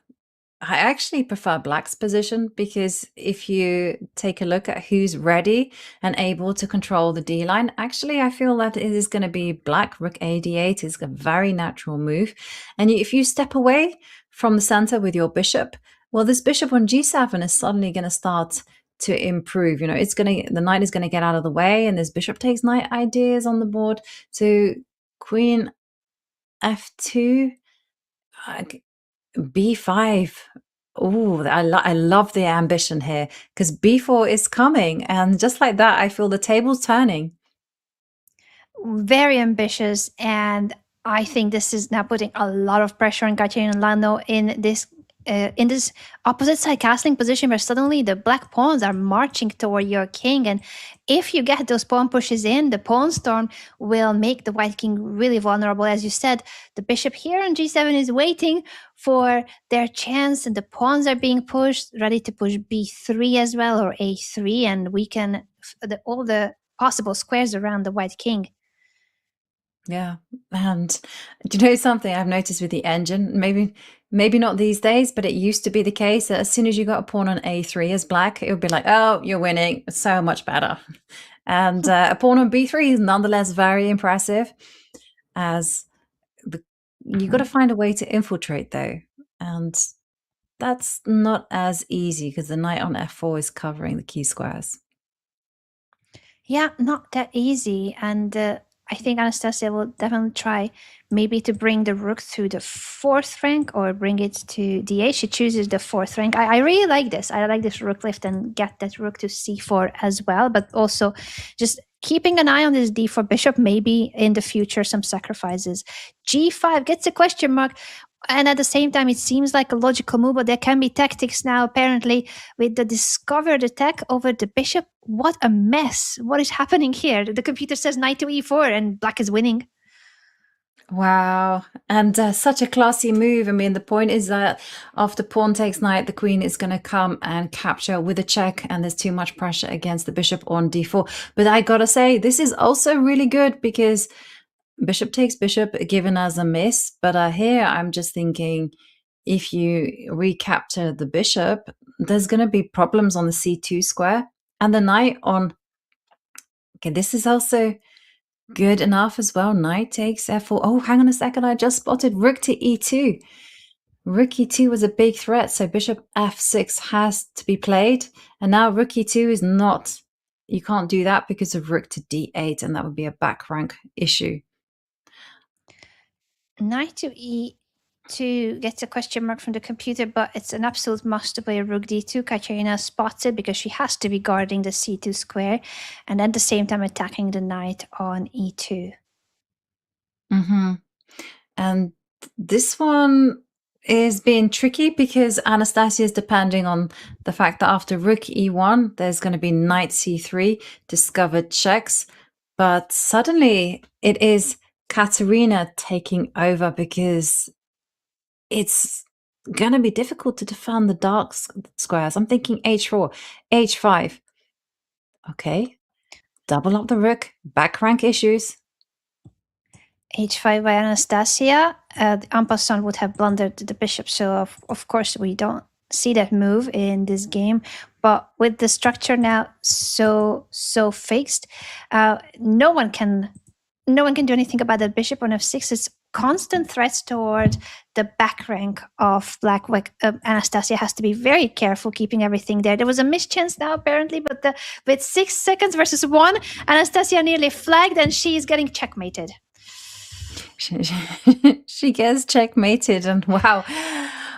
I actually prefer black's position, because if you take a look at who's ready and able to control the D line, actually I feel that it is going to be black. Rook a d8 is a very natural move. And if you step away from the center with your bishop, well, this bishop on g7 is suddenly going to start to improve. The knight is going to get out of the way, and this bishop takes knight ideas on the board. So queen f2, b5. Oh, I love the ambition here, because b4 is coming, and just like that, I feel the table's turning. Very ambitious, and I think this is now putting a lot of pressure on Katerina and Lagno in this opposite side castling position, where suddenly the black pawns are marching toward your king. And if you get those pawn pushes in, the pawn storm will make the white king really vulnerable. As you said, the bishop here on g7 is waiting for their chance, and the pawns are being pushed, ready to push b3 as well, or a3, and weaken all the possible squares around the white king. Yeah. And do you know something I've noticed with the engine? Maybe not these days, but it used to be the case that as soon as you got a pawn on a3 as black, it would be like, oh, you're winning. It's so much better. And a pawn on b3 is nonetheless very impressive, as you got to find a way to infiltrate, though. And that's not as easy, because the knight on f4 is covering the key squares. Yeah, not that easy. And I think Anastasia will definitely try maybe to bring the rook to the 4th rank, or bring it to d8. She chooses the 4th rank. I really like this. I like this rook lift and get that rook to c4 as well, but also just keeping an eye on this d4 bishop, maybe in the future some sacrifices. g5 gets a question mark. And at the same time, it seems like a logical move, but there can be tactics now, apparently, with the discovered attack over the bishop. What a mess. What is happening here? The computer says knight to e4, and black is winning. Wow. And such a classy move. I mean, the point is that after pawn takes knight, the queen is going to come and capture with a check, and there's too much pressure against the bishop on d4. But I gotta say, this is also really good because bishop takes bishop, given as a miss. But here I'm just thinking, if you recapture the bishop, there's going to be problems on the c2 square. And the knight on... Okay, this is also good enough as well. Knight takes f4. Oh, hang on a second. I just spotted rook to e2. Rook e2 was a big threat, so bishop f6 has to be played. And now rook e2 is not... You can't do that because of rook to d8, and that would be a back rank issue. Knight to e2 gets a question mark from the computer, but it's an absolute must to play rook d2. Katerina spots it because she has to be guarding the c2 square and at the same time attacking the knight on e2. Mm-hmm. And this one is being tricky because Anastasia is depending on the fact that after rook e1, there's going to be knight c3, discovered checks. But suddenly it is Katerina taking over because it's going to be difficult to defend the dark squares. I'm thinking h4, h5. Okay, double up the rook, back rank issues. h5 by Anastasia. The en passant would have blundered the bishop, so of course we don't see that move in this game. But with the structure now so fixed, no one can do anything about that bishop on f6. It's constant threats toward the back rank of black. Anastasia has to be very careful keeping everything there. There was a mischance now apparently, but with 6 seconds versus 1, Anastasia nearly flagged and she is getting checkmated. She gets checkmated, and wow,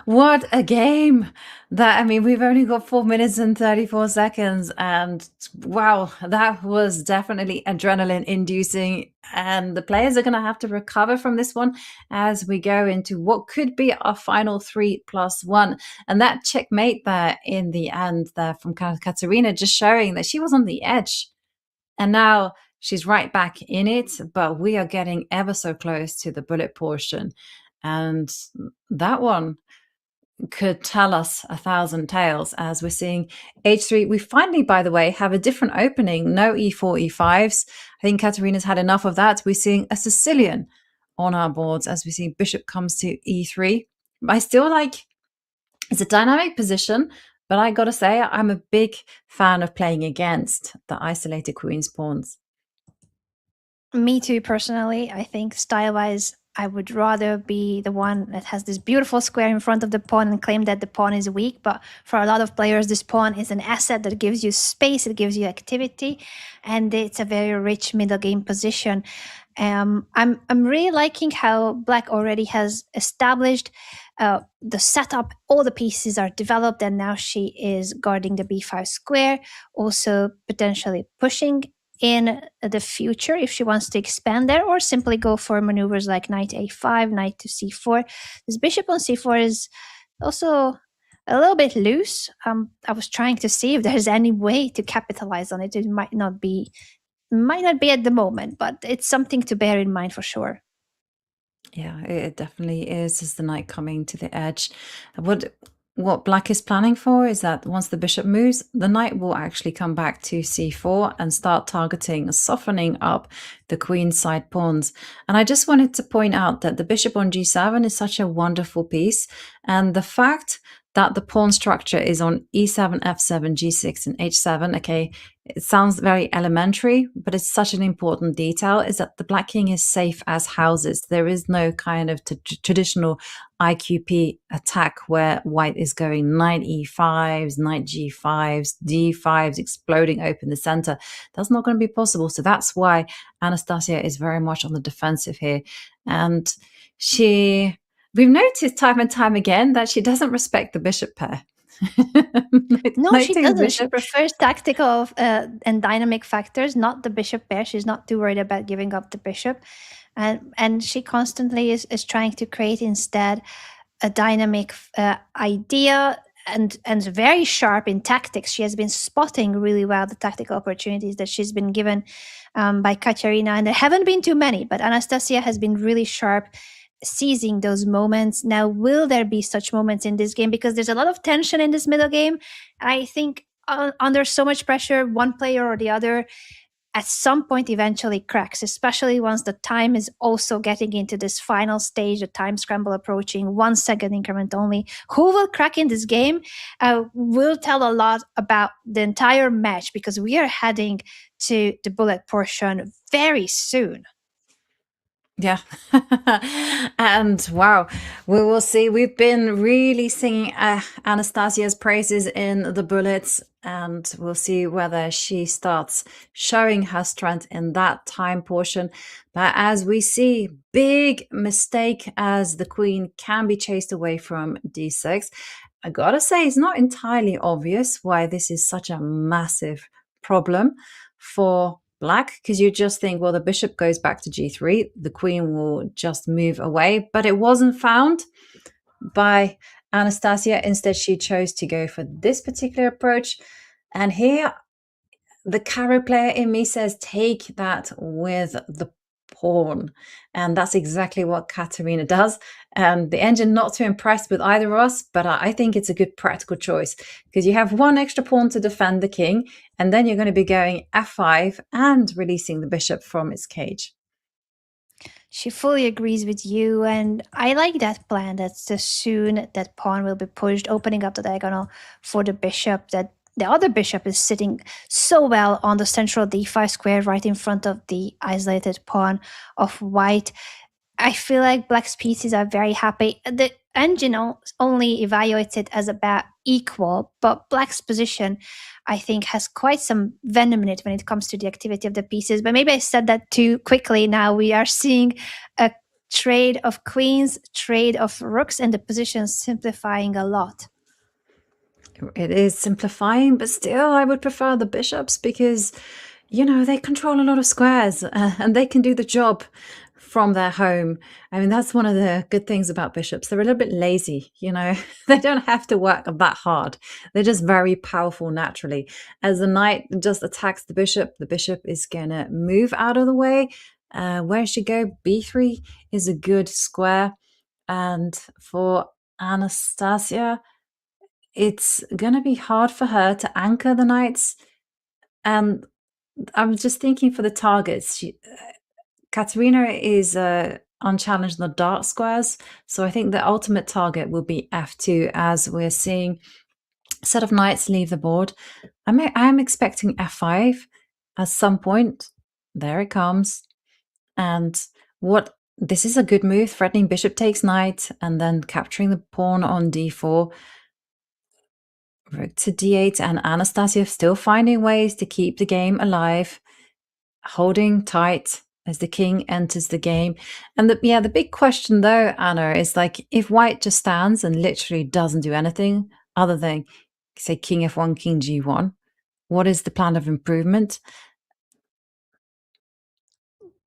what a game! That, I mean, we've only got 4 minutes and 34 seconds, and wow, that was definitely adrenaline inducing. And the players are going to have to recover from this one as we go into what could be our final 3+1. And that checkmate there in the end there from Katerina, just showing that she was on the edge. And now she's right back in it, but we are getting ever so close to the bullet portion. And that one could tell us 1,000 tales as we're seeing h3. We finally, by the way, have a different opening. No e4, e5s. I think Katerina's had enough of that. We're seeing a Sicilian on our boards as we see bishop comes to e3. I still like... It's a dynamic position, but I gotta say, I'm a big fan of playing against the isolated queen's pawns. Me too, personally. I think style-wise, I would rather be the one that has this beautiful square in front of the pawn and claim that the pawn is weak. But for a lot of players, this pawn is an asset that gives you space, it gives you activity, and it's a very rich middle game position. I'm really liking how black already has established the setup. All the pieces are developed, and now she is guarding the b5 square, also potentially pushing in the future if she wants to expand there, or simply go for maneuvers like knight a5, knight to c4. This bishop on c4 is also a little bit loose. I was trying to see if there's any way to capitalize on it. It might not be at the moment, but it's something to bear in mind for sure. Yeah, it definitely is the knight coming to the edge. What black is planning for is that once the bishop moves, the knight will actually come back to c4 and start targeting, softening up the queen's side pawns. And I just wanted to point out that the bishop on g7 is such a wonderful piece. And the fact that the pawn structure is on e7, f7, g6, and h7, okay, it sounds very elementary, but it's such an important detail, is that the black king is safe as houses. There is no kind of traditional IQP attack where white is going knight e5s, knight g5s, d5s, exploding open the center. That's not going to be possible. So that's why Anastasia is very much on the defensive here. And we've noticed time and time again that she doesn't respect the bishop pair. No, she doesn't. She prefers tactical and dynamic factors, not the bishop pair. She's not too worried about giving up the bishop. And she constantly is trying to create instead a dynamic idea and very sharp in tactics. She has been spotting really well the tactical opportunities that she's been given by Katerina, and there haven't been too many, but Anastasia has been really sharp seizing those moments. Now, will there be such moments in this game? Because there's a lot of tension in this middle game. I think under so much pressure, one player or the other at some point eventually cracks, especially once the time is also getting into this final stage, the time scramble approaching, 1 second increment only. Who will crack in this game will tell a lot about the entire match, because we are heading to the bullet portion very soon. Yeah. And wow, we will see. We've been really singing Anastasia's praises in the bullets, and we'll see whether she starts showing her strength in that time portion. But as we see, big mistake as the queen can be chased away from d6. I gotta say, it's not entirely obvious why this is such a massive problem for Black, because you just think, well, the bishop goes back to g3, the queen will just move away, but it wasn't found by Anastasia. Instead, she chose to go for this particular approach. And here, the carry player in me says, take that with the pawn. And that's exactly what Katerina does. And the engine not too impressed with either of us, but I think it's a good practical choice, because you have one extra pawn to defend the king, and then you're going to be going f5 and releasing the bishop from its cage. She fully agrees with you, and I like that plan. That's as soon that pawn will be pushed, opening up the diagonal for the bishop, that the other bishop is sitting so well on the central d5 square right in front of the isolated pawn of white. I feel like Black's pieces are very happy. The engine only evaluates it as about equal, but Black's position, I think, has quite some venom in it when it comes to the activity of the pieces. But maybe I said that too quickly. Now we are seeing a trade of queens, trade of rooks, and the position simplifying a lot. It is simplifying, but still I would prefer the bishops, because, you know, they control a lot of squares and they can do the job from their home. I mean, that's one of the good things about bishops. They're a little bit lazy, you know. They don't have to work that hard. They're just very powerful naturally. As the knight just attacks the bishop is going to move out of the way. Where should go? b3 is a good square. And for Anastasia, it's going to be hard for her to anchor the knights. And I'm just thinking for the targets. Katerina is unchallenged in the dark squares, so I think the ultimate target will be f2, as we're seeing a set of knights leave the board. I'm expecting f5 at some point. There it comes. And this is a good move, threatening bishop takes knight and then capturing the pawn on d4. Rook to d8, and Anastasia still finding ways to keep the game alive, holding tight as the king enters the game. And the big question though, Anna, is like, if white just stands and literally doesn't do anything other than, say, king f1, king g1, what is the plan of improvement?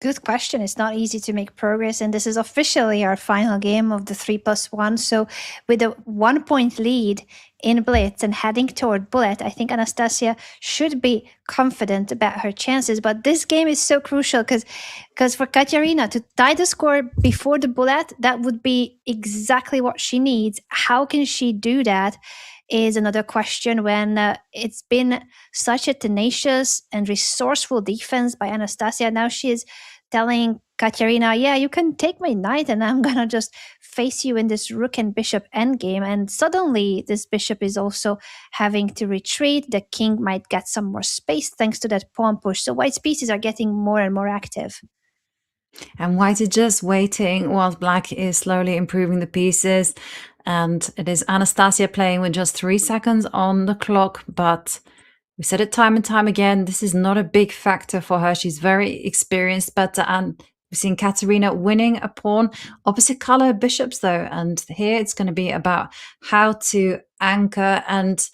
Good question. It's not easy to make progress, and this is officially our final game of the 3+1. So with a 1 point lead in blitz and heading toward bullet, I think Anastasia should be confident about her chances. But this game is so crucial because for Katerina to tie the score before the bullet, that would be exactly what she needs. How can she do that is another question, when it's been such a tenacious and resourceful defense by Anastasia. Now she is telling Katerina, yeah, you can take my knight and I'm gonna just face you in this rook and bishop endgame. And suddenly this bishop is also having to retreat. The king might get some more space thanks to that pawn push. So white's pieces are getting more and more active. And white is just waiting while black is slowly improving the pieces. And it is Anastasia playing with just 3 seconds on the clock. But we said it time and time again, this is not a big factor for her. She's very experienced. But we've seen Katerina winning a pawn. Opposite color bishops, though. And here it's going to be about how to anchor. And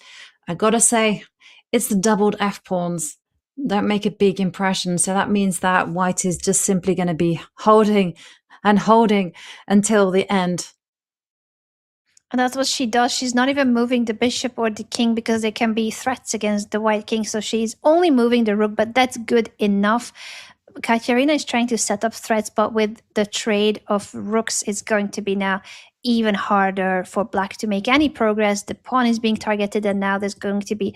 I got to say, it's the doubled F pawns. Don't make a big impression. So that means that white is just simply going to be holding and holding until the end. And that's what she does. She's not even moving the bishop or the king because there can be threats against the white king. So she's only moving the rook, but that's good enough. Katerina is trying to set up threats, but with the trade of rooks, it's going to be now even harder for black to make any progress. The pawn is being targeted, and now there's going to be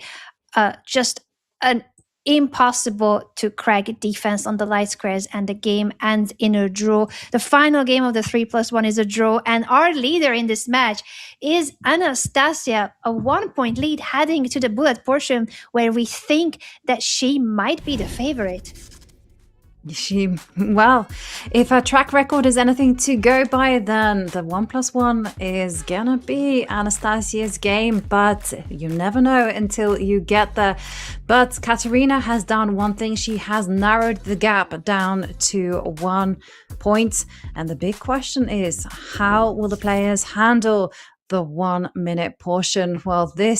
just an impossible to crack defense on the light squares, and the game ends in a draw. The final game of the 3+1 is a draw, and our leader in this match is Anastasia, a 1-point lead heading to the bullet portion where we think that she might be the favorite. Well, if her track record is anything to go by, then the 1+1 is gonna be Anastasia's game, but you never know until you get there. But Katerina has done one thing. She has narrowed the gap down to 1 point, and the big question is, how will the players handle the 1 minute portion? Well, the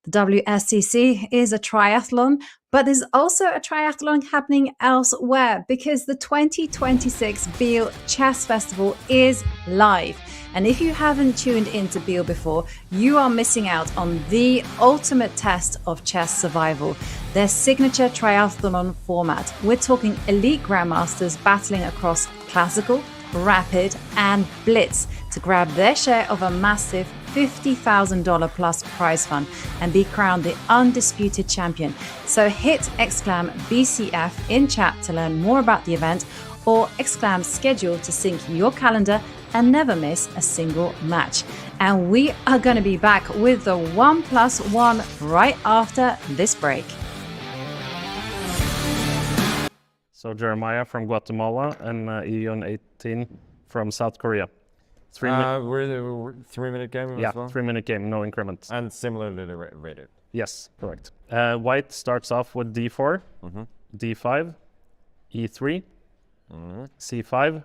WSCC is a triathlon, but there's also a triathlon happening elsewhere because the 2026 Biel Chess Festival is live. And if you haven't tuned into Biel before, you are missing out on the ultimate test of chess survival, their signature triathlon format. We're talking elite grandmasters battling across classical, rapid, and blitz to grab their share of a massive $50,000 plus prize fund and be crowned the undisputed champion. So hit !BCF in chat to learn more about the event, or !schedule to sync your calendar and never miss a single match. And we are going to be back with the 1+1 right after this break. So Jeremiah from Guatemala and Eon18 from South Korea. We're the 3-minute game Yeah, as well? 3-minute game, no increments. And similarly rated. Yes, correct. White starts off with d4, d5, e3, c5,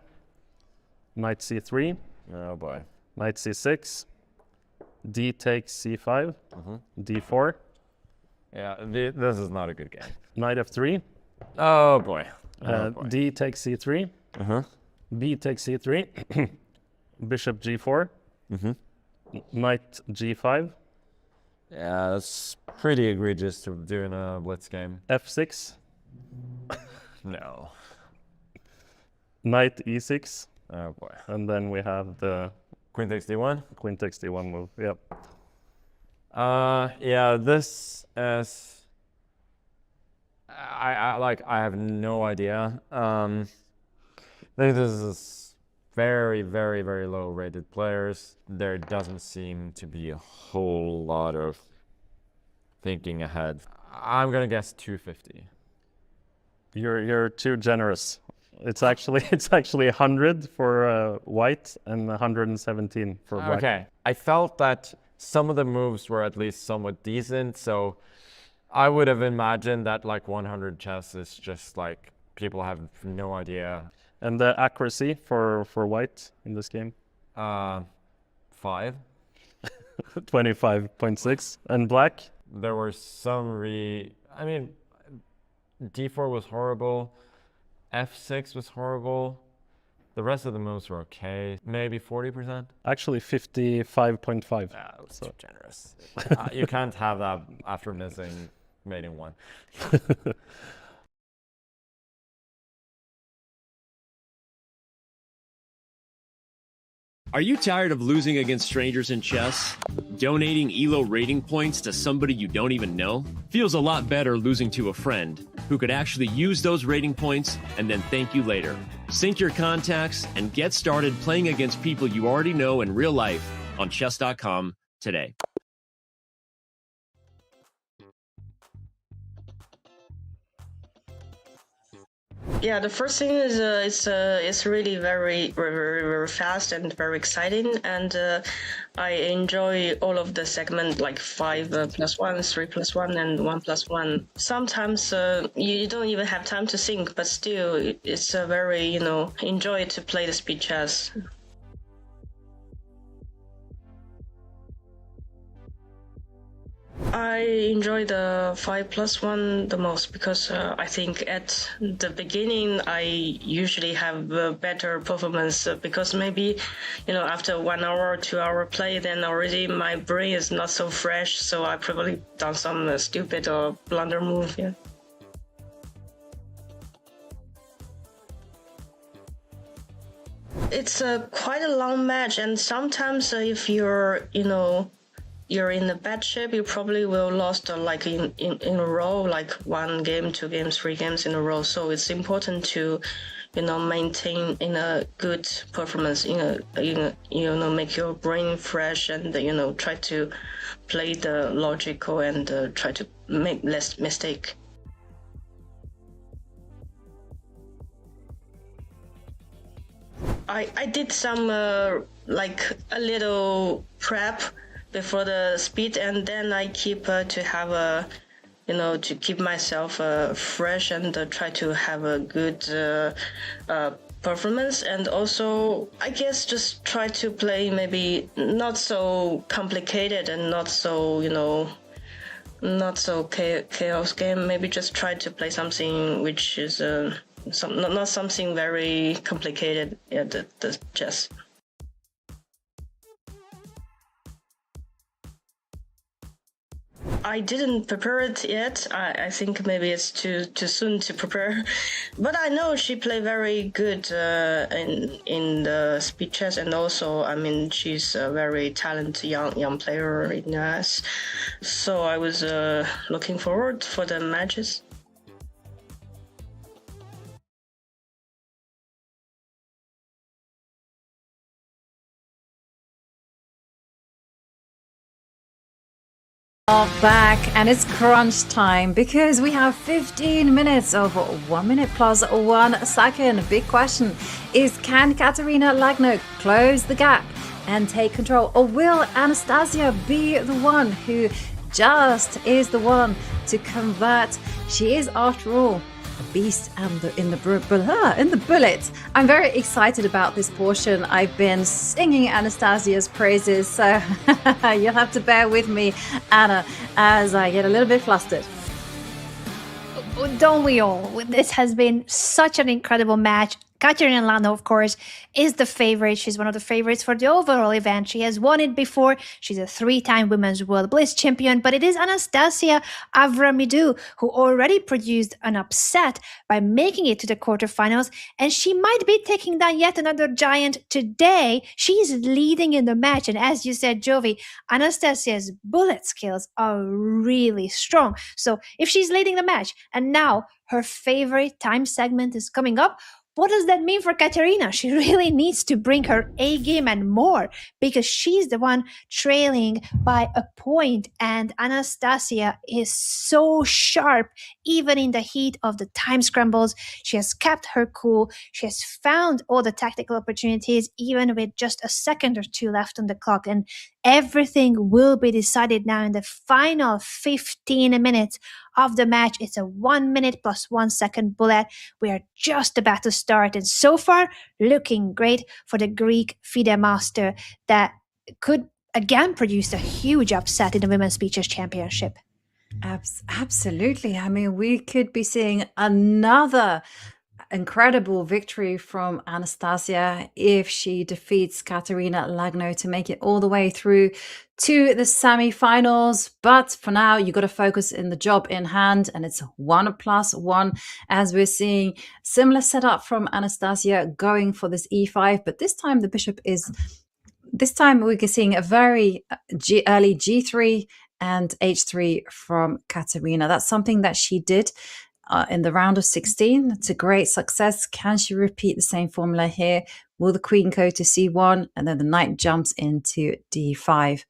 knight c3, oh boy, knight c6, d takes c5, d4. Yeah, this is not a good game. Knight f3. Oh boy. D takes c3, b takes c3, bishop g4, knight g5. Yeah, that's pretty egregious to do in a blitz game. f6. No. Knight e6. Oh boy. And then we have the queen takes d1. Queen takes d1 move. Yep. Yeah, this is. I have no idea. I think this is very, very, very low rated players. There doesn't seem to be a whole lot of thinking ahead. I'm gonna guess 250. You're too generous. It's actually 100 for white and 117 for black. Okay, I felt that some of the moves were at least somewhat decent, so I would have imagined that like 100 chess is just like people have no idea. And the accuracy for white in this game? 5. 25.6. And black? There were some I mean, d4 was horrible. f6 was horrible. The rest of the moves were okay. Maybe 40%? Actually 55.5. Yeah, that's so generous. You can't have that after missing mating 1. Are you tired of losing against strangers in chess? Donating ELO rating points to somebody you don't even know? Feels a lot better losing to a friend who could actually use those rating points and then thank you later. Sync your contacts and get started playing against people you already know in real life on Chess.com today. Yeah, the first thing is it's really very, very, very fast and very exciting, and I enjoy all of the segment like 5+1, 3+1, and 1+1. Sometimes you don't even have time to think, but still it's a very enjoy to play the speed chess. I enjoy the 5+1 the most because I think at the beginning I usually have a better performance because maybe, after 1 hour or 2 hour play, then already my brain is not so fresh. So I probably done some stupid or blunder move. Yeah. It's quite a long match, and sometimes if you're in a bad shape, you probably will lost like in a row, like 1 game, 2 games, 3 games in a row. So it's important to, maintain in a good performance, make your brain fresh and, try to play the logical and try to make less mistake. I did some like a little prep before the speed, and then I keep to have a, to keep myself fresh and try to have a good performance. And also, I guess just try to play maybe not so complicated and not so, not so chaos game. Maybe just try to play something which is not something very complicated. Yeah, the chess. I didn't prepare it yet. I think maybe it's too soon to prepare, but I know she played very good in the speed chess, and also I mean she's a very talented young player in US. So I was looking forward for the matches. Back, and it's crunch time because we have 15 minutes of 1 minute plus 1 second. Big question is, can Katerina Lagno close the gap and take control, or will Anastasia be the one who just is the one to convert? She is, after all, a beast in the bullet. I'm very excited about this portion. I've been singing Anastasia's praises, so you'll have to bear with me, Anna, as I get a little bit flustered. Don't we all? This has been such an incredible match. Katerina Lagno, of course, is the favorite. She's one of the favorites for the overall event. She has won it before. She's a 3-time Women's World Blitz champion, but it is Anastasia Avramidou who already produced an upset by making it to the quarterfinals, and she might be taking down yet another giant today. She's leading in the match, and as you said, Jovi, Anastasia's bullet skills are really strong. So if she's leading the match, and now her favorite time segment is coming up, what does that mean for Katerina? She really needs to bring her A game and more, because she's the one trailing by a point, and Anastasia is so sharp even in the heat of the time scrambles. She has kept her cool. She has found all the tactical opportunities even with just a second or two left on the clock, and everything will be decided now in the final 15 minutes of the match. It's a 1 minute plus 1 second bullet. We are just about to start, and so far looking great for the Greek FIDE master that could again produce a huge upset in the Women's Speed Chess Championship. Absolutely. I mean, we could be seeing another incredible victory from Anastasia if she defeats Katerina Lagno to make it all the way through to the semi-finals. But for now, you got to focus in the job in hand, and it's 1+1 as we're seeing similar setup from Anastasia going for this e5, but this time the bishop is, this time we're seeing a very early g3 and h3 from Katerina. That's something that she did in the round of 16. It's a great success. Can she repeat the same formula here? Will the queen go to c1 and then the knight jumps into d5?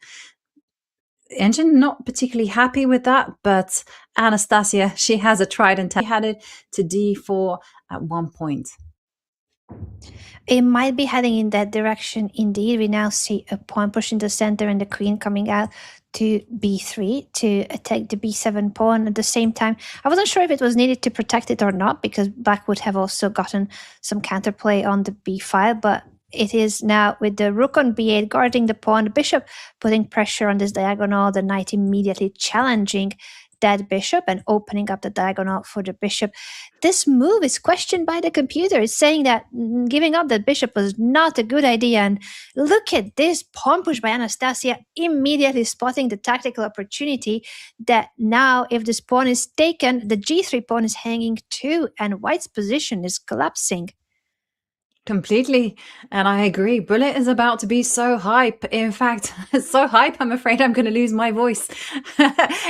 Engine not particularly happy with that, but Anastasia, she has a tried and tested. She had it to d4 at one point. It might be heading in that direction indeed. We now see a pawn push in the center and the queen coming out to b3 to attack the b7 pawn at the same time. I wasn't sure if it was needed to protect it or not, because black would have also gotten some counterplay on the b5, but it is now with the rook on b8 guarding the pawn, the bishop putting pressure on this diagonal, the knight immediately challenging that bishop and opening up the diagonal for the bishop. This move is questioned by the computer. It's saying that giving up that bishop was not a good idea. And look at this pawn push by Anastasia, immediately spotting the tactical opportunity that now if this pawn is taken, the g3 pawn is hanging too, and white's position is collapsing. Completely. And I agree. Bullet is about to be so hype. In fact, it's so hype, I'm afraid I'm going to lose my voice.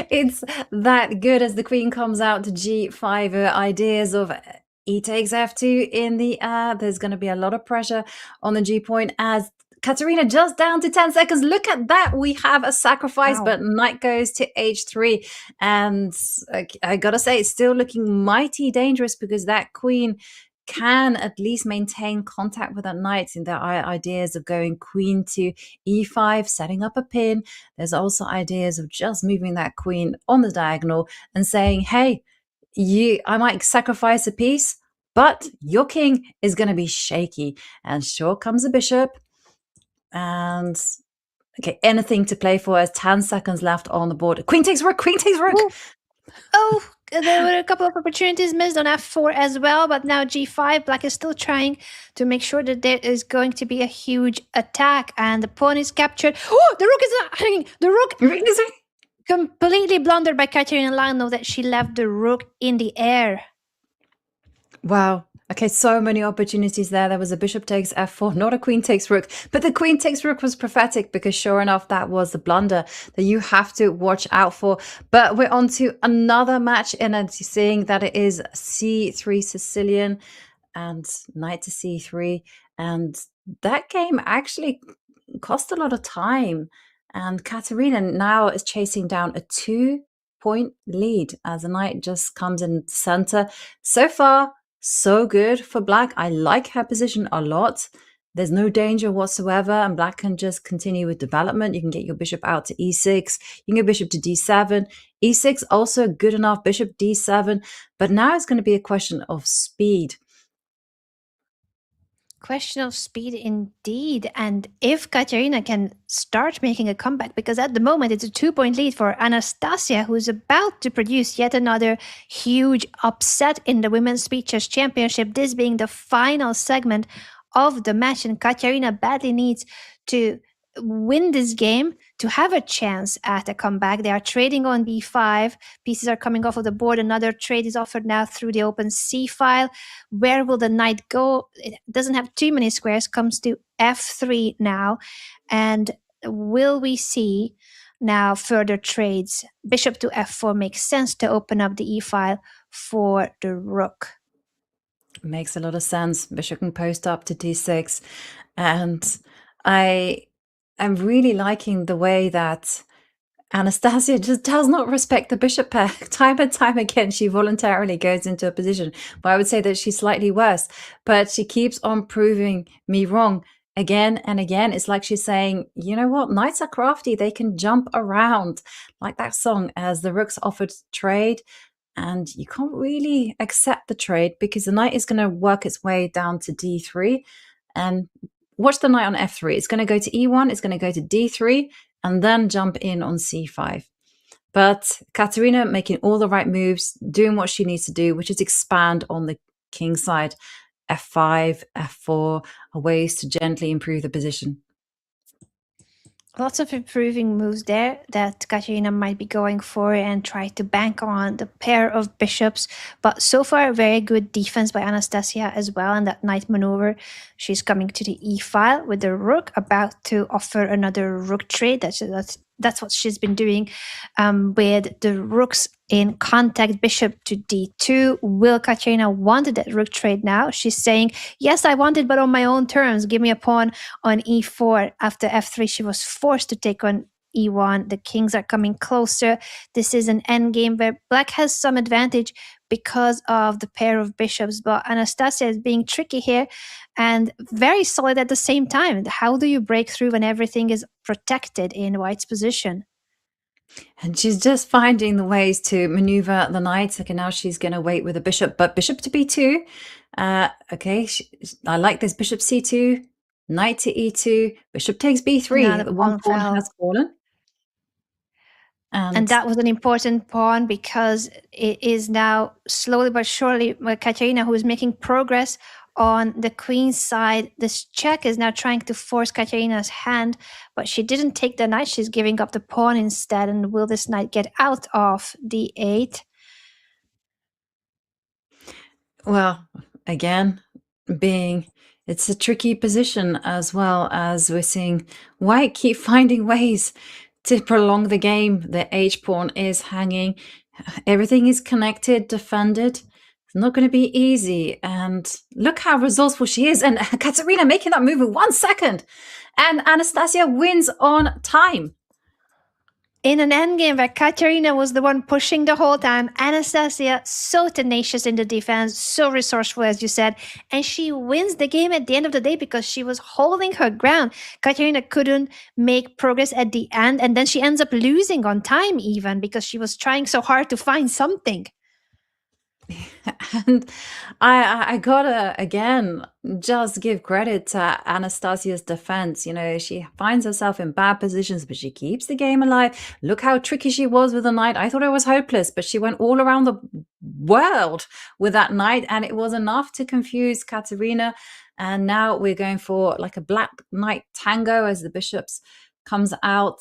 It's that good as the queen comes out to g5. Ideas of e takes f2 in the air. There's going to be a lot of pressure on the g point as Katerina just down to 10 seconds. Look at that. We have a sacrifice, but knight goes to h3. And I got to say, it's still looking mighty dangerous because that queen can at least maintain contact with that knight in their ideas of going queen to e5, setting up a pin. There's also ideas of just moving that queen on the diagonal and saying, hey, I might sacrifice a piece, but your king is going to be shaky. And sure comes a bishop. And okay, anything to play for as 10 seconds left on the board. Queen takes rook, queen takes rook. Ooh. Oh, there were a couple of opportunities missed on f4 as well, but now g5. Black is still trying to make sure that there is going to be a huge attack, and the pawn is captured. Oh, the rook is not hanging. The rook is completely blundered by Katerina Lagno that she left the rook in the air. Wow. Okay, so many opportunities there. There was a bishop takes f4, not a queen takes rook. But the queen takes rook was prophetic because sure enough, that was the blunder that you have to watch out for. But we're on to another match and seeing that it is c3 Sicilian and knight to c3. And that game actually cost a lot of time. And Katerina now is chasing down a 2-point lead as the knight just comes in center. So far, so good for black. I like her position a lot. There's no danger whatsoever, and black can just continue with development. You can get your bishop out to e6. You can go bishop to d7. e6 also good enough. Bishop d7. But now it's going to be a question of speed. Question of speed indeed. And if Katerina can start making a comeback, because at the moment it's a 2-point lead for Anastasia, who's about to produce yet another huge upset in the Women's Speed Chess Championship, this being the final segment of the match. And Katerina badly needs to win this game to have a chance at a comeback. They are trading on b5. Pieces are coming off of the board. Another trade is offered now through the open c file. Where will the knight go? It doesn't have too many squares. Comes to f3 now. And will we see now further trades? Bishop to f4 makes sense to open up the e file for the rook. Makes a lot of sense. Bishop can post up to d6. And I'm really liking the way that Anastasia just does not respect the bishop pair. Time and time again, she voluntarily goes into a position where I would say that she's slightly worse, but she keeps on proving me wrong again and again. It's like she's saying, you know what, knights are crafty. They can jump around like that song as the rook's offered trade. And you can't really accept the trade because the knight is going to work its way down to d3 and watch the knight on f3. It's going to go to e1, it's going to go to d3, and then jump in on c5. But Katerina making all the right moves, doing what she needs to do, which is expand on the king side. f5, f4 are ways to gently improve the position. Lots of improving moves there that Katerina might be going for and try to bank on the pair of bishops. But so far, very good defense by Anastasia as well. And that knight maneuver, she's coming to the e-file with the rook, about to offer another rook trade. That's what she's been doing with the rooks in contact. Bishop to d2. Will Katerina want that rook trade now? She's saying, yes, I want it, but on my own terms. Give me a pawn on e4. After f3, she was forced to take on e1. The kings are coming closer. This is an endgame where black has some advantage because of the pair of bishops, but Anastasia is being tricky here and very solid at the same time. How do you break through when everything is protected in white's position? And she's just finding the ways to maneuver the knight. Okay, now she's going to wait with a bishop, but bishop to b2. Okay, I like this bishop c2. Knight to e2, bishop takes b3. Now the The one pawn pawn fell. has fallen. And that was an important pawn because it is now slowly but surely Katerina who is making progress on the queen's side. This check is now trying to force Katerina's hand, but she didn't take the knight. She's giving up the pawn instead. And will this knight get out of d8? Well, again, it's a tricky position as well, as we're seeing white keep finding ways to prolong the game. The h pawn is hanging. Everything is connected, defended. It's not going to be easy. And look how resourceful she is. And Katerina making that move in 1 second. And Anastasia wins on time. In an endgame where Katerina was the one pushing the whole time, Anastasia so tenacious in the defense, so resourceful as you said, and she wins the game at the end of the day because she was holding her ground. Katerina couldn't make progress at the end, and then she ends up losing on time even because she was trying so hard to find something. And I gotta again just give credit to Anastasia's defense. You know, she finds herself in bad positions, but she keeps the game alive. Look how tricky she was with the knight. I thought it was hopeless, but she went all around the world with that knight, and it was enough to confuse Katerina. And now we're going for like a black knight tango as the bishops comes out.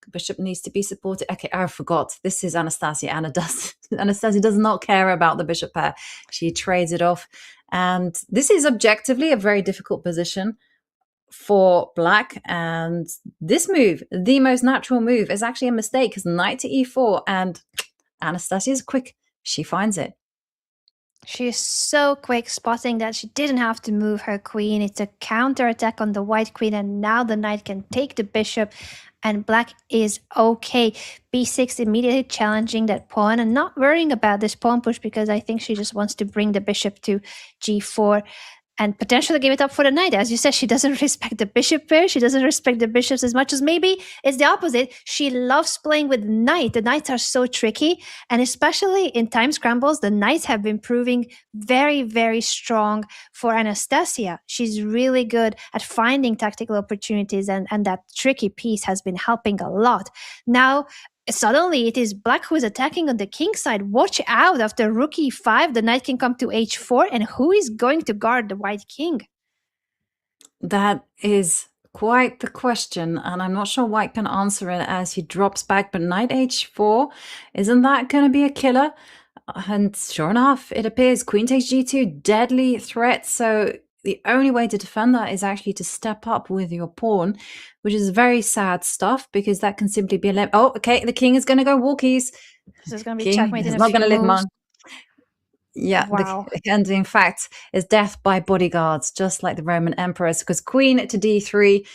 Bishop needs to be supported. Okay, I forgot. This is Anastasia. Anastasia does not care about the bishop pair. She trades it off. And this is objectively a very difficult position for black. And this move, the most natural move, is actually a mistake because knight to e4. And Anastasia is quick. She finds it. She is so quick spotting that she didn't have to move her queen. It's a counterattack on the white queen, and now the knight can take the bishop, and black is okay. b6 immediately challenging that pawn and not worrying about this pawn push because I think she just wants to bring the bishop to g4 and potentially give it up for the knight. As you said, she doesn't respect the bishop pair. She doesn't respect the bishops as much as maybe it's the opposite. She loves playing with knight. The knights are so tricky. And especially in time scrambles, the knights have been proving very, very strong for Anastasia. She's really good at finding tactical opportunities, and that tricky piece has been helping a lot. Now, suddenly it is black who is attacking on the king side. Watch out, after rook e5, the knight can come to h4, and who is going to guard the white king? That is quite the question, and I'm not sure white can answer it as he drops back, but knight h4, isn't that going to be a killer? And sure enough, it appears queen takes g2, deadly threat. So the only way to defend that is actually to step up with your pawn, which is very sad stuff because that can simply be a oh, okay, the king is going to go walkies. This is going to be checkmate in a not few going to live moves. long. Yeah, wow. And in fact, is death by bodyguards, just like the Roman emperors, because queen to d3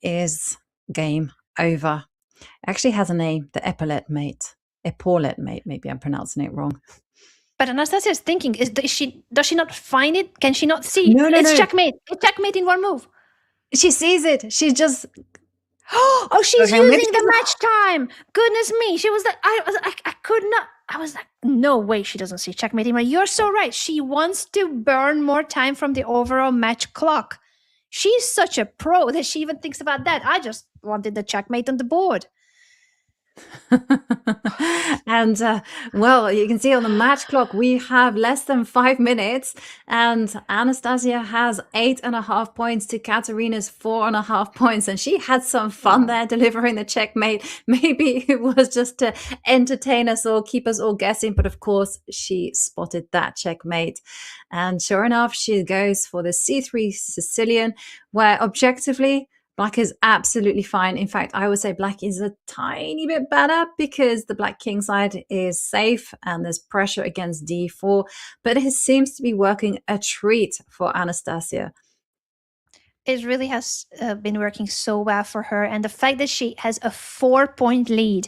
is game over. Actually has a name, the epaulette mate. Epaulette mate, maybe I'm pronouncing it wrong. But Anastasia is thinking, does she not find it? Can she not see? No, It's checkmate. It's checkmate in one move. She sees it. She just... Oh, she's using the match time. Goodness me. She was like, I could not. I was like, no way she doesn't see checkmate. You're so right. She wants to burn more time from the overall match clock. She's such a pro that she even thinks about that. I just wanted the checkmate on the board. And well, you can see on the match clock we have less than 5 minutes, and Anastasia has 8.5 points to Katerina's 4.5 points, and she had some fun there delivering the checkmate. Maybe it was just to entertain us or keep us all guessing, but of course she spotted that checkmate. And sure enough, she goes for the c3 Sicilian, where objectively black is absolutely fine. In fact, I would say black is a tiny bit better because the black king side is safe and there's pressure against d4, but it seems to be working a treat for Anastasia. It really has been working so well for her. And the fact that she has a 4-point lead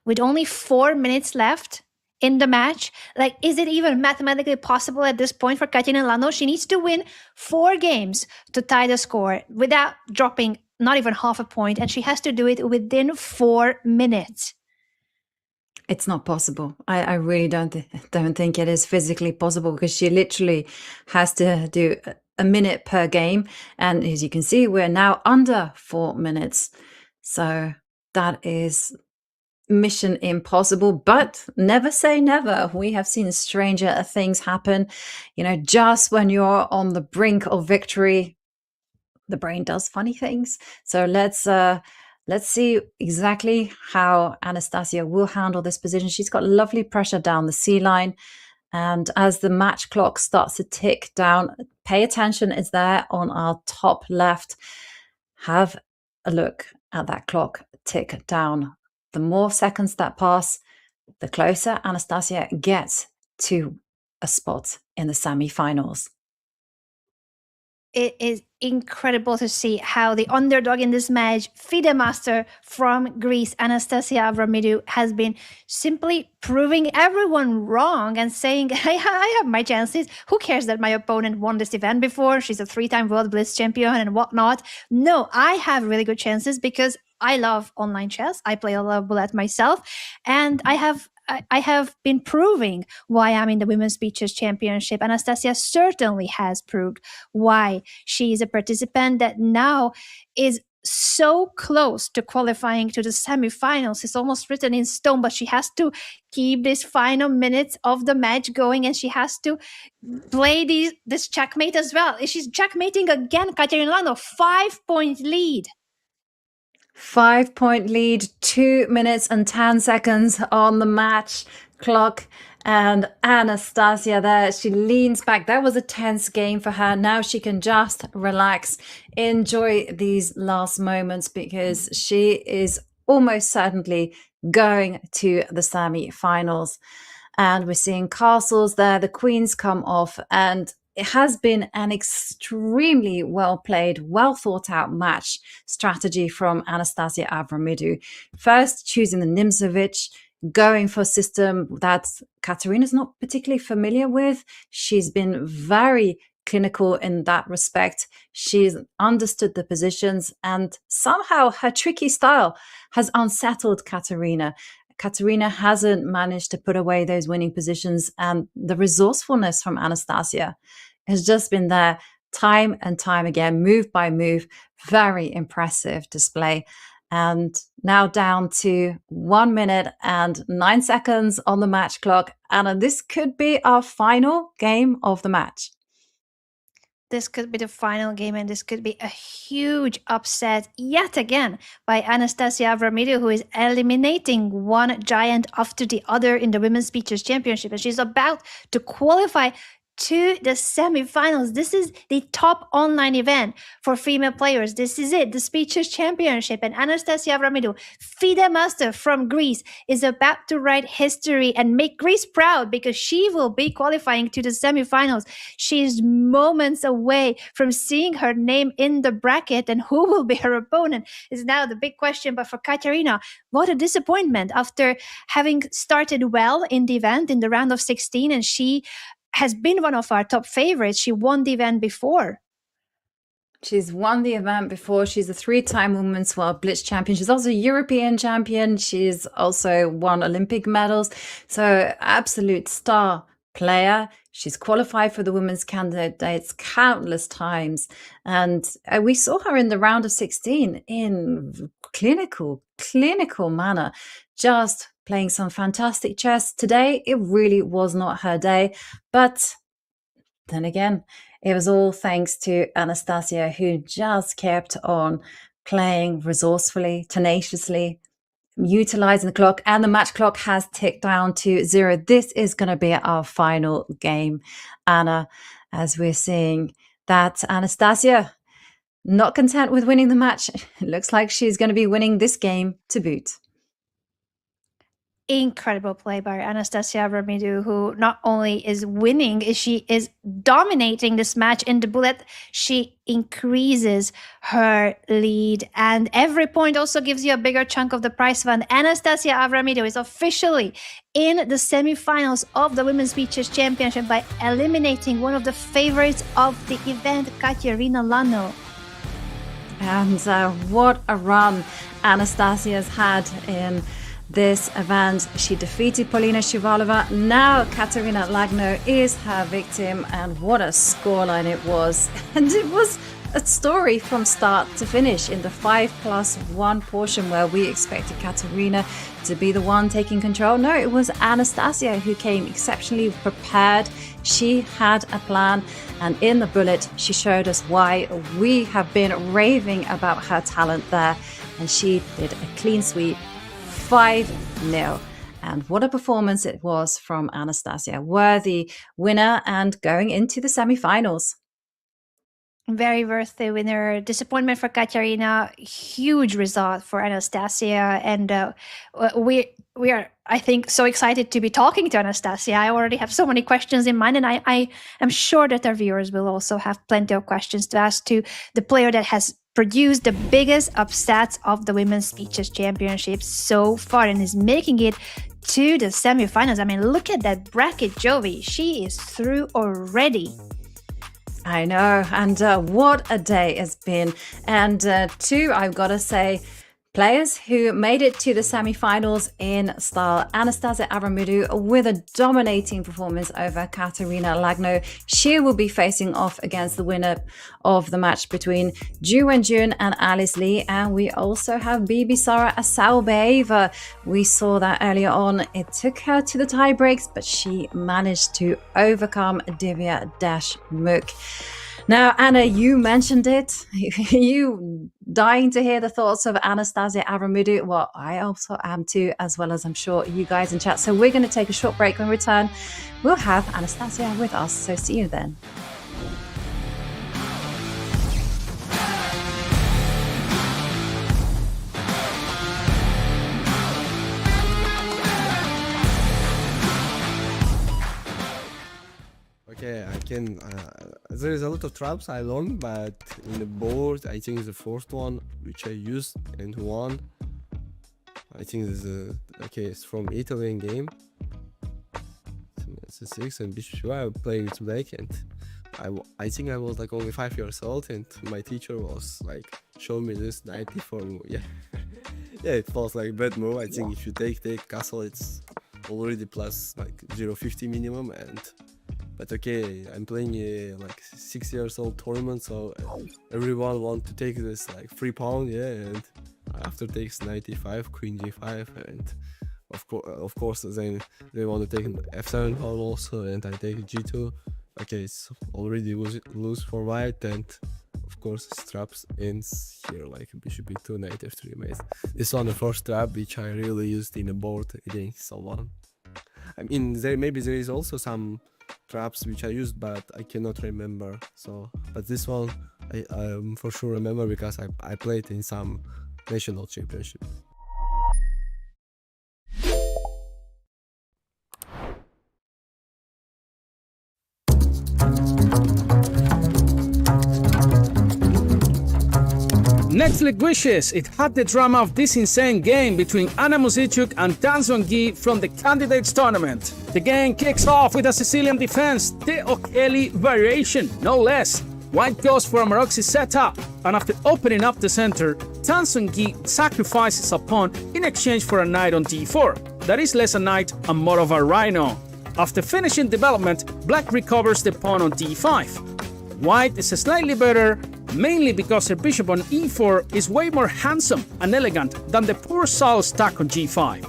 with only 4 minutes left in the match, like, is it even mathematically possible at this point for Katerina Lagno? She needs to win 4 games to tie the score without dropping not even half a point, and she has to do it within 4 minutes. It's not possible. I really don't think it is physically possible because she literally has to do a minute per game. And as you can see, we're now under 4 minutes. So that is mission impossible, but never say never. We have seen stranger things happen. Just when you're on the brink of victory, the brain does funny things. So let's see exactly how Anastasia will handle this position. She's got lovely pressure down the C line. And as the match clock starts to tick down, pay attention. It's there on our top left. Have a look at that clock tick down. The more seconds that pass, the closer Anastasia gets to a spot in the semi-finals. It is incredible to see how the underdog in this match, FIDE master from Greece, Anastasia Avramidou, has been simply proving everyone wrong and saying, I have my chances. Who cares that my opponent won this event before? She's a 3-time World Blitz champion and whatnot. No, I have really good chances because I love online chess. I play a lot of bullet myself, and I have been proving why I'm in the Women's Beachers Championship. Anastasia certainly has proved why she is a participant that now is so close to qualifying to the semifinals. It's almost written in stone, but she has to keep these final minutes of the match going, and she has to play this checkmate as well. She's checkmating again, Katerina Lagno, 5-point lead. 5-point lead, 2 minutes and 10 seconds on the match clock. And Anastasia there, she leans back. That was a tense game for her. Now she can just relax, enjoy these last moments, because she is almost certainly going to the semi-finals. And we're seeing castles there. The queens come off, and it has been an extremely well-played, well-thought-out match strategy from Anastasia Avramidou. First, choosing the Nimzovich, going for a system that Katerina's not particularly familiar with. She's been very clinical in that respect. She's understood the positions, and somehow her tricky style has unsettled Katerina. Katerina hasn't managed to put away those winning positions, and the resourcefulness from Anastasia has just been there time and time again, move by move. Very impressive display. And now down to 1 minute and 9 seconds on the match clock. Anna, this could be our final game of the match. This could be the final game, and this could be a huge upset yet again by Anastasia Avramidou, who is eliminating one giant after the other in the Women's Beachers Championship. And she's about to qualify to the semifinals. This is the top online event for female players. This is it, the Beachers Championship. And Anastasia Avramidou, FIDE master from Greece, is about to write history and make Greece proud, because she will be qualifying to the semifinals. She is moments away from seeing her name in the bracket, and who will be her opponent is now the big question. But for Katerina, what a disappointment after having started well in the event in the round of 16, and she has been one of our top favorites. She won the event before. She's won the event before. She's a 3-time Women's World Blitz champion. She's also a European champion. She's also won Olympic medals. So absolute star player. She's qualified for the women's candidates countless times. And we saw her in the round of 16 in clinical manner, just playing some fantastic chess. Today, it really was not her day. But then again, it was all thanks to Anastasia, who just kept on playing resourcefully, tenaciously, utilizing the clock. And the match clock has ticked down to 0. This is going to be our final game, Anna, as we're seeing that Anastasia, not content with winning the match, it looks like she's going to be winning this game to boot. Incredible play by Anastasia Avramidou, who not only is winning, she is dominating this match in the bullet. She increases her lead, and every point also gives you a bigger chunk of the prize fund. Anastasia Avramidou is officially in the semifinals of the Women's Beachers Championship by eliminating one of the favorites of the event, Katerina Lagno. And what a run Anastasia's had in this event. She defeated Polina Shuvalova. Now Katerina Lagno is her victim, and what a scoreline it was. And it was a story from start to finish in the 5+1 portion where we expected Katerina to be the one taking control. No, it was Anastasia who came exceptionally prepared. She had a plan, and in the bullet she showed us why. We have been raving about her talent there, and she did a clean sweep, 5-0. And what a performance it was from Anastasia. Worthy winner and going into the semi-finals. Very worthy winner. Disappointment for Katerina. Huge result for Anastasia. And we are, I think, so excited to be talking to Anastasia. I already have so many questions in mind, and I am sure that our viewers will also have plenty of questions to ask to the player that has produced the biggest upsets of the Women's Chess Championship so far and is making it to the semifinals. I mean, look at that bracket, Jovi. She is through already. I know, and what a day it's been. And two, I've got to say, players who made it to the semi-finals in style. Anastasia Avramidou with a dominating performance over Katerina Lagno. She will be facing off against the winner of the match between Ju Wenjun and Alice Lee. And we also have Bibisara Asaobeeva. We saw that earlier on. It took her to the tie breaks, but she managed to overcome Divya Mook. Now, Anna, you mentioned it. You dying to hear the thoughts of Anastasia Avramidou. Well, I also am too, as well as I'm sure you guys in chat. So we're going to take a short break. When we return, we'll have Anastasia with us. So see you then. Okay, I can. There is a lot of traps I learned, but in the board, I think the first one which I used and won. I think this is it's from Italian game. It's a 6 and Bishop. I'm playing it black, and I think I was like only 5 years old, and my teacher was like show me this 94 move. Yeah, yeah, it was like bad move. I think if you take castle, it's already plus like 0.50 minimum and. But okay, I'm playing a like 6 years old tournament, so everyone want to take this like 3 pawn, yeah, and after takes 95, queen g5, and of course then they want to take f7 pawn also, and I take g2. Okay, it's already lose for white, and of course traps ends here like bishop e2, knight f3 mate. This one the first trap which I really used in a board against someone. I mean, there is also some traps which I used, but I cannot remember. So, but this one I for sure remember because I played in some national championship. Next league wishes, it had the drama of this insane game between Anna Muzichuk and Tan Song-gi from the Candidates Tournament. The game kicks off with a Sicilian defense, the O'Kelly variation, no less. White goes for a Maroczy setup, and after opening up the center, Tan Song-gi sacrifices a pawn in exchange for a knight on d4. That is less a knight and more of a rhino. After finishing development, Black recovers the pawn on d5. White is slightly better, mainly because her bishop on e4 is way more handsome and elegant than the poor soul stack on g5.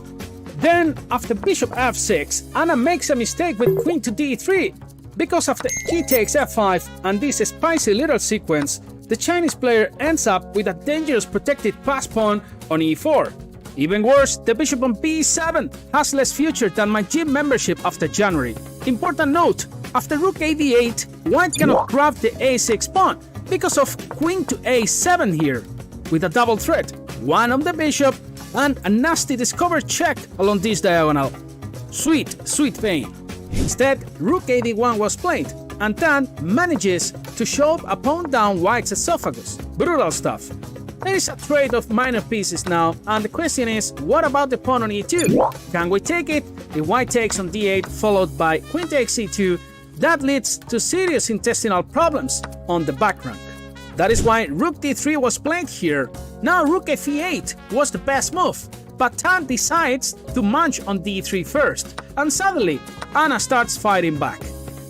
Then, after bishop f6, Anna makes a mistake with queen to d3. Because after he takes f5 and this spicy little sequence, the Chinese player ends up with a dangerous protected pass pawn on e4. Even worse, the bishop on b7 has less future than my gym membership after January. Important note, after rook ad8, white cannot grab the a6 pawn because of queen to a7 here, with a double threat, one on the bishop and a nasty discovered check along this diagonal. Sweet, sweet pain. Instead, rook ad1 was played, and Tan manages to shove a pawn down white's esophagus. Brutal stuff. There is a trade of minor pieces now, and the question is, what about the pawn on e2? Can we take it? If white takes on d8 followed by queen takes e2, that leads to serious intestinal problems on the back rank. That is why rook d3 was played here. Now rook f8 was the best move. but Tan decides to munch on d3 first, and suddenly Anna starts fighting back.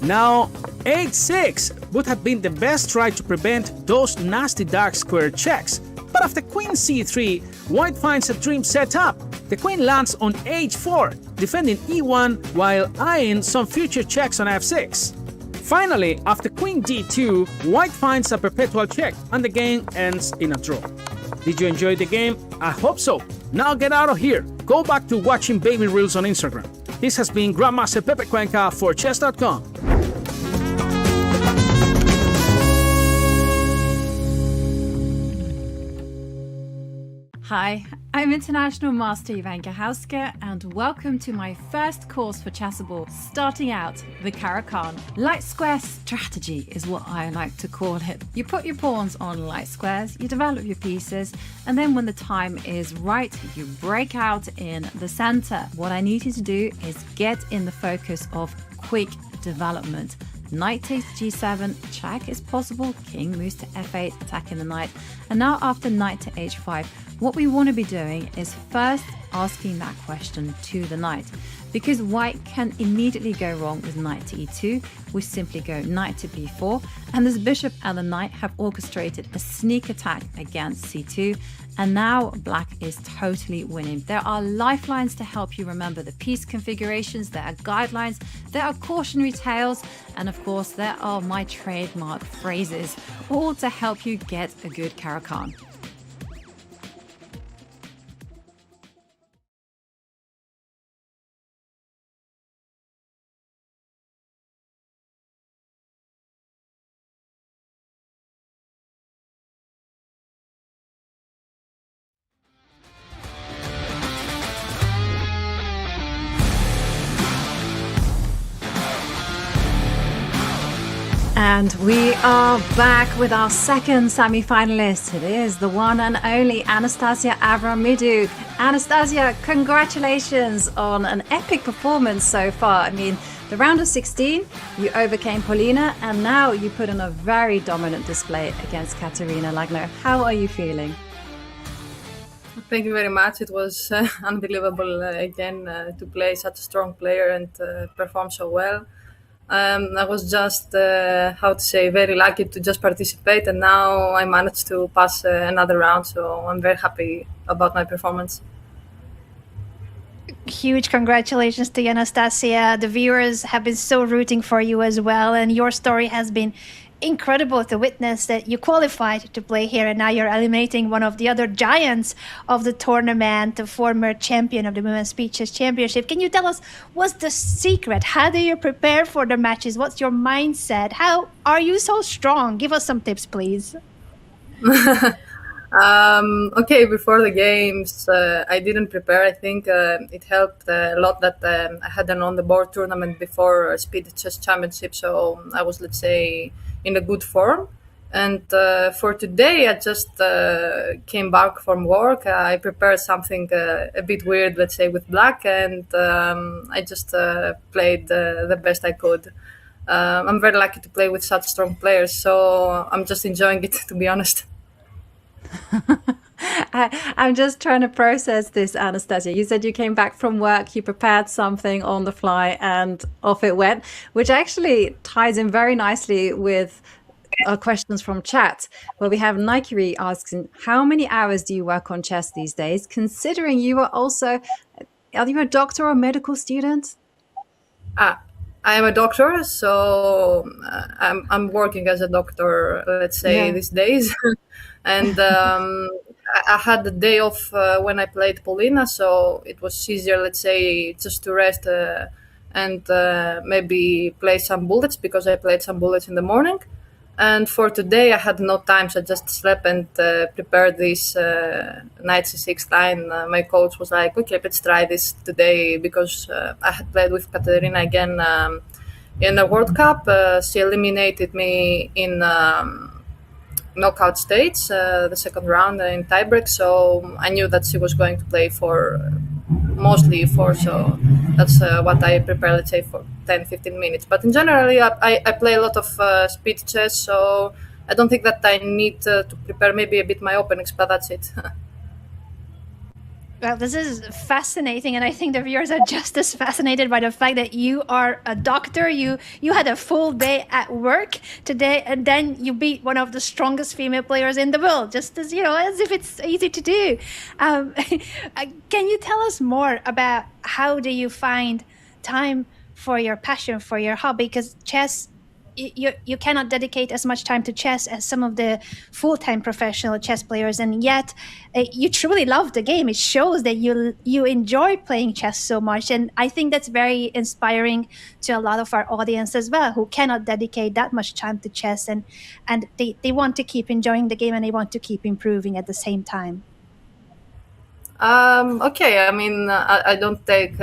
Now, h6 would have been the best try to prevent those nasty dark square checks, but after queen c3, white finds a dream setup. The queen lands on h4, defending e1 while eyeing some future checks on f6. Finally, after queen d2, white finds a perpetual check and the game ends in a draw. Did you enjoy the game? I hope so. Now get out of here. Go back to watching baby reels on Instagram. This has been Grandmaster Pepe Cuenca for Chess.com. Hi, I'm International Master Ivanka Hauske, and welcome to my first course for Chessable, starting out the Caro-Kann. Light square strategy is what I like to call it. You put your pawns on light squares, you develop your pieces, and then when the time is right, you break out in the center. What I need you to do is get in the focus of quick development. Knight takes g7, check is possible, king moves to f8, attacking the knight, and now after knight to h5, what we want to be doing is first asking that question to the knight, because white can immediately go wrong with knight to e2. We simply go knight to b4, and this bishop and the knight have orchestrated a sneak attack against c2, and now black is totally winning. There are lifelines to help you remember the piece configurations, there are guidelines, there are cautionary tales, and of course there are my trademark phrases, all to help you get a good Caro-Kann. And we are back with our second semi-finalist. It is the one and only Anastasia Avramidou. Anastasia, congratulations on an epic performance so far. I mean, the round of 16, you overcame Polina, and now you put on a very dominant display against Katerina Lagno. How are you feeling? Thank you very much. It was unbelievable again to play such a strong player and perform so well. I was just, very lucky to just participate, and now I managed to pass another round, so I'm very happy about my performance. Huge congratulations to you, Anastasia. The viewers have been so rooting for you as well, and your story has been incredible to witness, that you qualified to play here and now you're eliminating one of the other giants of the tournament, the former champion of the Women's Chess Championship. Can you tell us what's the secret? How do you prepare for the matches? What's your mindset? How are you so strong? Give us some tips, please. Okay, before the games, I didn't prepare. I think it helped a lot that I had an on-the-board tournament before Speed Chess Championship, so I was, let's say, in a good form. And for today, I just came back from work. I prepared something a bit weird, let's say, with black, and I just played the best I could. I'm very lucky to play with such strong players, so I'm just enjoying it, to be honest. I'm just trying to process this, Anastasia. You said you came back from work, you prepared something on the fly, and off it went, which actually ties in very nicely with our questions from chat, where we have Nikiri asking, how many hours do you work on chess these days, considering you are also, are you a doctor or medical student? I am a doctor, so I'm working as a doctor, let's say, these days. And I had the day off when I played Polina, so it was easier, let's say, just to rest and maybe play some bullets, because I played some bullets in the morning. And for today, I had no time, so I just slept and prepared this knight c6 line. My coach was like, okay, let's try this today, because I had played with Katerina again in the World Cup. She eliminated me in knockout stage, the second round in tiebreak, so I knew that she was going to play for mostly e4, so that's what I prepare, let's say, for 10-15 minutes. But in general, I play a lot of speed chess, so I don't think that I need to prepare maybe a bit my openings, but that's it. Well, this is fascinating, and I think the viewers are just as fascinated by the fact that you are a doctor. You had a full day at work today, and then you beat one of the strongest female players in the world, just as as if it's easy to do. Can you tell us more about how do you find time for your passion, for your hobby? Because chess, you cannot dedicate as much time to chess as some of the full-time professional chess players, and yet you truly love the game. It shows that you enjoy playing chess so much, and I think that's very inspiring to a lot of our audience as well, who cannot dedicate that much time to chess, and they want to keep enjoying the game and they want to keep improving at the same time. Okay, I mean, I don't take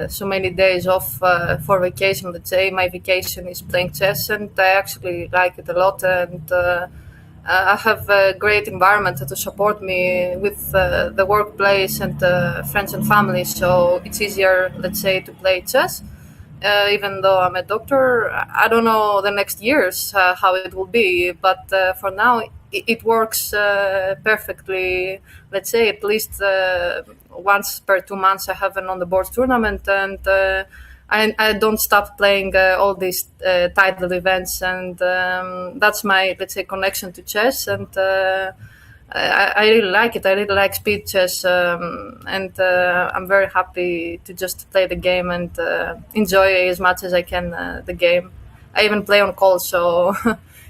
so many days off for vacation. Let's say my vacation is playing chess, and I actually like it a lot. And I have a great environment to support me with the workplace and friends and family. So it's easier, let's say, to play chess. Even though I'm a doctor, I don't know the next years how it will be. But for now, it works perfectly. Let's say at least once per 2 months I have an on the board tournament, and I don't stop playing all these title events, and that's my, let's say, connection to chess, and I really like it. I really like speed chess, and I'm very happy to just play the game and enjoy as much as I can the game. I even play on call, so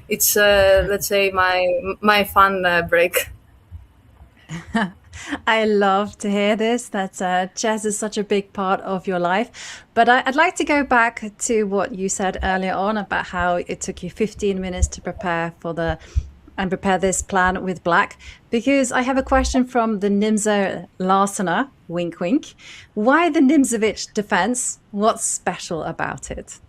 it's let's say my fun break. I love to hear this, that chess is such a big part of your life. But I'd like to go back to what you said earlier on about how it took you 15 minutes to prepare prepare this plan with black, because I have a question from the Nimza Larsena, wink wink. Why the Nimzovich defense? What's special about it?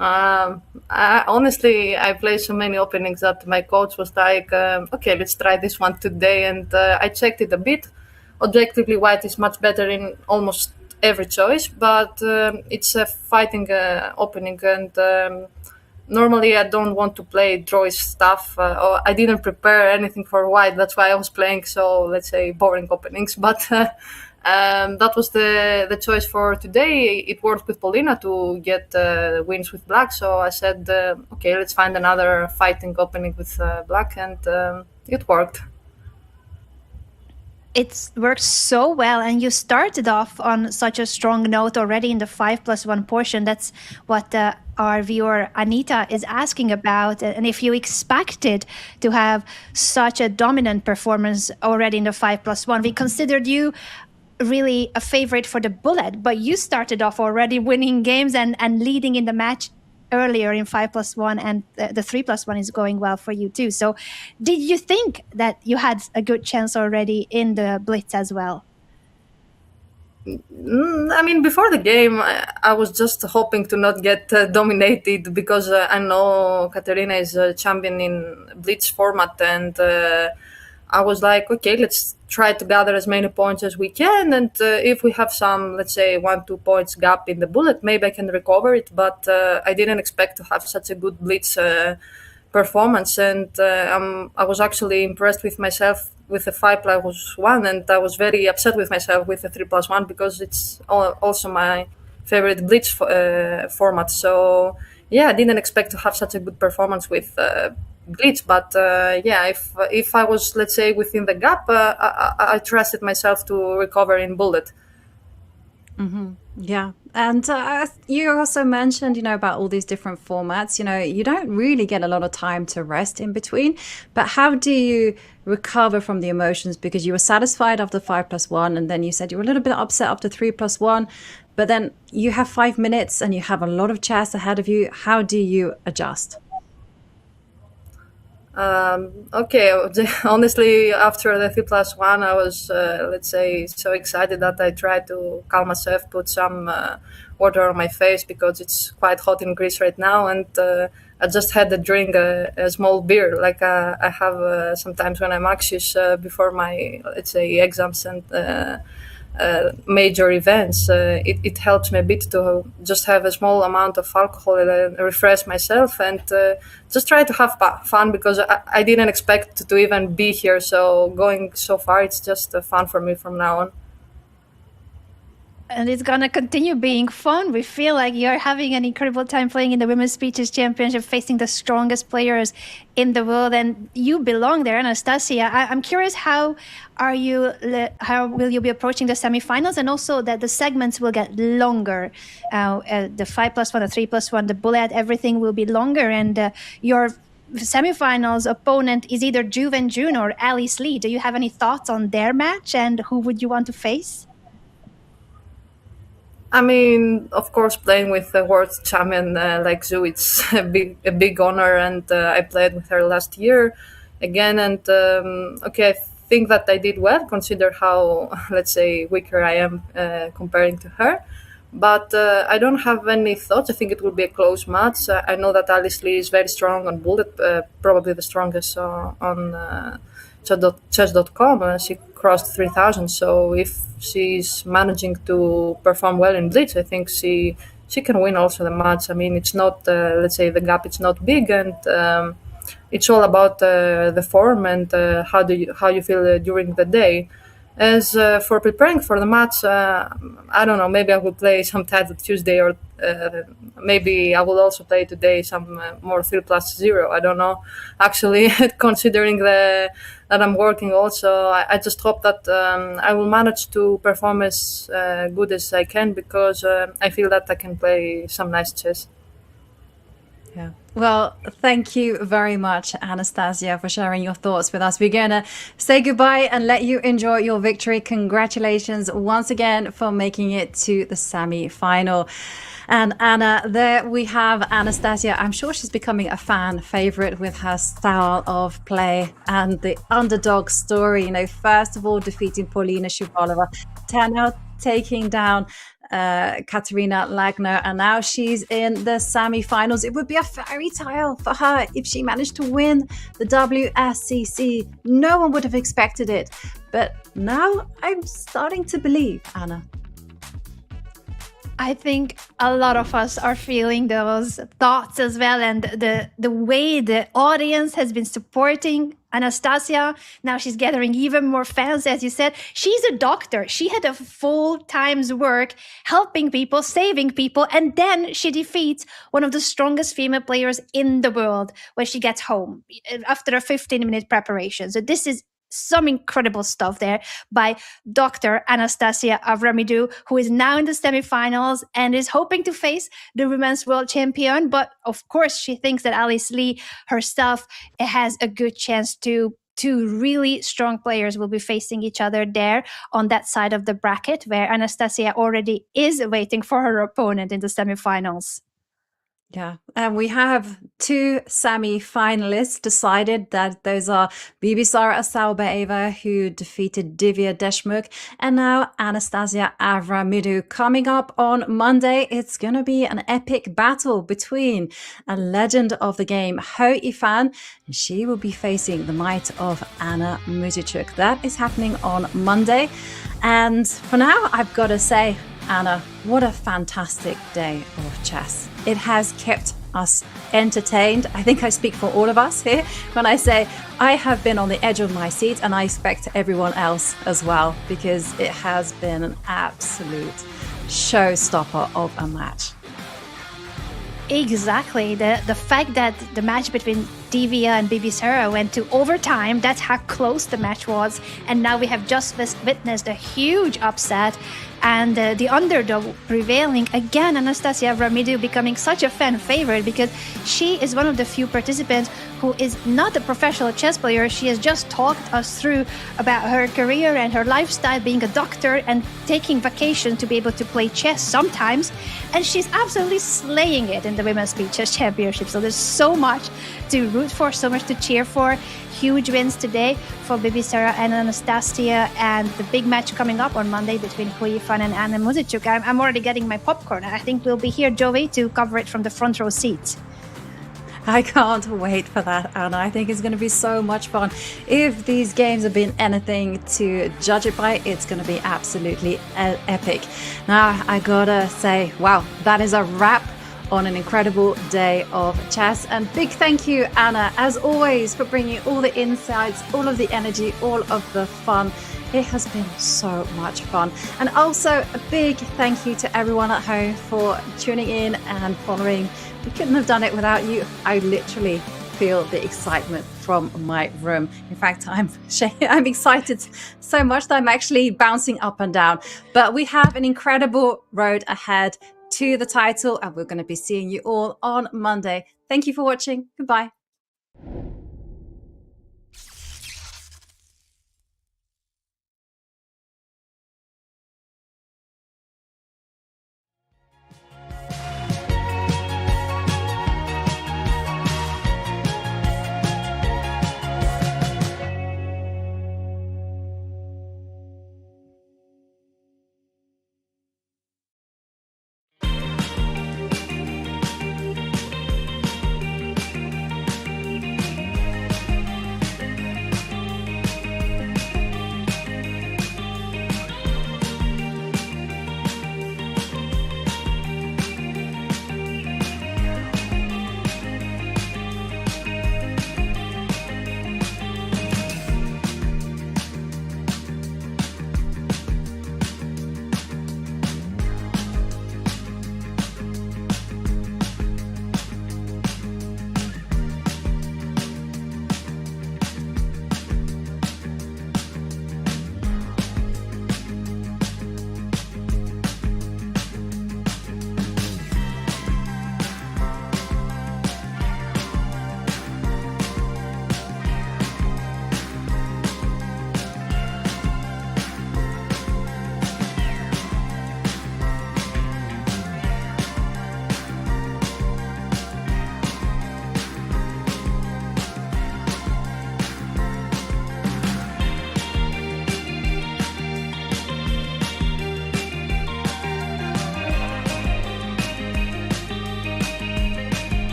Honestly, I played so many openings that my coach was like, okay, let's try this one today. And I checked it a bit. Objectively, white is much better in almost every choice, but it's a fighting opening. And normally I don't want to play drawish stuff, or I didn't prepare anything for white. That's why I was playing so, let's say, boring openings. But that was the choice for today. It worked with Polina to get wins with black. So I said, okay, let's find another fighting opening with black, and it worked. It worked so well, and you started off on such a strong note already in the 5+1 portion. That's what our viewer Anita is asking about, and if you expected to have such a dominant performance already in the 5+1. We considered you really a favorite for the bullet, but you started off already winning games and leading in the match earlier in 5+1, and the 3+1 is going well for you too. So did you think that you had a good chance already in the blitz as well? I mean, before the game, I was just hoping to not get dominated, because I know Katerina is a champion in blitz format, and I was like, okay, let's try to gather as many points as we can, and if we have some, let's say, 1-2 points gap in the bullet, maybe I can recover it. But I didn't expect to have such a good blitz performance, and I was actually impressed with myself with the 5+1, and I was very upset with myself with the 3+1, because it's also my favorite blitz format. So yeah, I didn't expect to have such a good performance with blitz, but yeah, if I was, let's say, within the gap, I trusted myself to recover in bullet. Mm-hmm. Yeah, and you also mentioned, about all these different formats. You don't really get a lot of time to rest in between. But how do you recover from the emotions? Because you were satisfied after 5+1, and then you said you were a little bit upset after 3+1. But then you have 5 minutes and you have a lot of chess ahead of you. How do you adjust? Okay, honestly, after the 3+1, I was, let's say, so excited that I tried to calm myself, put some water on my face, because it's quite hot in Greece right now, and I just had to drink a small beer, like I have sometimes when I'm anxious before my, let's say, exams, and major events. It helps me a bit to just have a small amount of alcohol and refresh myself and just try to have fun, because I didn't expect to even be here. So going so far, it's just fun for me from now on. And it's gonna continue being fun. We feel like you're having an incredible time playing in the Women's Speeches Championship, facing the strongest players in the world, and you belong there, Anastasia. I'm curious, how will you be approaching the semifinals, and also that the segments will get longer. The 5+1, the 3+1, the bullet, everything will be longer, and your semifinals opponent is either Juven June or Alice Lee. Do you have any thoughts on their match, and who would you want to face? I mean, of course, playing with the world champion like Zhu, it's a big honor, and I played with her last year again, and I think that I did well, consider how, let's say, weaker I am comparing to her. But I don't have any thoughts. I think it will be a close match. I know that Alice Lee is very strong on bullet, probably the strongest on Chess.com. She crossed 3,000. So if she's managing to perform well in Blitz, I think she can win also the match. I mean, it's not, let's say, the gap, it's not big, and it's all about the form and how you feel during the day. As for preparing for the match, I don't know, maybe I will play some title Tuesday, or maybe I will also play today some more 3+0. I don't know. Actually, considering that I'm working also, I just hope that I will manage to perform as good as I can, because I feel that I can play some nice chess. Yeah. Well, thank you very much, Anastasia, for sharing your thoughts with us. We're going to say goodbye and let you enjoy your victory. Congratulations once again for making it to the semi-final. And Anna, there we have Anastasia. I'm sure she's becoming a fan favorite with her style of play and the underdog story. You know, first of all, defeating Paulina Shuvalova, now taking down Katerina Lagno, and now she's in the semi-finals. It would be a fairy tale for her if she managed to win the WSCC. No one would have expected it, but now I'm starting to believe, Anna. I think a lot of us are feeling those thoughts as well, and the way the audience has been supporting Anastasia. Now she's gathering even more fans. As you said, she's a doctor. She had a full time's work helping people, saving people, and then she defeats one of the strongest female players in the world when she gets home after a 15-minute preparation. So this is some incredible stuff there by Dr. Anastasia Avramidou, who is now in the semifinals and is hoping to face the women's world champion. But of course, she thinks that Alice Lee herself has a good chance to. Two really strong players will be facing each other there on that side of the bracket, where Anastasia already is waiting for her opponent in the semifinals. Yeah, and we have two semi-finalists decided. That those are Bibisara Asalbaeva, who defeated Divya Deshmukh, and now Anastasia Avramidou. Coming up on Monday, it's going to be an epic battle between a legend of the game, Ho Yifan, and she will be facing the might of Anna Muzychuk. That is happening on Monday. And for now, I've got to say, Anna, what a fantastic day of chess. It has kept us entertained. I think I speak for all of us here when I say I have been on the edge of my seat, and I expect everyone else as well, because it has been an absolute showstopper of a match. Exactly. The fact that the match between Divya and Bibisara went to overtime, that's how close the match was. And now we have just witnessed a huge upset and the underdog prevailing again. Anastasia Avramidou becoming such a fan favorite because she is one of the few participants who is not a professional chess player. She has just talked us through about her career and her lifestyle, being a doctor and taking vacation to be able to play chess sometimes. And she's absolutely slaying it in the Women's Speeches Championship. So there's so much to root for, so much to cheer for. Huge wins today for Bibisara and Anastasia, and the big match coming up on Monday between Ho Yifan and Anna Muzychuk. I'm already getting my popcorn. I think we'll be here, Joey, to cover it from the front row seats. I can't wait for that, Anna. I think it's going to be so much fun. If these games have been anything to judge it by, it's going to be absolutely epic. Now, I gotta say, wow, that is a wrap on an incredible day of chess. And big thank you, Anna, as always, for bringing all the insights, all of the energy, all of the fun. It has been so much fun. And also a big thank you to everyone at home for tuning in and following. We couldn't have done it without you. I literally feel the excitement from my room. In fact, I'm excited so much that I'm actually bouncing up and down. But we have an incredible road ahead to the title, and we're going to be seeing you all on Monday. Thank you for watching. Goodbye.